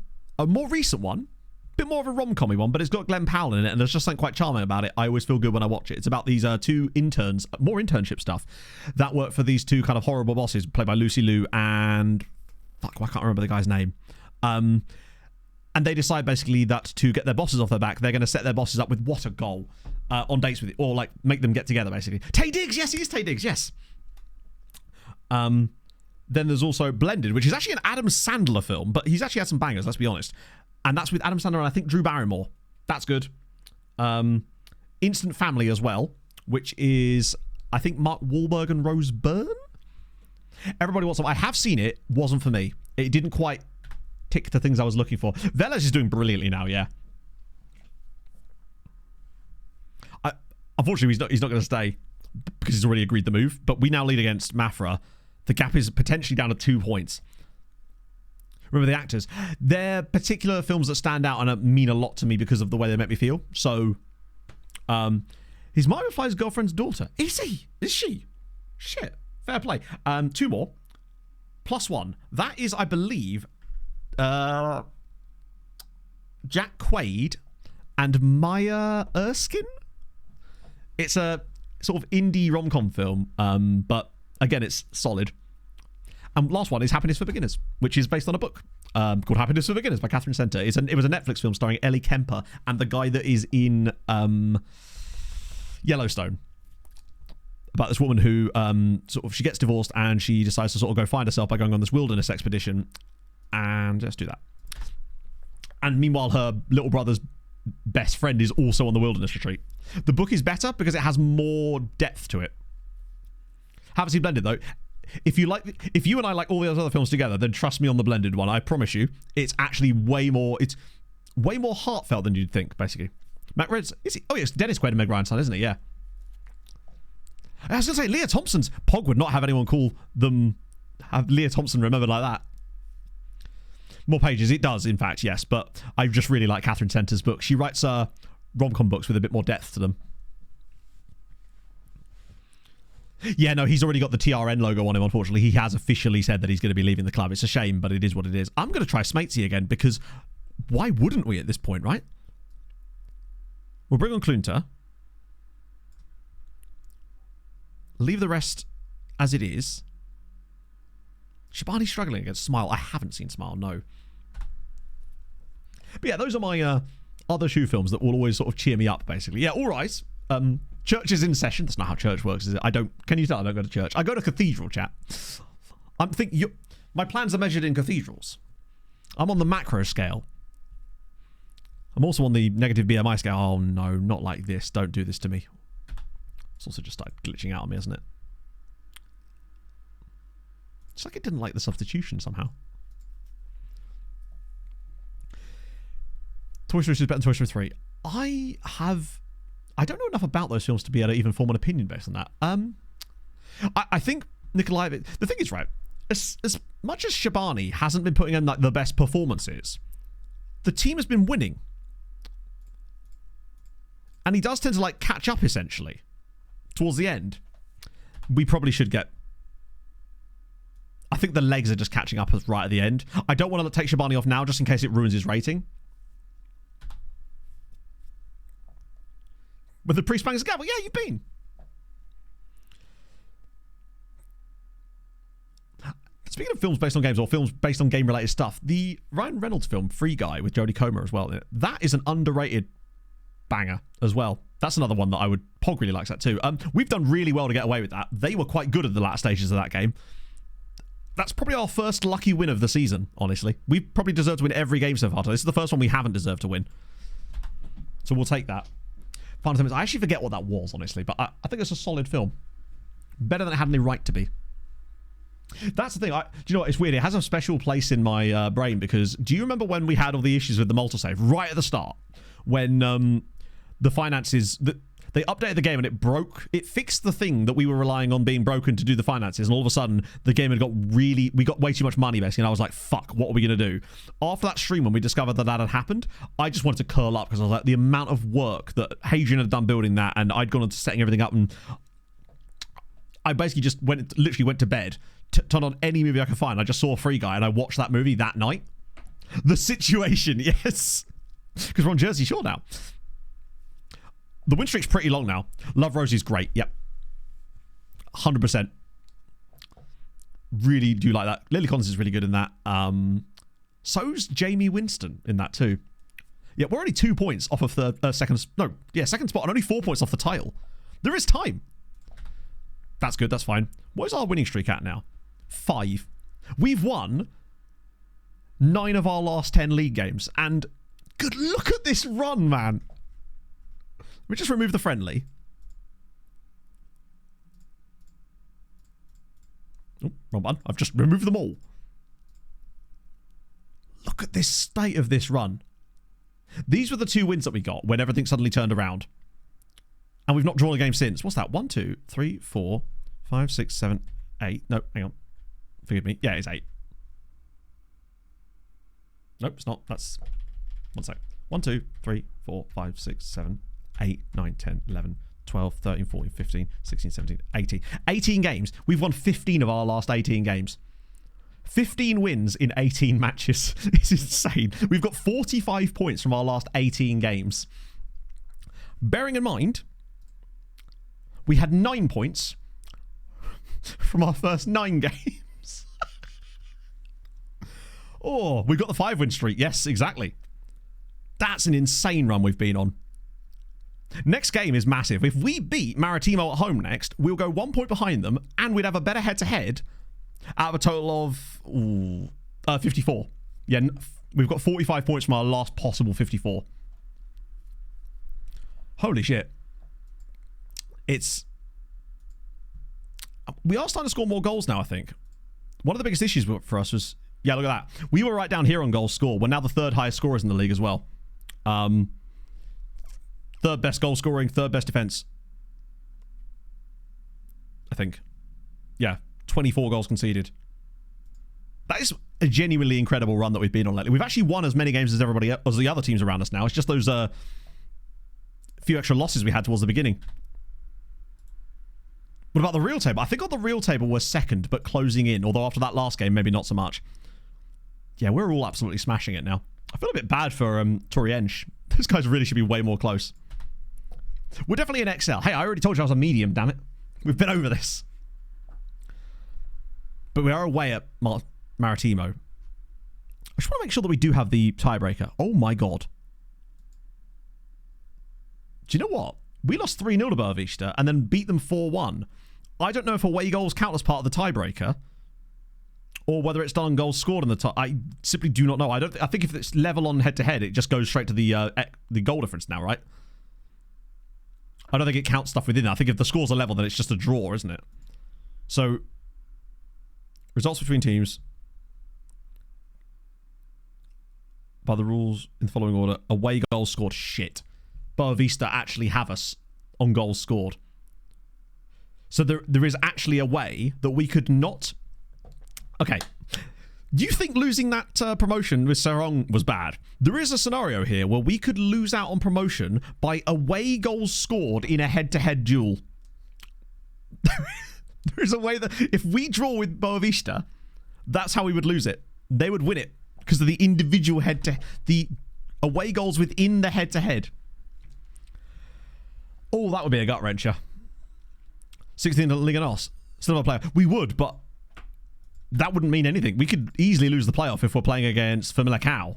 more recent one. Bit more of a rom-com-y one, but it's got Glenn Powell in it, and there's just something quite charming about it. I always feel good when I watch it. It's about these two interns, more internship stuff, that work for these two kind of horrible bosses, played by Lucy Liu and... Fuck, I can't remember the guy's name. And And they decide basically that to get their bosses off their back, they're going to set their bosses up with what a goal on dates with it, or like make them get together basically. Taye Diggs, yes, he is Taye Diggs, yes. Then there's also Blended, which is actually an Adam Sandler film, but he's actually had some bangers, let's be honest. And that's with Adam Sandler and I think Drew Barrymore. That's good. Instant Family as well, which is I think Mark Wahlberg and Rose Byrne. Everybody wants them. I have seen it. Wasn't for me. It didn't quite tick the things I was looking for. Velas is doing brilliantly now, yeah. Unfortunately, he's not going to stay because he's already agreed the move. But we now lead against Mafra. The gap is potentially down to 2 points. Remember the actors. They're particular films that stand out and mean a lot to me because of the way they make me feel. So, he's Margaret Fly's girlfriend's daughter. Is he? Is she? Shit. Fair play. 2 more. +1. That is, I believe, Jack Quaid and Maya Erskine. It's a sort of indie rom-com film, but again, it's solid. And last one is Happiness for Beginners, which is based on a book called Happiness for Beginners by Catherine Center. It was a Netflix film starring Ellie Kemper and the guy that is in Yellowstone. About this woman who she gets divorced and she decides to sort of go find herself by going on this wilderness expedition. And let's do that. And meanwhile, her little brother's best friend is also on the wilderness retreat. The book is better because it has more depth to it. Haven't seen Blended though. If you and I like all the other films together, then trust me on the Blended one. I promise you, it's actually way more heartfelt than you'd think. Basically, Matt Red's is he? Oh yes, Dennis Quaid and Meg Ryan's son, isn't it? Yeah. I was going to say Leah Thompson's Pog would not have anyone call them have Leah Thompson remembered like that. More pages, it does, in fact, yes. But I just really like Catherine Center's book. She writes rom-com books with a bit more depth to them. Yeah, no, he's already got the TRN logo on him, unfortunately. He has officially said that he's going to be leaving the club. It's a shame, but it is what it is. I'm going to try Smatesy again, because why wouldn't we at this point, right? We'll bring on Clunter. Leave the rest as it is. Shabani's struggling against Smile. I haven't seen Smile, no. But yeah, those are my other shoe films that will always sort of cheer me up, basically. Yeah, all right. Church is in session. That's not how church works, is it? Can you tell I don't go to church? I go to cathedral, chat. My plans are measured in cathedrals. I'm on the macro scale. I'm also on the negative BMI scale. Oh no, not like this. Don't do this to me. It's also just started glitching out on me, isn't it? It's like it didn't like the substitution somehow. Toy Story 2 is better than Toy Story 3. I don't know enough about those films to be able to even form an opinion based on that. I think Nikolai... The thing is, right, as much as Shabani hasn't been putting in like the best performances, the team has been winning. And he does tend to like catch up, essentially. Towards the end. We probably should get... I think the legs are just catching up right at the end. I don't want to take Shabani off now just in case it ruins his rating. With the priest banging his gavel. Yeah, you've been. Speaking of films based on games or films based on game-related stuff, the Ryan Reynolds film, Free Guy, with Jodie Comer as well, that is an underrated banger as well. That's another one that Pog really likes that too. We've done really well to get away with that. They were quite good at the latter stages of that game. That's probably our first lucky win of the season, honestly. We probably deserve to win every game so far. This is the first one we haven't deserved to win. So we'll take that. Final Time, I actually forget what that was, honestly, but I think it's a solid film. Better than it had any right to be. That's the thing. Do you know what? It's weird. It has a special place in my brain because do you remember when we had all the issues with the multisave right at the start? When the finances... They updated the game and it broke. It fixed the thing that we were relying on being broken to do the finances. And all of a sudden, the game had we got way too much money, basically. And I was like, fuck, what are we going to do? After that stream, when we discovered that had happened, I just wanted to curl up because I was like, the amount of work that Hadrian had done building that and I'd gone into setting everything up. And I basically just literally went to bed, turned on any movie I could find. I just saw Free Guy and I watched that movie that night. The Situation, yes. Because we're on Jersey Shore now. The win streak's pretty long now. Love Rosie's great. Yep. 100%. Really do like that. Lily Collins is really good in that. So's Jamie Winston in that too. Yeah, we're only 2 points off of second spot and only 4 points off the title. There is time. That's good, that's fine. What is our winning streak at now? 5. We've won 9 of our last 10 league games. And good, look at this run, man. We just remove the friendly. Oh, wrong one. I've just removed them all. Look at this state of this run. These were the 2 wins that we got when everything suddenly turned around. And we've not drawn a game since. What's that? 1, 2, 3, 4, 5, 6, 7, 8. No, hang on. Forgive me. Yeah, it's 8. Nope, it's not. That's... 1 sec. 1, 2, 3, 4, 5, 6, 7, 8, 9, 10, 11, 12, 13, 14, 15, 16, 17, 18. 18 games. We've won 15 of our last 18 games. 15 wins in 18 matches. It's insane. We've got 45 points from our last 18 games. Bearing in mind, we had 9 points from our first 9 games. Oh, we got the 5-win streak. Yes, exactly. That's an insane run we've been on. Next game is massive. If we beat Maritimo at home next, we'll go 1 point behind them, and we'd have a better head-to-head out of a total of 54. Yeah, we've got 45 points from our last possible 54. Holy shit. We are starting to score more goals now, I think. One of the biggest issues for us was... Yeah, look at that. We were right down here on goals scored. We're now the 3rd highest scorers in the league as well. 3rd best goal scoring, 3rd best defense. I think. Yeah, 24 goals conceded. That is a genuinely incredible run that we've been on lately. We've actually won as many games as as the other teams around us now. It's just those few extra losses we had towards the beginning. What about the real table? I think on the real table we're 2nd, but closing in. Although after that last game, maybe not so much. Yeah, we're all absolutely smashing it now. I feel a bit bad for Toriensch. Those guys really should be way more close. We're definitely an XL. Hey, I already told you I was a medium, damn it. We've been over this. But we are away at Maritimo. I just want to make sure that we do have the tiebreaker. Oh my god. Do you know what? We lost 3-0 to Boavista and then beat them 4-1. I don't know if away goals count as part of the tiebreaker or whether it's done on goals scored in the tie. I simply do not know. I think if it's level on head-to-head, it just goes straight to the goal difference now, right? I don't think it counts stuff within. I think if the scores are level, then it's just a draw, isn't it? So, results between teams. By the rules in the following order. Away goals scored. Shit. Boavista actually have us on goals scored. So there is actually a way that we could not... Okay. Do you think losing that promotion with Serong was bad? There is a scenario here where we could lose out on promotion by away goals scored in a head-to-head duel. There is a way that if we draw with Boavista, that's how we would lose it. They would win it because of the individual the away goals within the head-to-head. Oh, that would be a gut wrencher. 16 to Liga NOS. Still not a player. We would, but that wouldn't mean anything. We could easily lose the playoff if we're playing against Famalicão.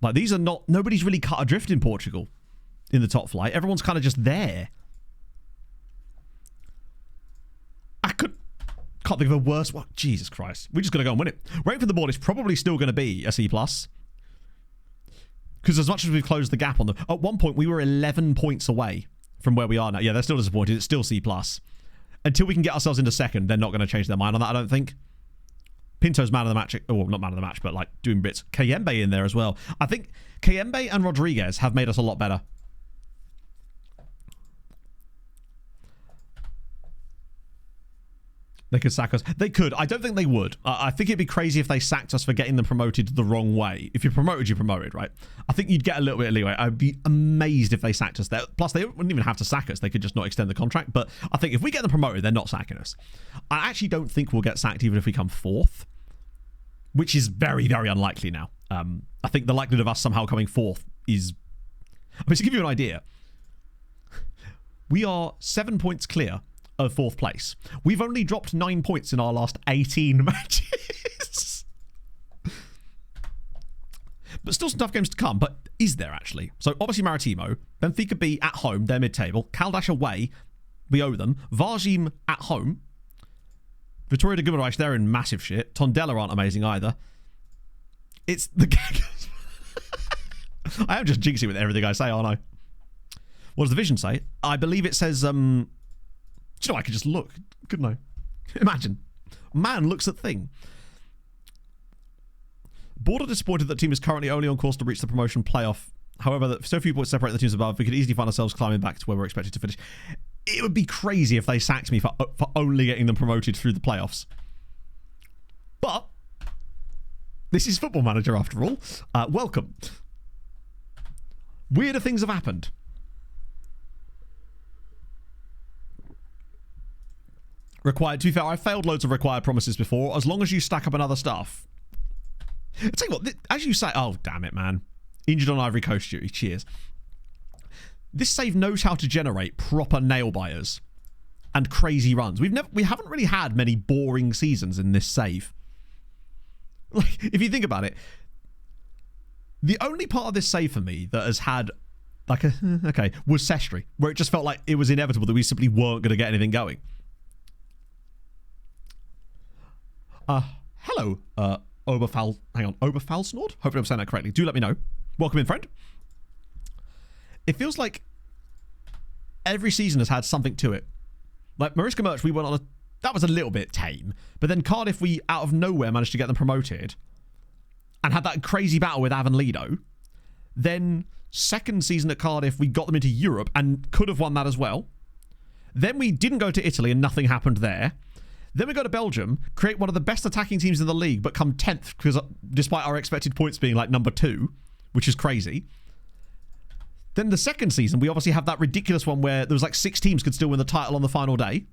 Like, these are not... Nobody's really cut adrift in Portugal in the top flight. Everyone's kind of just there. Can't think of a worse... Well, Jesus Christ. We're just going to go and win it. Rating for the board is probably still going to be a C+. Because as much as we've closed the gap on them... At one point, we were 11 points away from where we are now. Yeah, they're still disappointed. It's still C+. Until we can get ourselves into 2nd, they're not going to change their mind on that, I don't think. Pinto's man of the match. Oh, not man of the match, but like doing bits. Kayembe in there as well. I think Kayembe and Rodriguez have made us a lot better. They could sack us. They could. I don't think they would. I think it'd be crazy if they sacked us for getting them promoted the wrong way. If you're promoted, you're promoted, right? I think you'd get a little bit of leeway. I'd be amazed if they sacked us there. Plus, they wouldn't even have to sack us. They could just not extend the contract. But I think if we get them promoted, they're not sacking us. I actually don't think we'll get sacked even if we come 4th, which is very, very unlikely now. I think the likelihood of us somehow coming 4th is... I mean, to give you an idea, we are 7 points clear of 4th place. We've only dropped 9 points in our last 18 matches. But still some tough games to come. But is there actually? So obviously Maritimo, Benfica B at home, they're mid-table. Caldash away, we owe them. Vargim at home. Vitória de Guimarães, they're in massive shit. Tondella aren't amazing either. It's the... I am just jinxing with everything I say, aren't I? What does the vision say? I believe it says... Do you know, I could just look, couldn't I? Imagine. Man looks at thing. Board are disappointed that the team is currently only on course to reach the promotion playoff. However, that so few points separate the teams above, we could easily find ourselves climbing back to where we're expected to finish. It would be crazy if they sacked me for only getting them promoted through the playoffs. But this is Football Manager after all. Welcome. Weirder things have happened. Required. To be fair, I failed loads of required promises before. As long as you stack up on other stuff. I'll tell you what, as you say... Oh, damn it, man. Injured on Ivory Coast duty. Cheers. This save knows how to generate proper nail-biters and crazy runs. We haven't really had many boring seasons in this save. Like, if you think about it, the only part of this save for me that has had, like, was Sestri, where it just felt like it was inevitable that we simply weren't going to get anything going. Hello, Oberfalsnord? Hopefully I'm saying that correctly. Do let me know. Welcome in, friend. It feels like every season has had something to it. Like, Mariska Merch, we went on that was a little bit tame. But then Cardiff, we out of nowhere managed to get them promoted. And had that crazy battle with Avon Lido. Then, second season at Cardiff, we got them into Europe and could have won that as well. Then we didn't go to Italy and nothing happened there. Then we go to Belgium, create one of the best attacking teams in the league, but come 10th, because despite our expected points being like number 2, which is crazy. Then the second season, we obviously have that ridiculous one where there was like 6 teams could still win the title on the final day.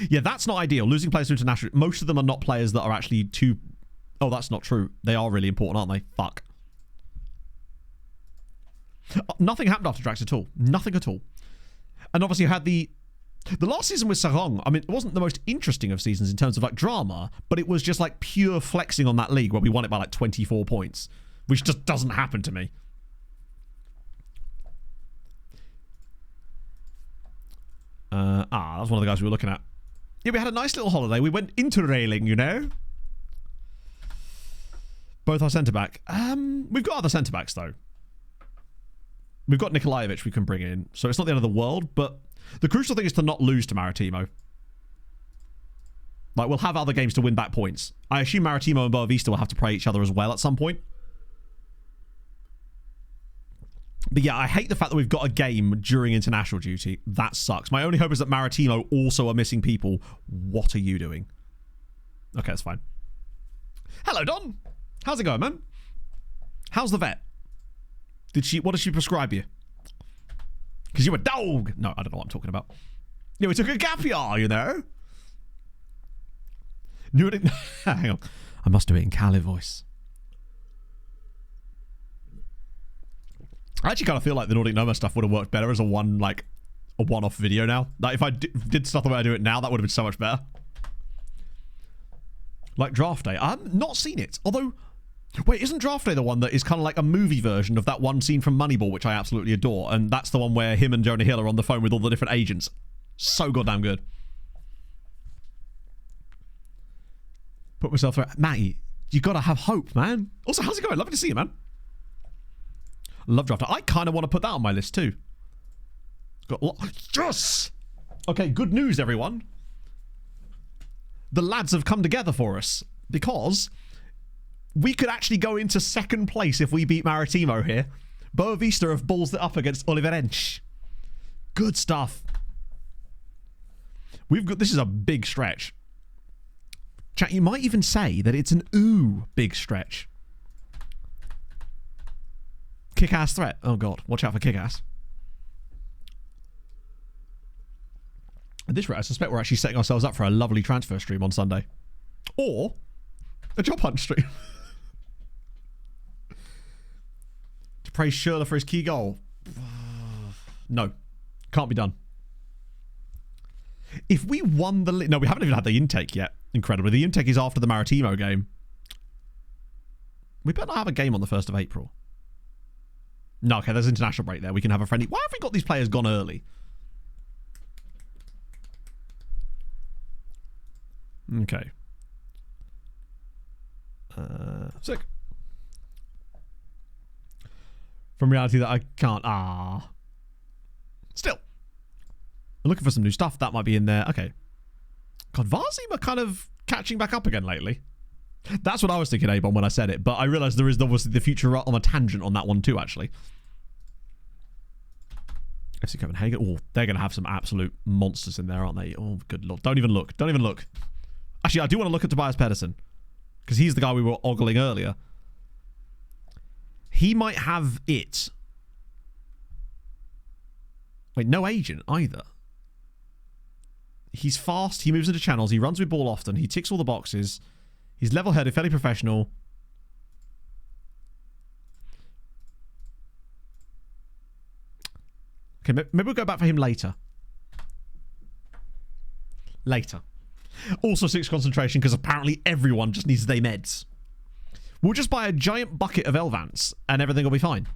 Yeah, that's not ideal. Losing players to international, most of them are not players that are actually too... Oh, that's not true. They are really important, aren't they? Fuck. Nothing happened after Drax at all. Nothing at all. And obviously you had the last season with Sarong. I mean, it wasn't the most interesting of seasons in terms of like drama, but it was just like pure flexing on that league where we won it by like 24 points, which just doesn't happen to me. That was one of the guys we were looking at. Yeah, we had a nice little holiday. We went interrailing, you know. Both our centre-back. We've got other centre-backs, though. We've got Nikolajevic we can bring in, so it's not the end of the world, but the crucial thing is to not lose to Maritimo. Like, we'll have other games to win back points. I assume Maritimo and Boavista will have to play each other as well at some point. But yeah, I hate the fact that we've got a game during international duty. That sucks. My only hope is that Maritimo also are missing people. What are you doing? Okay, that's fine. Hello, Don. How's it going, man? How's the vet? What did she prescribe you? Because you're a dog. No, I don't know what I'm talking about. Yeah, we took a gap year, you know. Hang on. I must do it in Cali voice. I actually kind of feel like the Nordic Nomad stuff would have worked better as a one-off video now. Like, if I did stuff the way I do it now, that would have been so much better. Like Draft Day. I have not seen it. Although, wait, isn't Draft Day the one that is kind of like a movie version of that one scene from Moneyball, which I absolutely adore? And that's the one where him and Jonah Hill are on the phone with all the different agents. So goddamn good. Put myself through it. Matty, you gotta have hope, man. Also, how's it going? Lovely to see you, man. Love Draft Day. I kind of want to put that on my list too. Got a lot. Yes! Okay, good news, everyone. The lads have come together for us because we could actually go into second place if we beat Maritimo here. Boavista have balls it up against Vilaverdense. Good stuff. This is a big stretch. Chat, you might even say that it's an big stretch. Kick-ass threat. Oh god, watch out for kick-ass. At this rate, I suspect we're actually setting ourselves up for a lovely transfer stream on Sunday. Or a job hunt stream. To praise Schürrle for his key goal. No. Can't be done. If we won the... No, we haven't even had the intake yet. Incredibly. The intake is after the Maritimo game. We better not have a game on the 1st of April. No, okay, there's international break there. We can have a friendly. Why have we got these players gone early? Okay. Sick. From reality that I can't. Still. I'm looking for some new stuff. That might be in there. Okay. God, Varzim are kind of catching back up again lately. That's what I was thinking, Abon, when I said it. But I realised there is obviously the future on a tangent on that one too, actually. FC Copenhagen. Oh, they're going to have some absolute monsters in there, aren't they? Oh, good lord. Don't even look. Don't even look. Actually, I do want to look at Tobias Pedersen. Because he's the guy we were ogling earlier. He might have it. Wait, no agent either. He's fast. He moves into channels. He runs with ball often. He ticks all the boxes. He's level-headed, fairly professional. Okay, maybe we'll go back for him later. Later. Also 6 concentration, because apparently everyone just needs their meds. We'll just buy a giant bucket of Elvance, and everything will be fine.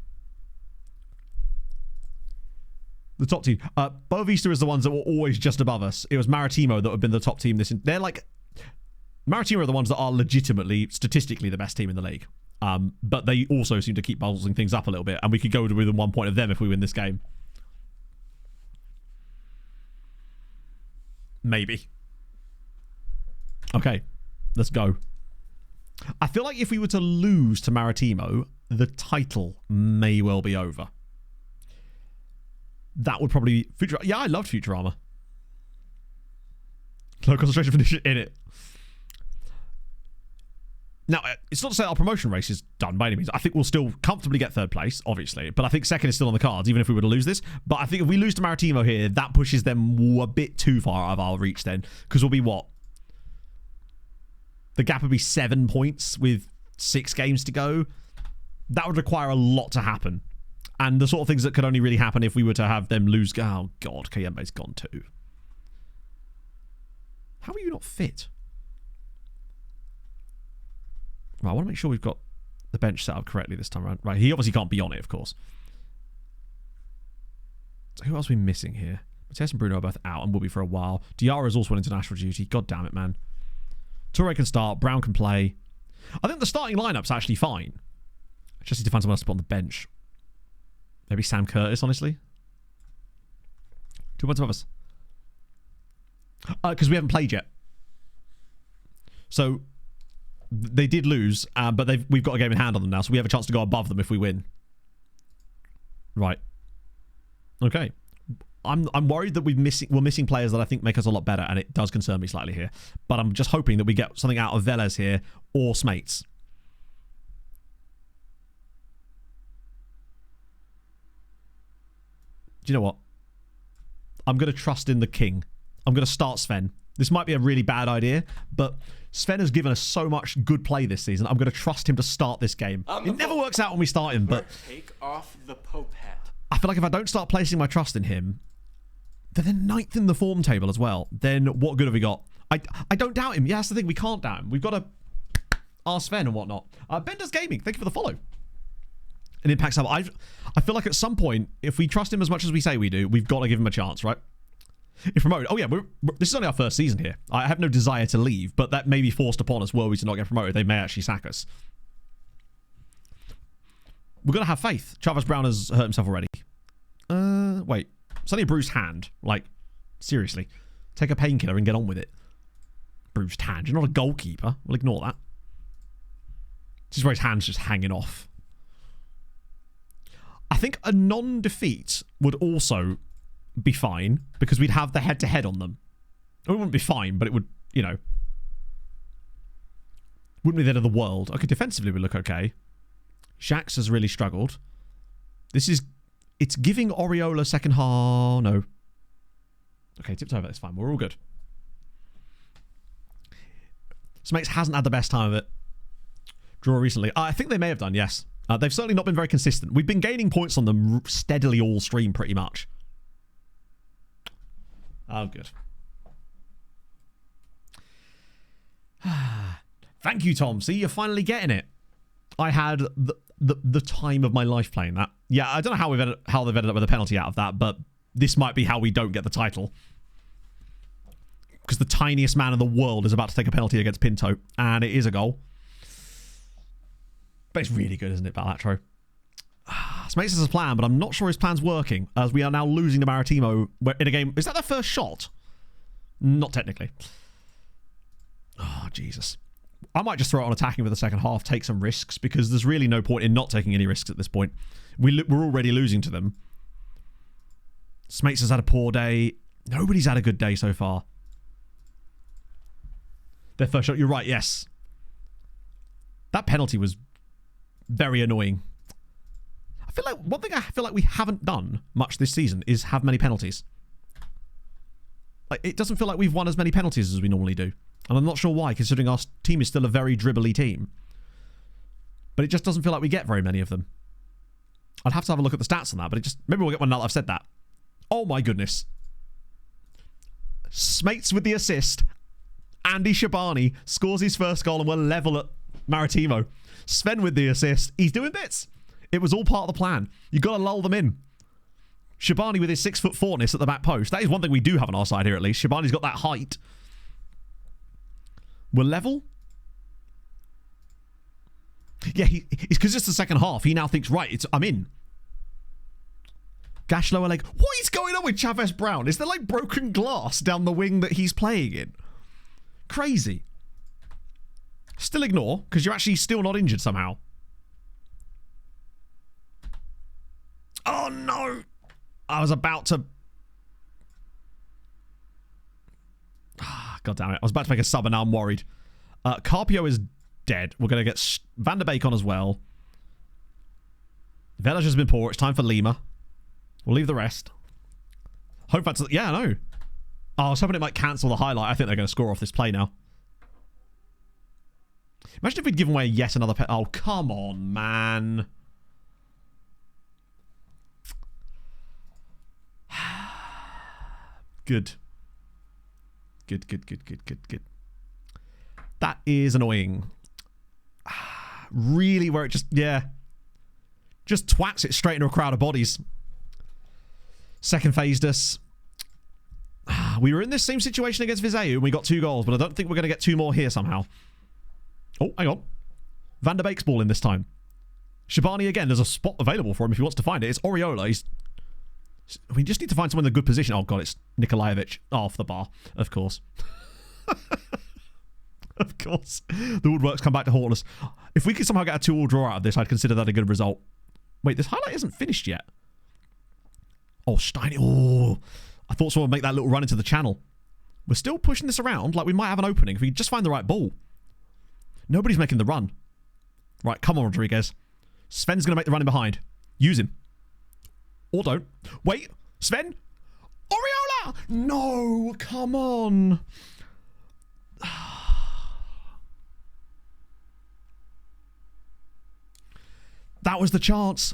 The top team. Boavista is the ones that were always just above us. It was Maritimo that have been the top team. They're like... Maritimo are the ones that are legitimately, statistically, the best team in the league. But they also seem to keep buzzing things up a little bit, and we could go within 1 point of them if we win this game. Maybe. Okay, let's go. I feel like if we were to lose to Maritimo, the title may well be over. That would probably be... Yeah, I loved Futurama. Low concentration finish in it. Now, it's not to say our promotion race is done by any means. I think we'll still comfortably get 3rd place, obviously. But I think 2nd is still on the cards, even if we were to lose this. But I think if we lose to Maritimo here, that pushes them a bit too far out of our reach then. Because we'll be what? The gap would be 7 points with 6 games to go. That would require a lot to happen. And the sort of things that could only really happen if we were to have them lose... Oh, God, Kayembe's gone too. How are you not fit? Right, I want to make sure we've got the bench set up correctly this time around. Right, he obviously can't be on it, of course. So who else are we missing here? Matthias and Bruno are both out and will be for a while. Diarra is also on international duty. God damn it, man. Toure can start. Brown can play. I think the starting lineup's actually fine. I just need to find someone else to put on the bench. Maybe Sam Curtis, honestly. 2 points above us. Because we haven't played yet. So... They did lose, but we've got a game in hand on them now, so we have a chance to go above them if we win. Right. Okay. I'm worried that we're missing players that I think make us a lot better, and it does concern me slightly here. But I'm just hoping that we get something out of Velez here or Smates. Do you know what? I'm going to trust in the king. I'm going to start Sven. This might be a really bad idea, but Sven has given us so much good play this season. I'm going to trust him to start this game. It never works out when we start him, but... Take off the Pope hat. I feel like if I don't start placing my trust in him, then they're 9th in the form table as well. Then what good have we got? I don't doubt him. Yeah, that's the thing. We can't doubt him. We've got to ask Sven and whatnot. Bender's Gaming, thank you for the follow. And Impact Sub. I feel like at some point, if we trust him as much as we say we do, we've got to give him a chance, right? If promoted, oh yeah, this is only our 1st season here. I have no desire to leave, but that may be forced upon us were we to not get promoted. They may actually sack us. We're going to have faith. Chavez Brown has hurt himself already. Wait. It's only a bruised hand. Like, seriously. Take a painkiller and get on with it. Bruised hand. You're not a goalkeeper. We'll ignore that. This is where his hand's just hanging off. I think a non-defeat would also... be fine, because we'd have the head-to-head on them. It wouldn't be fine, but it would, you know... Wouldn't be the end of the world. Okay, defensively we look okay. Shax has really struggled. This is... It's giving Oriola second half... No. Okay, tipped over. That's fine. We're all good. Smates hasn't had the best time of it. Draw recently. I think they may have done, yes. They've certainly not been very consistent. We've been gaining points on them steadily all stream, pretty much. Oh, good. Thank you, Tom. See, you're finally getting it. I had the time of my life playing that. Yeah, I don't know how they've ended up with a penalty out of that, but this might be how we don't get the title. Because the tiniest man in the world is about to take a penalty against Pinto, and it is a goal. But it's really good, isn't it, Balatro? Smates has a plan, but I'm not sure his plan's working, as we are now losing to Maritimo in a game. Is that their first shot? Not technically. Oh, Jesus. I might just throw it on attacking for the second half, take some risks, because there's really no point in not taking any risks at this point. We're already losing to them. Smates has had a poor day. Nobody's had a good day so far. Their first shot, you're right, yes. That penalty was very annoying. I feel like one thing I feel like we haven't done much this season is have many penalties. Like, it doesn't feel like we've won as many penalties as we normally do. And I'm not sure why, considering our team is still a very dribbly team. But it just doesn't feel like we get very many of them. I'd have to have a look at the stats on that, but it just... Maybe we'll get one now that I've said that. Oh my goodness. Smates with the assist. Andy Shabani scores his first goal and we're level at Maritimo. Sven with the assist. He's doing bits. It was all part of the plan. You've got to lull them in. Shabani with his 6'4"ness at the back post. That is one thing we do have on our side here, at least. Shabani's got that height. We're level. Yeah, it's because it's the second half. He now thinks, right, I'm in. Gash lower leg. What is going on with Chavez Brown? Is there like broken glass down the wing that he's playing in? Crazy. Still ignore, because you're actually still not injured somehow. Oh, no. I was about to... God damn it. I was about to make a sub and now I'm worried. Carpio is dead. We're going to get Van der Beek on as well. Velage has been poor. It's time for Lima. We'll leave the rest. Hope that's... Yeah, I know. Oh, I was hoping it might cancel the highlight. I think they're going to score off this play now. Imagine if we'd given away yet another... Oh, come on, man. Good. Good. That is annoying. Really, where it just... Yeah. Just twats it straight into a crowd of bodies. Second phased us. We were in this same situation against Viseu and we got 2 goals, but I don't think we're going to get 2 more here somehow. Oh, hang on. Van der Beek's ball in this time. Shabani again. There's a spot available for him if he wants to find it. It's Oriola. We just need to find someone in a good position. Oh, God, it's Nikolaevich. Off the bar. Of course. Of course. The woodworks come back to haunt us. If we could somehow get a 2-2 draw out of this, I'd consider that a good result. Wait, this highlight isn't finished yet. Oh, Steiny. Oh, I thought someone would make that little run into the channel. We're still pushing this around like we might have an opening if we could just find the right ball. Nobody's making the run. Right, come on, Rodriguez. Sven's going to make the run in behind. Use him. Or don't. Wait, Sven? Oriola! No, come on. That was the chance.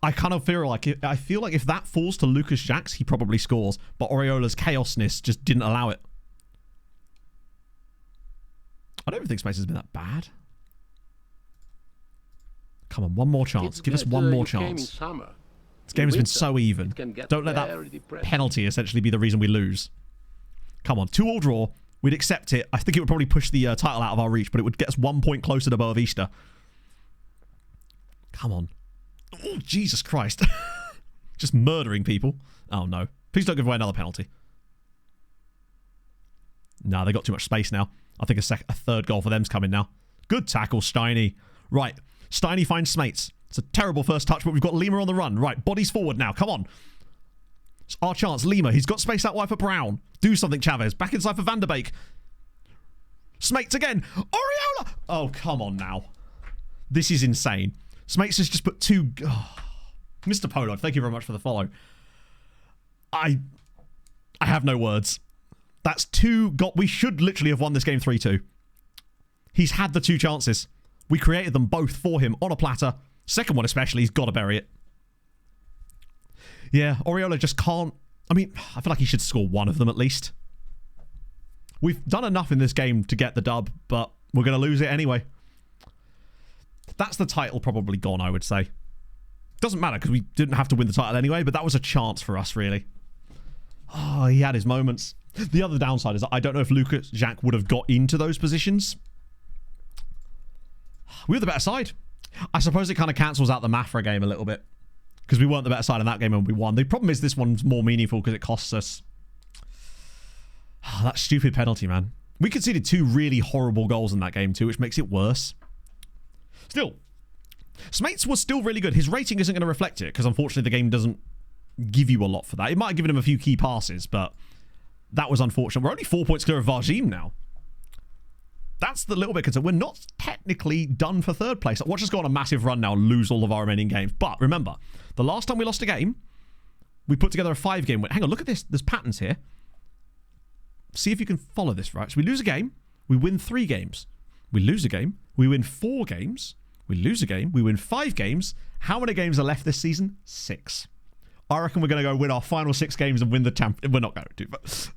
I kind of feel like if that falls to Lucas Jacques, he probably scores. But Oriola's chaosness just didn't allow it. I don't even think Space has been that bad. Come on, one more chance. Give us one more chance. This game has been so even. Don't let that penalty essentially be the reason we lose. Come on, 2-2 draw. We'd accept it. I think it would probably push the title out of our reach, but it would get us 1 point closer to Boa Vista. Come on. Oh, Jesus Christ. Just murdering people. Oh, no. Please don't give away another penalty. No, they got too much space now. I think a third goal for them's coming now. Good tackle, Steiny. Right. Steiny finds Smates. It's a terrible first touch, but we've got Lima on the run. Right. Bodies forward now. Come on. It's our chance. Lima. He's got space out wide for Brown. Do something, Chavez. Back inside for Van der Beek. Smates again. Oriola. Oh, come on now. This is insane. Smates has just put 2... Oh. Mr. Pollard, thank you very much for the follow. I have no words. That's 2... We should literally have won this game 3-2. He's had the 2 chances. We created them both for him on a platter. Second one especially, he's got to bury it. Yeah, Oriola just can't... I mean, I feel like he should score one of them at least. We've done enough in this game to get the dub, but we're going to lose it anyway. That's the title probably gone, I would say. Doesn't matter because we didn't have to win the title anyway, but that was a chance for us, really. Oh, he had his moments. The other downside is that I don't know if Lucas Jacques would have got into those positions. We were the better side. I suppose it kind of cancels out the Mafra game a little bit because we weren't the better side in that game and we won. The problem is this one's more meaningful because it costs us. Oh, that stupid penalty, man. We conceded 2 really horrible goals in that game too, which makes it worse. Still, Smates was still really good. His rating isn't going to reflect it because unfortunately the game doesn't give you a lot for that. It might have given him a few key passes, but that was unfortunate. We're only 4 points clear of Vargim now. That's the little bit concerned. We're not technically done for third place. Watch us go on a massive run now and lose all of our remaining games. But remember, the last time we lost a game, we put together a 5-game win. Hang on, look at this. There's patterns here. See if you can follow this, right? So we lose a game, we win 3 games. We lose a game, we win 4 games. We lose a game, we win 5 games. How many games are left this season? 6. I reckon we're going to go win our final 6 games and win the champ. We're not going to, but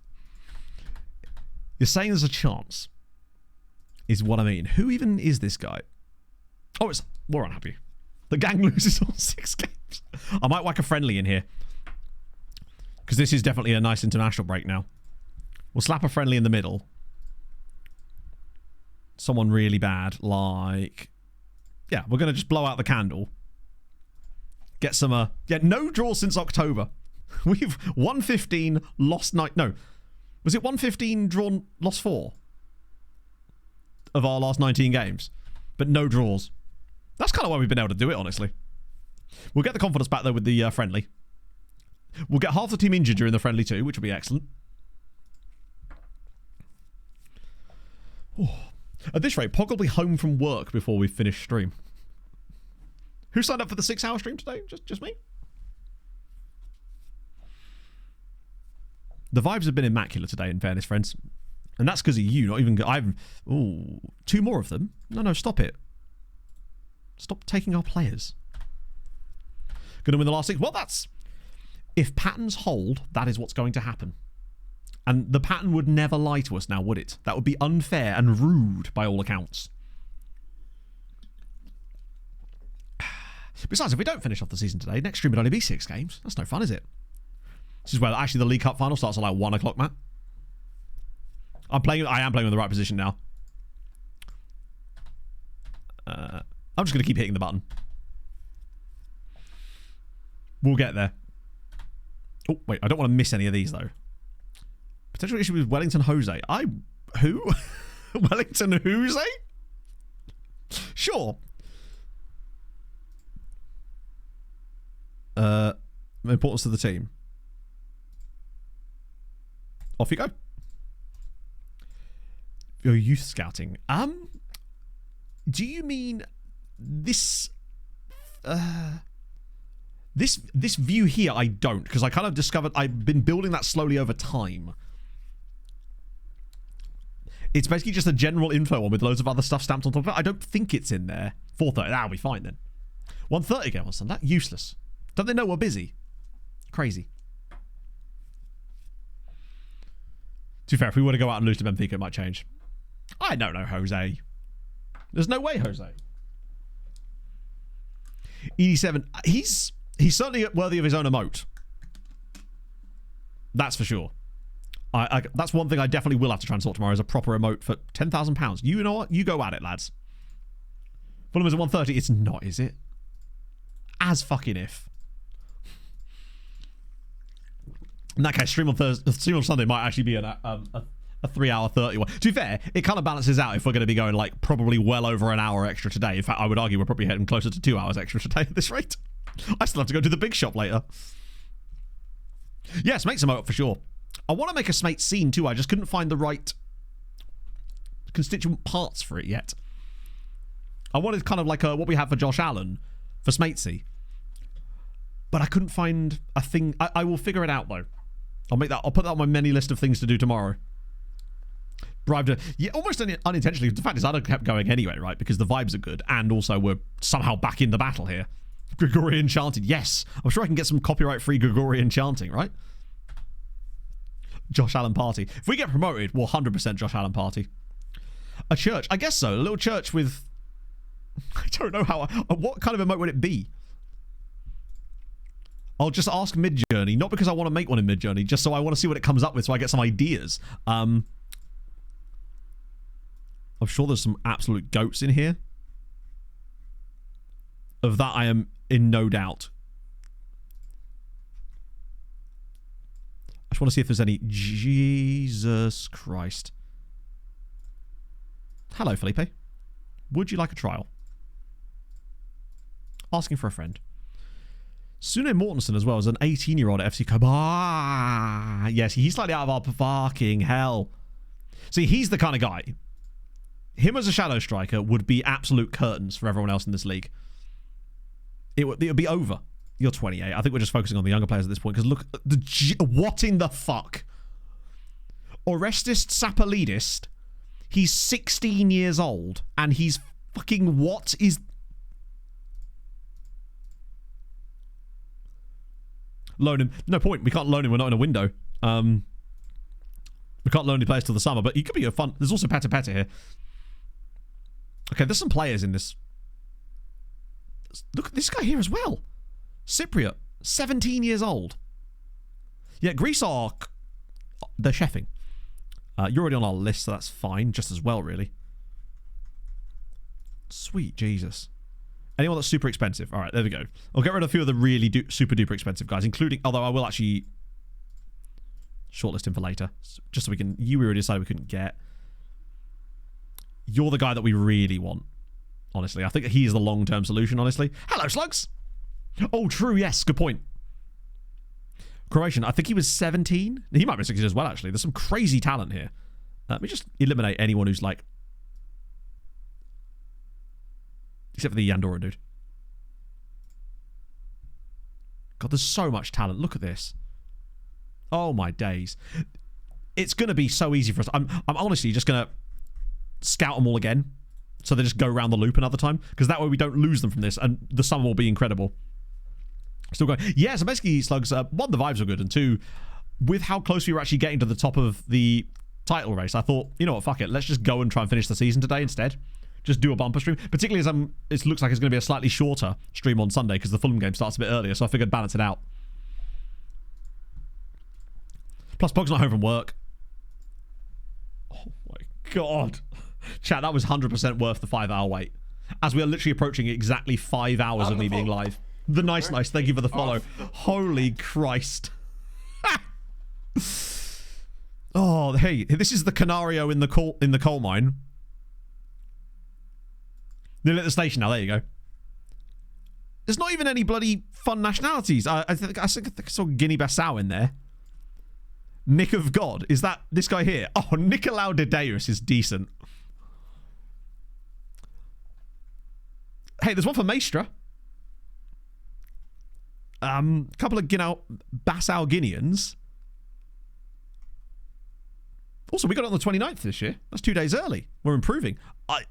you're saying there's a chance. Is what I mean. Who even is this guy? Oh, we're unhappy. The gang loses all 6 games. I might whack a friendly in here. Because this is definitely a nice international break now. We'll slap a friendly in the middle. Someone really bad, like... Yeah, we're going to just blow out the candle. Get some... Yeah, no draws since October. We've won 15, lost 9... No. Was it 115, drawn, lost 4? Of our last 19 games, but no draws. That's kind of why we've been able to do it, honestly. We'll get the confidence back, though, with the friendly. We'll get half the team injured during the friendly, too, which will be excellent. Oh. At this rate, Pog will be home from work before we finish stream. Who signed up for the 6-hour stream today? Just me? The vibes have been immaculate today, in fairness, friends. And that's because of you, not even... Ooh, 2 more of them? No, stop it. Stop taking our players. Gonna win the last 6? Well, that's... If patterns hold, that is what's going to happen. And the pattern would never lie to us now, would it? That would be unfair and rude by all accounts. Besides, if we don't finish off the season today, next stream would only be 6 games. That's no fun, is it? This is where actually the League Cup final starts at like 1 o'clock, Matt. I am playing in the right position now. I'm just going to keep hitting the button. We'll get there. Oh, wait. I don't want to miss any of these, though. Potential issue with Wellington Jose. Who? Wellington Jose? Sure. Importance to the team. Off you go. Your youth scouting. Do you mean this? This view here? I don't, because I kind of discovered I've been building that slowly over time. It's basically just a general info one with loads of other stuff stamped on top of it. I don't think it's in there. 4:30. That'll be fine then. 1:30 game on Sunday. Useless. Don't they know we're busy? Crazy. To be fair, if we were to go out and lose to Benfica, it might change. I don't know, Jose. There's no way, Jose. ED7. He's certainly worthy of his own emote. That's for sure. That's one thing I definitely will have to try and sort tomorrow is a proper emote for £10,000. You know what? You go at it, lads. Fulham is at 1:30. It's not, is it? As fucking if. In that case, stream on Sunday might actually be a 3-hour 30 one. To be fair, it kind of balances out if we're going to be going like probably well over an hour extra today. In fact, I would argue we're probably heading closer to 2 hours extra today at this rate. I still have to go to the big shop later. Yes, make some out for sure. I want to make a Smate scene too. I just couldn't find the right constituent parts for it yet. I wanted kind of like what we have for Josh Allen for Smatesy. But I couldn't find a thing. I will figure it out though. I'll put that on my many list of things to do tomorrow. Bribed her. Yeah, almost unintentionally. The fact is, I'd have kept going anyway, right? Because the vibes are good. And also, we're somehow back in the battle here. Gregorian chanting. Yes. I'm sure I can get some copyright-free Gregorian chanting, right? Josh Allen party. If we get promoted, we'll 100% Josh Allen party. A church. I guess so. A little church with I don't know how... what kind of emote would it be? I'll just ask Midjourney, not because I want to make one in Midjourney, just so I want to see what it comes up with so I get some ideas. I'm sure there's some absolute goats in here. Of that I am in no doubt. I just want to see if there's any... Jesus Christ. Hello, Felipe. Would you like a trial? Asking for a friend. Sune Mortensen as well as an 18-year-old at FC Copenhagen. Ah, yes, he's slightly out of our fucking hell. See, he's the kind of guy. Him as a shadow striker would be absolute curtains for everyone else in this league. It would be over. You're 28. I think we're just focusing on the younger players at this point because look, what in the fuck? Orestis Sapalidis. He's 16 years old and he's fucking what is... Loan him. No point. We can't loan him. We're not in a window. We can't loan any players till the summer, but he could be a fun... There's also Peta here. Okay, there's some players in this. Look at this guy here as well. Cypriot, 17 years old. Yeah, Greece are... They're chefing. You're already on our list, so that's fine. Just as well, really. Sweet Jesus. Anyone that's super expensive. All right, there we go. I'll get rid of a few of the really super duper expensive guys, including... Although I will actually shortlist him for later. Just so we can... You already decided we couldn't get. You're the guy that we really want. Honestly, I think he is the long-term solution, honestly. Hello, Slugs! Oh, true, yes. Good point. Croatian, I think he was 17. He might be 16 as well, actually. There's some crazy talent here. Let me just eliminate anyone who's like... Except for the Yandora dude. God, there's so much talent. Look at this. Oh, my days. It's going to be so easy for us. I'm honestly just going to scout them all again. So they just go around the loop another time. Because that way we don't lose them from this. And the summer will be incredible. Still going. Yeah, so basically, Slugs, one, the vibes are good. And two, with how close we were actually getting to the top of the title race, I thought, you know what, fuck it. Let's just go and try and finish the season today instead. Just do a bumper stream. Particularly as it looks like it's going to be a slightly shorter stream on Sunday because the Fulham game starts a bit earlier. So I figured balance it out. Plus, Pog's not home from work. Oh my God. Chat, that was 100% worth the 5-hour wait. As we are literally approaching exactly 5 hours of me being live. The nice. Thank you for the follow. Holy Christ. Oh, hey, this is the Canario in the coal mine. They're at the station now. There you go. There's not even any bloody fun nationalities. I think I saw Guinea-Bissau in there. Nick of God. Is that this guy here? Oh, Nicolau Dedeus is decent. Hey, there's one for Maestra. Couple of Bissau Guineans. Also, we got it on the 29th this year. That's 2 days early. We're improving. I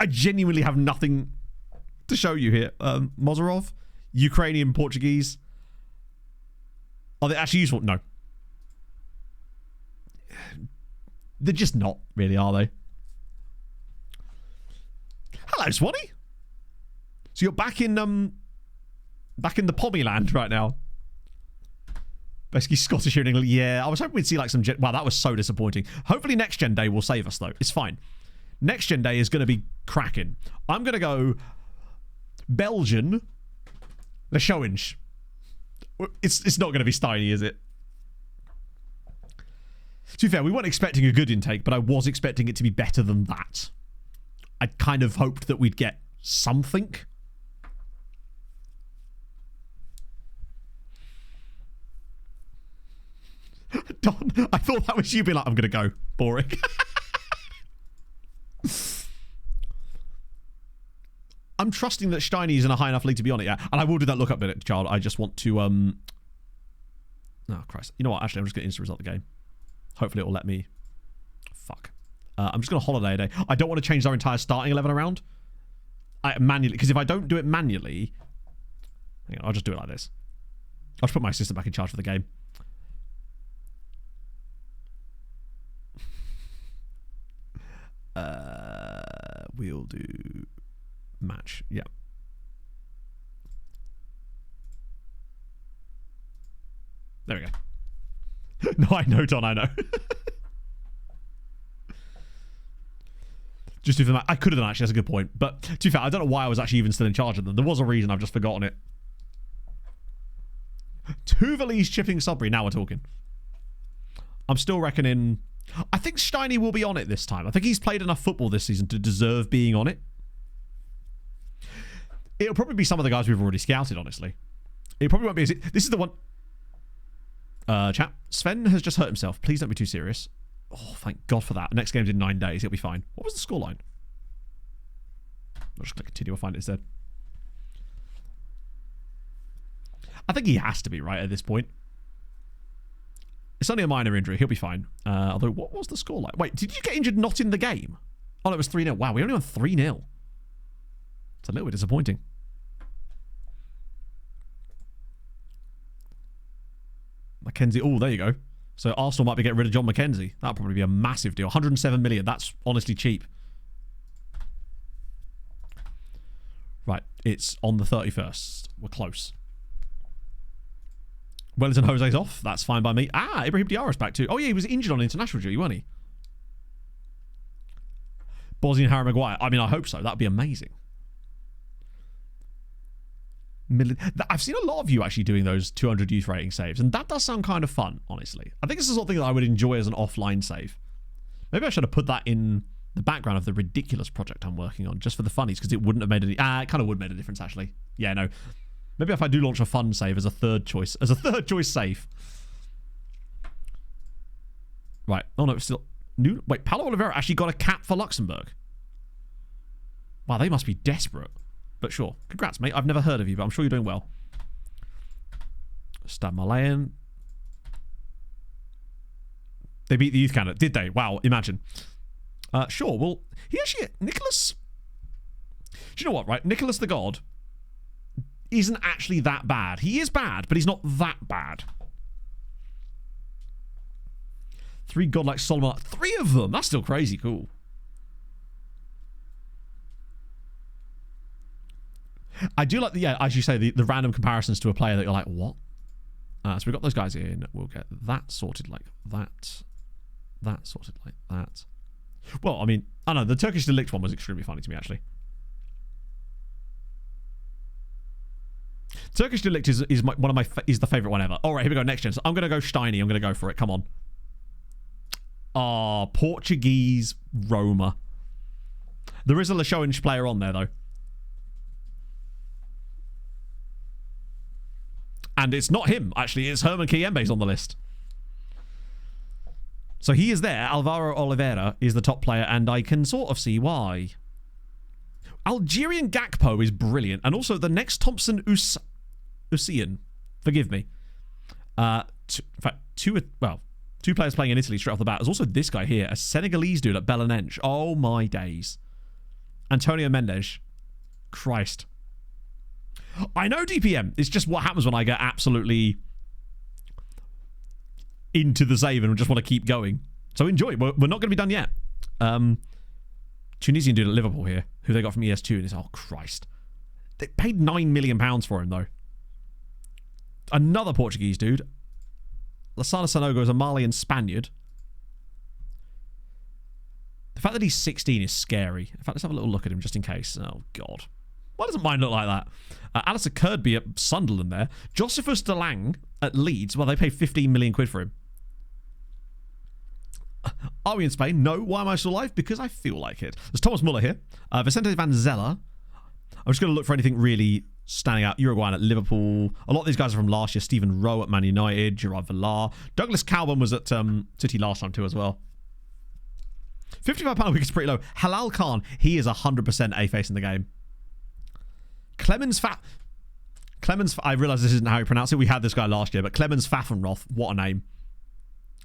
genuinely have nothing to show you here. Mozarov, Ukrainian, Portuguese. Are they actually useful? No. They're just not, really, are they? Hello, Swanee. So you're back in the Pommy land right now. Basically Scottish here in England. Yeah, I was hoping we'd see like some... Wow, that was so disappointing. Hopefully Next Gen Day will save us, though. It's fine. Next Gen Day is going to be cracking. I'm going to go Belgian Leixões. It's not going to be Steiny, is it? To be fair, we weren't expecting a good intake, but I was expecting it to be better than that. I kind of hoped that we'd get something. Don, I thought that was you being like, I'm going to go. Boring. I'm trusting that Steiny is in a high enough league to be on it, yeah. And I will do that look-up bit, child. I just want to... Oh, Christ. You know what? Actually, I'm just going to instant result the game. Hopefully it will let me... Fuck. I'm just going to holiday a day. I don't want to change our entire starting 11 around. Manually. Because if I don't do it manually... Hang on, I'll just do it like this. I'll just put my assistant back in charge for the game. We'll do match. Yeah. There we go. No, I know, Don, I know. Just do for that. I could have done, actually. That's a good point. But to be fair, I don't know why I was actually even still in charge of them. There was a reason. I've just forgotten it. Tuvalis chipping Sudbury. Now we're talking. I'm still reckoning... I think Steiny will be on it this time. I think he's played enough football this season to deserve being on it. It'll probably be some of the guys we've already scouted, honestly. It probably won't be... This is the one... chat. Sven has just hurt himself. Please don't be too serious. Oh, thank God for that. Next game's in 9 days. He'll be fine. What was the scoreline? I'll just click continue. I'll find it instead. I think he has to be, right, at this point. It's only a minor injury. He'll be fine. Although, what was the score like? Wait, did you get injured not in the game? Oh, no, it was 3-0. Wow, we only won 3-0. It's a little bit disappointing. Mackenzie. Oh, there you go. So Arsenal might be getting rid of John McKenzie. That'll probably be a massive deal. 107 million. That's honestly cheap. Right. It's on the 31st. We're close. Wellington Jose's off. That's fine by me. Ah, Ibrahim Diarra's back too. Oh, yeah, he was injured on international duty, wasn't he? Bosnian Harry Maguire. I mean, I hope so. That'd be amazing. I've seen a lot of you actually doing those 200 youth rating saves, and that does sound kind of fun, honestly. I think it's the sort of thing that I would enjoy as an offline save. Maybe I should have put that in the background of the ridiculous project I'm working on, just for the funnies, because it wouldn't have made any... it kind of would have made a difference, actually. Yeah, no. Maybe if I do launch a fun save as a third choice save. Right. Oh, no, it's still... Wait, Paulo Oliveira actually got a cap for Luxembourg. Wow, they must be desperate. But sure. Congrats, mate. I've never heard of you, but I'm sure you're doing well. Stade Malayan. They beat the youth candidate, did they? Wow, imagine. Sure, well, he actually... Nicholas... Do you know what, right? Nicholas the God isn't actually that bad. He is bad, but he's not that bad. 3 godlike Solomon. 3 of them! That's still crazy cool. I do like the, yeah, as you say, the random comparisons to a player that you're like, what? So we've got those guys in. We'll get that sorted like that. That sorted like that. Well, I mean, I don't know. The Turkish Delict one was extremely funny to me, actually. Turkish Delict is the favourite one ever. All right, here we go. Next gen. So I'm going to go Steiny. I'm going to go for it. Come on. Ah, Portuguese Roma. There is a Leixões player on there, though. And it's not him, actually. It's Herman Kiembe's on the list. So he is there. Alvaro Oliveira is the top player, and I can sort of see why. Algerian Gakpo is brilliant. And also the next Thompson Usian. Forgive me. In fact, two players playing in Italy straight off the bat. There's also this guy here, a Senegalese dude at Belenenses. Oh my days. Antonio Mendes. Christ. I know DPM. It's just what happens when I get absolutely into the save and just want to keep going. So enjoy. We're not going to be done yet. Tunisian dude at Liverpool here, who they got from ES2, and it's, oh Christ. They paid £9 million for him, though. Another Portuguese dude. Lasana Sanogo is a Malian Spaniard. The fact that he's 16 is scary. In fact, let's have a little look at him just in case. Oh, God. Why doesn't mine look like that? Alistair Kirby at Sunderland there. Josephus Delang at Leeds. Well, they paid 15 million quid for him. Are we in Spain? No. Why am I still alive? Because I feel like it. There's Thomas Muller here. Vicente Van Zella. I'm just going to look for anything really standing out. Uruguayan at Liverpool. A lot of these guys are from last year. Stephen Rowe at Man United. Gerard Villar. Douglas Cowan was at City last time too as well. £55 a week is pretty low. Halal Khan. He is 100% A-face in the game. Clemens, I realise this isn't how you pronounce it. We had this guy last year, but Clemens Pfaffenroth, what a name.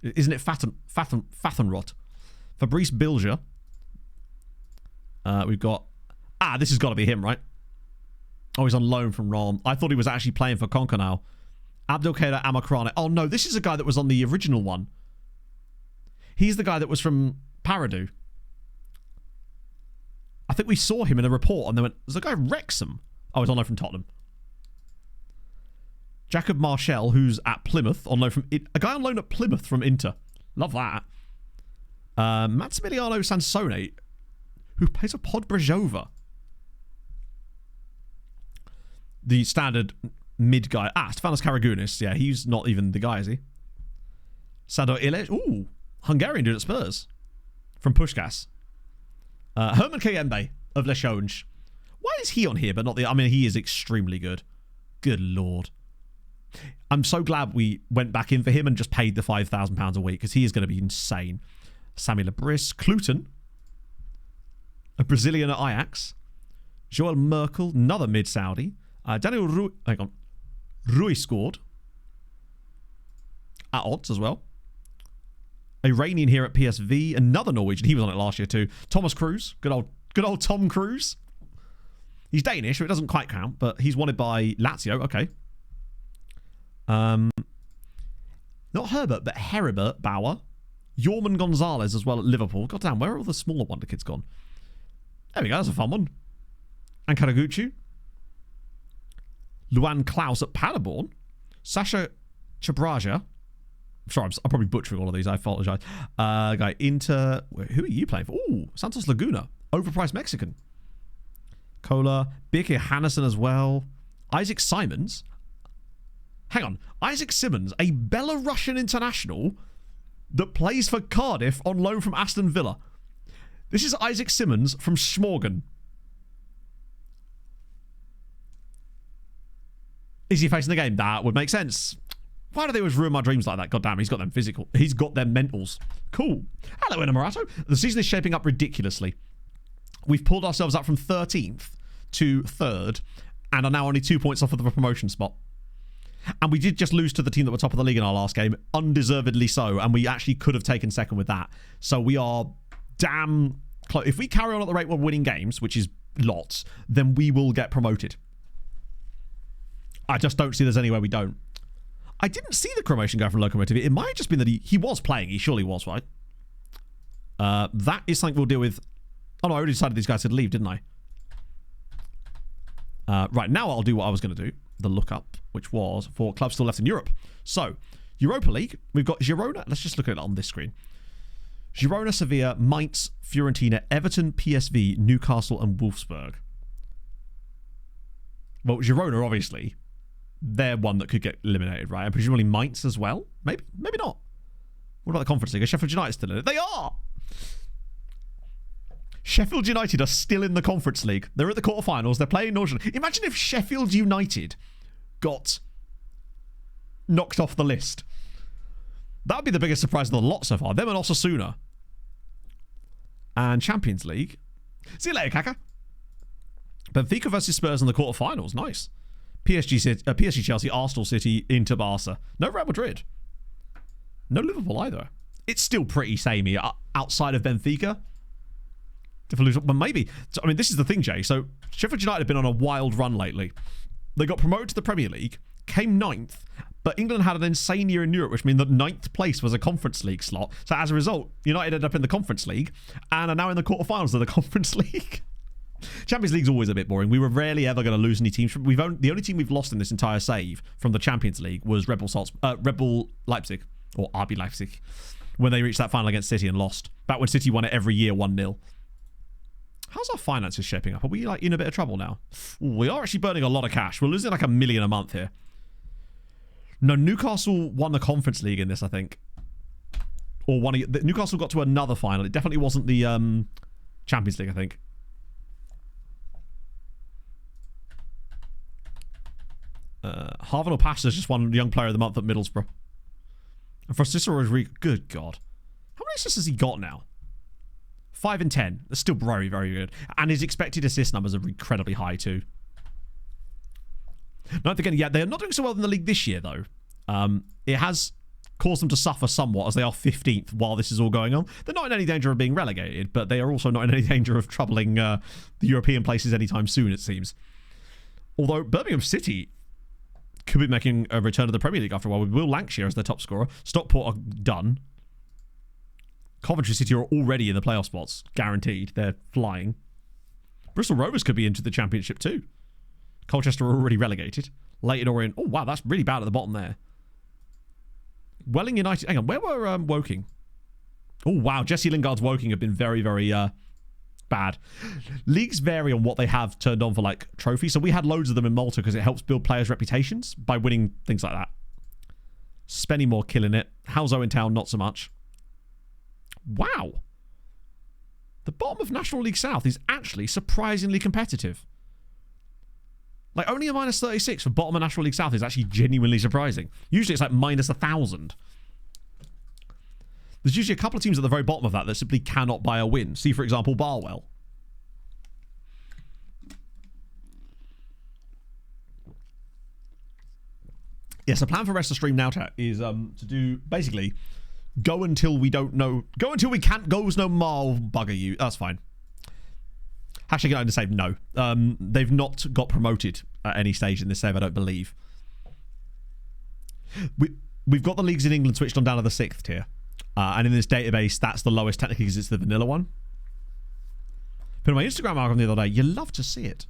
Isn't it Pfaffenroth? Fabrice Bilger. We've got... this has got to be him, right? Oh, he's on loan from Rom. I thought he was actually playing for Concanau. Abdelkader Amakrane. Oh, no, this is a guy that was on the original one. He's the guy that was from Paradu. I think we saw him in a report and they went, there's a guy Wrexham. Oh, he's on loan from Tottenham. Jacob Marshall, who's at Plymouth, on loan from... A guy on loan at Plymouth from Inter. Love that. Maximiliano Sansone, who plays for Podbrezhova. The standard mid guy. Stefanos Karagounis. Yeah, he's not even the guy, is he? Sado Illich. Ooh, Hungarian dude at Spurs. From Puskás. Herman Kayembe of Leixões. Why is he on here but not the... I mean, he is extremely good. Good lord. I'm so glad we went back in for him and just paid the £5,000 a week because he is going to be insane. Sammy Labris. Cluton. A Brazilian at Ajax. Joel Merkel. Another mid-Saudi. Daniel Rui scored. At odds as well. Iranian here at PSV. Another Norwegian. He was on it last year too. Thomas Cruz. Good old Tom Cruise. He's Danish, so it doesn't quite count, but he's wanted by Lazio. Okay. Not Herbert, but Heribert Bauer. Yorman Gonzalez as well at Liverpool. God damn, where are all the smaller wonder kids gone? There we go, that's a fun one. And Karaguchi. Luan Klaus at Paderborn. Sasha Chabraja. Sorry, I'm probably butchering all of these. I apologize. Guy Inter. Who are you playing for? Ooh, Santos Laguna. Overpriced Mexican. Kohler. Birke Hannison as well. Isaac Simons. Hang on. Isaac Simmons, a Belarusian international that plays for Cardiff on loan from Aston Villa. This is Isaac Simmons from Schmorgen. Is he facing the game? That would make sense. Why do they always ruin my dreams like that? God damn, he's got them physical. He's got them mentals. Cool. Hello, Inamorato. The season is shaping up ridiculously. We've pulled ourselves up from 13th to 3rd and are now only 2 points off of the promotion spot. And we did just lose to the team that were top of the league in our last game, undeservedly so, and we actually could have taken second with that. So we are damn close. If we carry on at the rate we're winning games, which is lots, then we will get promoted. I just don't see there's any way we don't. I didn't see the promotion guy from Locomotive. It might have just been that he was playing. He surely was, right? That is something we'll deal with. Oh, no, I already decided these guys had to leave, didn't I? Right, now I'll do what I was going to do. The lookup, which was for clubs still left in Europe. So, Europa League, we've got Girona. Let's just look at it on this screen. Girona, Sevilla, Mainz, Fiorentina, Everton, PSV, Newcastle, and Wolfsburg. Well, Girona, obviously, they're one that could get eliminated, right? And presumably Mainz as well? Maybe not. What about the Conference League? Are Sheffield United still in it? They are! Sheffield United are still in the Conference League. They're at the quarterfinals. They're playing Northern. Imagine if Sheffield United got knocked off the list. That would be the biggest surprise of the lot so far. Them and Osasuna. And Champions League. See you later, Kaka. Benfica versus Spurs in the quarterfinals. Nice. PSG Chelsea, Arsenal City, Inter Barca. No Real Madrid. No Liverpool either. It's still pretty samey outside of Benfica. But maybe. I mean, this is the thing, Jay. So, Sheffield United have been on a wild run lately. They got promoted to the Premier League, came 9th, but England had an insane year in Europe, which means that 9th place was a Conference League slot. So, as a result, United ended up in the Conference League and are now in the quarterfinals of the Conference League. Champions League's always a bit boring. We were rarely ever going to lose any teams. The only team we've lost in this entire save from the Champions League was Rebel Leipzig, or RB Leipzig, when they reached that final against City and lost. Back when City won it every year 1-0. How's our finances shaping up? Are we in a bit of trouble now? Ooh, we are actually burning a lot of cash. We're losing like $1 million a month here. No, Newcastle won the Conference League in this, I think. Or Newcastle got to another final. It definitely wasn't the Champions League, I think. Harvard or Pastors just won Young Player of the Month at Middlesbrough. And for Cicero Rodriguez, good God. How many assists has he got now? 5 and 10. That's still very, very good. And his expected assist numbers are incredibly high too. Not again, yeah, they're not doing so well in the league this year though. It has caused them to suffer somewhat as they are 15th while this is all going on. They're not in any danger of being relegated, but they are also not in any danger of troubling the European places anytime soon, it seems. Although Birmingham City could be making a return to the Premier League after a while with Will Lancashire as their top scorer. Stockport are done. Coventry City are already in the playoff spots. Guaranteed. They're flying. Bristol Rovers could be into the Championship too. Colchester are already relegated. Leyton Orient. Oh, wow, that's really bad at the bottom there. Welling United. Hang on, where were Woking? Oh, wow, Jesse Lingard's Woking have been very, very bad. Leagues vary on what they have turned on for, like, trophies. So we had loads of them in Malta because it helps build players' reputations by winning things like that. Spennymoor killing it. How's Owen Town? Not so much. Wow. The bottom of National League South is actually surprisingly competitive. Like, only a minus 36 for bottom of National League South is actually genuinely surprising. Usually it's like minus 1,000. There's usually a couple of teams at the very bottom of that simply cannot buy a win. See, for example, Barwell. Yes, the plan for rest of stream now, chat, is to do, basically, go until we don't know. Go until we can't goes no more, bugger you. That's fine. Hashtag going to save, no. They've not got promoted at any stage in this save, I don't believe. We've got the leagues in England switched on down to the 6th tier. And in this database, that's the lowest technically because it's the vanilla one. Put on my Instagram algorithm the other day. You love to see it.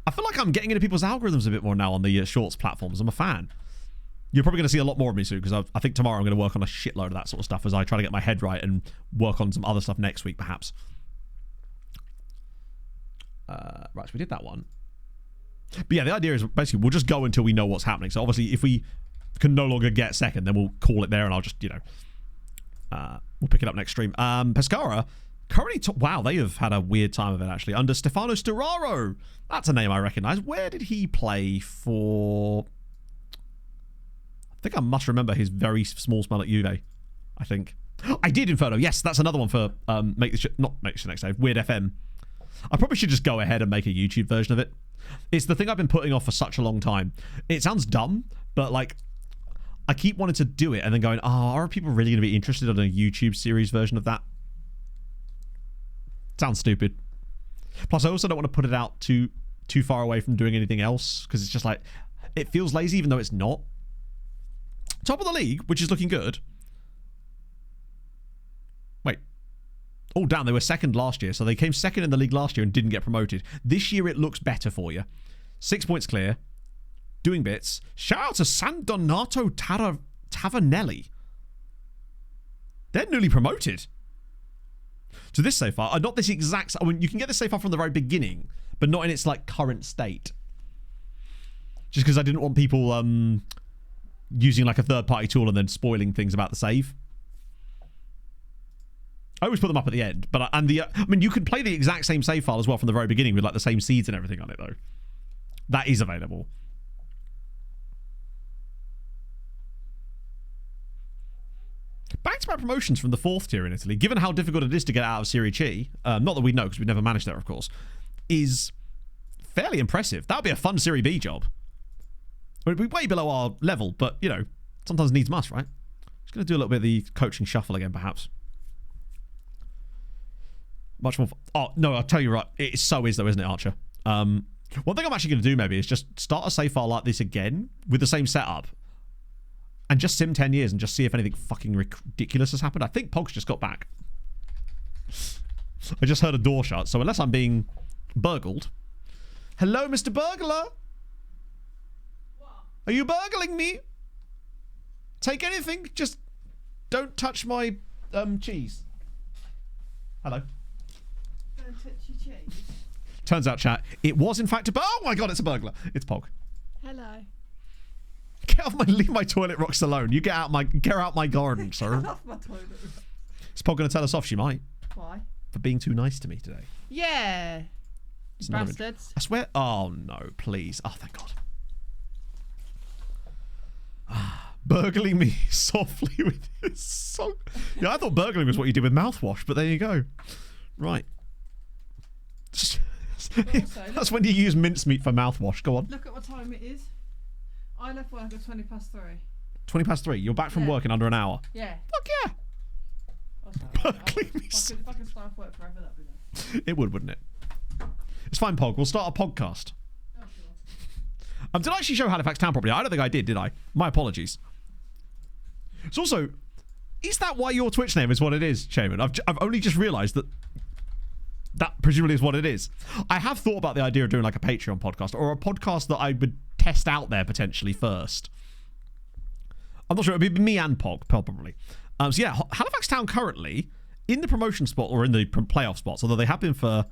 I feel like I'm getting into people's algorithms a bit more now on the shorts platforms. I'm a fan. You're probably going to see a lot more of me soon because I think tomorrow I'm going to work on a shitload of that sort of stuff as I try to get my head right and work on some other stuff next week, perhaps. Right, so we did that one. But yeah, the idea is basically we'll just go until we know what's happening. So obviously if we can no longer get second, then we'll call it there and I'll just, you know, we'll pick it up next stream. Pescara, currently, wow, they have had a weird time of it actually. Under Stefano Sturaro. That's a name I recognise. Where did he play for? I think I must remember his very small spell at Juve. I think. I did Inferno. Yes, that's another one for not Make This Next Save. Weird FM. I probably should just go ahead and make a YouTube version of it. It's the thing I've been putting off for such a long time. It sounds dumb, but like I keep wanting to do it and then going, oh, are people really going to be interested in a YouTube series version of that? Sounds stupid. Plus, I also don't want to put it out too far away from doing anything else because it's just like, it feels lazy even though it's not. Top of the league, which is looking good. Wait. Oh, damn, they were second last year. So they came second in the league last year and didn't get promoted. This year, it looks better for you. 6 points clear. Doing bits. Shout out to San Donato Tavernelli. They're newly promoted. So this save file, not this exact... I mean, you can get this save file from the very beginning, but not in its, like, current state. Just because I didn't want people using, like, a third-party tool and then spoiling things about the save. I always put them up at the end, but I mean, you can play the exact same save file as well from the very beginning with like the same seeds and everything on it, though. That is available. Back-to-back promotions from the 4th tier in Italy, given how difficult it is to get out of Serie C, not that we know because we've never managed there, of course, is fairly impressive. That would be a fun Serie B job. It would be way below our level, but you know, sometimes needs must, right? Just going to do a little bit of the coaching shuffle again, perhaps. Much more. Oh, no, I'll tell you right. It so is, though, isn't it, Archer? One thing I'm actually going to do, maybe, is just start a save file like this again with the same setup and just sim 10 years and just see if anything fucking ridiculous has happened. I think Pog's just got back. I just heard a door shut, so unless I'm being burgled. Hello, Mr. Burglar. What? Are you burgling me? Take anything, just don't touch my cheese. Hello. Turns out, chat, it was in fact a... Oh my god, it's a burglar. It's Pog. Hello. Get off my... Leave my toilet rocks alone. You get out my garden, sir. Get off my toilet. Is Pog going to tell us off? She might. Why? For being too nice to me today. Yeah. Bastards. I swear... Oh, no, please. Oh, thank God. Burgling me softly with his song. Yeah, I thought burgling was what you did with mouthwash, but there you go. Right. That's when you use mincemeat for mouthwash. Go on. Look at what time it is. I left work at 20 past 3. 20 past 3. You're back from work in under an hour. Yeah. Fuck yeah. Burgling me. If I could start off work forever, that'd be nice. It would, wouldn't it? It's fine, Pog. We'll start a podcast. Oh, sure. Did I actually show Halifax Town properly? I don't think I did I? My apologies. It's also... Is that why your Twitch name is what it is, Shaman? I've only just realised that That presumably is what it is. I have thought about the idea of doing like a Patreon podcast or a podcast that I would test out there potentially first. I'm not sure. It would be me and Pog, probably. So yeah, Halifax Town currently in the promotion spot or in the playoff spots, although they have been for...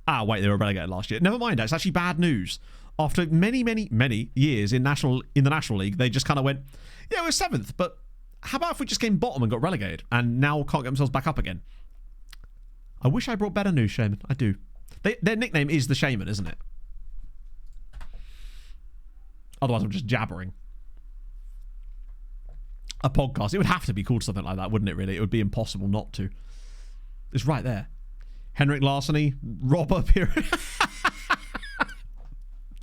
Ah, wait, they were relegated last year. Never mind, it's actually bad news. After many, many, many years in the National League, they just kind of went, yeah, we're 7th, but how about if we just came bottom and got relegated and now can't get themselves back up again? I wish I brought better news, Shaman. I do. Their nickname is the Shaman, isn't it? Otherwise, I'm just jabbering. A podcast. It would have to be called something like that, wouldn't it, really? It would be impossible not to. It's right there. Henrik Larceny, robber period.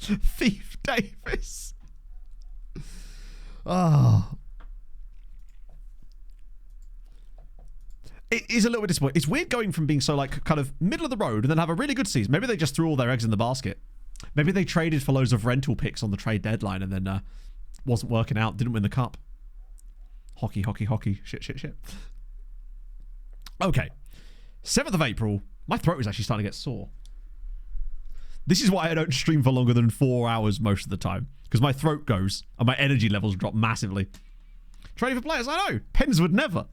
Thief Davis. Oh. It is a little bit disappointing. It's weird going from being so like kind of middle of the road and then have a really good season. Maybe they just threw all their eggs in the basket. Maybe they traded for loads of rental picks on the trade deadline and then wasn't working out, didn't win the cup. Hockey, hockey, hockey. Shit, shit, shit. Okay. 7th of April. My throat is actually starting to get sore. This is why I don't stream for longer than 4 hours most of the time. Because my throat goes and my energy levels drop massively. Trading for players, I know. Pens would never.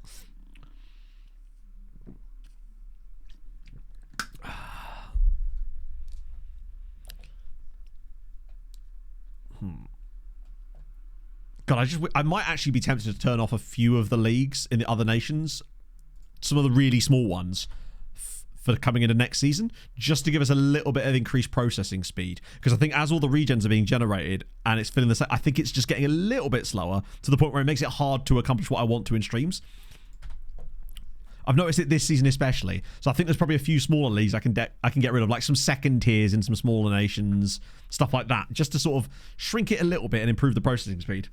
God, I might actually be tempted to turn off a few of the leagues in the other nations. Some of the really small ones for coming into next season, just to give us a little bit of increased processing speed. Because I think as all the regens are being generated and it's filling the set, I think it's just getting a little bit slower to the point where it makes it hard to accomplish what I want to in streams. I've noticed it this season especially. So I think there's probably a few smaller leagues I can get rid of, like some second tiers in some smaller nations, stuff like that, just to sort of shrink it a little bit and improve the processing speed.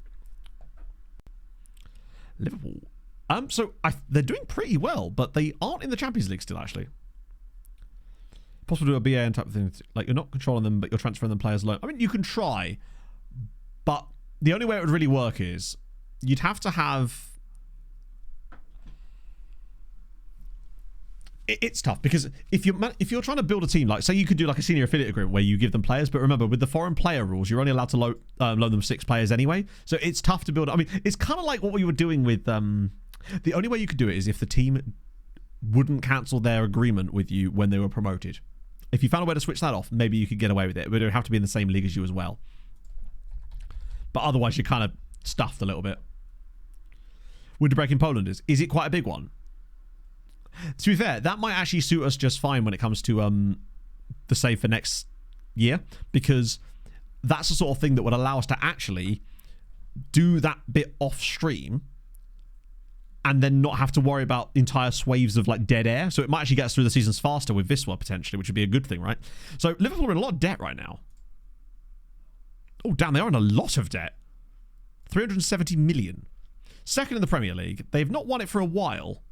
Liverpool. They're doing pretty well, but they aren't in the Champions League still, actually. Possible to do a BA and type of thing. Like, you're not controlling them, but you're transferring them players alone. I mean, you can try, but the only way it would really work is you'd have to have... It's tough because if you're trying to build a team, like say you could do like a senior affiliate agreement where you give them players, but remember with the foreign player rules, you're only allowed to loan them 6 players anyway. So it's tough to build. I mean, it's kind of like what we were doing with the only way you could do it is if the team wouldn't cancel their agreement with you when they were promoted. If you found a way to switch that off, maybe you could get away with it, but it would have to be in the same league as you as well. But otherwise, you're kind of stuffed a little bit. Winter break in Poland is it quite a big one? To be fair, that might actually suit us just fine when it comes to the save for next year, because that's the sort of thing that would allow us to actually do that bit off stream and then not have to worry about entire swathes of like dead air. So it might actually get us through the seasons faster with Wisła potentially, which would be a good thing, right? So Liverpool are in a lot of debt right now. Oh, damn, they are in a lot of debt. 370 million. Second in the Premier League. They've not won it for a while.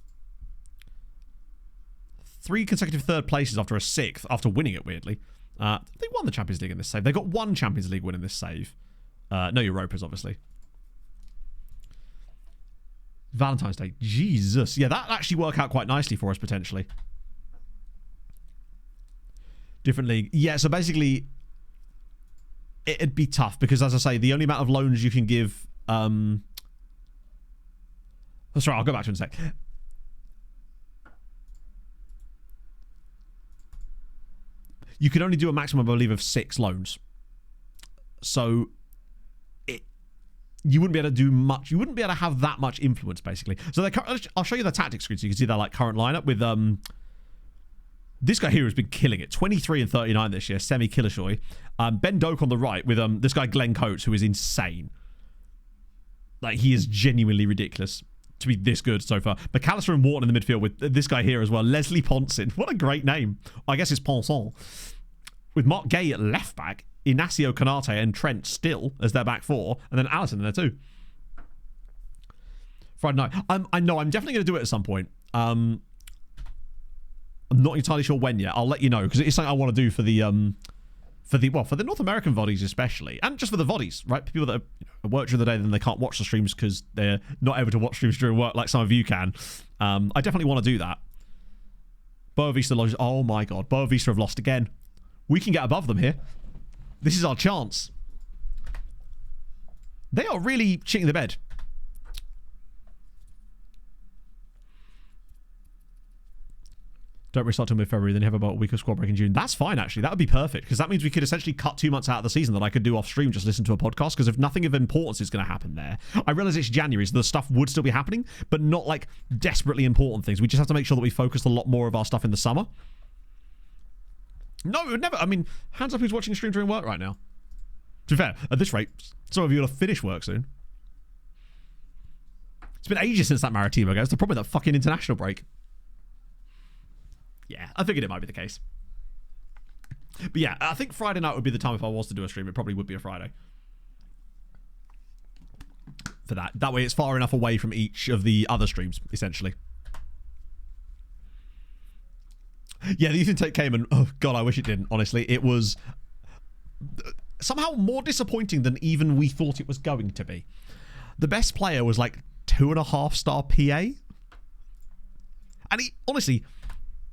3 consecutive third places after a 6th, after winning it, weirdly. They won the Champions League in this save. They got 1 Champions League win in this save. No Europas, obviously. Valentine's Day. Jesus. Yeah, that'd actually work out quite nicely for us, potentially. Different league. Yeah, so basically, it'd be tough because, as I say, the only amount of loans you can give... Oh, sorry, I'll go back to it in a sec. You can only do a maximum, I believe, of 6 loans. So you wouldn't be able to do much. You wouldn't be able to have that much influence, basically. So I'll show you the tactics screen so you can see their like current lineup with this guy here has been killing it. 23 and 39 this year. Semi Killishoy. Ben Doak on the right with this guy Glenn Coates, who is insane. Like, he is genuinely ridiculous to be this good so far. McAllister and Wharton in the midfield with this guy here as well. Leslie Ponson. What a great name. I guess it's Ponson. With Mark Gay at left back. Inacio Canate and Trent still as their back 4. And then Allison in there too. Friday night. I know I'm definitely going to do it at some point. I'm not entirely sure when yet. I'll let you know because it's something I want to do for the North American VODs especially, and just for the VODs, right? People that work during the day, then they can't watch the streams because they're not able to watch streams during work like some of you can. I definitely want to do that. Boa Vista Lodge. Oh my god. Boa Vista have lost again. We can get above them here. This is our chance. They are really shitting the bed. Don't restart till mid-February, then you have about a week of squad break in June. That's fine, actually. That would be perfect, because that means we could essentially cut 2 months out of the season that I could do off stream, just listen to a podcast, because if nothing of importance is going to happen there, I realize it's January, so the stuff would still be happening, but not like desperately important things. We just have to make sure that we focus a lot more of our stuff in the summer. No, it would never. I mean, hands up who's watching a stream during work right now. To be fair, at this rate, some of you will have finished work soon. It's been ages since that Maritimo goes. The problem with that fucking international break. Yeah, I figured it might be the case. But yeah, I think Friday night would be the time if I was to do a stream. It probably would be a Friday. For that. That way it's far enough away from each of the other streams, essentially. Yeah, the youth intake came and... Oh, God, I wish it didn't, honestly. It was somehow more disappointing than even we thought it was going to be. The best player was like 2.5-star PA. And he, honestly...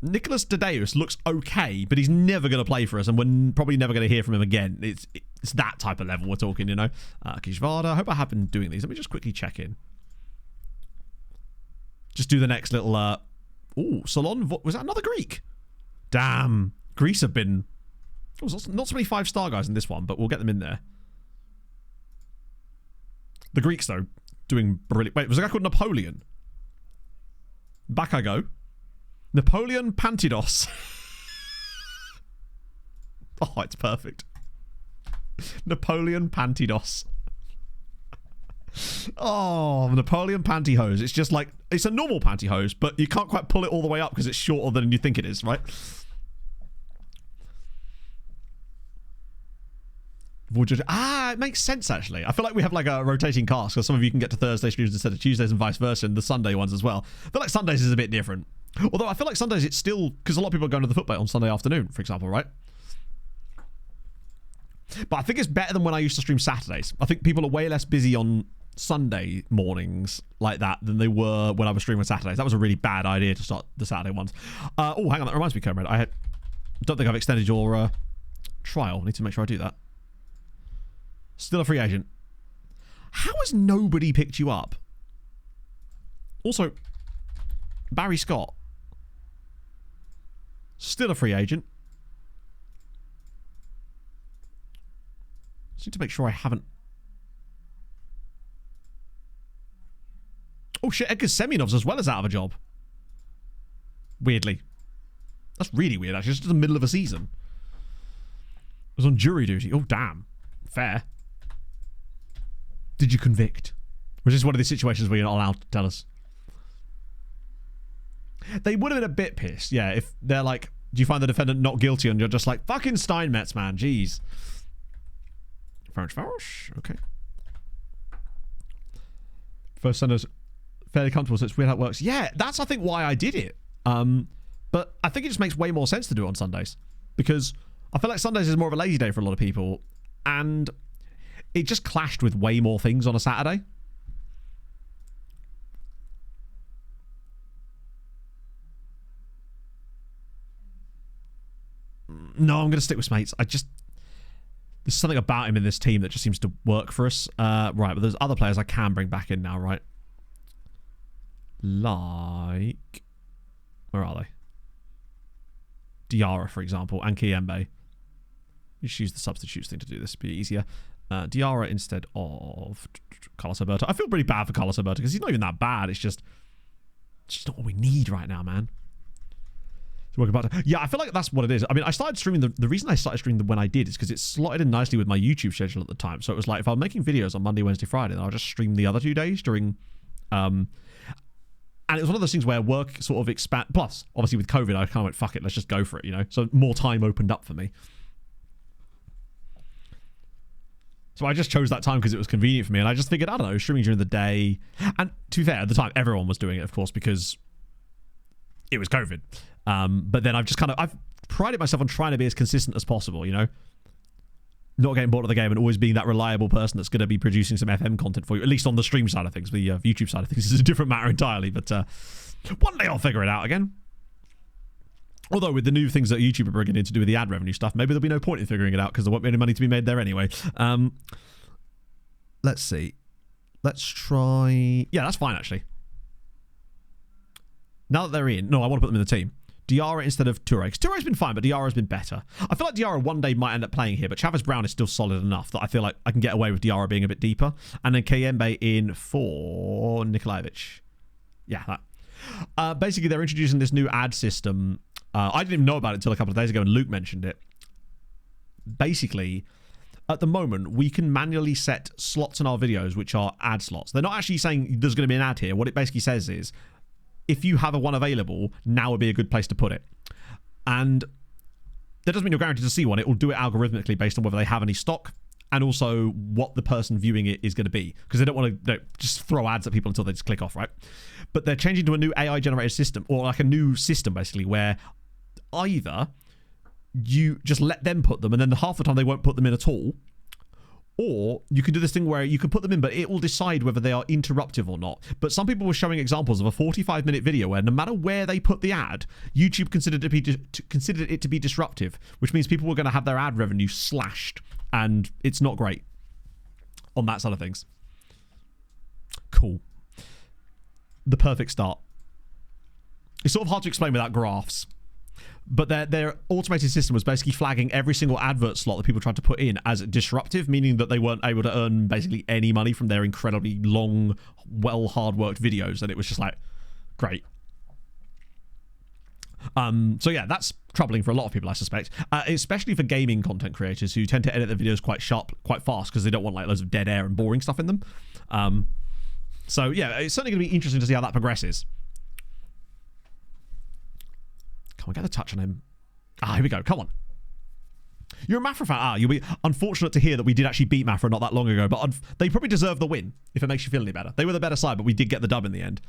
Nicholas Dedeus looks okay, but he's never going to play for us, and we're probably never going to hear from him again. It's that type of level we're talking, you know. Kishvada, I hope I have been doing these. Let me just quickly check in. Just do the next little... Ooh, Solon... Was that another Greek? Damn. Greece have been... Oh, not so many 5-star guys in this one, but we'll get them in there. The Greeks, though, doing brilliant... Wait, was a guy called Napoleon? Back I go. Napoleon Pantidos. Oh, it's perfect. Napoleon Pantidos. Oh, Napoleon Pantyhose. It's just like, it's a normal pantyhose, but you can't quite pull it all the way up because it's shorter than you think it is, right? Ah, it makes sense, actually. I feel like we have like a rotating cast, because some of you can get to Thursday streams instead of Tuesdays and vice versa, and the Sunday ones as well. I feel like Sundays is a bit different. Although I feel like Sundays it's still... Because a lot of people are going to the football on Sunday afternoon, for example, right? But I think it's better than when I used to stream Saturdays. I think people are way less busy on Sunday mornings like that than they were when I was streaming Saturdays. That was a really bad idea to start the Saturday ones. Oh, hang on. That reminds me, Comrade. I don't think I've extended your trial. I need to make sure I do that. Still a free agent. How has nobody picked you up? Also, Barry Scott. Still a free agent. Just need to make sure I haven't... Oh shit, Edgar Semyonov's as well as out of a job. Weirdly. That's really weird, actually. Just in the middle of a season. I was on jury duty. Oh, damn. Fair. Did you convict? Which is one of these situations where you're not allowed to tell us. They would have been a bit pissed, yeah, if they're like, do you find the defendant not guilty? And you're just like, fucking Steinmetz, man, jeez. French, okay. First Sunday's fairly comfortable, so it's weird how it works. Yeah, that's, I think, why I did it. But I think it just makes way more sense to do it on Sundays. Because I feel like Sundays is more of a lazy day for a lot of people. And it just clashed with way more things on a Saturday. No, I'm going to stick with Smates. There's something about him in this team that just seems to work for us. Right, but there's other players I can bring back in now, right? Like... Where are they? Diarra, for example, and Kiembe. You should use the substitutes thing to do this. It'd be easier. Diarra instead of Carlos Alberto. I feel pretty bad for Carlos Alberto because he's not even that bad. It's just not what we need right now, man. Yeah, I feel like that's what it is. I mean, I started streaming... The reason I started streaming when I did is because it slotted in nicely with my YouTube schedule at the time. So it was like, if I'm making videos on Monday, Wednesday, Friday, then I'll just stream the other 2 days during... and it was one of those things where work sort of expand... Plus, obviously with COVID, I kind of went, fuck it, let's just go for it, you know? So more time opened up for me. So I just chose that time because it was convenient for me. And I just figured, I don't know, streaming during the day. And to be fair, at the time, everyone was doing it, of course, because it was COVID. But then I've prided myself on trying to be as consistent as possible, you know? Not getting bored of the game and always being that reliable person that's going to be producing some FM content for you, at least on the stream side of things. The YouTube side of things is a different matter entirely, but one day I'll figure it out again. Although with the new things that YouTube are bringing in to do with the ad revenue stuff, maybe there'll be no point in figuring it out because there won't be any money to be made there anyway. Let's see. Let's try... Yeah, that's fine, actually. Now that they're in... No, I want to put them in the team. Diarra instead of Toure. Because Toure's been fine, but Diarra's been better. I feel like Diarra one day might end up playing here, but Chavez Brown is still solid enough that I feel like I can get away with Diarra being a bit deeper. And then Kayembe in for Nikolaevich. Yeah, that. Basically, they're introducing this new ad system. I didn't even know about it until a couple of days ago, and Luke mentioned it. Basically, at the moment, we can manually set slots in our videos, which are ad slots. They're not actually saying there's going to be an ad here. What it basically says is, if you have a one available, now would be a good place to put it. And that doesn't mean you're guaranteed to see one. It will do it algorithmically based on whether they have any stock and also what the person viewing it is going to be. Because they don't want to just throw ads at people until they just click off, right? But they're changing to a new AI-generated system, or like a new system, basically, where either you just let them put them and then half the time they won't put them in at all, or you can do this thing where you can put them in, but it will decide whether they are interruptive or not. But some people were showing examples of a 45-minute video where no matter where they put the ad, YouTube considered it to be disruptive, which means people were going to have their ad revenue slashed, and it's not great on that side of things. Cool. The perfect start. It's sort of hard to explain without graphs. But their automated system was basically flagging every single advert slot that people tried to put in as disruptive, meaning that they weren't able to earn basically any money from their incredibly long, well, hard-worked videos. And it was just like, great. So yeah, that's troubling for a lot of people, I suspect, especially for gaming content creators who tend to edit their videos quite fast because they don't want like loads of dead air and boring stuff in them. So yeah, it's certainly going to be interesting to see how that progresses. Come on, get a touch on him. Here we go. Come on. You're a Mafra fan. You'll be unfortunate to hear that we did actually beat Mafra not that long ago, but they probably deserve the win, if it makes you feel any better. They were the better side, but we did get the dub in the end.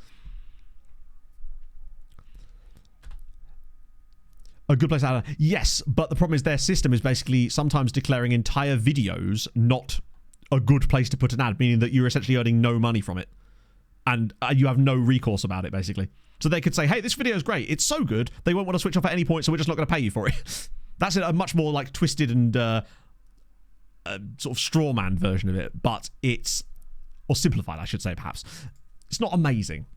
A good place to add. Yes, but the problem is their system is basically sometimes declaring entire videos not a good place to put an ad, meaning that you're essentially earning no money from it. And you have no recourse about it, basically. So they could say, hey, this video is great. It's so good, they won't want to switch off at any point, so we're just not going to pay you for it. That's a much more like twisted and sort of straw man version of it, but it's, or simplified, I should say, perhaps. It's not amazing.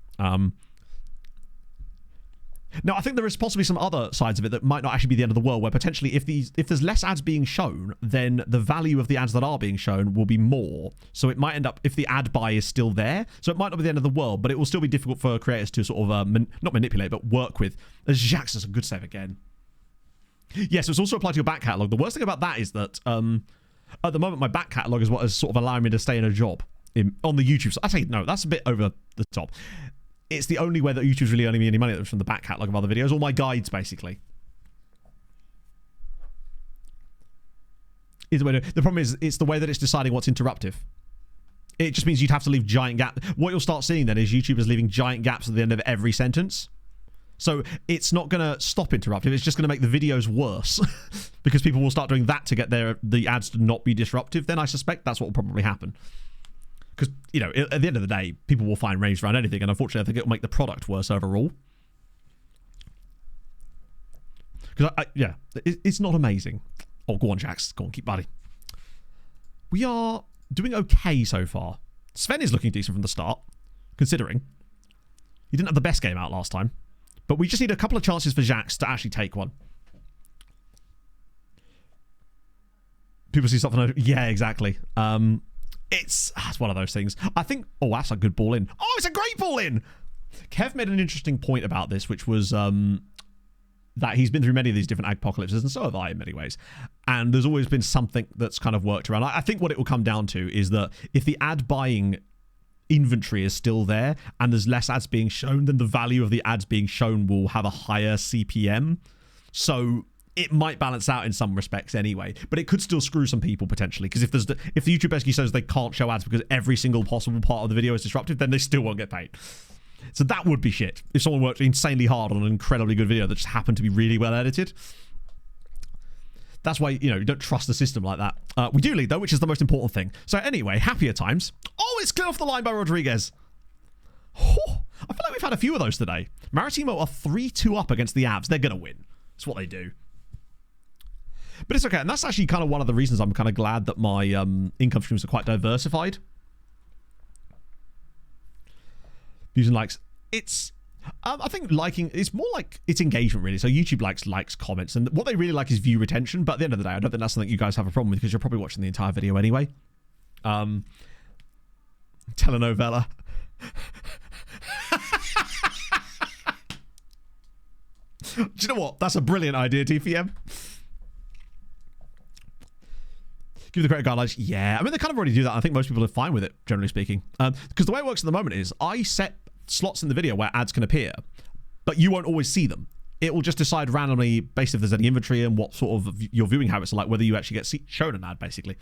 Now, I think there is possibly some other sides of it that might not actually be the end of the world, where potentially if there's less ads being shown, then the value of the ads that are being shown will be more. So it might end up, if the ad buy is still there, so it might not be the end of the world, but it will still be difficult for creators to sort of, not manipulate, but work with. Jacques is a good save again. Yes, it's also applied to your back catalogue. The worst thing about that is that at the moment, my back catalogue is what is sort of allowing me to stay in a job on the YouTube. So I say, no, that's a bit over the top. It's the only way that YouTube's really earning me any money from the back catalogue of other videos. All my guides, basically. Is the way the problem is, it's the way that it's deciding what's interruptive. It just means you'd have to leave giant gaps. What you'll start seeing then is YouTube is leaving giant gaps at the end of every sentence. So it's not going to stop interruptive. It's just going to make the videos worse. Because people will start doing that to get the ads to not be disruptive. Then I suspect that's what will probably happen. Because, you know, at the end of the day, people will find range around anything, and unfortunately, I think it'll make the product worse overall. Because, yeah, it's not amazing. Oh, go on, Jax. Go on, keep buddy. We are doing okay so far. Sven is looking decent from the start, considering. He didn't have the best game out last time. But we just need a couple of chances for Jax to actually take one. People see something... Yeah, exactly. It's one of those things. I think... Oh, that's a good ball in. Oh, it's a great ball in! Kev made an interesting point about this, which was that he's been through many of these different apocalypses, and so have I in many ways. And there's always been something that's kind of worked around. I think what it will come down to is that if the ad buying inventory is still there and there's less ads being shown, then the value of the ads being shown will have a higher CPM. So... it might balance out in some respects anyway, but it could still screw some people potentially, because if the YouTube basically says they can't show ads because every single possible part of the video is disruptive, then they still won't get paid. So that would be shit if someone worked insanely hard on an incredibly good video that just happened to be really well edited. That's why, you know, you don't trust the system like that. We do lead though, which is the most important thing. So anyway, happier times. Oh, it's clear off the line by Rodriguez. Oh, I feel like we've had a few of those today. Maritimo are 3-2 up against the Avs. They're going to win. It's what they do. But it's okay. And that's actually kind of one of the reasons I'm kind of glad that my income streams are quite diversified. Views and likes. It's... I think liking... It's more like... It's engagement, really. So YouTube likes, comments. And what they really like is view retention. But at the end of the day, I don't think that's something you guys have a problem with because you're probably watching the entire video anyway. Telenovela. Do you know what? That's a brilliant idea, TFM. Give the creator guidelines. Yeah, I mean, they kind of already do that. I think most people are fine with it, generally speaking. Because the way it works at the moment is I set slots in the video where ads can appear, but you won't always see them. It will just decide randomly based if there's any inventory and what sort of your viewing habits are like, whether you actually get shown an ad, basically.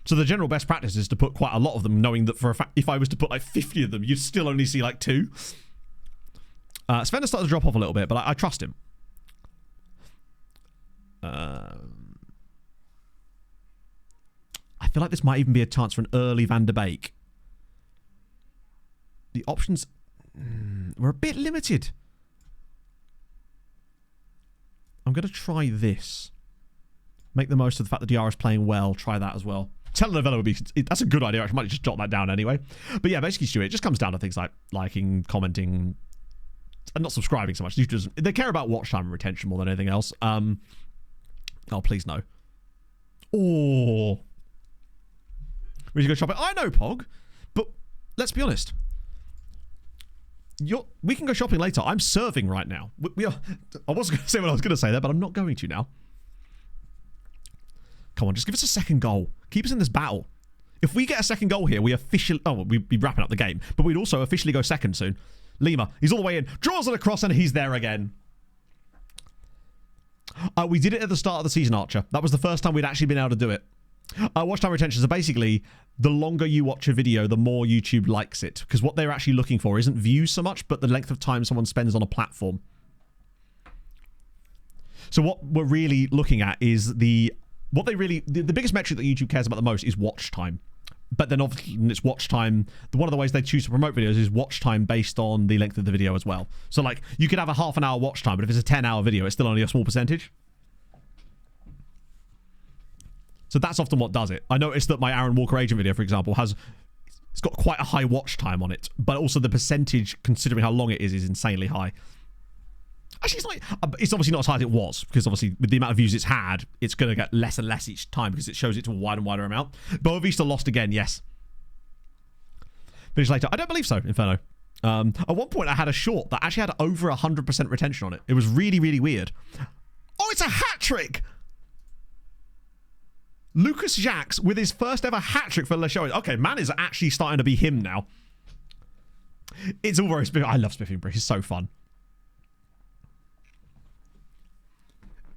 So the general best practice is to put quite a lot of them, knowing that for a fact, if I was to put like 50 of them, you'd still only see like 2. Sven started to drop off a little bit, but I trust him. I feel like this might even be a chance for an early Van de Beek. The options were a bit limited. I'm going to try this. Make the most of the fact that DR is playing well. Try that as well. Telenovela would be... That's a good idea. I might just jot that down anyway. But yeah, basically, Stuart, it just comes down to things like liking, commenting, and not subscribing so much. They care about watch time and retention more than anything else. Oh, please no. Oh... We should go shopping. I know, Pog, but let's be honest. We can go shopping later. I'm serving right now. We are. I wasn't going to say what I was going to say there, but I'm not going to now. Come on, just give us a second goal. Keep us in this battle. If we get a second goal here, we officially... Oh, we'd be wrapping up the game, but we'd also officially go second soon. Lima, he's all the way in. Draws it across, and he's there again. We did it at the start of the season, Archer. That was the first time we'd actually been able to do it. Watch time retention. So basically, the longer you watch a video, the more YouTube likes it. Because what they're actually looking for isn't views so much, but the length of time someone spends on a platform. So what we're really looking at is the biggest metric that YouTube cares about the most is watch time. But then often it's watch time. One of the ways they choose to promote videos is watch time based on the length of the video as well. So like, you could have a half an hour watch time, but if it's a 10-hour video, it's still only a small percentage. So that's often what does it. I noticed that my Aaron Walker agent video, for example, it's got quite a high watch time on it, but also the percentage, considering how long it is insanely high. Actually, it's obviously not as high as it was, because obviously with the amount of views it's had, it's going to get less and less each time because it shows it to a wider and wider amount. Boavista lost again, yes. Finish later. I don't believe so, Inferno. At one point, I had a short that actually had over 100% retention on it. It was really, really weird. Oh, it's a hat trick! Lucas Jacques with his first ever hat-trick for Leixões. Okay, man is actually starting to be him now. It's all very spiffy. I love spiffing brick. It's so fun.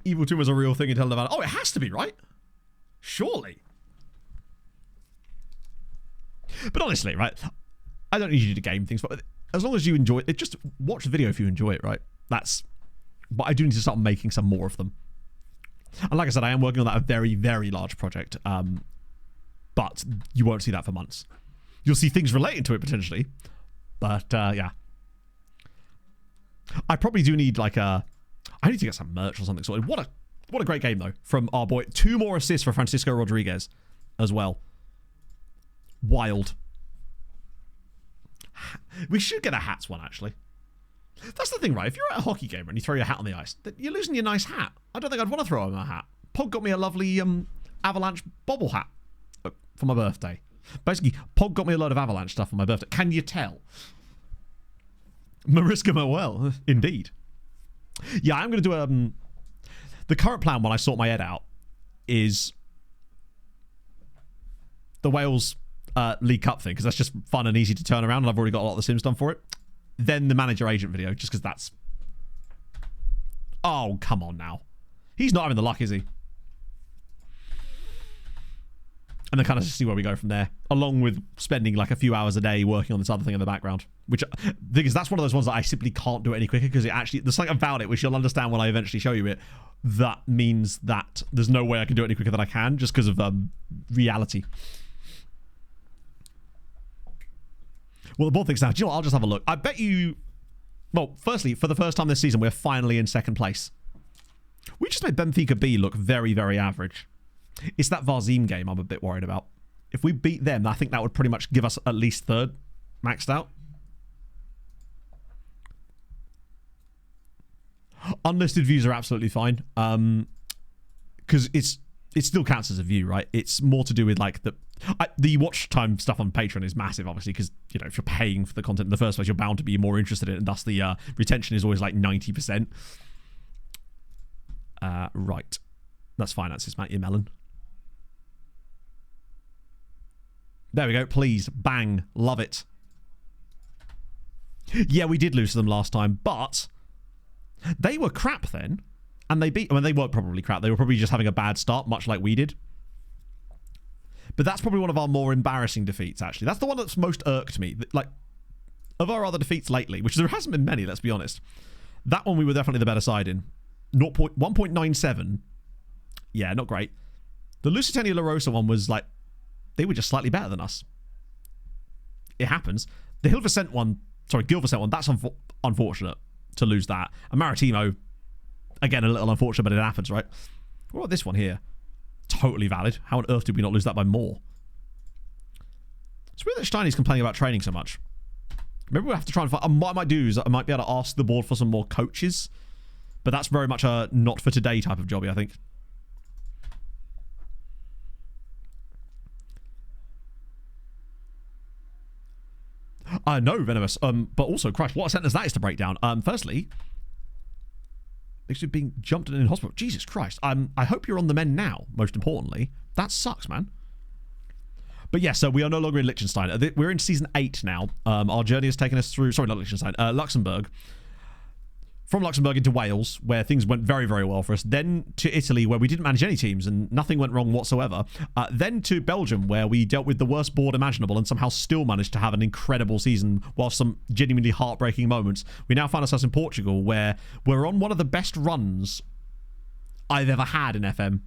Evil Twin was a real thing in Tondella. Oh, it has to be, right? Surely. But honestly, right? I don't need you to game things, but as long as you enjoy it, just watch the video if you enjoy it, right? But I do need to start making some more of them. And like I said, I am working on that a very, very large project. But you won't see that for months. You'll see things related to it potentially. But yeah. I probably do need like I need to get some merch or something. So what a great game though from our boy. 2 more assists for Francisco Rodriguez as well. Wild. We should get a hats one actually. That's the thing, right? If you're at a hockey game and you throw your hat on the ice, you're losing your nice hat. I don't think I'd want to throw on my hat. Pog got me a lovely Avalanche bobble hat for my birthday. Basically, Pog got me a load of Avalanche stuff for my birthday. Can you tell? Mariska Moel, indeed. Yeah, I'm going to do the current plan when I sort my head out is the Wales League Cup thing, because that's just fun and easy to turn around, and I've already got a lot of the Sims done for it. Then the manager agent video, just because that's... Oh, come on now. He's not having the luck, is he? And then kind of see where we go from there. Along with spending like a few hours a day working on this other thing in the background. Which, because that's one of those ones that I simply can't do it any quicker, because it actually... There's something about it, which you'll understand when I eventually show you it, that means that there's no way I can do it any quicker than I can, just because of reality. Well, the board thinks now, do you know what? I'll just have a look. I bet you... Well, firstly, for the first time this season, we're finally in second place. We just made Benfica B look very, very average. It's that Varzim game I'm a bit worried about. If we beat them, I think that would pretty much give us at least third maxed out. Unlisted views are absolutely fine. Because it still counts as a view, right? It's more to do with like the watch time stuff on Patreon is massive, obviously, because you know if you're paying for the content in the first place, you're bound to be more interested in it, and thus the retention is always like 90%. Right, that's finances, Matt. You melon. There we go. Please, bang, love it. Yeah, we did lose to them last time, but they were crap then. And they beat... I mean, they weren't probably crap. They were probably just having a bad start, much like we did. But that's probably one of our more embarrassing defeats, actually. That's the one that's most irked me. Like, of our other defeats lately, which there hasn't been many, let's be honest. That one we were definitely the better side in. 1.97. Yeah, not great. The Lusitania La Rosa one was like... They were just slightly better than us. It happens. The Gilvescent one... Sorry, Gilvescent one, that's unfortunate to lose that. And Maritimo... Again, a little unfortunate, but it happens, right? What about this one here? Totally valid. How on earth did we not lose that by more? It's weird that Steiny's complaining about training so much. Maybe we'll have to try and find... What I might do is I might be able to ask the board for some more coaches. But that's very much a not for today type of jobby, I think. No, Venomous. But also, Crash, what a sentence that is to break down. Firstly... Thanks for being jumped in hospital. Jesus Christ. I hope you're on the mend now, most importantly. That sucks, man. But yeah, so we are no longer in Liechtenstein. We're in season 8 now. Our journey has taken us through... Sorry, not Liechtenstein. Luxembourg. From Luxembourg into Wales, where things went very, very well for us. Then to Italy, where we didn't manage any teams and nothing went wrong whatsoever. Then to Belgium, where we dealt with the worst board imaginable and somehow still managed to have an incredible season while some genuinely heartbreaking moments. We now find ourselves in Portugal, where we're on one of the best runs I've ever had in FM.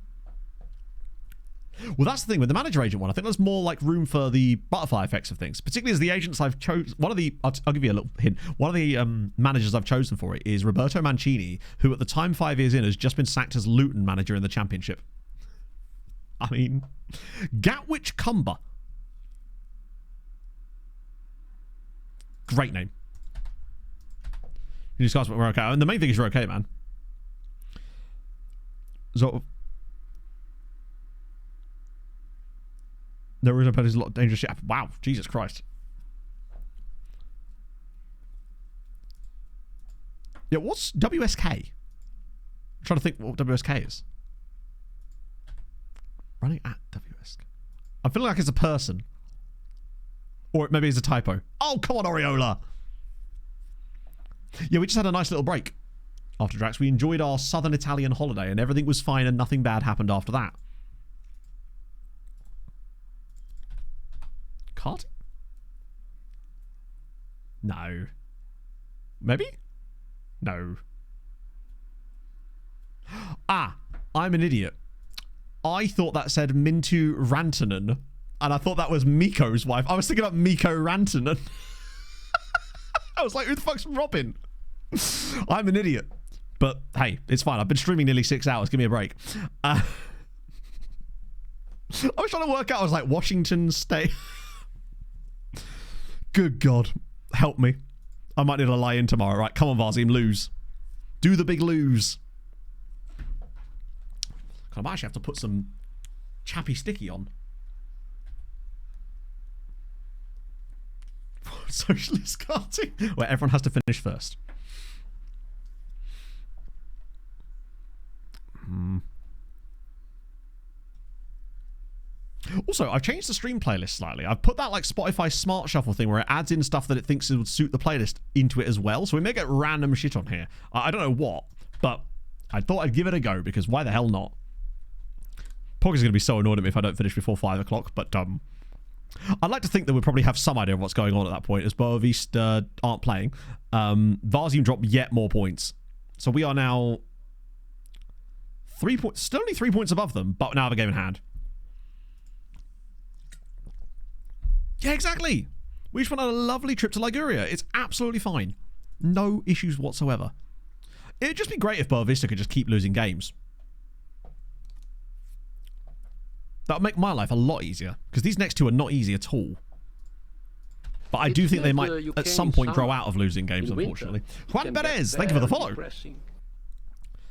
Well, that's the thing with the manager agent one. I think there's more like room for the butterfly effects of things, particularly as the agents I've chosen. One of the, I'll give you a little hint. One of the managers I've chosen for it is Roberto Mancini, who at the time 5 years in has just been sacked as Luton manager in the Championship. I mean, Gatwich Cumber. Great name. You just guys we're okay. And the main thing is you're okay, man. So. There is a lot of dangerous shit. Wow, Jesus Christ. Yeah, what's WSK? I'm trying to think what WSK is. Running at WSK. I feel like it's a person. Or maybe it's a typo. Oh, come on, Oriola. Yeah, we just had a nice little break after Drax. We enjoyed our southern Italian holiday and everything was fine and nothing bad happened after that. Karting? No. Maybe? No. Ah, I'm an idiot. I thought that said Mintu Rantanen, and I thought that was Miko's wife. I was thinking about Mikko Rantanen. I was like, who the fuck's Robin? I'm an idiot. But hey, it's fine. I've been streaming nearly 6 hours. Give me a break. I was trying to work out. I was like, Washington State. Good God. Help me. I might need to lie in tomorrow. Right, come on, Varzim. Lose. Do the big lose. I might actually have to put some chappy sticky on. Socialist karting. Where everyone has to finish first. Also, I've changed the stream playlist slightly. I've put that like Spotify Smart Shuffle thing where it adds in stuff that it thinks it would suit the playlist into it as well. So we may get random shit on here. I don't know what, but I thought I'd give it a go because why the hell not? Poggy's going to be so annoyed at me if I don't finish before 5 o'clock, but I'd like to think that we'll probably have some idea of what's going on at that point as Boavist aren't playing. Varzim dropped yet more points. So we are now 3 points, still only 3 points above them, but now have a game in hand. Yeah, exactly. We just went on a lovely trip to Liguria. It's absolutely fine. No issues whatsoever. It'd just be great if Boa Vista could just keep losing games. That would make my life a lot easier, because these next two are not easy at all. But I do think they might, at some point, grow out of losing games, unfortunately. Juan Perez, thank you for the follow.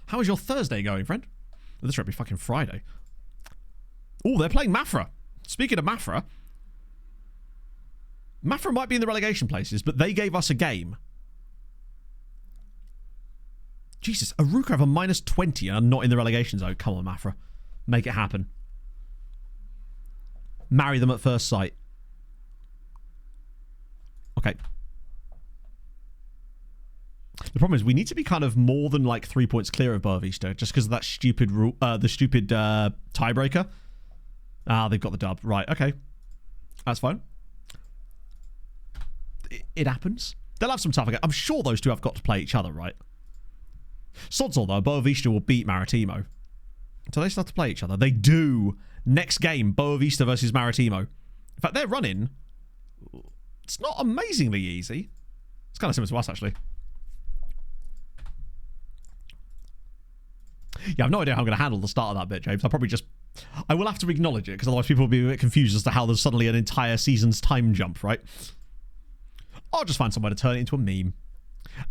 How is your Thursday going, friend? Well, this should be fucking Friday. Oh, they're playing Mafra. Speaking of Mafra, Mafra might be in the relegation places, but they gave us a game. Jesus, Arouca have a -20 and are not in the relegation zone. Come on, Mafra. Make it happen. Marry them at first sight. Okay. The problem is we need to be kind of more than like 3 points clear of Boa Vista just because of that stupid rule, tiebreaker. Ah, they've got the dub. Right, okay. That's fine. It happens. They'll have some tougher games. I'm sure those two have got to play each other, right? Sods all, though, Boa Vista will beat Maritimo. So they still have to play each other. They do. Next game, Boa Vista versus Maritimo. In fact, they're running. It's not amazingly easy. It's kind of similar to us, actually. Yeah, I've no idea how I'm going to handle the start of that bit, James. I will have to acknowledge it, because otherwise people will be a bit confused as to how there's suddenly an entire season's time jump, right? I'll just find somewhere to turn it into a meme.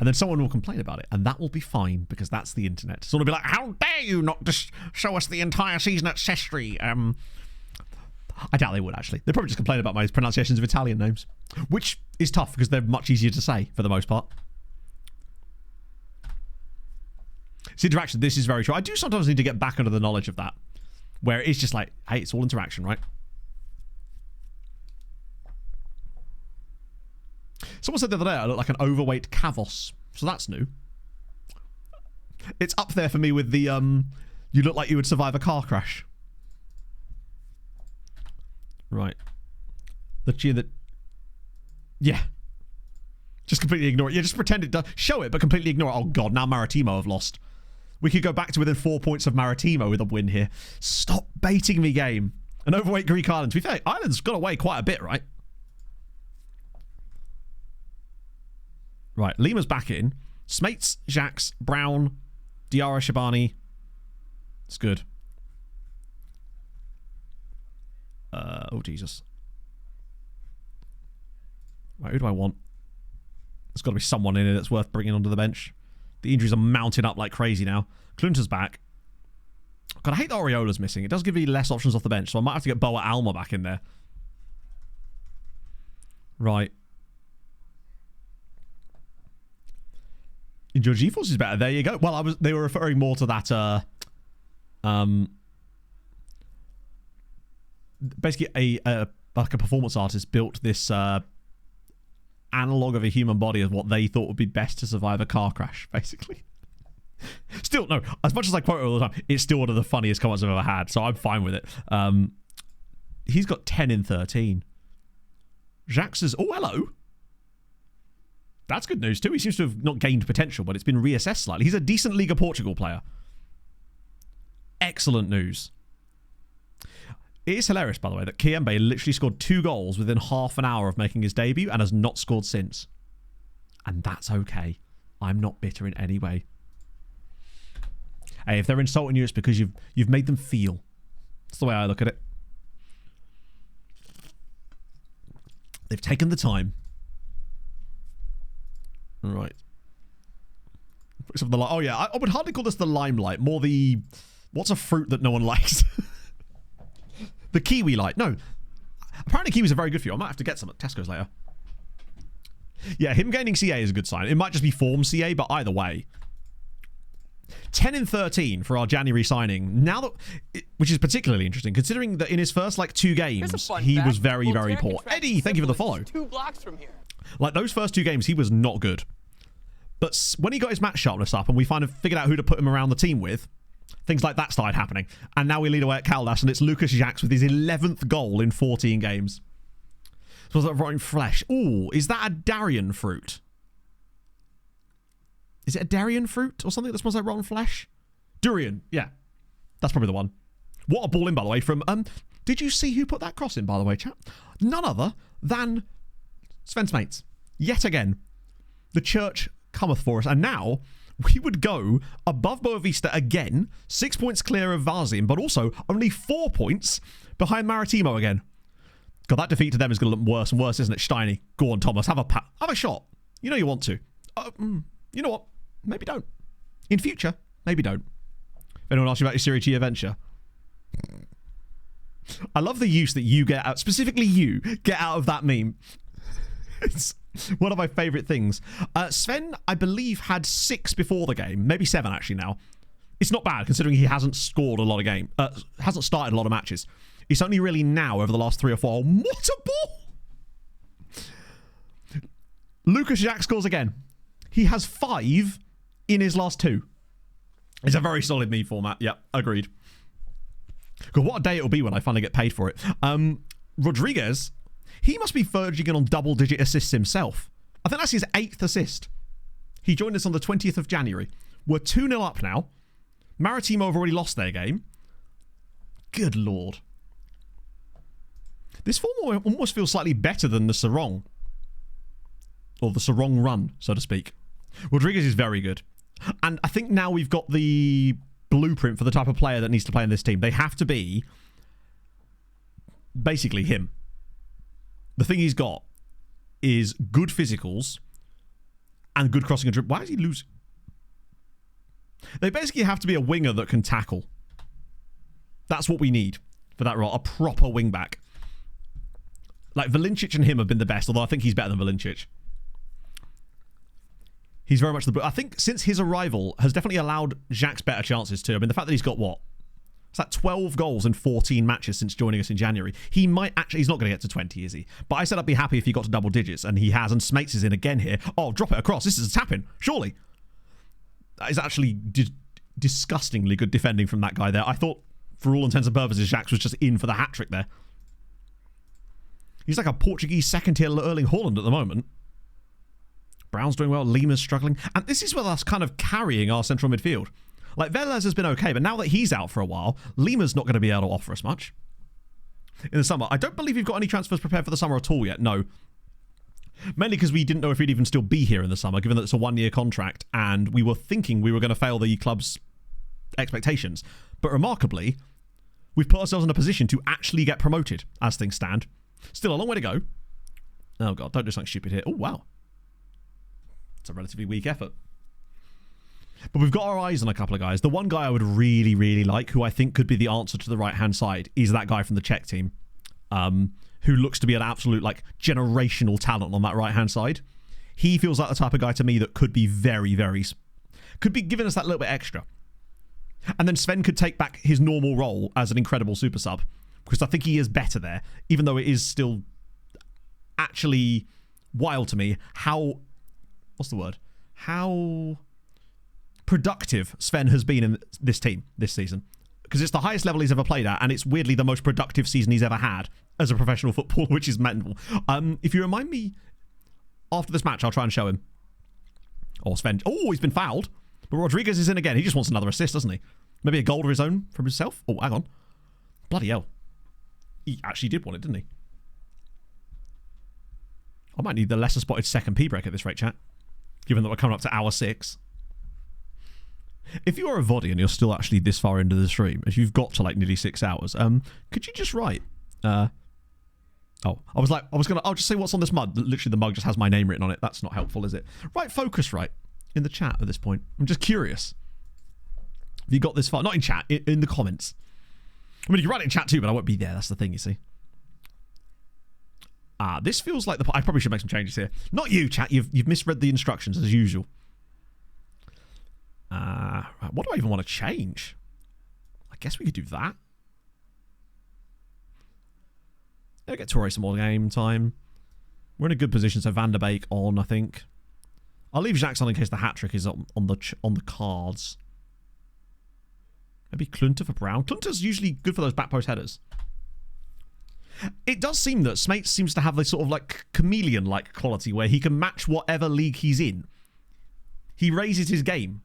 And then someone will complain about it, and that will be fine, because that's the internet. Someone will be like, how dare you not just show us the entire season at Sestri? I doubt they would, actually. They'd probably just complain about my pronunciations of Italian names, which is tough, because they're much easier to say, for the most part. It's interaction. This is very true. I do sometimes need to get back under the knowledge of that, where it's just like, hey, it's all interaction, right? Someone said the other day I look like an overweight Kavos, so that's new. It's up there for me with the you look like you would survive a car crash. Right. Yeah. Just completely ignore it. Yeah, just pretend it does. Show it, but completely ignore it. Oh god, now Maritimo have lost. We could go back to within 4 points of Maritimo with a win here. Stop baiting me, game. An overweight Greek island. To be fair, Ireland's got away quite a bit, right? Right, Lima's back in. Smates, Jacques, Brown, Diarra, Shabani. It's good. Oh, Jesus. Right, who do I want? There's got to be someone in it that's worth bringing onto the bench. The injuries are mounting up like crazy now. Klunter's back. God, I hate that Oriola's missing. It does give me less options off the bench, so I might have to get Boa Alma back in there. Right. Your GeForce is better. There you go. Well, they were referring more to that basically like a performance artist built this analog of a human body as what they thought would be best to survive a car crash, basically. Still, no, as much as I quote it all the time, it's still one of the funniest comments I've ever had, so I'm fine with it. He's got 10 in 13. Jacques says, oh, hello. That's good news too. He seems to have not gained potential, but it's been reassessed slightly. He's a decent Liga Portugal player. Excellent news. It is hilarious, by the way, that Kiembe literally scored 2 goals within half an hour of making his debut and has not scored since. And that's okay. I'm not bitter in any way. Hey, if they're insulting you, it's because you've made them feel. That's the way I look at it. They've taken the time. Right. Oh yeah, I would hardly call this the limelight. More the what's a fruit that no one likes? The kiwi light. No. Apparently kiwis are very good for you. I might have to get some at Tesco's later. Yeah, him gaining CA is a good sign. It might just be form CA, but either way. 10 in 13 for our January signing. Now that, which is particularly interesting, considering that in his first 2 games, he was very, very poor. Eddie, thank you for the follow. 2 blocks from here. Like those first 2 games, he was not good. But when he got his match sharpness up and we kind of figured out who to put him around the team with, things like that started happening. And now we lead away at Caldas, and it's Lucas Jacques with his 11th goal in 14 games. So was that rotten flesh? Ooh, is that a Darien fruit? Is it a Darien fruit or something that smells like rotten flesh? Durian, yeah. That's probably the one. What a ball in, by the way, from... did you see who put that cross in, by the way, chat? None other than Sven Smates. Yet again. The church cometh for us. And now we would go above Boavista again, 6 points clear of Varzim, but also only 4 points behind Maritimo again. God, that defeat to them is going to look worse and worse, isn't it, Steiny? Go on, Thomas, have a shot. You know you want to. You know what? Maybe don't. In future, maybe don't. If anyone asks you about your Serie G adventure. I love the use that you get out, specifically you, get out of that meme. It's one of my favourite things. Sven, I believe, had 6 before the game. Maybe 7, actually, now. It's not bad, considering he hasn't scored a lot of hasn't started a lot of matches. It's only really now, over the last 3 or 4. What a ball! Lucas Jack scores again. He has 5 in his last 2. It's a very solid meme format. Yep, agreed. God, what a day it'll be when I finally get paid for it. Rodriguez, he must be verging in on double-digit assists himself. I think that's his 8th assist. He joined us on the 20th of January. We're 2-0 up now. Maritimo have already lost their game. Good lord. This form almost feels slightly better than the Sarong. Or the Sarong run, so to speak. Rodriguez is very good. And I think now we've got the blueprint for the type of player that needs to play in this team. They have to be basically him. The thing he's got is good physicals and good crossing and dribble. Why is he losing? They basically have to be a winger that can tackle. That's what we need for that role. A proper wing back. Like, Valincic and him have been the best, although I think he's better than Valincic. He's very much the... I think since his arrival has definitely allowed Jacques better chances too. I mean, the fact that he's got, what? It's like 12 goals in 14 matches since joining us in January. He might actually... He's not going to get to 20, is he? But I said I'd be happy if he got to double digits, and he has, and Smates is in again here. Oh, drop it across. This is a tap-in, surely. That is actually disgustingly good defending from that guy there. I thought, for all intents and purposes, Jacques was just in for the hat-trick there. He's like a Portuguese second-tier Erling Haaland at the moment. Brown's doing well. Lima's struggling. And this is with us kind of carrying our central midfield. Like, Velez has been okay, but now that he's out for a while, Lima's not going to be able to offer us much. In the summer. I don't believe we've got any transfers prepared for the summer at all yet. No. Mainly because we didn't know if we'd even still be here in the summer, given that it's a 1-year contract, and we were thinking we were going to fail the club's expectations. But remarkably, we've put ourselves in a position to actually get promoted, as things stand. Still a long way to go. Oh, God, don't do something stupid here. Oh, wow. It's a relatively weak effort. But we've got our eyes on a couple of guys. The one guy I would really, really like, who I think could be the answer to the right-hand side, is that guy from the Czech team, who looks to be an absolute, like, generational talent on that right-hand side. He feels like the type of guy to me that could be very, very... could be giving us that little bit extra. And then Sven could take back his normal role as an incredible super sub, because I think he is better there, even though it is still actually wild to me how... what's the word? How productive Sven has been in this team this season. Because it's the highest level he's ever played at, and it's weirdly the most productive season he's ever had as a professional footballer, which is mental. If you remind me after this match, I'll try and show him. Oh, Sven. Oh, he's been fouled. But Rodriguez is in again. He just wants another assist, doesn't he? Maybe a goal of his own from himself? Oh, hang on. Bloody hell. He actually did want it, didn't he? I might need the lesser spotted second P break at this rate, chat. Given that we're coming up to hour 6. If you are a VOD and you're still actually this far into the stream, if you've got to like nearly 6 hours, could you just write? I'll just say what's on this mug. Literally, the mug just has my name written on it. That's not helpful, is it? Right, focus right in the chat at this point. I'm just curious. Have you got this far? Not in chat, in the comments. I mean, you can write it in chat too, but I won't be there. That's the thing, you see. This feels like I probably should make some changes here. Not you, chat. You've misread the instructions as usual. Right, what do I even want to change? I guess we could do that. Yeah, get Torre some more game time. We're in a good position, so Van der Beek on, I think. I'll leave Jacques on in case the hat-trick is on the cards. Maybe Klunter for Brown. Klunter's usually good for those back post headers. It does seem that Smates seems to have this sort of like chameleon-like quality where he can match whatever league he's in. He raises his game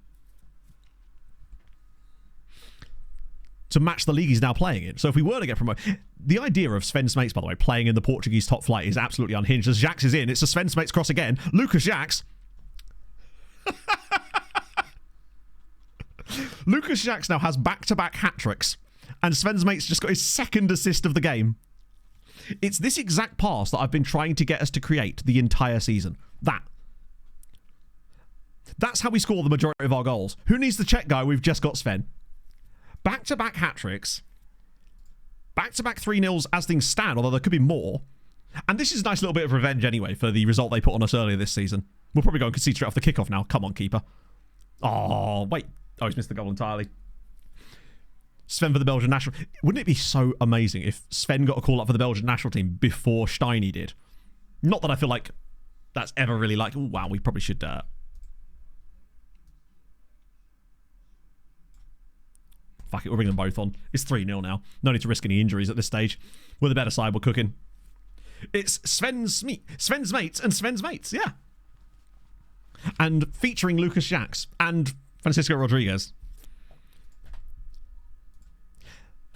to match the league he's now playing in. So if we were to get promoted... The idea of Sven Smates, by the way, playing in the Portuguese top flight is absolutely unhinged. As Jacques is in, it's a Sven Smates cross again. Lucas Jacques. Lucas Jacks now has back-to-back hat-tricks, and Sven's mate's just got his second assist of the game. It's this exact pass that I've been trying to get us to create the entire season. That's how we score the majority of our goals. Who needs the check guy? We've just got Sven. Back-to-back hat-tricks. Back-to-back 3-0s as things stand, although there could be more. And this is a nice little bit of revenge anyway for the result they put on us earlier this season. We'll probably go and concede straight off the kickoff now. Come on, keeper. Oh, wait. Oh, he's missed the goal entirely. Sven for the Belgian national. Wouldn't it be so amazing if Sven got a call up for the Belgian national team before Steiny did? Not that I feel like that's ever really like, oh, wow, we probably should... Fuck it, we're bringing them both on. It's 3-0 now. No need to risk any injuries at this stage. We're the better side, we're cooking. It's Sven's mates and Sven's mates, yeah. And featuring Lucas Jacks and Francisco Rodriguez.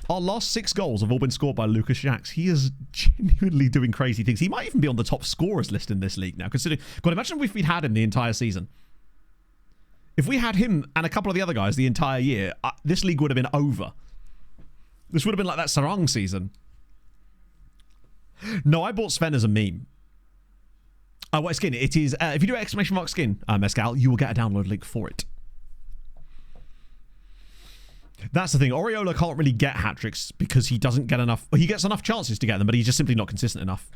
Our last 6 goals have all been scored by Lucas Jacks. He is genuinely doing crazy things. He might even be on the top scorers list in this league now, considering... God, imagine if we'd had him the entire season. If we had him and a couple of the other guys the entire year, this league would have been over. This would have been like that Sarang season. No, I bought Sven as a meme. Oh, what skin? It is... if you do exclamation mark skin, Mescal, you will get a download link for it. That's the thing. Oriola can't really get hat-tricks because he doesn't get enough... He gets enough chances to get them, but he's just simply not consistent enough.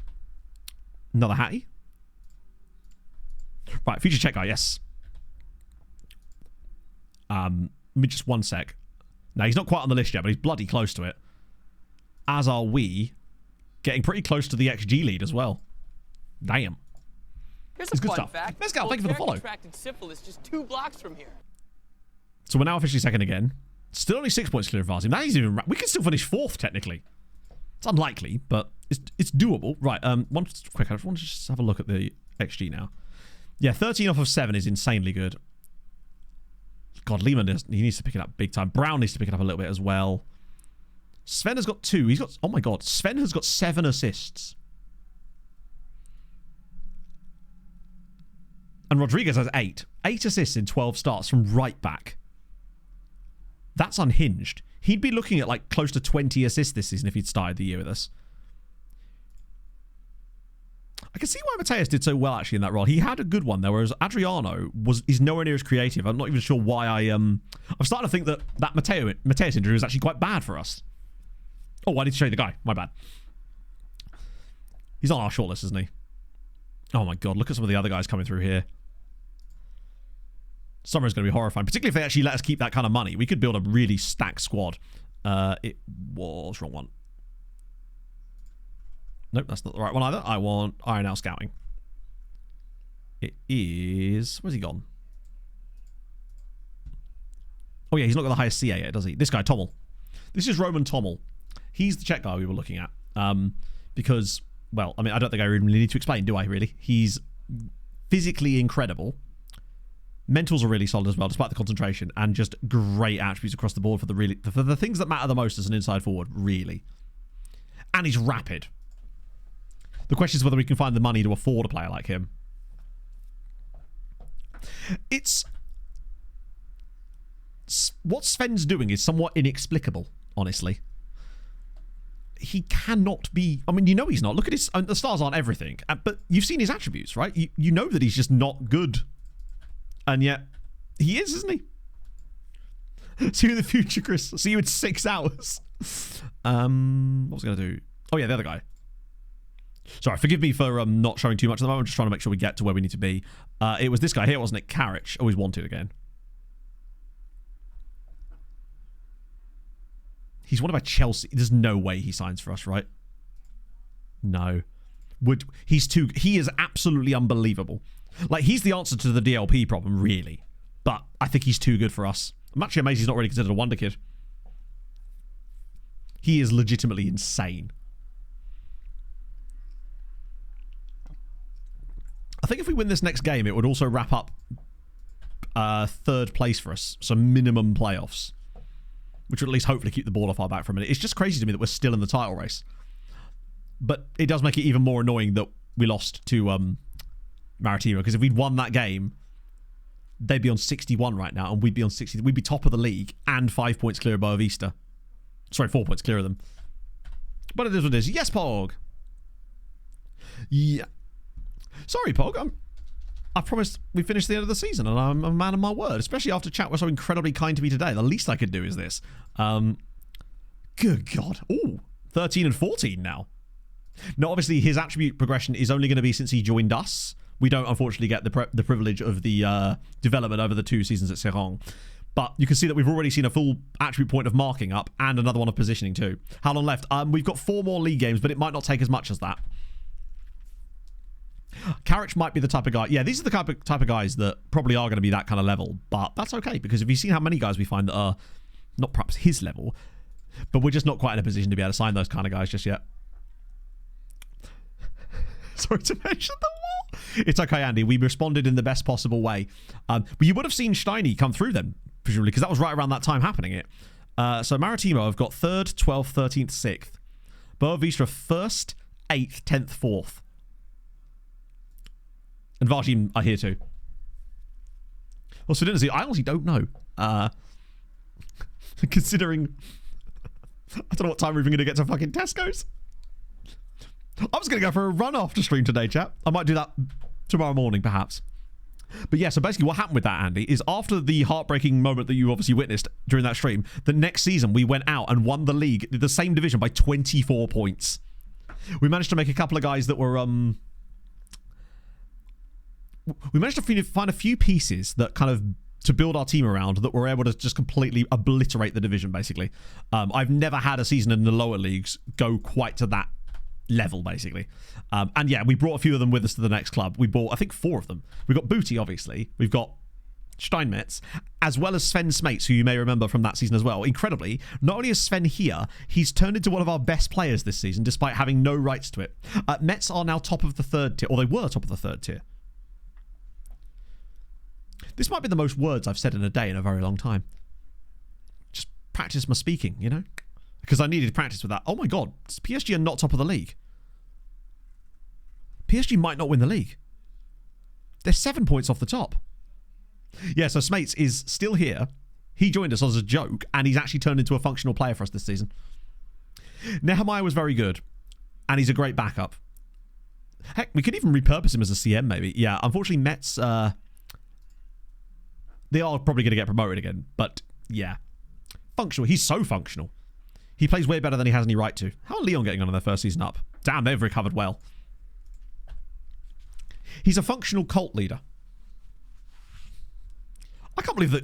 Another Hattie. Right, future check guy, yes. Just one sec. Now, he's not quite on the list yet, but he's bloody close to it. As are we. Getting pretty close to the XG lead as well. Damn. Here's it's a good fun stuff. fact. Mescal, thank you for the follow. Contracted syphilis just 2 blocks from here. So we're now officially second again. Still only 6 points clear of our team. That is even... We can still finish 4th, technically. It's unlikely, but it's doable. Right, one quick. I just want to just have a look at the XG now. Yeah, 13 off of 7 is insanely good. God, Lehman, he needs to pick it up big time. Brown needs to pick it up a little bit as well. Sven has got 2. He's got... Oh my God. Sven has got 7 assists. And Rodriguez has 8. 8 assists in 12 starts from right back. That's unhinged. He'd be looking at like close to 20 assists this season if he'd started the year with us. I can see why Mateus did so well actually in that role. He had a good one there, whereas Adriano is nowhere near as creative. I'm not even sure why I'm starting to think that Mateus injury was actually quite bad for us. Oh, I need to show you the guy. My bad. He's on our shortlist, isn't he? Oh my God, look at some of the other guys coming through here. Summer is going to be horrifying, particularly if they actually let us keep that kind of money. We could build a really stacked squad. It was wrong one. Nope, that's not the right one either. I want IRL Scouting. It is... Where's he gone? Oh yeah, he's not got the highest CA yet, does he? This guy, Tommel. This is Roman Tommel. He's the Czech guy we were looking at. Because, well, I mean, I don't think I really need to explain, do I, really? He's physically incredible. Mentals are really solid as well, despite the concentration, and just great attributes across the board for the things that matter the most as an inside forward, really. And he's rapid. The question is whether we can find the money to afford a player like him. What Sven's doing is somewhat inexplicable, honestly. He cannot be... I mean, you know he's not. Look at his... the stars aren't everything, but you've seen his attributes, right? You know that he's just not good. And yet, he is, isn't he? See you in the future, Chris. See you in 6 hours. What was I going to do? Oh, yeah, the other guy. Sorry, forgive me for not showing too much at the moment. I'm just trying to make sure we get to where we need to be. It was this guy here, wasn't it? Karich. Always wanted again. He's one of our Chelsea. There's no way he signs for us, right? No. He is absolutely unbelievable. Like, he's the answer to the DLP problem, really. But I think he's too good for us. I'm actually amazed he's not really considered a wonder kid. He is legitimately insane. I think if we win this next game, it would also wrap up 3rd place for us. So minimum playoffs. Which would at least hopefully keep the ball off our back for a minute. It's just crazy to me that we're still in the title race. But it does make it even more annoying that we lost to Maritimo. Because if we'd won that game, they'd be on 61 right now, and we'd be on 60. We'd be top of the league and 5 points clear of Boavista. Sorry, 4 points clear of them. But it is what it is. Yes, Pog. Yeah. Sorry, Pog. I promised we finished the end of the season, and I'm a man of my word, especially after chat was so incredibly kind to me today. The least I could do is this. Good God. Ooh, 13 and 14 now. Now, obviously, his attribute progression is only going to be since he joined us. We don't, unfortunately, get the privilege of the development over the 2 seasons at Serang. But you can see that we've already seen a full attribute point of marking up and another one of positioning too. How long left? We've got 4 more league games, but it might not take as much as that. Carrick might be the type of guy. Yeah, these are the type of guys that probably are going to be that kind of level. But that's okay, because if you've seen how many guys we find that are not perhaps his level, but we're just not quite in a position to be able to sign those kind of guys just yet. Sorry to mention the war. It's okay, Andy. We responded in the best possible way. But you would have seen Steiny come through then, presumably, because that was right around that time happening it. So Maritimo have got 3rd, 12th, 13th, 6th. Boavista 1st, 8th, 10th, 4th. And Varjim are here too. Well, so I honestly don't know. Considering... I don't know what time we're even going to get to fucking Tesco's. I was going to go for a run after stream today, chat. I might do that tomorrow morning, perhaps. But yeah, so basically what happened with that, Andy, is after the heartbreaking moment that you obviously witnessed during that stream, the next season we went out and won the league, the same division, by 24 points. We managed to make a couple of guys that were... We managed to find a few pieces that kind of... to build our team around that were able to just completely obliterate the division, basically. I've never had a season in the lower leagues go quite to that level, basically. And yeah, we brought a few of them with us to the next club. We bought, I think, 4 of them. We've got Booty, obviously. We've got Steinmetz, as well as Sven Smates, who you may remember from that season as well. Incredibly, not only is Sven here, he's turned into one of our best players this season, despite having no rights to it. Mets are now top of the 3rd tier, or they were top of the 3rd tier. This might be the most words I've said in a day in a very long time. Just practice my speaking, you know? Because I needed to practice with that. Oh my God, PSG are not top of the league. PSG might not win the league. They're 7 points off the top. Yeah, so Smates is still here. He joined us as a joke, and he's actually turned into a functional player for us this season. Nehemiah was very good, and he's a great backup. Heck, we could even repurpose him as a CM, maybe. Yeah, unfortunately, Mets... they are probably going to get promoted again, but yeah. Functional. He's so functional. He plays way better than he has any right to. How are Leon getting on in their first season up? Damn, they've recovered well. He's a functional cult leader. I can't believe that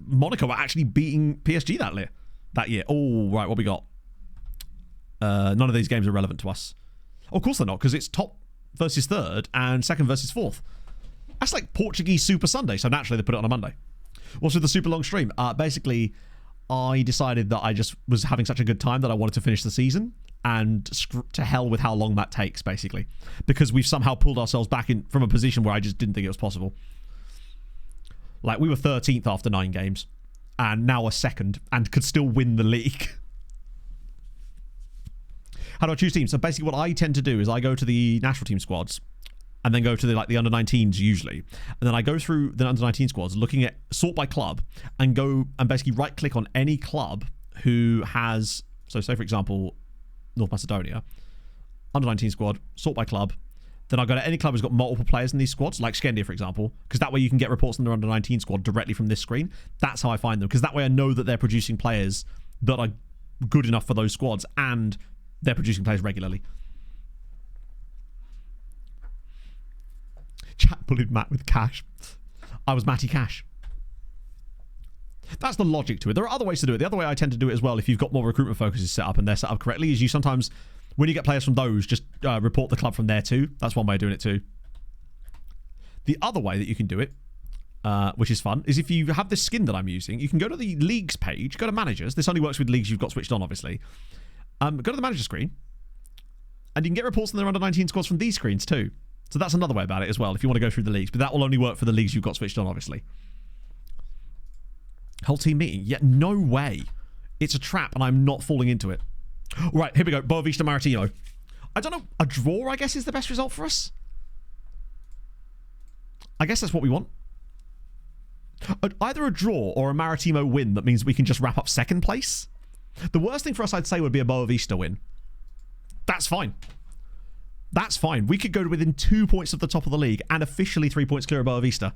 Monaco are actually beating PSG that year. Oh, right, what we got? None of these games are relevant to us. Oh, of course they're not, because it's top versus 3rd and 2nd versus 4th. That's like Portuguese Super Sunday, so naturally they put it on a Monday. What's with the super long stream? Basically, I decided that I just was having such a good time that I wanted to finish the season, and to hell with how long that takes, basically. Because we've somehow pulled ourselves back in from a position where I just didn't think it was possible. Like, we were 13th after 9 games, and now we're 2nd, and could still win the league. How do I choose teams? So basically what I tend to do is I go to the national team squads, and then go to the under-19s usually. And then I go through the under-19 squads, looking at sort by club, and go and basically right-click on any club who has... So say, for example, North Macedonia, under-19 squad, sort by club. Then I go to any club who's got multiple players in these squads, like Skendia, for example, because that way you can get reports on their under-19 squad directly from this screen. That's how I find them, because that way I know that they're producing players that are good enough for those squads, and they're producing players regularly. Chat bullied Matt with Cash. I was Matty Cash. That's the logic to it. There are other ways to do it. The other way I tend to do it as well, if you've got more recruitment focuses set up and they're set up correctly, is you sometimes, when you get players from those, just report the club from there too. That's one way of doing it too. The other way that you can do it, which is fun, is if you have this skin that I'm using, you can go to the leagues page, go to managers. This only works with leagues you've got switched on, obviously. Go to the manager screen, and you can get reports on their under-19 squads from these screens too. So that's another way about it as well, if you want to go through the leagues. But that will only work for the leagues you've got switched on, obviously. Whole team meeting? Yeah, no way. It's a trap, and I'm not falling into it. Right, here we go. Boavista Maritimo. I don't know. A draw, I guess, is the best result for us. I guess that's what we want. Either a draw or a Maritimo win that means we can just wrap up second place. The worst thing for us, I'd say, would be a Boa Vista win. That's fine. That's fine. We could go to within 2 points of the top of the league and officially 3 points clear of Boa Vista.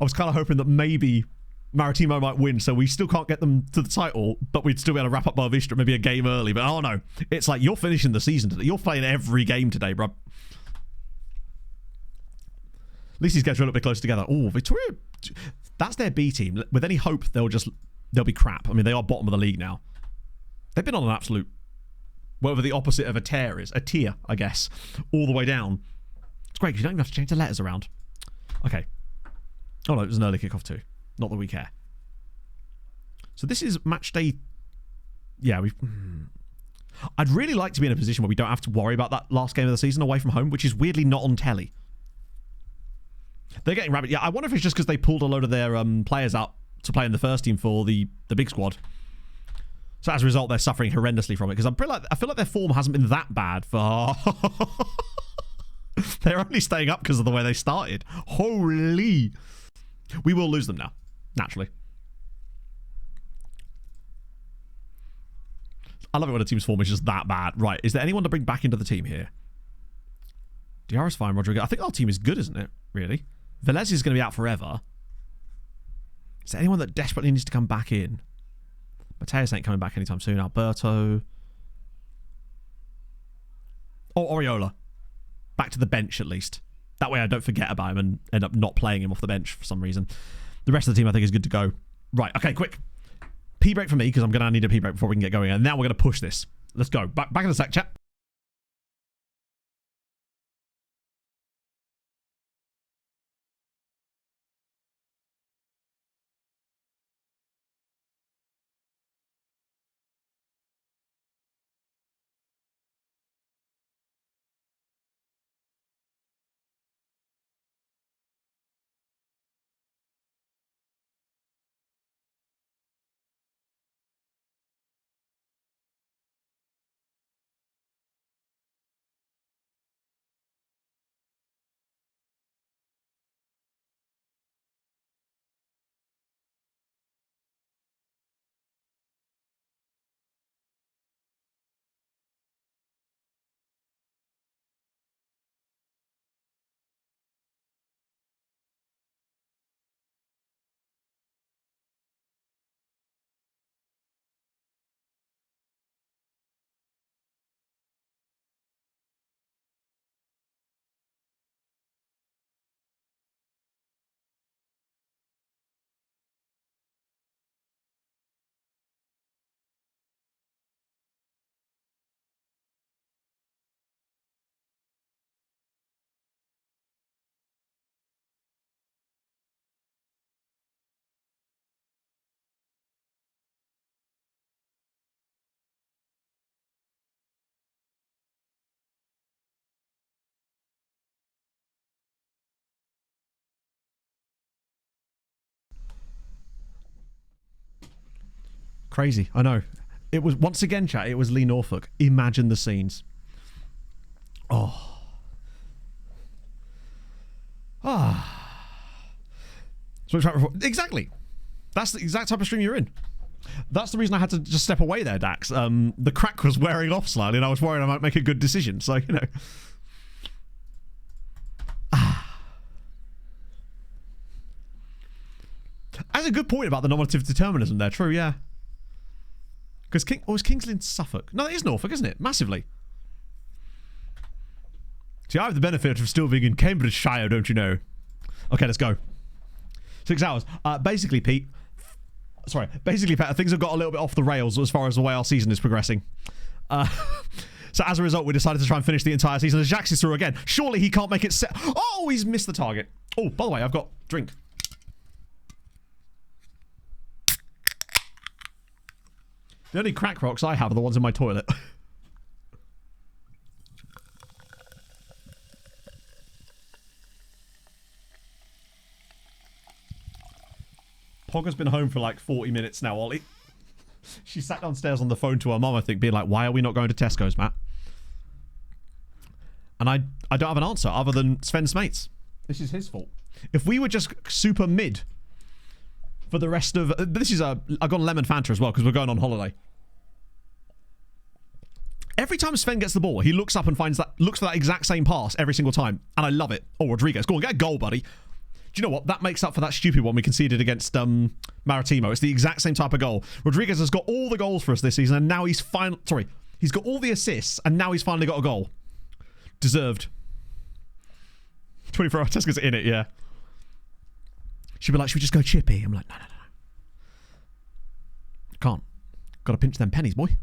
I was kind of hoping that maybe Maritimo might win, so we still can't get them to the title, but we'd still be able to wrap up Boa Vista maybe a game early. But oh no, it's like you're finishing the season today. You're playing every game today, bro. At least these guys are a little bit closer together. Oh, Victoria, that's their B team. With any hope, they'll be crap. I mean, they are bottom of the league now. They've been on an absolute, whatever the opposite of a tear is, a tier, I guess, all the way down. It's great because you don't even have to change the letters around. Okay. Oh no, it was an early kickoff too. Not that we care. So this is match day. Yeah, I'd really like to be in a position where we don't have to worry about that last game of the season away from home, which is weirdly not on telly. They're getting rabid. Yeah, I wonder if it's just because they pulled a load of their players up to play in the first team for the big squad. So as a result, they're suffering horrendously from it. Because I feel like their form hasn't been that bad for... They're only staying up because of the way they started. Holy... We will lose them now, naturally. I love it when a team's form is just that bad. Right, is there anyone to bring back into the team here? Diarra's fine, Rodrigo. I think our team is good, isn't it? Really? Velez is going to be out forever. Is there anyone that desperately needs to come back in? Mateus ain't coming back anytime soon. Alberto. Oh, Oriola. Back to the bench, at least. That way I don't forget about him and end up not playing him off the bench for some reason. The rest of the team, I think, is good to go. Right, okay, quick. Pee break for me, because I'm going to need a pee break before we can get going. And now we're going to push this. Let's go. Back in a sec, chat. Crazy, I know. It was, once again, chat, it was Lee Norfolk. Imagine the scenes. Oh. Ah. So exactly. That's the exact type of stream you're in. That's the reason I had to just step away there, Dax. The crack was wearing off slightly, and I was worried I might make a good decision. So, you know. That's a good point about the nominative determinism there. True, yeah. Because was Kingsley in Suffolk? No, it is Norfolk, isn't it? Massively. See, I have the benefit of still being in Cambridgeshire, don't you know? Okay, let's go. 6 hours. Basically, Pete, Pat, things have got a little bit off the rails as far as the way our season is progressing. So as a result, we decided to try and finish the entire season. As Jax is through again. Surely he can't make it set. Oh, he's missed the target. Oh, by the way, I've got drink. The only crack rocks I have are the ones in my toilet. Pogga's been home for like 40 minutes now, Ollie. She sat downstairs on the phone to her mum, I think, being like, why are we not going to Tesco's, Matt? And I don't have an answer other than Sven's mates. This is his fault. If we were just super mid for the rest of... this is a... I've got a lemon Fanta as well because we're going on holiday. Every time Sven gets the ball, he looks up and looks for that exact same pass every single time. And I love it. Oh, Rodriguez. Go on, get a goal, buddy. Do you know what? That makes up for that stupid one we conceded against Maritimo. It's the exact same type of goal. Rodriguez has got all the goals for us this season, and now he's he's got all the assists, and now he's finally got a goal. Deserved. 24 hour Tesco's in it, yeah. She'd be like, should we just go chippy? I'm like, no. Can't. Got to pinch them pennies, boy.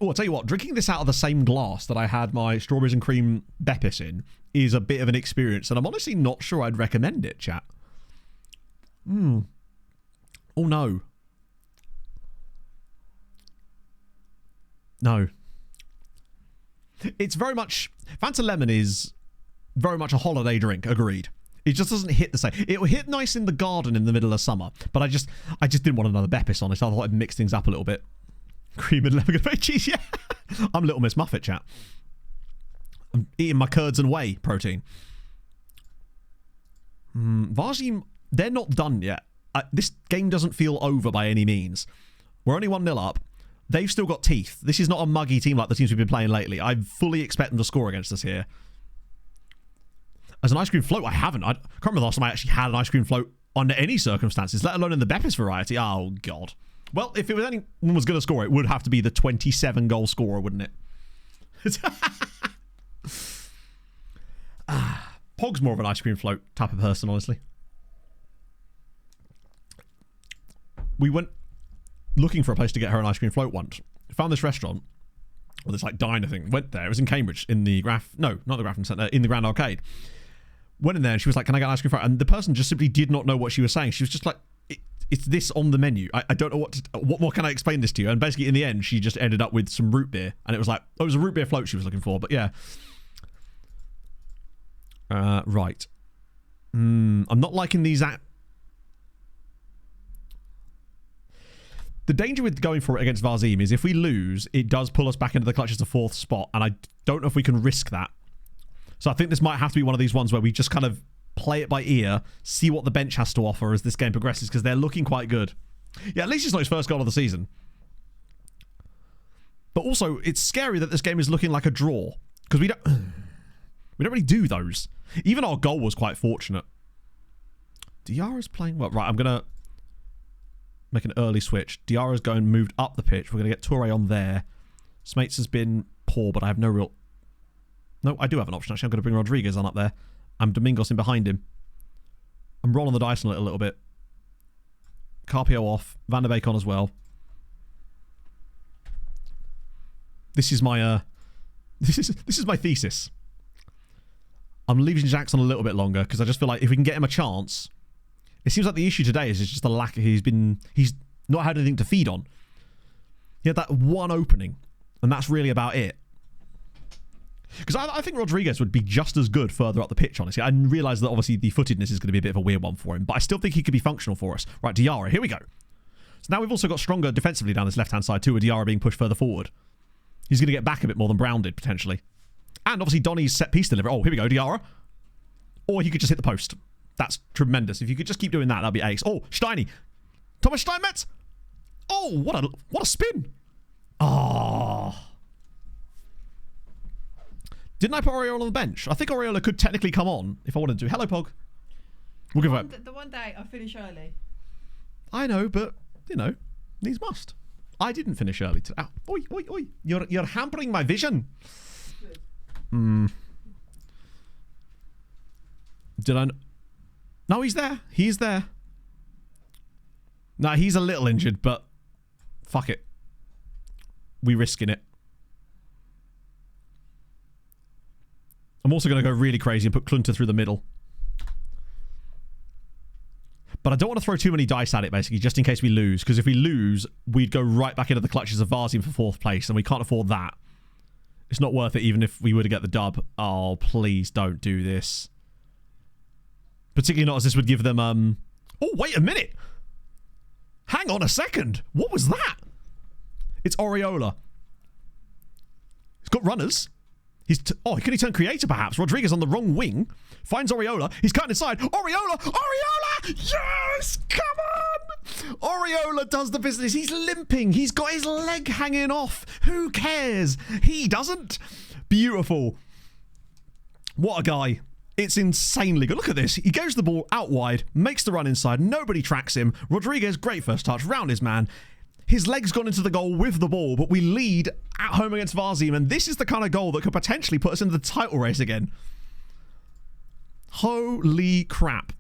Oh, I'll tell you what, drinking this out of the same glass that I had my strawberries and cream Beppis in is a bit of an experience, and I'm honestly not sure I'd recommend it, chat. Oh, no. No. It's very much... Fanta Lemon is very much a holiday drink, agreed. It just doesn't hit the same. It will hit nice in the garden in the middle of summer, but I just didn't want another Beppis on it, so I thought I'd mix things up a little bit. Cream and lemon cheese, yeah. I'm Little Miss Muffet, chat. I'm eating my curds and whey protein. Varzim, they're not done yet. This game doesn't feel over by any means. We're only 1-0 up. They've still got teeth. This is not a muggy team like the teams we've been playing lately. I fully expect them to score against us here. As an ice cream float, I haven't. I can't remember the last time I actually had an ice cream float under any circumstances, let alone in the Beppis variety. Oh, God. Well, if it was anyone was going to score, it would have to be the 27-goal scorer, wouldn't it? Pog's more of an ice cream float type of person, honestly. We went looking for a place to get her an ice cream float once. Found this restaurant, or this like diner thing. Went there. It was in Cambridge, in the not the Grafton Centre, in the Grand Arcade. Went in there and she was like, "Can I get an ice cream float?" And the person just simply did not know what she was saying. She was just like, "It's this on the menu. I don't know what can I explain this to you?" And basically, in the end, she just ended up with some root beer, and it was like, it was a root beer float she was looking for. But yeah, right. I'm not liking these. The danger with going for it against Varzim is if we lose, it does pull us back into the clutches of 4th spot, and I don't know if we can risk that. So I think this might have to be one of these ones where we just kind of play it by ear, see what the bench has to offer as this game progresses, because they're looking quite good. Yeah, at least it's not his first goal of the season. But also, it's scary that this game is looking like a draw, because we don't really do those. Even our goal was quite fortunate. Diarra's playing well. Right, I'm going to make an early switch. Diarra's moved up the pitch. We're going to get Toure on there. Smates has been poor, but I have no real... No, I do have an option, actually. I'm going to bring Rodriguez on up there. I'm Domingos in behind him. I'm rolling the dice on it a little bit. Carpio off. Van der Beek on as well. This is my this is my thesis. I'm leaving Jackson a little bit longer because I just feel like if we can get him a chance, it seems like the issue today is just the lack. He's not had anything to feed on. He had that one opening, and that's really about it. Because I think Rodriguez would be just as good further up the pitch, honestly. I realise that obviously the footedness is going to be a bit of a weird one for him, but I still think he could be functional for us. Right, Diarra, here we go. So now we've also got stronger defensively down this left-hand side too, with Diarra being pushed further forward. He's going to get back a bit more than Brown did, potentially. And obviously Donny's set-piece delivery. Oh, here we go, Diarra. Or he could just hit the post. That's tremendous. If you could just keep doing that, that'd be ace. Oh, Steiny. Thomas Steinmetz. Oh, what a spin. Oh. Didn't I put Oriola on the bench? I think Oriola could technically come on if I wanted to. Hello, Pog. We'll give it. The one day I finish early. I know, but, you know, needs must. I didn't finish early today. Ah, oi, oi, oi. You're hampering my vision. Did I... No, he's there. He's there. No, he's a little injured, but fuck it. We risking it. I'm also going to go really crazy and put Klunter through the middle. But I don't want to throw too many dice at it, basically, just in case we lose. Because if we lose, we'd go right back into the clutches of Varzim for 4th place, and we can't afford that. It's not worth it, even if we were to get the dub. Oh, please don't do this. Particularly not as this would give them... Oh, wait a minute! Hang on a second! What was that? It's Oriola. He's got runners. Can he turn creator perhaps? Rodriguez on the wrong wing. Finds Oriola. He's cutting inside. Oriola! Yes! Come on! Oriola does the business. He's limping. He's got his leg hanging off. Who cares? He doesn't. Beautiful. What a guy. It's insanely good. Look at this. He goes the ball out wide, makes the run inside. Nobody tracks him. Rodriguez, great first touch. Round his man. His leg's gone into the goal with the ball, but we lead at home against Varzim, and this is the kind of goal that could potentially put us into the title race again. Holy crap.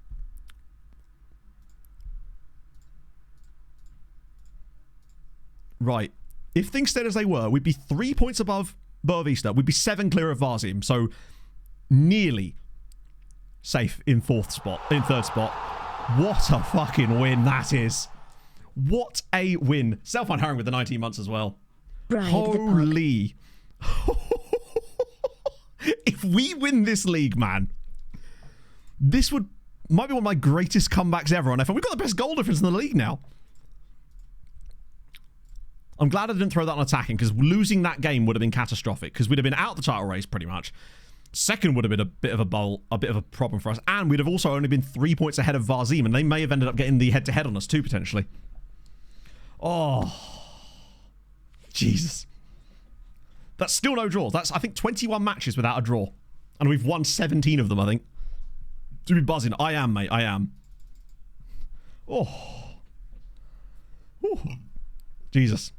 Right. If things stayed as they were, we'd be 3 points above Boavista. We'd be 7 clear of Varzim, so nearly safe in third spot. What a fucking win that is. What a win. Self-on Herring with the 19 months as well. Holy. If we win this league, man, this might be one of my greatest comebacks ever on F1. We've got the best goal difference in the league now. I'm glad I didn't throw that on attacking, because losing that game would have been catastrophic, because we'd have been out the title race pretty much. Second would have been a bit of a problem for us, and we'd have also only been 3 points ahead of Varzim, and they may have ended up getting the head-to-head on us too, potentially. Oh, Jesus. That's still no draws. That's, I think, 21 matches without a draw, and we've won 17 of them, I think. To be buzzing. I am, mate. I am. Oh. Ooh. Jesus.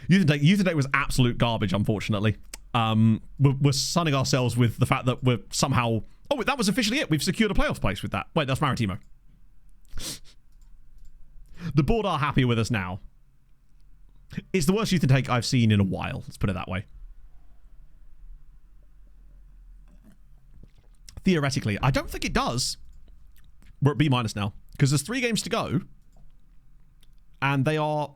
Youth and Date was absolute garbage, unfortunately. We're sunning ourselves with the fact that we're somehow... Oh, that was officially it. We've secured a playoffs place with that. Wait, that's Maritimo. The board are happy with us now. It's the worst Youth and Take I've seen in a while. Let's put it that way. Theoretically, I don't think it does. We're at B- now. Because there's 3 games to go. And they are...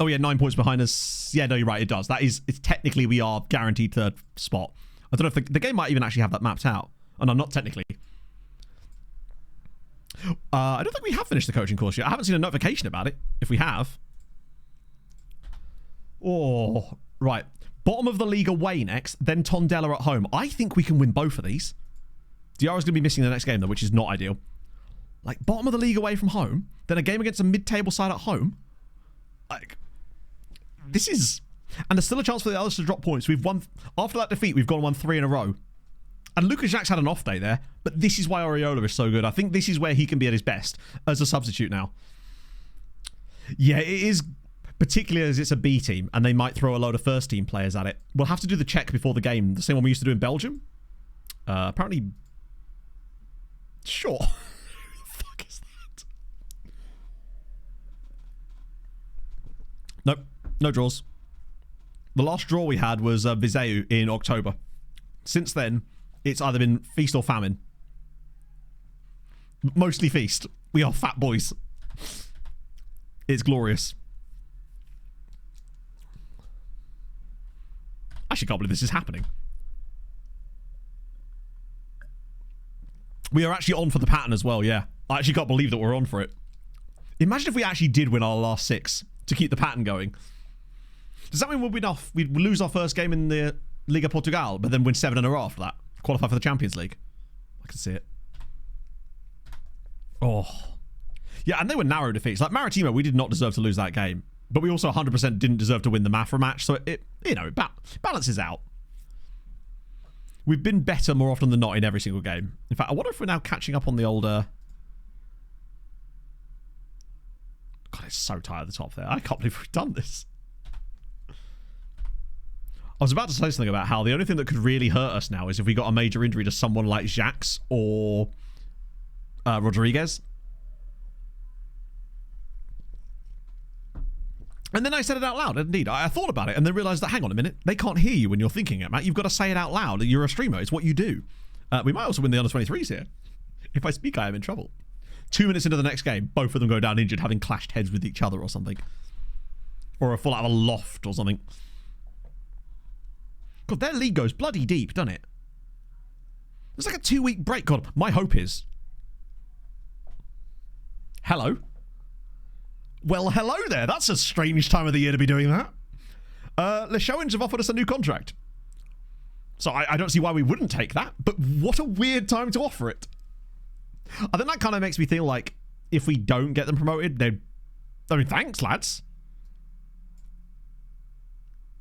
Oh, yeah, 9 points behind us. Yeah, no, you're right. It does. It's technically, we are guaranteed third spot. I don't know if the game might even actually have that mapped out. Oh, no, not technically. I don't think we have finished the coaching course yet. I haven't seen a notification about it. If we have. Oh, right. Bottom of the league away next, then Tondella at home. I think we can win both of these. Diarra's going to be missing the next game, though, which is not ideal. Like, bottom of the league away from home, then a game against a mid-table side at home. Like, this is... And there's still a chance for the others to drop points. We've won... After that defeat, we've won 3 in a row. And Lucas Jacques had an off day there, but this is why Oriola is so good. I think this is where he can be at his best as a substitute now. Yeah, it is... Particularly as it's a B team, and they might throw a load of first-team players at it. We'll have to do the check before the game. The same one we used to do in Belgium. Apparently... Sure. Who the fuck is that? Nope. No draws. The last draw we had was Viseu in October. Since then, it's either been feast or famine. Mostly feast. We are fat boys. It's glorious. I actually can't believe this is happening. We are actually on for the pattern as well, yeah. I actually can't believe that we're on for it. Imagine if we actually did win our last 6 to keep the pattern going. Does that mean we'd lose our first game in the Liga Portugal, but then win 7 in a row after that? Qualify for the Champions League? I can see it. Oh. Yeah, and they were narrow defeats. Like Maritimo, we did not deserve to lose that game. But we also 100% didn't deserve to win the Mafra match, so it balances out. We've been better more often than not in every single game. In fact, I wonder if we're now catching up on the older... God, it's so tight at the top there. I can't believe we've done this. I was about to say something about how the only thing that could really hurt us now is if we got a major injury to someone like Jacques or Rodriguez. And then I said it out loud, indeed. I thought about it and then realised that, hang on a minute, they can't hear you when you're thinking it, Matt. You've got to say it out loud. You're a streamer. It's what you do. We might also win the under-23s here. If I speak, I am in trouble. 2 minutes into the next game, both of them go down injured, having clashed heads with each other or something. Or a fall out of a loft or something. God, their league goes bloody deep, doesn't it? There's like a 2-week break. God, my hope is... Hello? Well, hello there. That's a strange time of the year to be doing that. Leixões have offered us a new contract. So I don't see why we wouldn't take that. But what a weird time to offer it. I think that kind of makes me feel like if we don't get them promoted, I mean, thanks, lads.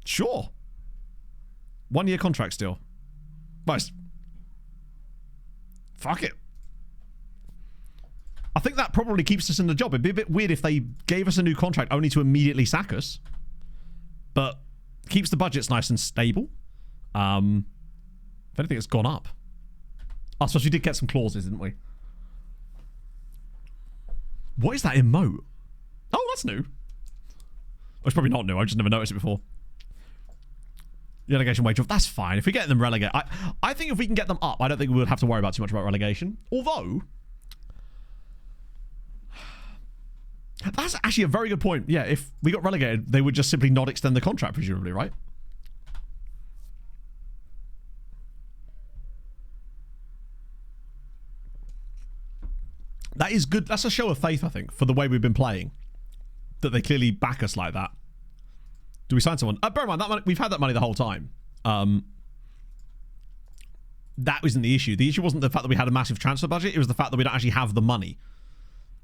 Sure. 1 year contract still. Nice. Fuck it. I think that probably keeps us in the job. It'd be a bit weird if they gave us a new contract only to immediately sack us. But keeps the budgets nice and stable. If anything, it's gone up. I suppose we did get some clauses, didn't we? What is that emote? Oh, that's new. Well, it's probably not new. I've just never noticed it before. Relegation wage off. That's fine. If we get them relegated, I think if we can get them up, I don't think we would have to worry about too much about relegation. Although, that's actually a very good point. Yeah, if we got relegated, they would just simply not extend the contract, presumably, right? That is good. That's a show of faith, I think, for the way we've been playing. That they clearly back us like that. Do we sign someone? Bear in mind, that money, we've had that money the whole time. That wasn't the issue. The issue wasn't the fact that we had a massive transfer budget. It was the fact that we don't actually have the money.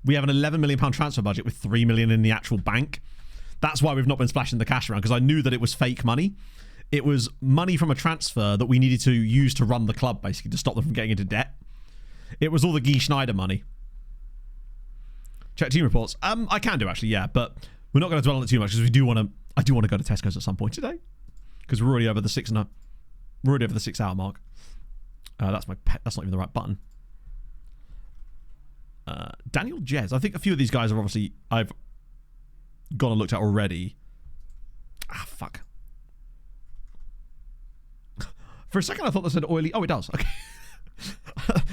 We have an £11 million transfer budget with £3 million in the actual bank. That's why we've not been splashing the cash around, because I knew that it was fake money. It was money from a transfer that we needed to use to run the club, basically, to stop them from getting into debt. It was all the Guy Schneider money. Check team reports. I can do, actually, yeah, but we're not going to dwell on it too much, because I do want to go to Tesco's at some point today, because we're already over the 6 hour mark. That's my pet. That's not even the right button. Daniel Jez. I think a few of these guys are obviously I've gone and looked at already. Ah, fuck. For a second I thought that said oily. Oh, it does. Okay.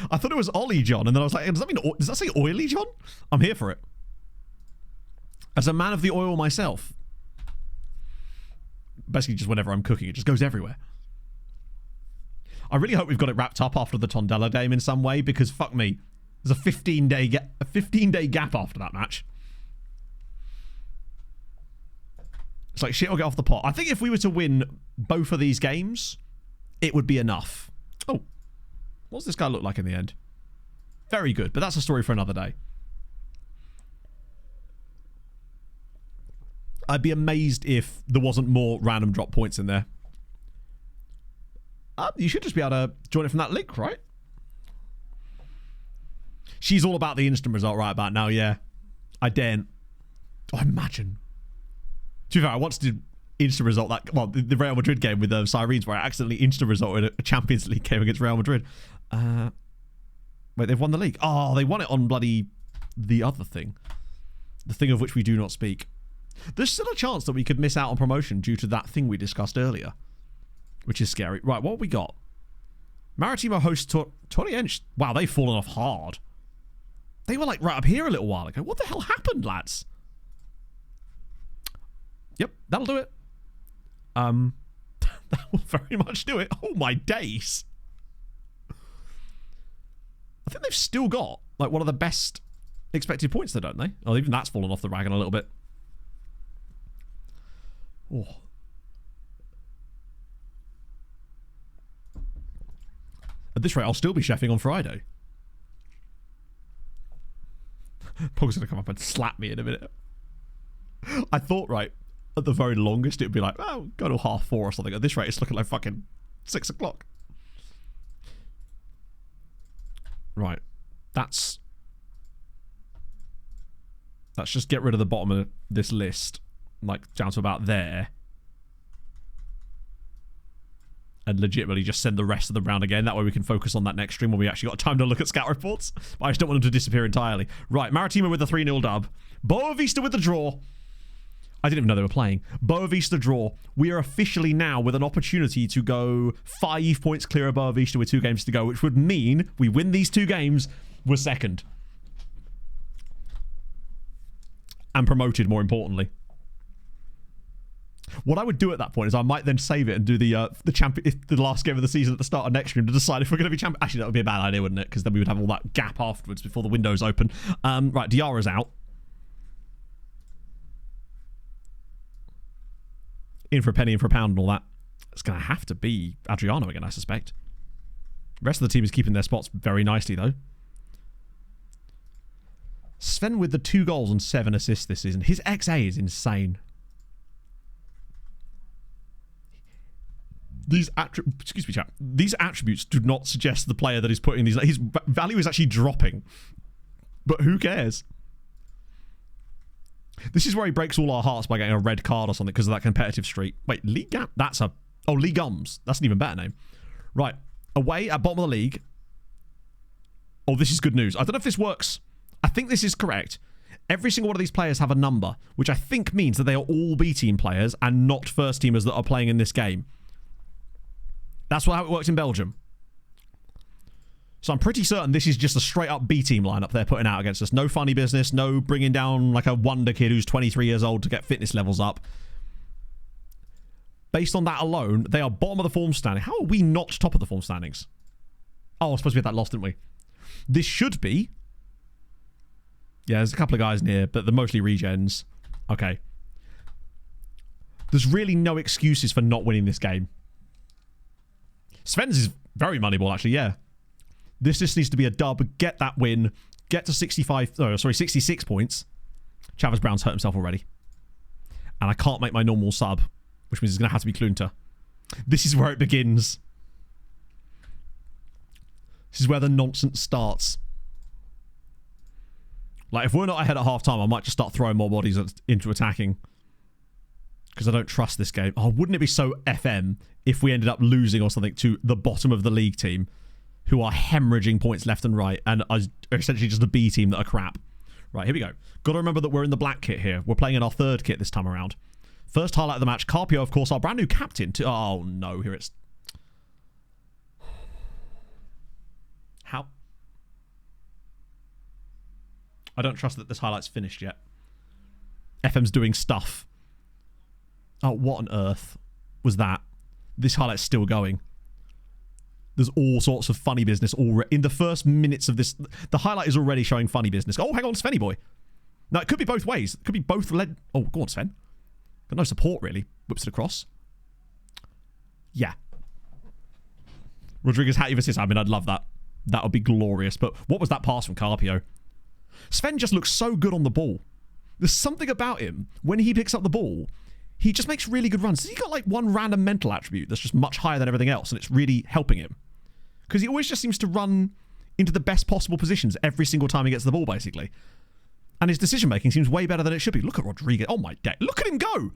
I thought it was Ollie John, and then I was like, does that say oily John? I'm here for it. As a man of the oil myself. Basically just whenever I'm cooking, it just goes everywhere. I really hope we've got it wrapped up after the Tondella game in some way, because fuck me. There's a 15-day gap after that match. It's like shit will get off the pot. I think if we were to win both of these games, it would be enough. Oh. What's this guy look like in the end? Very good, but that's a story for another day. I'd be amazed if there wasn't more random drop points in there. You should just be able to join it from that link, right? She's all about the instant result right about now, yeah. I daren't. Oh, imagine. To be fair, I once did instant result that, well, the Real Madrid game with the Sirens where I accidentally instant resulted a Champions League game against Real Madrid. Wait, they've won the league. Oh, they won it on bloody the other thing. The thing of which we do not speak. There's still a chance that we could miss out on promotion due to that thing we discussed earlier. Which is scary. Right, what have we got? Maritimo hosts Torriense. Wow, they've fallen off hard. They were like right up here a little while ago. What the hell happened, lads? Yep, that'll do it. That will very much do it. Oh my days. I think they've still got like one of the best expected points there, don't they? Oh, even that's fallen off the wagon a little bit. Oh. At this rate, I'll still be chefing on Friday. Pog's going to come up and slap me in a minute. I thought, right, at the very longest, it would be like, oh, go to 4:30 or something. At this rate, it's looking like fucking 6 o'clock. Right. Let's just get rid of the bottom of this list. Like, down to about there. And legitimately just send the rest of them round again. That way we can focus on that next stream when we actually got time to look at scout reports. But I just don't want them to disappear entirely. Right, Maritimo with the 3-0 dub. Boavista with the draw. I didn't even know they were playing. Boavista draw. We are officially now with an opportunity to go 5 points clear of Boavista with 2 games to go, which would mean we win these 2 games, we're second. And promoted, more importantly. What I would do at that point is I might then save it and do the last game of the season at the start of next stream to decide if we're going to be champion. Actually, that would be a bad idea, wouldn't it? Because then we would have all that gap afterwards before the window's open. Right, Diarra's out. In for a penny, in for a pound and all that. It's going to have to be Adriano again, I suspect. The rest of the team is keeping their spots very nicely, though. Sven with the 2 goals and 7 assists this season. His XA is insane. These attributes do not suggest the player that is putting these... His value is actually dropping. But who cares? This is where he breaks all our hearts by getting a red card or something because of that competitive streak. Wait, League Gap? That's a... Oh, League Gums. That's an even better name. Right. Away at bottom of the league. Oh, this is good news. I don't know if this works. I think this is correct. Every single one of these players have a number, which I think means that they are all B-team players and not first-teamers that are playing in this game. That's how it works in Belgium. So I'm pretty certain this is just a straight-up B-team lineup they're putting out against us. No funny business, no bringing down like a wonder kid who's 23 years old to get fitness levels up. Based on that alone, they are bottom of the form standing. How are we not top of the form standings? Oh, I was supposed to be at that loss, didn't we? This should be... Yeah, there's a couple of guys near, but they're mostly regens. Okay. There's really no excuses for not winning this game. Sven's is very moneyball, actually, yeah. This just needs to be a dub, get that win, get to 66 points. Chavez Brown's hurt himself already. And I can't make my normal sub, which means it's going to have to be Klunter. This is where it begins. This is where the nonsense starts. Like, if we're not ahead at half-time, I might just start throwing more bodies into attacking. Because I don't trust this game. Oh, wouldn't it be so FM if we ended up losing or something to the bottom of the league team who are hemorrhaging points left and right and are essentially just a B team that are crap. Right, here we go. Got to remember that we're in the black kit here. We're playing in our 3rd kit this time around. First highlight of the match, Carpio, of course, our brand new captain. Oh, no, here it's... How? I don't trust that this highlight's finished yet. FM's doing stuff. Oh, what on earth was that? This highlight's still going. There's all sorts of funny business already. In the first minutes of this, the highlight is already showing funny business. Oh, hang on, Svenny boy. No, it could be both ways. It could be both led. Oh, go on, Sven. Got no support, really. Whips it across. Yeah. Rodriguez hat assist. I mean, I'd love that. That would be glorious. But what was that pass from Carpio? Sven just looks so good on the ball. There's something about him. When he picks up the ball, he just makes really good runs. Has he got like one random mental attribute that's just much higher than everything else and it's really helping him? Because he always just seems to run into the best possible positions every single time he gets the ball, basically. And his decision-making seems way better than it should be. Look at Rodriguez. Oh, my day. Look at him go.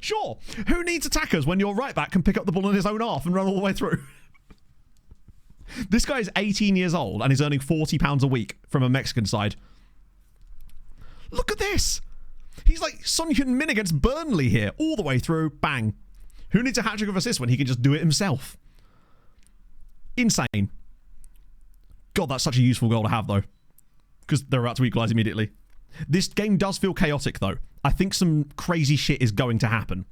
Sure. Who needs attackers when your right back can pick up the ball in his own half and run all the way through? This guy is 18 years old and is earning £40 a week from a Mexican side. Look at this. He's like Son Heung-min against Burnley here. All the way through. Bang. Who needs a hat-trick of assists when he can just do it himself? Insane. God, that's such a useful goal to have, though. Because they're about to equalise immediately. This game does feel chaotic, though. I think some crazy shit is going to happen.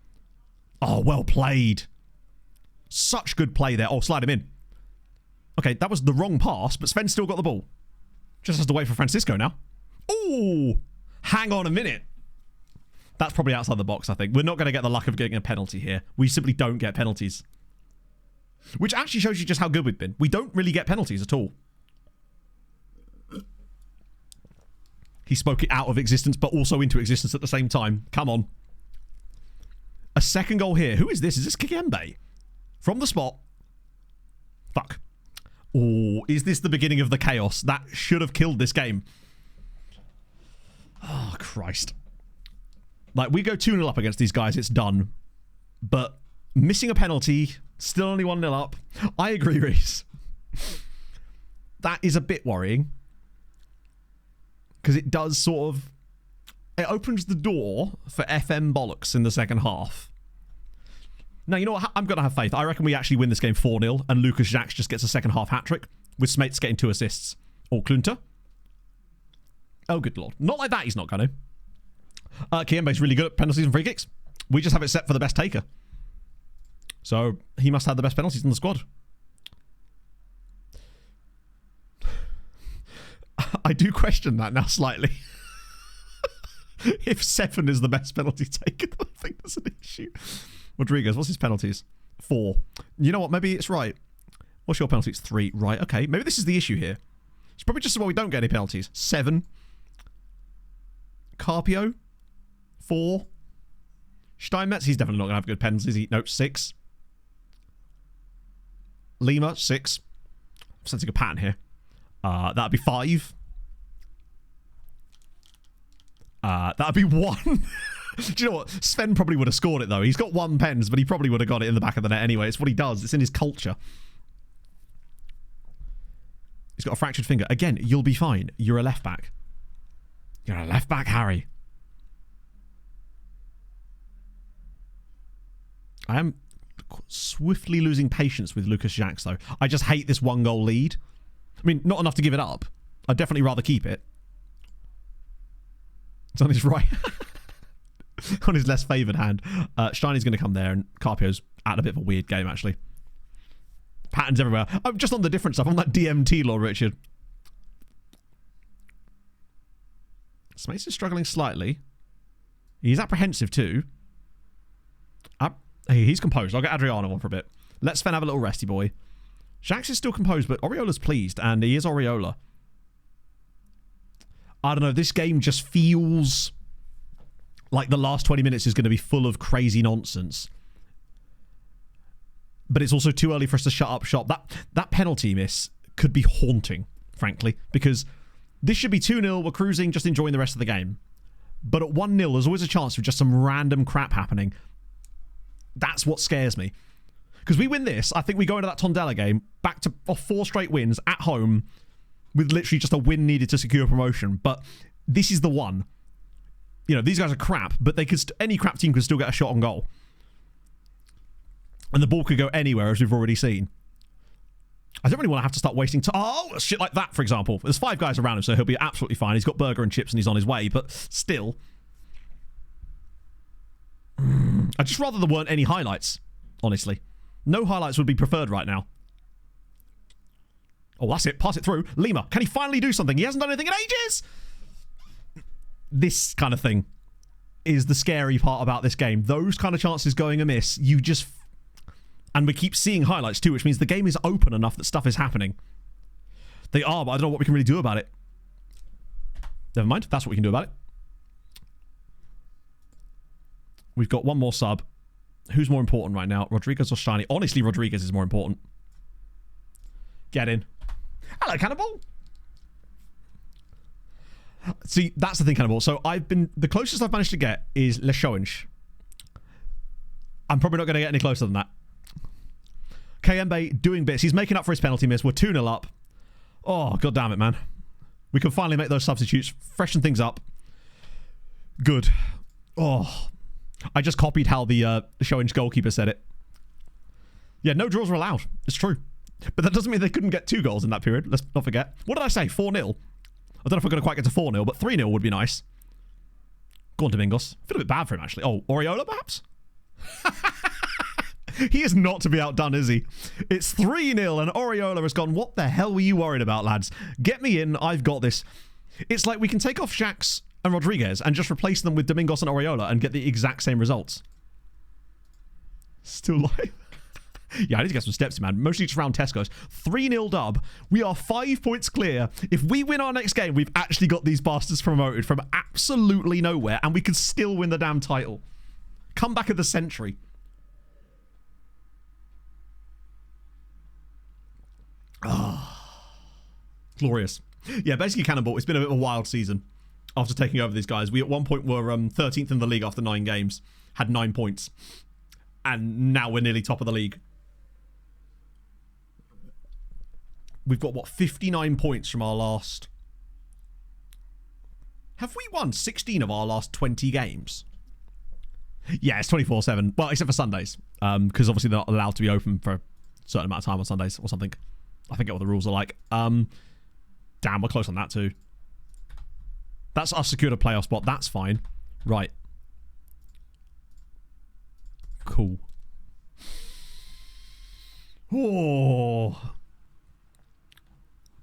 Oh, well played. Such good play there. Oh, slide him in. Okay, that was the wrong pass, but Sven still got the ball. Just has to wait for Francisco now. Ooh! Hang on a minute. That's probably outside the box, I think. We're not going to get the luck of getting a penalty here. We simply don't get penalties. Which actually shows you just how good we've been. We don't really get penalties at all. He spoke it out of existence, but also into existence at the same time. Come on. A second goal here. Who is this? Is this Kikembe? From the spot. Fuck. Oh, is this the beginning of the chaos? That should have killed this game. Oh, Christ. Like, we go 2-0 up against these guys, it's done. But missing a penalty, still only 1-0 up. I agree, Reese. That is a bit worrying. Because it does sort of... It opens the door for FM bollocks in the second half. Now, you know what? I'm going to have faith. I reckon we actually win this game 4-0 and Lucas Jacques just gets a second half hat-trick with Smates getting 2 assists. Or Klunter. Oh, good lord. Not like that, he's not going to. Kiembe's really good at penalties and free kicks. We just have it set for the best taker. So, he must have the best penalties in the squad. I do question that now slightly. If 7 is the best penalty taken, I think that's an issue. Rodriguez, what's his penalties? 4. You know what? Maybe it's right. What's your penalty? It's 3. Right, okay. Maybe this is the issue here. It's probably just as well we don't get any penalties. 7. Carpio. 4. Steinmetz, he's definitely not going to have good pens, is he? Nope, 6. Lima, 6. I'm sensing a pattern here. That'd be 5. That'd be 1. Do you know what? Sven probably would have scored it, though. He's got 1 pens, but he probably would have got it in the back of the net anyway. It's what he does. It's in his culture. He's got a fractured finger. Again, you'll be fine. You're a left back. You're a left back, Harry. I am swiftly losing patience with Lucas Jacques, though. I just hate this 1-goal lead. I mean, not enough to give it up. I'd definitely rather keep it. It's on his right. On his less favoured hand. Steiny's going to come there, and Carpio's at a bit of a weird game, actually. Patterns everywhere. I'm just on the different stuff. I'm that DMT, Lord Richard. Smace is struggling slightly. He's apprehensive, too. He's composed. I'll get Adriano on for a bit. Let Sven have a little resty boy. Jacques is still composed, but Oriola's pleased, and he is Oriola. I don't know. This game just feels like the last 20 minutes is going to be full of crazy nonsense. But it's also too early for us to shut up shop. That penalty miss could be haunting, frankly, because this should be 2-0. We're cruising, just enjoying the rest of the game. But at 1-0, there's always a chance of just some random crap happening. That's what scares me. Because we win this, I think we go into that Tondella game back to 4 straight wins at home with literally just a win needed to secure promotion. But this is the one. You know, these guys are crap, but they could any crap team could still get a shot on goal. And the ball could go anywhere, as we've already seen. I don't really want to have to start wasting time. Oh, shit like that, for example. There's 5 guys around him, so he'll be absolutely fine. He's got burger and chips and he's on his way, but still. I'd just rather there weren't any highlights, honestly. No highlights would be preferred right now. Oh, that's it. Pass it through. Lima, can he finally do something? He hasn't done anything in ages! This kind of thing is the scary part about this game. Those kind of chances going amiss, you just... And we keep seeing highlights too, which means the game is open enough that stuff is happening. They are, but I don't know what we can really do about it. Never mind. That's what we can do about it. We've got one more sub. Who's more important right now? Rodriguez or Shiny? Honestly, Rodriguez is more important. Get in. Hello, Cannibal. See, that's the thing, Cannibal. So the closest I've managed to get is Leixões. I'm probably not going to get any closer than that. Kayembe doing bits. He's making up for his penalty miss. We're 2-0 up. Oh, god damn it, man. We can finally make those substitutes. Freshen things up. Good. Oh. I just copied how the Leixões goalkeeper said it. Yeah, no draws are allowed. It's true. But that doesn't mean they couldn't get 2 goals in that period. Let's not forget. What did I say? 4-0? I don't know if we're going to quite get to 4-0, but 3-0 would be nice. Go on, Domingos. I feel a bit bad for him, actually. Oh, Oriola, perhaps? He is not to be outdone, is he? It's 3-0 and Oriola has gone, what the hell were you worried about, lads? Get me in. I've got this. It's like we can take off Jacques and Rodriguez and just replace them with Domingos and Oriola and get the exact same results. Still live. Yeah, I need to get some steps, man. Mostly just around Tesco's. 3-0 dub. We are 5 points clear. If we win our next game, we've actually got these bastards promoted from absolutely nowhere, and we can still win the damn title. Comeback of the century. Ah, glorious. Yeah, basically, Cannonball, it's been a bit of a wild season after taking over these guys. We at one point were 13th in the league after 9 games, had 9 points, and now we're nearly top of the league. We've got, what, 59 points from our last... Have we won 16 of our last 20 games? Yeah, it's 24/7. Well, except for Sundays, because obviously they're not allowed to be open for a certain amount of time on Sundays or something. I forget what the rules are like. Damn, we're close on that too. That's us secured a playoff spot. That's fine. Right. Cool. Oh.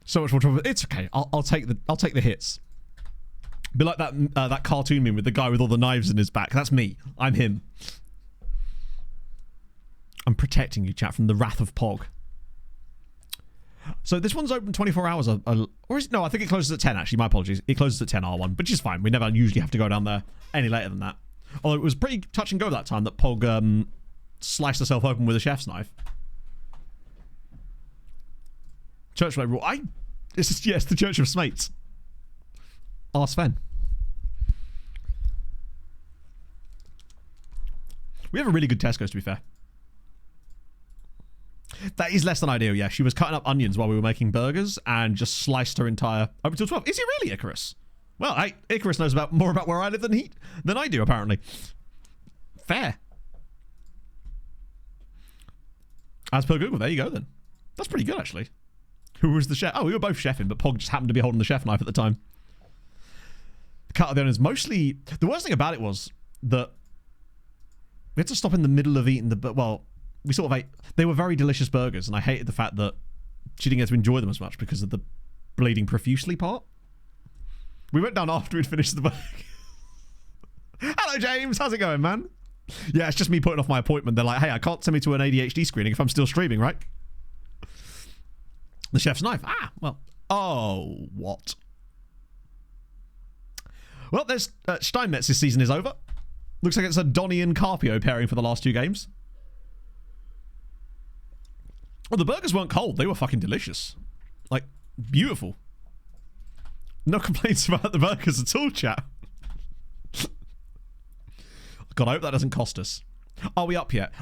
So much more trouble. It's okay. I'll take the hits. Be like that cartoon meme with the guy with all the knives in his back. That's me. I'm him. I'm protecting you, chat, from the wrath of Pog. So this one's open 24 hours. Or is it? No, I think it closes at 10, actually. My apologies. It closes at 10 R1, which is fine. We never usually have to go down there any later than that. Although it was pretty touch and go that time that Pog sliced herself open with a chef's knife. Church of rule. Yes, the Church of Smates. Sven. We have a really good Tesco's, to be fair. That is less than ideal, yeah. She was cutting up onions while we were making burgers and just sliced her entire... Up until 12. Is he really Icarus? Well, Icarus knows more about where I live than I do, apparently. Fair. As per Google, there you go, then. That's pretty good, actually. Who was the chef? Oh, we were both chefing, but Pog just happened to be holding the chef knife at the time. The cut of the onions mostly... The worst thing about it was that we had to stop in the middle of eating the... Well, we sort of ate... They were very delicious burgers, and I hated the fact that she didn't get to enjoy them as much because of the bleeding profusely part. We went down after we'd finished the burger. Hello, James. How's it going, man? Yeah, it's just me putting off my appointment. They're like, hey, I can't send me to an ADHD screening if I'm still streaming, right? The chef's knife. Ah, well. Oh, what? Well, there's Steinmetz's season is over. Looks like it's a Donny and Carpio pairing for the last 2 games. Well, the burgers weren't cold. They were fucking delicious. Like, beautiful. No complaints about the burgers at all, chat. God, I hope that doesn't cost us. Are we up yet?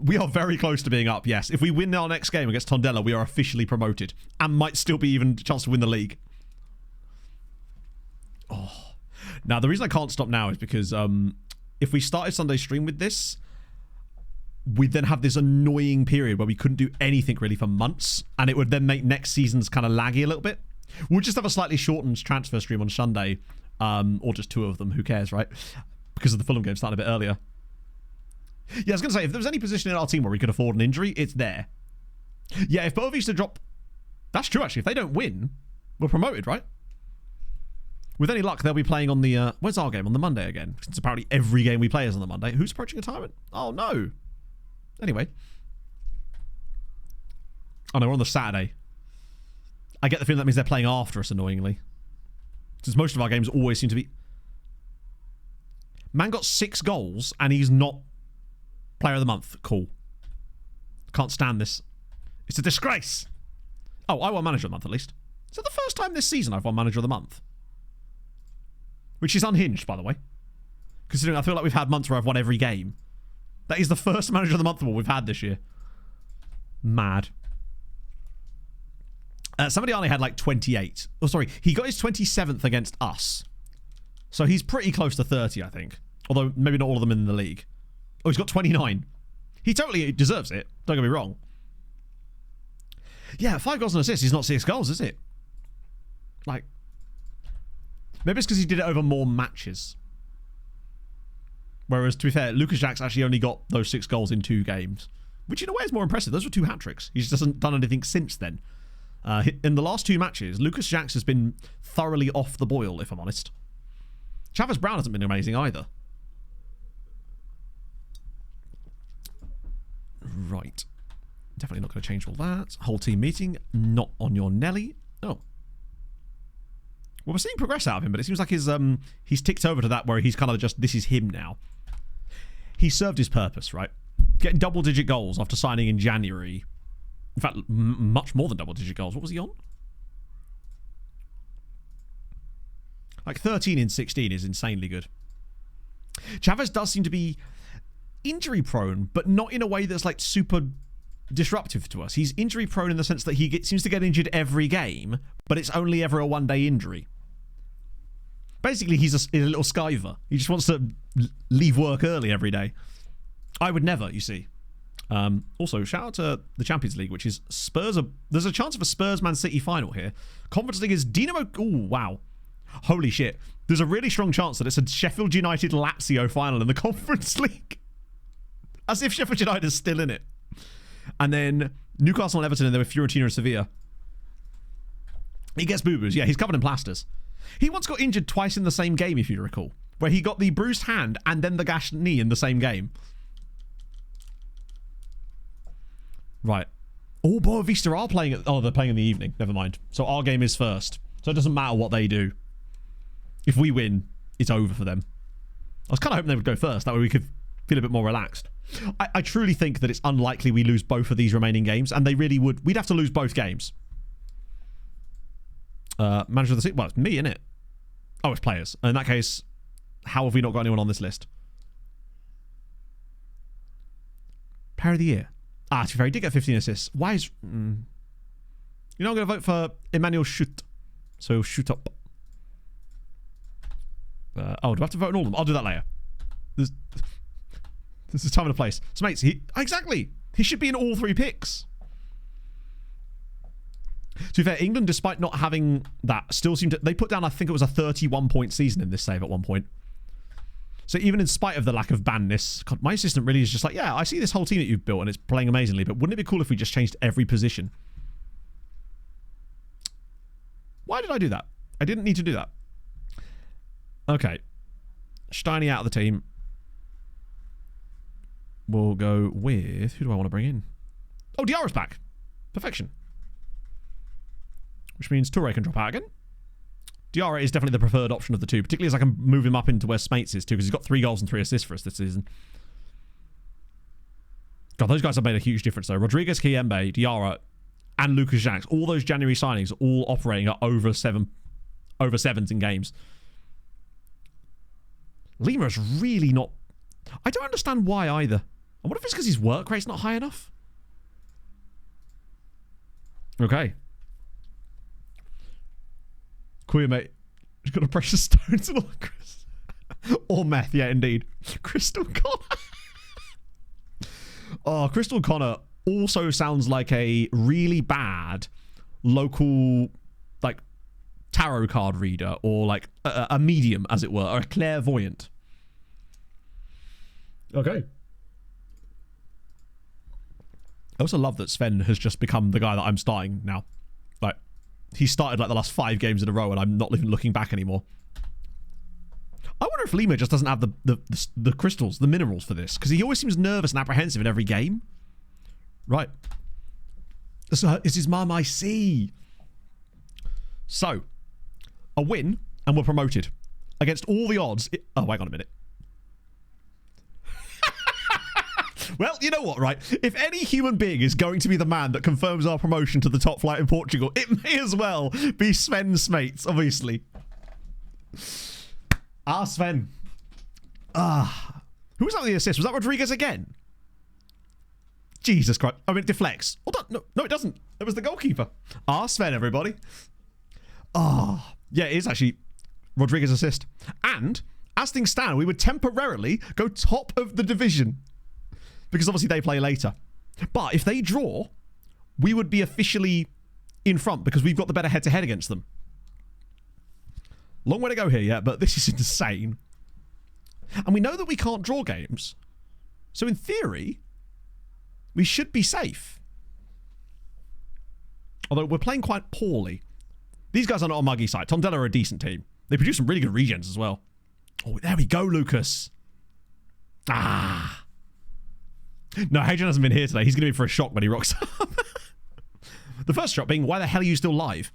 We are very close to being up, yes. If we win our next game against Tondella, we are officially promoted. And might still be even a chance to win the league. Oh. Now, the reason I can't stop now is because if we started Sunday stream with this, we'd then have this annoying period where we couldn't do anything really for months. And it would then make next season's kind of laggy a little bit. We'll just have a slightly shortened transfer stream on Sunday. Or just 2 of them. Who cares, right? Because of the Fulham game starting a bit earlier. Yeah, I was going to say, if there was any position in our team where we could afford an injury, it's there. Yeah, if both used to drop... That's true, actually. If they don't win, we're promoted, right? With any luck, they'll be playing on the... where's our game? On the Monday again. Since apparently every game we play is on the Monday. Who's approaching retirement? Oh, no. Anyway. Oh, no, we're on the Saturday. I get the feeling that means they're playing after us, annoyingly. Since most of our games always seem to be... Man got 6 goals, and he's not player of the month. Cool. Can't stand this. It's a disgrace. Oh, I won manager of the month, at least. Is that the first time this season I've won manager of the month? Which is unhinged, by the way. Considering I feel like we've had months where I've won every game. That is the first manager of the month award we've had this year. Mad. Somebody only had like 28. Oh, sorry. He got his 27th against us. So he's pretty close to 30, I think. Although maybe not all of them in the league. Oh, he's got 29. He totally deserves it. Don't get me wrong. Yeah, 5 goals and assists. He's not 6 goals, is it? Like... Maybe it's because he did it over more matches. Whereas, to be fair, Lucas Jack's actually only got those 6 goals in 2 games. Which, in a way, is more impressive. Those were 2 hat-tricks. He just hasn't done anything since then. In the last 2 matches, Lucas Jack's has been thoroughly off the boil, if I'm honest. Chavez Brown hasn't been amazing either. Right. Definitely not going to change all that. Whole team meeting. Not on your Nelly. Oh. Well, we're seeing progress out of him, but it seems like he's ticked over to that where he's kind of just, this is him now. He served his purpose, right? Getting double-digit goals after signing in January. In fact, much more than double-digit goals. What was he on? Like 13 in 16 is insanely good. Chavez does seem to be injury-prone, but not in a way that's like super disruptive to us. He's injury-prone in the sense that he seems to get injured every game, but it's only ever a one-day injury. Basically, he's a little skiver. He just wants to leave work early every day. I would never, you see. Also, shout out to the Champions League, which is Spurs. There's a chance of a Spurs-Man City final here. Conference League is Dinamo... Ooh, wow. Holy shit. There's a really strong chance that it's a Sheffield United Lazio final in the Conference League. As if Sheffield United is still in it. And then Newcastle and Everton, and then with Fiorentina and Sevilla. He gets boo-boos. Yeah, he's covered in plasters. He once got injured twice in the same game, if you recall, where he got the bruised hand and then the gashed knee in the same game. Right. Oh, Boa Vista are playing oh, they're playing in the evening. Never mind. So our game is first. So it doesn't matter what they do. If we win, it's over for them. I was kind of hoping they would go first. That way we could feel a bit more relaxed. I truly think that it's unlikely we lose both of these remaining games, and they really would. We'd have to lose both games. Manager of the season. Well, it's me, innit? Oh, it's players. In that case, how have we not got anyone on this list? Player of the year. Ah, to be fair, he did get 15 assists. Why is... You know, I'm going to vote for Emmanuel Shoot. So he'll shoot up. Oh, do I have to vote on all of them? I'll do that later. This is time and a place. So, mates, exactly. He should be in all 3 picks. To be fair, England, despite not having that, still seemed to... They put down, I think it was a 31-point season in this save at one point. So even in spite of the lack of banness, God, my assistant really is just like, yeah, I see this whole team that you've built and it's playing amazingly, but wouldn't it be cool if we just changed every position? Why did I do that? I didn't need to do that. Okay. Steiny out of the team. We'll go with... Who do I want to bring in? Oh, Diarra's back. Perfection. Which means Toure can drop out again. Diarra is definitely the preferred option of the two, particularly as I can move him up into where Smates is too, because he's got 3 goals and 3 assists for us this season. God, those guys have made a huge difference though. Rodriguez, Kiembe, Diarra, and Lucas Jacques, all those January signings, all operating at over 7s in games. Lima's really not... I don't understand why either. I wonder if it's because his work rate's not high enough. Okay. Queer mate. He's got a precious stones and all Chris. Or meth, yeah, indeed. Crystal Connor. Oh, Crystal Connor also sounds like a really bad local, like, tarot card reader, or like a medium, as it were, or a clairvoyant. Okay. I also love that Sven has just become the guy that I'm starting now. Like, he started like the last 5 games in a row and I'm not even looking back anymore. I wonder if Lima just doesn't have the crystals, the minerals for this, because he always seems nervous and apprehensive in every game. Right. This is my C. So, a win and we're promoted. Against all the odds... Oh, hang on a minute. Well, you know what, right? If any human being is going to be the man that confirms our promotion to the top flight in Portugal, it may as well be Sven Smates, obviously. Ah, Sven. Ah. Who was that with the assist? Was that Rodriguez again? Jesus Christ. I mean, it deflects. Hold on. No, it doesn't. It was the goalkeeper. Ah, Sven, everybody. Ah. Yeah, it is actually Rodriguez assist. And, as things stand, we would temporarily go top of the division. Because obviously they play later. But if they draw, we would be officially in front because we've got the better head-to-head against them. Long way to go here, yeah, but this is insane. And we know that we can't draw games. So in theory, we should be safe. Although we're playing quite poorly. These guys are not a muggy side. Tondella are a decent team. They produce some really good regens as well. Oh, there we go, Lucas. Ah. No, Hadrian hasn't been here today. He's going to be for a shock when he rocks up. The first shock being, why the hell are you still live?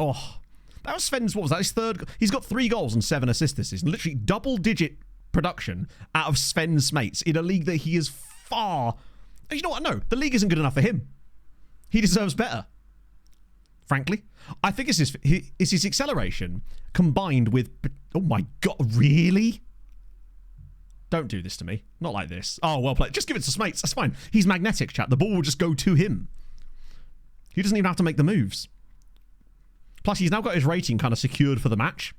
Oh, that was Sven's, what was that, his third? He's got 3 goals and 7 assists this season. Literally double-digit production out of Sven's mates in a league that he is far... You know what? No, the league isn't good enough for him. He deserves better. Frankly. I think it's his acceleration combined with... Oh my God, really? Don't do this to me. Not like this. Oh, well played. Just give it to Smates. That's fine. He's magnetic, chat. The ball will just go to him. He doesn't even have to make the moves. Plus, he's now got his rating kind of secured for the match.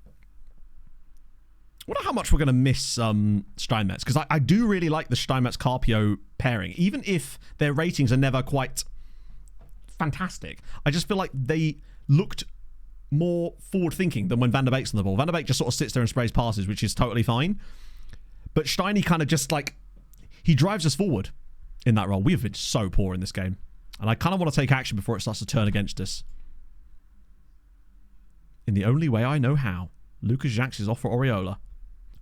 I wonder how much we're going to miss Steinmetz, because I do really like the Steinmetz-Carpio pairing, even if their ratings are never quite fantastic. I just feel like they looked more forward-thinking than when Van der Beek's on the ball. Van der Beek just sort of sits there and sprays passes, which is totally fine. But Steiny kind of just like... He drives us forward in that role. We have been so poor in this game. And I kind of want to take action before it starts to turn against us. in the only way I know how. Lucas Jacques is off for Oriola.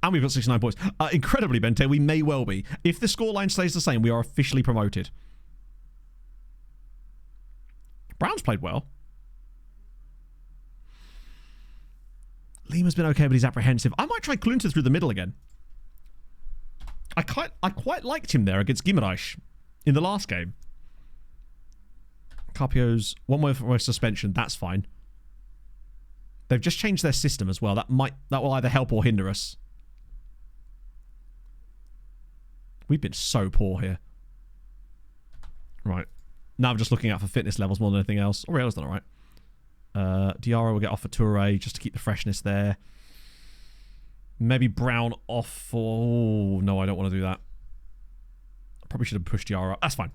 And we've got 69 points. Incredibly, Bente, we may well be. If the scoreline stays the same, we are officially promoted. Brown's played well. Lima's been okay, but he's apprehensive. I might try Klunter through the middle again. I quite liked him there against Gimenez in the last game. Carpio's one way for suspension. That's fine. They've just changed their system as well. That will either help or hinder us. We've been so poor here. Right. Now I'm just looking out for fitness levels more than anything else. Oriola's done all right. Diarra will get off for Toure just to keep the freshness there. Maybe Brown off for... Oh, no, I don't want to do that. I probably should have pushed Diarra up. That's fine.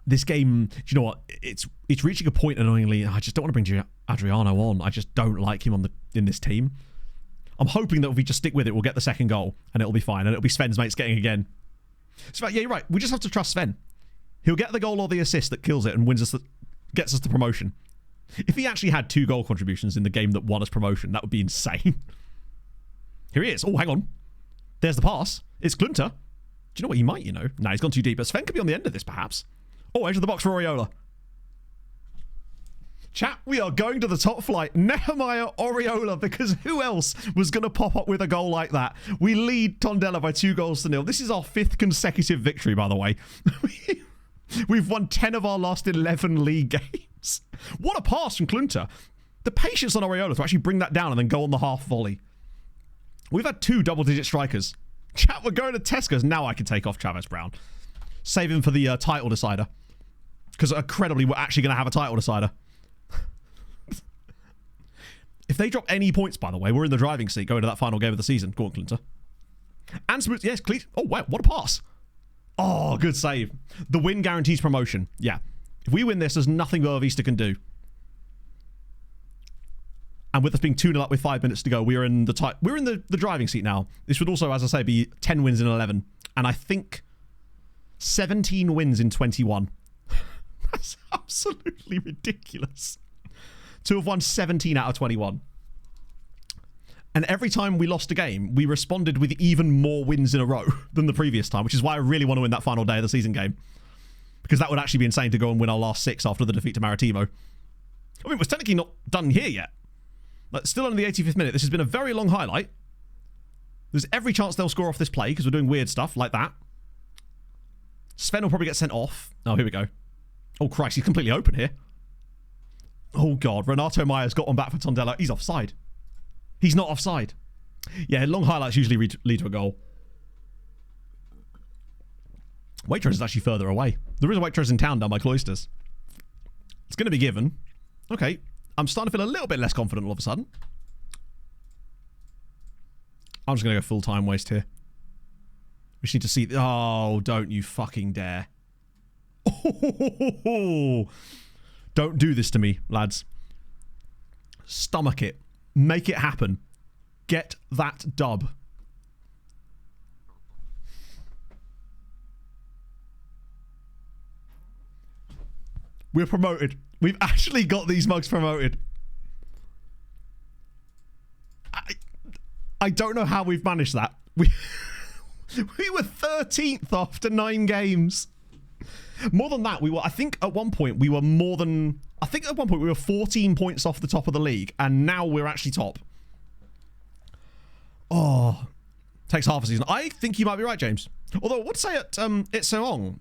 This game, do you know what? It's reaching a point, annoyingly, I just don't want to bring Adriano on. I just don't like him in this team. I'm hoping that if we just stick with it, we'll get the second goal, and it'll be fine, and it'll be Sven's mates getting again. So, yeah, you're right. We just have to trust Sven. He'll get the goal or the assist that kills it and gets us the promotion. If he actually had 2 goal contributions in the game that won us promotion, that would be insane. Here he is. Oh, hang on. There's the pass. It's Klunter. Do you know what? He might, you know. Nah, he's gone too deep. But Sven could be on the end of this, perhaps. Oh, edge of the box for Oriola. Chat, we are going to the top flight. Nehemiah Oriola, because who else was going to pop up with a goal like that? We lead Tondella by 2-0. This is our 5th consecutive victory, by the way. We've won 10 of our last 11 league games. What a pass from Klunter. The patience on Oriola to actually bring that down and then go on the half volley. We've had 2 double-digit strikers. Chat, we're going to Tesco's. Now I can take off Chavez Brown. Save him for the title decider. Because incredibly, we're actually going to have a title decider. If they drop any points, by the way, we're in the driving seat going to that final game of the season. Go on, Klunter. And smooth. Yes, Cleese. Oh, wow. What a pass. Oh, good save. The win guarantees promotion. Yeah. If we win this, there's nothing Boavista can do. And with us being 2-0 up with 5 minutes to go, we're in the driving seat now. This would also, as I say, be 10 wins in 11. And I think 17 wins in 21. That's absolutely ridiculous. To have won 17 out of 21. And every time we lost a game, we responded with even more wins in a row than the previous time, which is why I really want to win that final day of the season game. Because that would actually be insane to go and win our last 6 after the defeat to Maritimo. I mean, it was technically not done here yet. Like, still only the 85th minute. This has been a very long highlight. There's every chance they'll score off this play because we're doing weird stuff like that. Sven will probably get sent off. Oh, here we go. Oh, Christ, he's completely open here. Oh, God. Renato Meyer's got one back for Tondella. He's offside. He's not offside. Yeah, long highlights usually lead to a goal. Waitrose is actually further away. There is a Waitrose in town down by Cloisters. It's going to be given. Okay. I'm starting to feel a little bit less confident all of a sudden. I'm just going to go full time waste here. We just need to see... Oh, don't you fucking dare. Oh, don't do this to me, lads. Stomach it. Make it happen. Get that dub. We're promoted. We've actually got these mugs promoted. I don't know how we've managed that. We were 13th after 9 games. More than that, I think at one point we were 14 points off the top of the league, and now we're actually top. Oh, takes half a season. I think you might be right, James. Although I would say it's so long.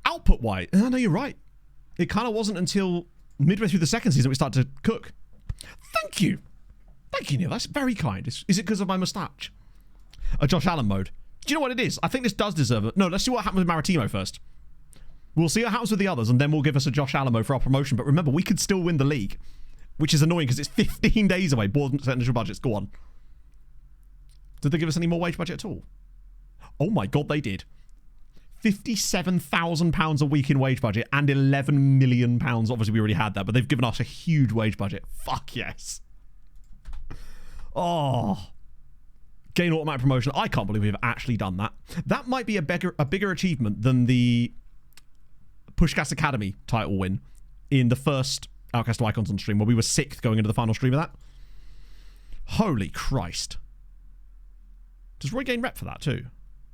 Output-wise, I know you're right. It kind of wasn't until midway through the second season we started to cook. Thank you. Thank you, Neil. That's very kind. Is it because of my moustache? A Josh Allen mode. Do you know what it is? I think this does deserve it. No, let's see what happens with Maritimo first. We'll see what happens with the others, and then we'll give us a Josh Allen mode for our promotion. But remember, we could still win the league, which is annoying because it's 15 days away. Board initial budgets. Go on. Did they give us any more wage budget at all? Oh my God, they did. £57,000 a week in wage budget and £11 million. Obviously, we already had that, but they've given us a huge wage budget. Fuck yes. Oh. Gain automatic promotion. I can't believe we've actually done that. That might be a bigger achievement than the Pushkas Academy title win in the first Outcast to Icons on stream, where we were 6th going into the final stream of that. Holy Christ. Does Roy gain rep for that too?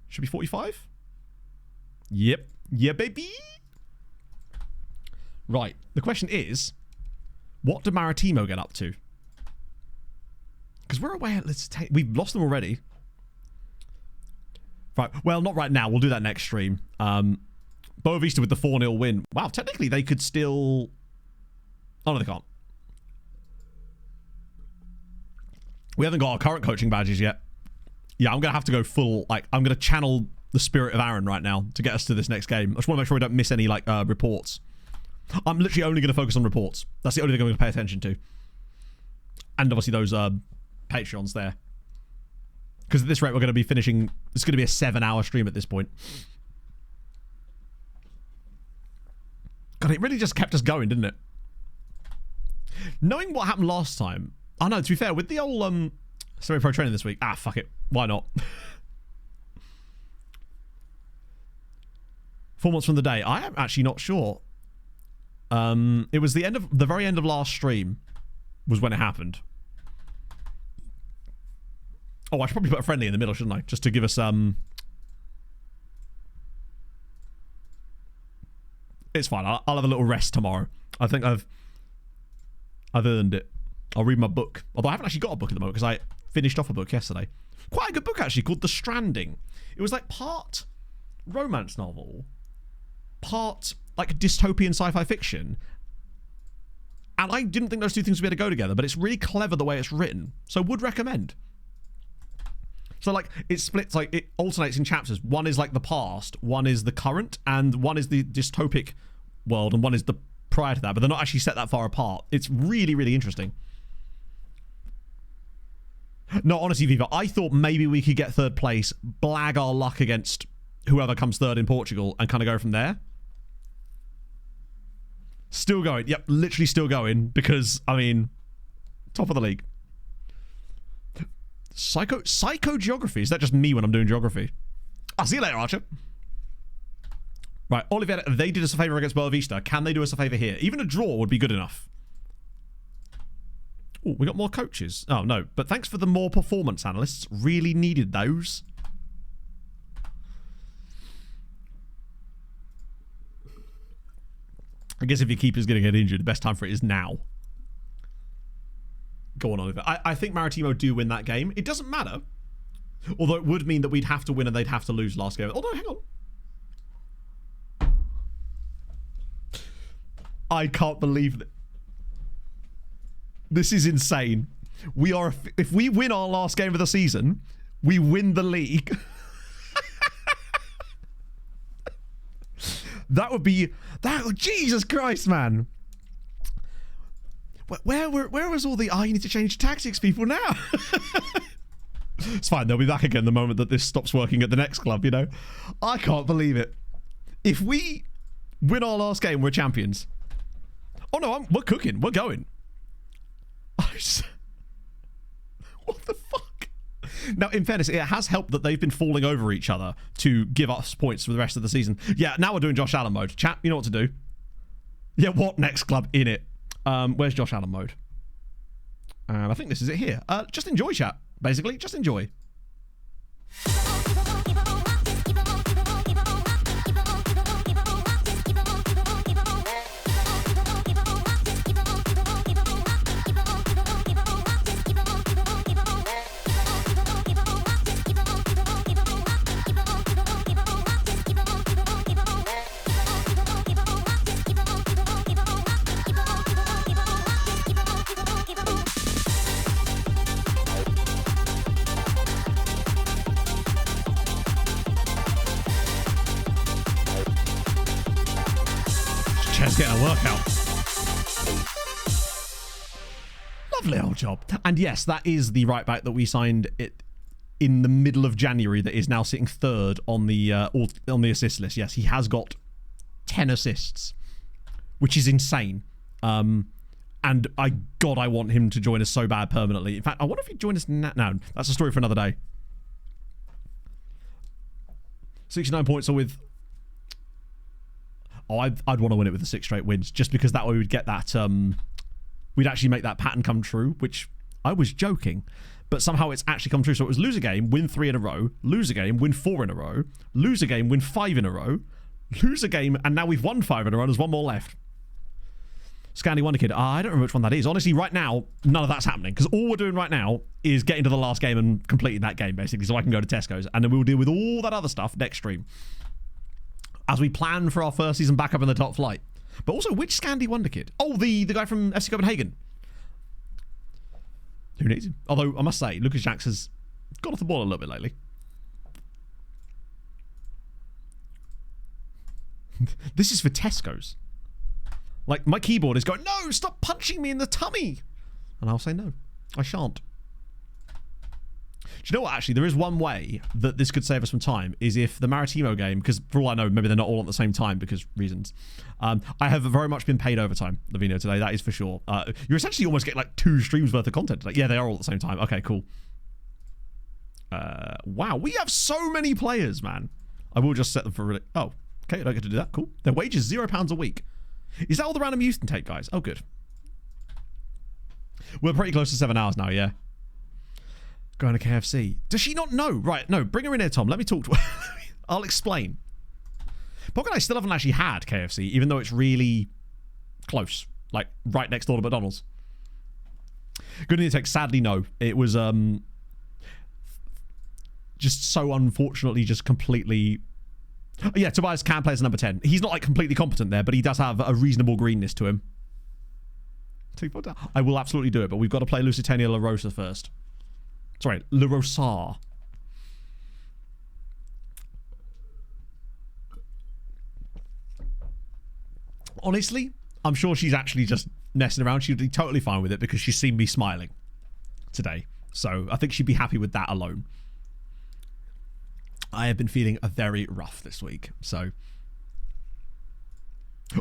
Should be 45? Yep. Yeah, baby. Right. The question is, what do Maritimo get up to? Because we're away. We've lost them already. Right. Well, not right now. We'll do that next stream. Boavista with the 4-0 win. Wow, technically they could still... Oh, no, they can't. We haven't got our current coaching badges yet. Yeah, I'm going to have to go full... Like, I'm going to channel the spirit of Aaron right now to get us to this next game. I just want to make sure we don't miss any, like, reports. I'm literally only going to focus on reports. That's the only thing I'm going to pay attention to. And obviously those Patreons there. Because at this rate, we're going to be finishing... It's going to be a 7-hour stream at this point. God, it really just kept us going, didn't it? Knowing what happened last time... Oh, no, to be fair, with the old semi-pro training this week... Ah, fuck it. Why not? 4 months from the day. I am actually not sure. It was the very end of last stream was when it happened. Oh, I should probably put a friendly in the middle, shouldn't I? Just to give us It's fine. I'll have a little rest tomorrow. I think I've earned it. I'll read my book. Although I haven't actually got a book at the moment because I finished off a book yesterday. Quite a good book actually, called The Stranding. It was like part romance novel, part like dystopian sci-fi fiction. And I didn't think those two things would be able to go together, but it's really clever the way it's written. So would recommend. So like it splits, like it alternates in chapters. One is like the past, one is the current, and one is the dystopic world, and one is the prior to that, but they're not actually set that far apart. It's really, really interesting. No, honestly, Viva, I thought maybe we could get 3rd place, blag our luck against whoever comes 3rd in Portugal, and kind of go from there. Still going. Yep, literally still going, because, I mean, top of the league. Psychogeography. Is that just me when I'm doing geography? I'll see you later, Archer. Right, Oliveira, they did us a favour against Boavista. Can they do us a favour here? Even a draw would be good enough. Oh, we got more coaches. Oh, no. But thanks for the more performance analysts. Really needed those. I guess if your keeper's going to get injured, the best time for it is now. Go on, Oliver. I think Maritimo do win that game. It doesn't matter. Although it would mean that we'd have to win and they'd have to lose last game. Although, hang on. I can't believe that. This is insane. We are... If we win our last game of the season, we win the league. That would be... Jesus Christ, man. Where was all the... you need to change tactics people now? It's fine. They'll be back again the moment that this stops working at the next club, you know? I can't believe it. If we win our last game, we're champions. Oh, no, we're cooking. We're going. What the fuck? Now, in fairness, it has helped that they've been falling over each other to give us points for the rest of the season. Yeah, now we're doing Josh Allen mode. Chat, you know what to do. Yeah, what next club in it? Where's Josh Allen mode? I think this is it here. Just enjoy, chat. Basically, just enjoy. Getting a workout. Lovely old job. And yes, that is the right back that we signed it in the middle of January that is now sitting 3rd on the assist list. Yes, he has got 10 assists, which is insane. And I want him to join us so bad permanently. In fact, I wonder if he'd join us now. No, that's a story for another day. 69 points are with... Oh, I'd want to win it with the 6 straight wins, just because that way we'd get that we'd actually make that pattern come true, which I was joking. But somehow it's actually come true. So it was lose a game, win 3 in a row, lose a game, win 4 in a row, lose a game, win 5 in a row, lose a game, and now we've won 5 in a row. There's one more left. Scandi Wonder Kid. I don't remember which one that is. Honestly, right now, none of that's happening. Because all we're doing right now is getting to the last game and completing that game, basically, so I can go to Tesco's. And then we'll deal with all that other stuff next stream. As we plan for our first season back up in the top flight. But also, which Scandi Wonder Kid? Oh, the guy from FC Copenhagen. Who needs him? Although, I must say, Lucas Jax has got off the ball a little bit lately. This is for Tesco's. Like, my keyboard is going, no, stop punching me in the tummy. And I'll say, no, I shan't. Do you know what, actually? There is one way that this could save us some time, is if the Maritimo game, because for all I know, maybe they're not all at the same time because reasons. I have very much been paid overtime, Lavino, today. That is for sure. You're essentially almost getting like 2 streams worth of content today. Yeah, they are all at the same time. Okay, cool. Wow, we have so many players, man. I will just set them for... Oh, okay, I don't get to do that. Cool. Their wage is £0 a week. Is that all the random youth can take, guys? Oh, good. We're pretty close to 7 hours now, yeah. Going to KFC. Does she not know? Right, no, bring her in here, Tom. Let me talk to her. I'll explain. Pocket I still haven't actually had KFC, even though it's really close. Like, right next door to McDonald's. Good news, sadly, no. It was, just so unfortunately, just completely... Yeah, Tobias can play as number 10. He's not, like, completely competent there, but he does have a reasonable greenness to him. I will absolutely do it, but we've got to play Lusitania La Rosa first. Sorry, La Rosa. Honestly, I'm sure she's actually just messing around. She'd be totally fine with it because she's seen me smiling today. So I think she'd be happy with that alone. I have been feeling very rough this week. So,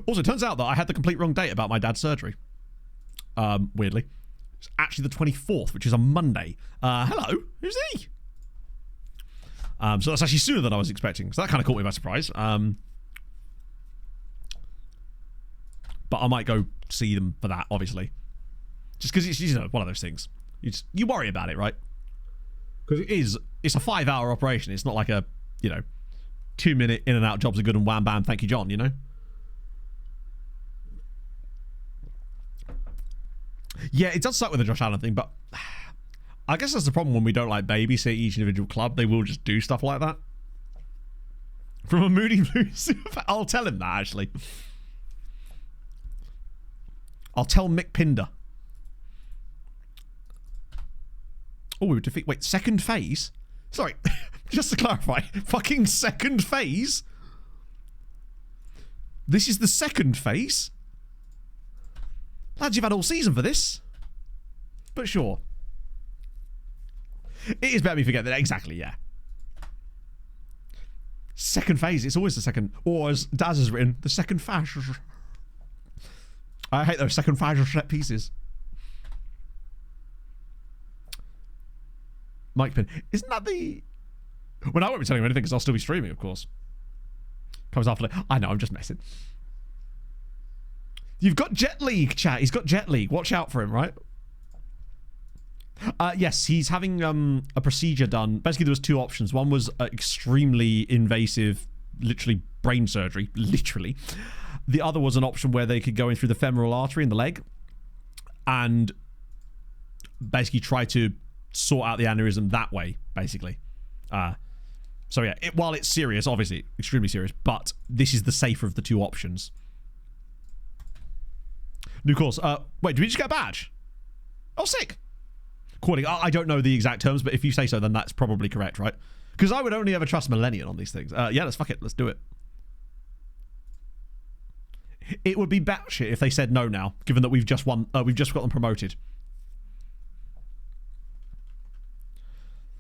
also, it turns out that I had the complete wrong date about my dad's surgery. Weirdly. It's actually the 24th, which is a Monday. Hello, who's he? So that's actually sooner than I was expecting. So that kind of caught me by surprise. But I might go see them for that, obviously. Just because it's, you know, one of those things. You worry about it, right? Because it's a 5-hour operation. It's not like a, 2-minute in and out, jobs are good and wham bam, thank you, John, you know? Yeah, it does suck with the Josh Allen thing, but I guess that's the problem when we don't like babysit each individual club. They will just do stuff like that. From a Moody Blues. I'll tell him that, actually. I'll tell Mick Pinder. Oh, we would defeat... Wait, second phase? Sorry, just to clarify. Fucking second phase? This is the second phase? Lads, you've had all season for this. But sure. It is better me forget that. Exactly, yeah. Second phase. It's always the second. Or as Daz has written, the second phase. I hate those second phase set pieces. Mike Pin. Isn't that the... Well, I won't be telling you anything because I'll still be streaming, of course. Comes after... I know, I'm just messing. You've got Jet League, chat. He's got Jet League. Watch out for him, right? Yes, he's having a procedure done. Basically, there was 2 options. One was extremely invasive, literally brain surgery, literally. The other was an option where they could go in through the femoral artery in the leg and basically try to sort out the aneurysm that way, basically. So yeah, while it's serious, obviously, extremely serious, but this is the safer of the 2 options. New course. Wait, did we just get a badge? Oh, sick. Quality. I don't know the exact terms, but if you say so, then that's probably correct, right? Because I would only ever trust Millennium on these things. Yeah, let's fuck it. Let's do it. It would be batshit if they said no now, given that we've just won. We've just got them promoted.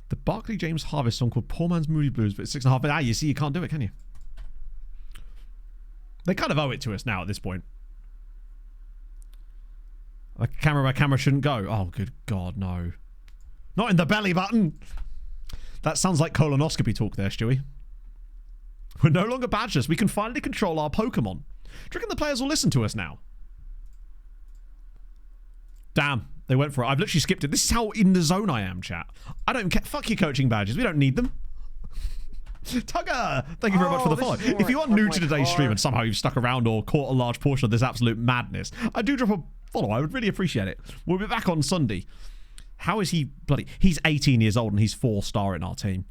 The Barclay James Harvest song called Poor Man's Moody Blues, but it's 6.5. Ah, you see, you can't do it, can you? They kind of owe it to us now at this point. A camera by camera shouldn't go. Oh, good God, no. Not in the belly button. That sounds like colonoscopy talk there, Stewie. We're no longer badgeless. We can finally control our Pokemon. Do you reckon the players will listen to us now? Damn, they went for it. I've literally skipped it. This is how in the zone I am, chat. I don't care. Fuck your coaching badges. We don't need them. Tugger, thank you very much for the follow. If you are new to today's stream and somehow you've stuck around or caught a large portion of this absolute madness, I do drop a follow. I would really appreciate it. We'll be back on Sunday. How is he bloody... He's 18 years old and he's 4-star in our team.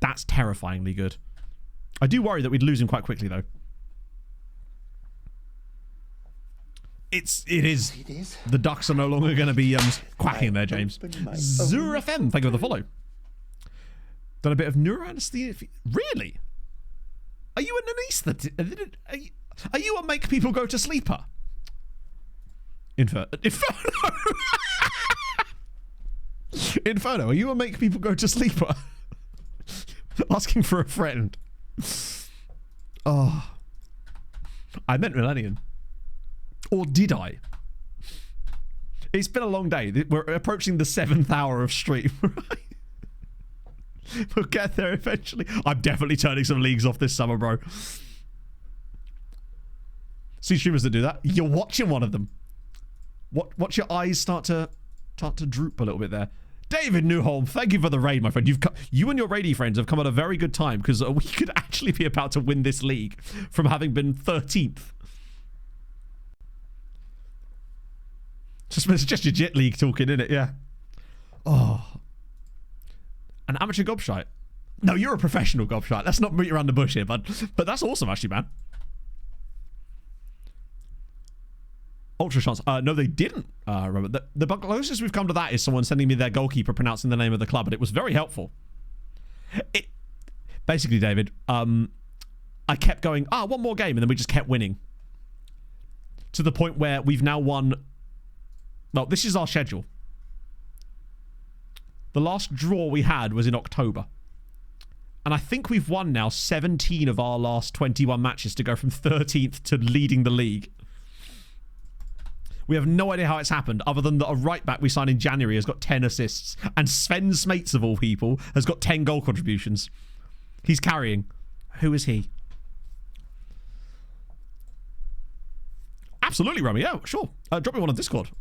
That's terrifyingly good. I do worry that we'd lose him quite quickly, though. It is. The Ducks are no longer going to be quacking there, James. ZurFM, thank you for the follow. Done a bit of neuroanesthesia. Really? Are you an anesthetist? Are you a make people go to sleeper? Inferno. Inferno, are you a make people go to sleeper? Asking for a friend. Oh. I meant Millennium. Or did I? It's been a long day. We're approaching the 7th hour of stream, right? We'll get there eventually. I'm definitely turning some leagues off this summer, bro. See streamers that do that. You're watching one of them. Watch your eyes start to droop a little bit there. David Newholm, thank you for the raid, my friend. You and your raidie friends have come at a very good time because we could actually be about to win this league from having been 13th. It's just your Jit League talking, isn't it? Yeah. Oh. An amateur gobshite. No, you're a professional gobshite. Let's not beat around the bush here, bud. But that's awesome, actually, man. Ultra chance. No, they didn't. Remember, the closest we've come to that is someone sending me their goalkeeper pronouncing the name of the club, and it was very helpful. Basically, David, I kept going, one more game, and then we just kept winning. To the point where we've now won... Well, this is our schedule. The last draw we had was in October. And I think we've won now 17 of our last 21 matches to go from 13th to leading the league. We have no idea how it's happened, other than that a right back we signed in January has got 10 assists. And Sven Smates, of all people, has got 10 goal contributions. He's carrying. Who is he? Absolutely, Remy. Yeah, sure. Drop me one on Discord.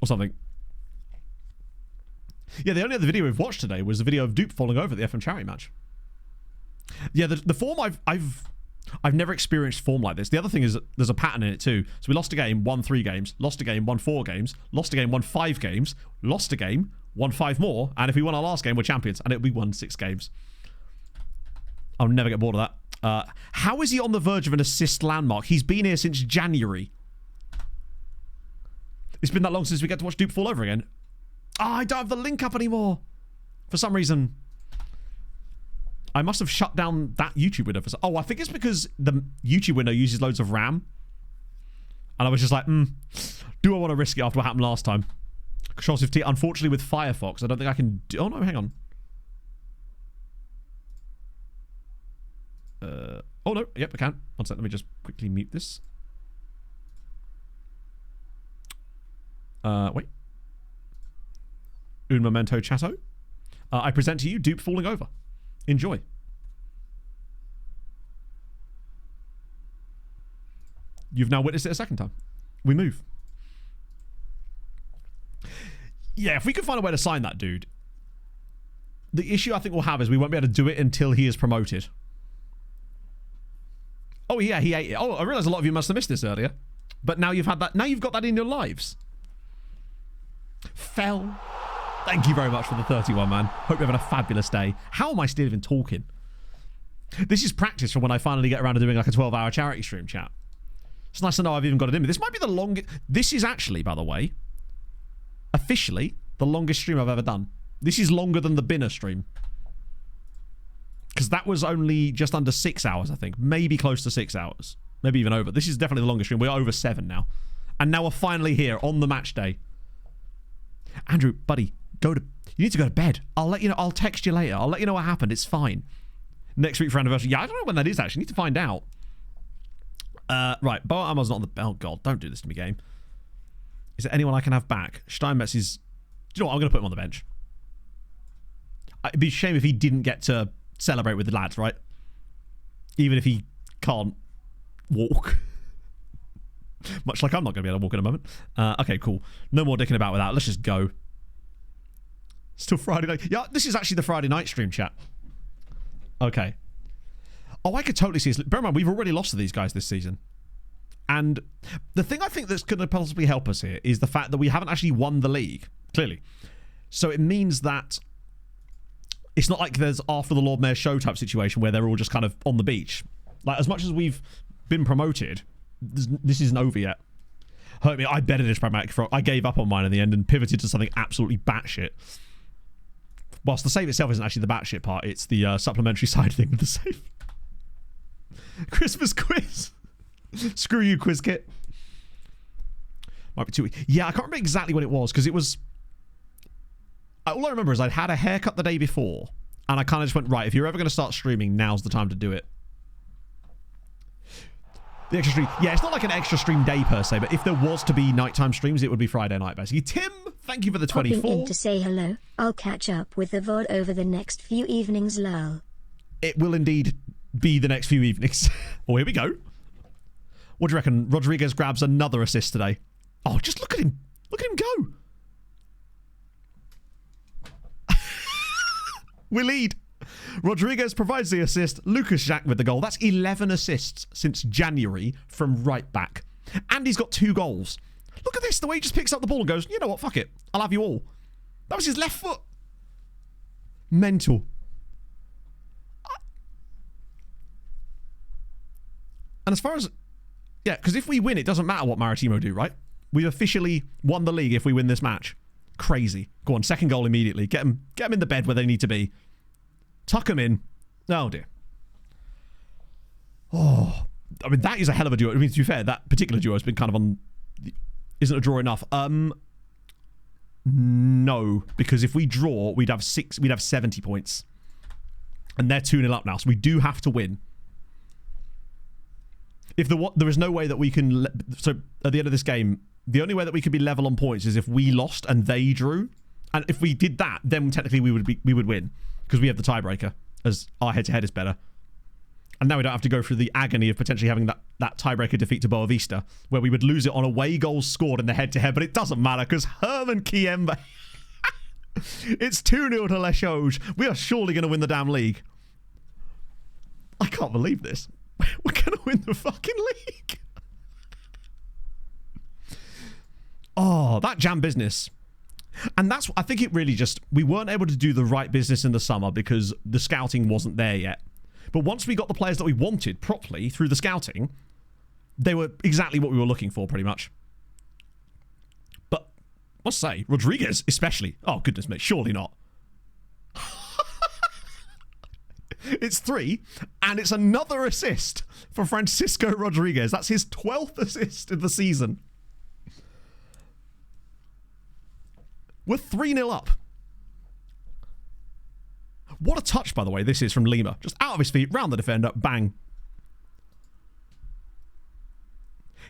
Or something. Yeah, the only other video we've watched today was the video of Dupe falling over at the FM charity match. Yeah, the form I've never experienced form like this. The other thing is that there's a pattern in it too. So we lost a game, won 3 games, lost a game, won 4 games, lost a game, won 5 games, lost a game, won 5 more, and if we won our last game, we're champions, and we won 6 games. I'll never get bored of that. How is he on the verge of an assist landmark? He's been here since January. It's been that long since we get to watch Dupe fall over again. I don't have the link up anymore. For some reason. I must have shut down that YouTube window. I think it's because the YouTube window uses loads of RAM. And I was just like, do I want to risk it after what happened last time? Unfortunately, with Firefox, I don't think I can do... Oh, no, hang on. Oh, no. Yep, I can. One sec. Let me just quickly mute this. Wait. Un momento, chatto. I present to you Dupe falling over. Enjoy. You've now witnessed it a second time. We move. Yeah, if we could find a way to sign that dude. The issue I think we'll have is we won't be able to do it until he is promoted. Oh yeah, he ate it. Oh, I realise a lot of you must have missed this earlier. But now you've had that. Now you've got that in your lives. Fell. Thank you very much for the 31, man. Hope you're having a fabulous day. How am I still even talking? This is practice for when I finally get around to doing like a 12-hour charity stream, chat. It's nice to know I've even got it in me. This might be the longest... This is actually, by the way, officially, the longest stream I've ever done. This is longer than the Binner stream. Because that was only just under 6 hours, I think. Maybe close to 6 hours. Maybe even over. This is definitely the longest stream. We're over 7 now. And now we're finally here on the match day. Andrew, buddy, you need to go to bed. I'll let you know. I'll text you later. I'll let you know what happened. It's fine. Next week for anniversary. Yeah, I don't know when that is actually. I need to find out. Right. Boa Ammo's not on the... Oh, God. Don't do this to me, game. Is there anyone I can have back? Steinmetz is... Do you know what? I'm going to put him on the bench. It'd be a shame if he didn't get to celebrate with the lads, right? Even if he can't walk. Much like I'm not going to be able to walk in a moment. Okay, cool. No more dicking about with that. Let's just go. Still Friday night. Yeah, this is actually the Friday night stream, chat. Okay. Oh, I could totally see this. Bear in mind, we've already lost to these guys this season. And the thing I think that's going to possibly help us here is the fact that we haven't actually won the league, clearly. So it means that it's not like there's after the Lord Mayor show type situation where they're all just kind of on the beach. Like, as much as we've been promoted, this isn't over yet. Hurt me. I betted this pragmatic frog. I gave up on mine in the end and pivoted to something absolutely batshit. Whilst the save itself isn't actually the batshit part, it's the supplementary side thing with the save. Christmas quiz. Screw you, quiz kit. Might be 2 weeks. Yeah, I can't remember exactly when it was because it was. All I remember is I'd had a haircut the day before, and I kind of just went, right, if you're ever going to start streaming, now's the time to do it. The extra stream. Yeah, it's not like an extra stream day per se, but if there was to be nighttime streams, it would be Friday night, basically. Tim, thank you for the 24. Popping in to say hello. I'll catch up with the VOD over the next few evenings, lol. It will indeed be the next few evenings. Oh, here we go. What do you reckon? Rodriguez grabs another assist today. Oh, just look at him. Look at him go. We lead. Rodriguez provides the assist. Lucas Jack with the goal. That's 11 assists since January from right back. And he's got 2 goals. Look at this. The way he just picks up the ball and goes, you know what? Fuck it. I'll have you all. That was his left foot. Mental. And as far as... Yeah, because if we win, it doesn't matter what Maritimo do, right? We've officially won the league if we win this match. Crazy. Go on, second goal immediately. Get them in the bed where they need to be. Tuck them in. Oh, dear. Oh, I mean, that is a hell of a duo. I mean, to be fair, that particular duo has been kind of on... Isn't a draw enough? No, because if we draw, we'd have 70 points. And they're 2-0 up now, so we do have to win. If there is no way that we can... So, at the end of this game, the only way that we could be level on points is if we lost and they drew. And if we did that, then technically we would win. Because we have the tiebreaker, as our head-to-head is better. And now we don't have to go through the agony of potentially having that tiebreaker defeat to Boa Vista, where we would lose it on away goals scored in the head-to-head, but it doesn't matter, because Herman Kiemba... It's 2-0 to Leixões. We are surely going to win the damn league. I can't believe this. We're going to win the fucking league. Oh, that jam business. And that's, I think it really just, we weren't able to do the right business in the summer because the scouting wasn't there yet. But once we got the players that we wanted properly through the scouting, they were exactly what we were looking for, pretty much. But, I must say, Rodriguez especially. Oh, goodness me, surely not. It's 3, and it's another assist for Francisco Rodriguez. That's his 12th assist in the season. We're 3-0 up. What a touch, by the way, this is from Lima. Just out of his feet, round the defender, bang.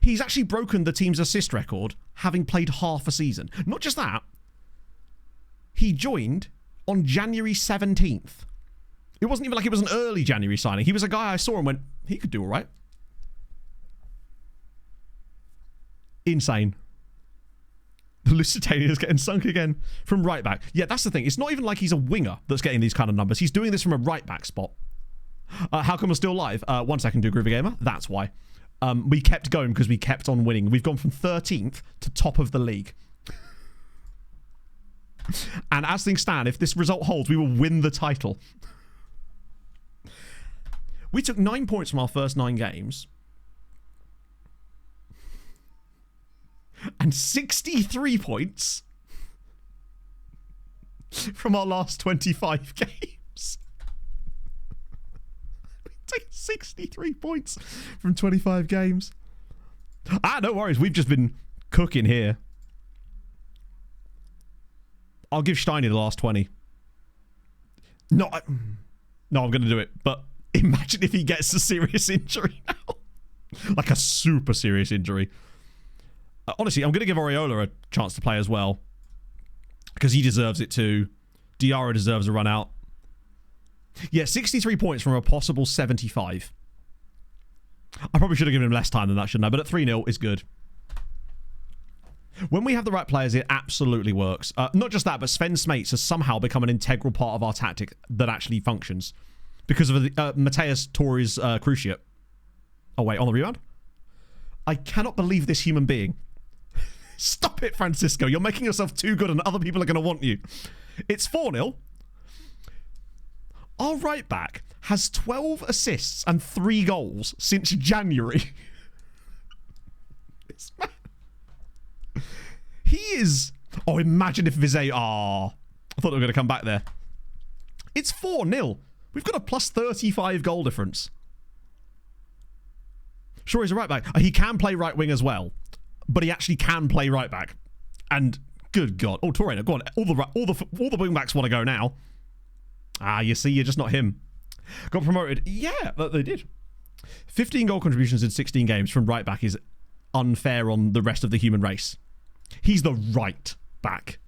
He's actually broken the team's assist record, having played half a season. Not just that, he joined on January 17th. It wasn't even like it was an early January signing. He was a guy I saw and went, he could do all right. Insane. The Lusitania is getting sunk again from right back. Yeah, that's the thing. It's not even like he's a winger that's getting these kind of numbers. He's doing this from a right back spot. How come we're still live? 1 second, do Groovy Gamer. That's why. We kept going because we kept on winning. We've gone from 13th to top of the league. And as things stand, if this result holds, we will win the title. We took 9 points from our first 9 games. And 63 points from our last 25 games. We take 63 points from 25 games. No worries. We've just been cooking here. I'll give Steiny the last 20. No, I'm going to do it. But imagine if he gets a serious injury now. Like a super serious injury. Honestly, I'm going to give Oriola a chance to play as well. Because he deserves it too. Diarra deserves a run out. Yeah, 63 points from a possible 75. I probably should have given him less time than that, shouldn't I? But at 3-0 is good. When we have the right players, it absolutely works. Not just that, but Sven Smates has somehow become an integral part of our tactic that actually functions. Because of Mateus Torres cruciate. Oh, wait, on the rebound? I cannot believe this human being. Stop it, Francisco. You're making yourself too good and other people are going to want you. It's 4-0. Our right back has 12 assists and 3 goals since January. He is... Oh, imagine if Vizay... I thought they were going to come back there. It's 4-0. We've got a plus 35 goal difference. Sure, he's a right back. He can play right wing as well. But he actually can play right back. And good God. Oh, Torreira, go on. All the wing backs want to go now. You see, you're just not him. Got promoted. Yeah, they did. 15 goal contributions in 16 games from right back is unfair on the rest of the human race. He's the right back.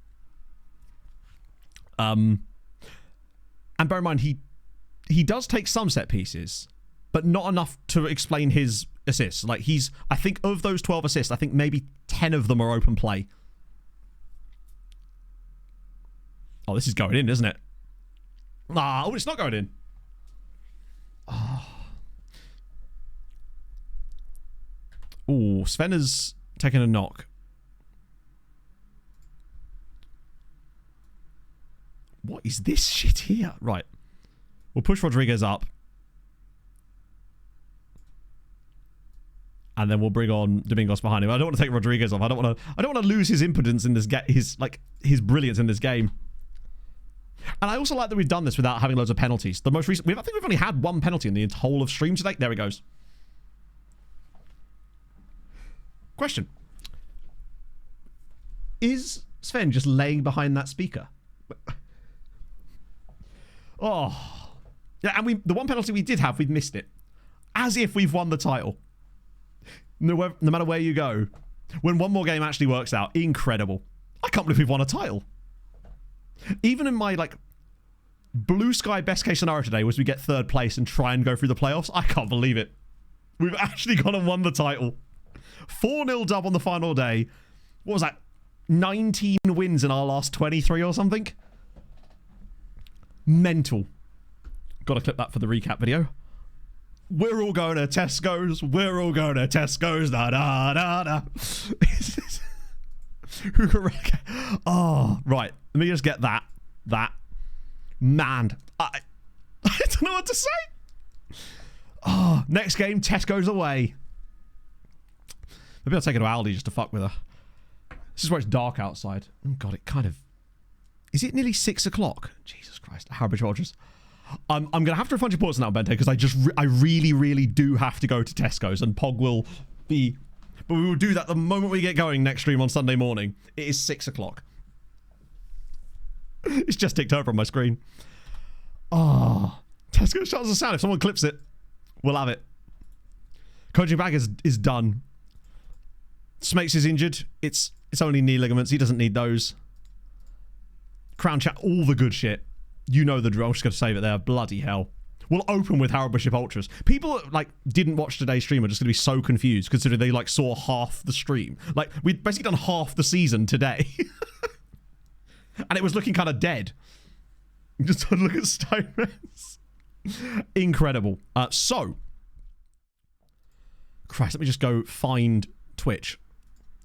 And bear in mind, he does take some set pieces, but not enough to explain his assists. Like, I think of those 12 assists, I think maybe 10 of them are open play. Oh, this is going in, isn't it? Oh, it's not going in. Oh, Sven has taken a knock. What is this shit here? Right. We'll push Rodriguez up. And then we'll bring on Domingos behind him. I don't want to take Rodriguez off. I don't want to lose his impotence in this his brilliance in this game. And I also like that we've done this without having loads of penalties. The most recent, I think we've only had 1 penalty in the whole of stream today. There he goes. Question. Is Sven just laying behind that speaker? Oh. Yeah, and the 1 penalty we did have, we've missed it. As if we've won the title. No matter where you go. When one more game actually works out. Incredible. I can't believe we've won a title. Even in my, blue sky best case scenario today was we get 3rd place and try and go through the playoffs. I can't believe it. We've actually gone and won the title. 4-0 dub on the final day. What was that? 19 wins in our last 23 or something? Mental. Got to clip that for the recap video. We're all going to Tesco's. We're all going to Tesco's. Da da da da. Oh, right. Let me just get that. Man. I don't know what to say. Oh, next game, Tesco's away. Maybe I'll take her to Aldi just to fuck with her. This is where it's dark outside. Oh, God, it kind of... Is it nearly 6 o'clock? Jesus Christ. Harbour Rogers. I'm going to have to refund your points now, Bente, because I really, really do have to go to Tesco's, and Pog will be... But we will do that the moment we get going next stream on Sunday morning. It is 6 o'clock. It's just ticked over on my screen. Oh. Tesco's shots of sound. If someone clips it, we'll have it. Coaching back is done. Smakes is injured. It's only knee ligaments. He doesn't need those. Crown chat, all the good shit. You know the drill. I'm just going to save it there. Bloody hell. We'll open with Harold Bishop Ultras. People that, didn't watch today's stream are just going to be so confused considering they, saw half the stream. We'd basically done half the season today. And it was looking kind of dead. Just look at Steinmetz. Incredible. So. Christ, let me just go find Twitch.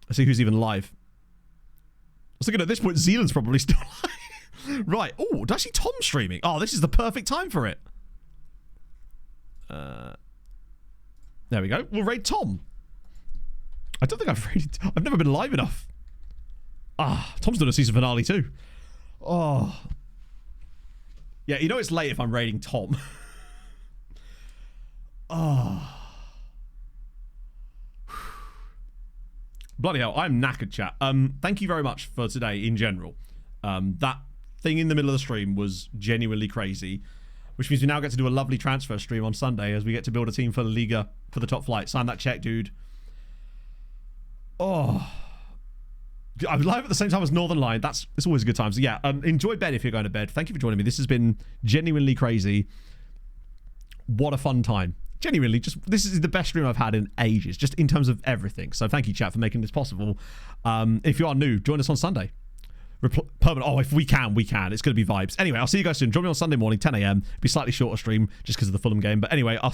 Let's see who's even live. I was thinking at this point, Zealand's probably still live. Right. Oh, did I see Tom streaming? Oh, this is the perfect time for it. There we go. We'll raid Tom. I don't think I've never been live enough. Tom's done a season finale too. Oh. Yeah, you know it's late if I'm raiding Tom. Bloody hell, I'm knackered, chat. Thank you very much for today in general. That thing in the middle of the stream was genuinely crazy, which means we now get to do a lovely transfer stream on Sunday as we get to build a team for La Liga for the top flight. Sign that check, dude. Oh. I'm live at the same time as Northern Line. It's always a good time. So yeah, enjoy bed if you're going to bed. Thank you for joining me. This has been genuinely crazy. What a fun time. genuinely, just this is the best stream I've had in ages, just in terms of everything. So thank you, chat, for making this possible. If you are new, join us on Sunday. Permanent. Oh, if we can. It's going to be vibes. Anyway, I'll see you guys soon. Join me on Sunday morning, 10 a.m. Be slightly shorter stream just because of the Fulham game. But anyway, I'll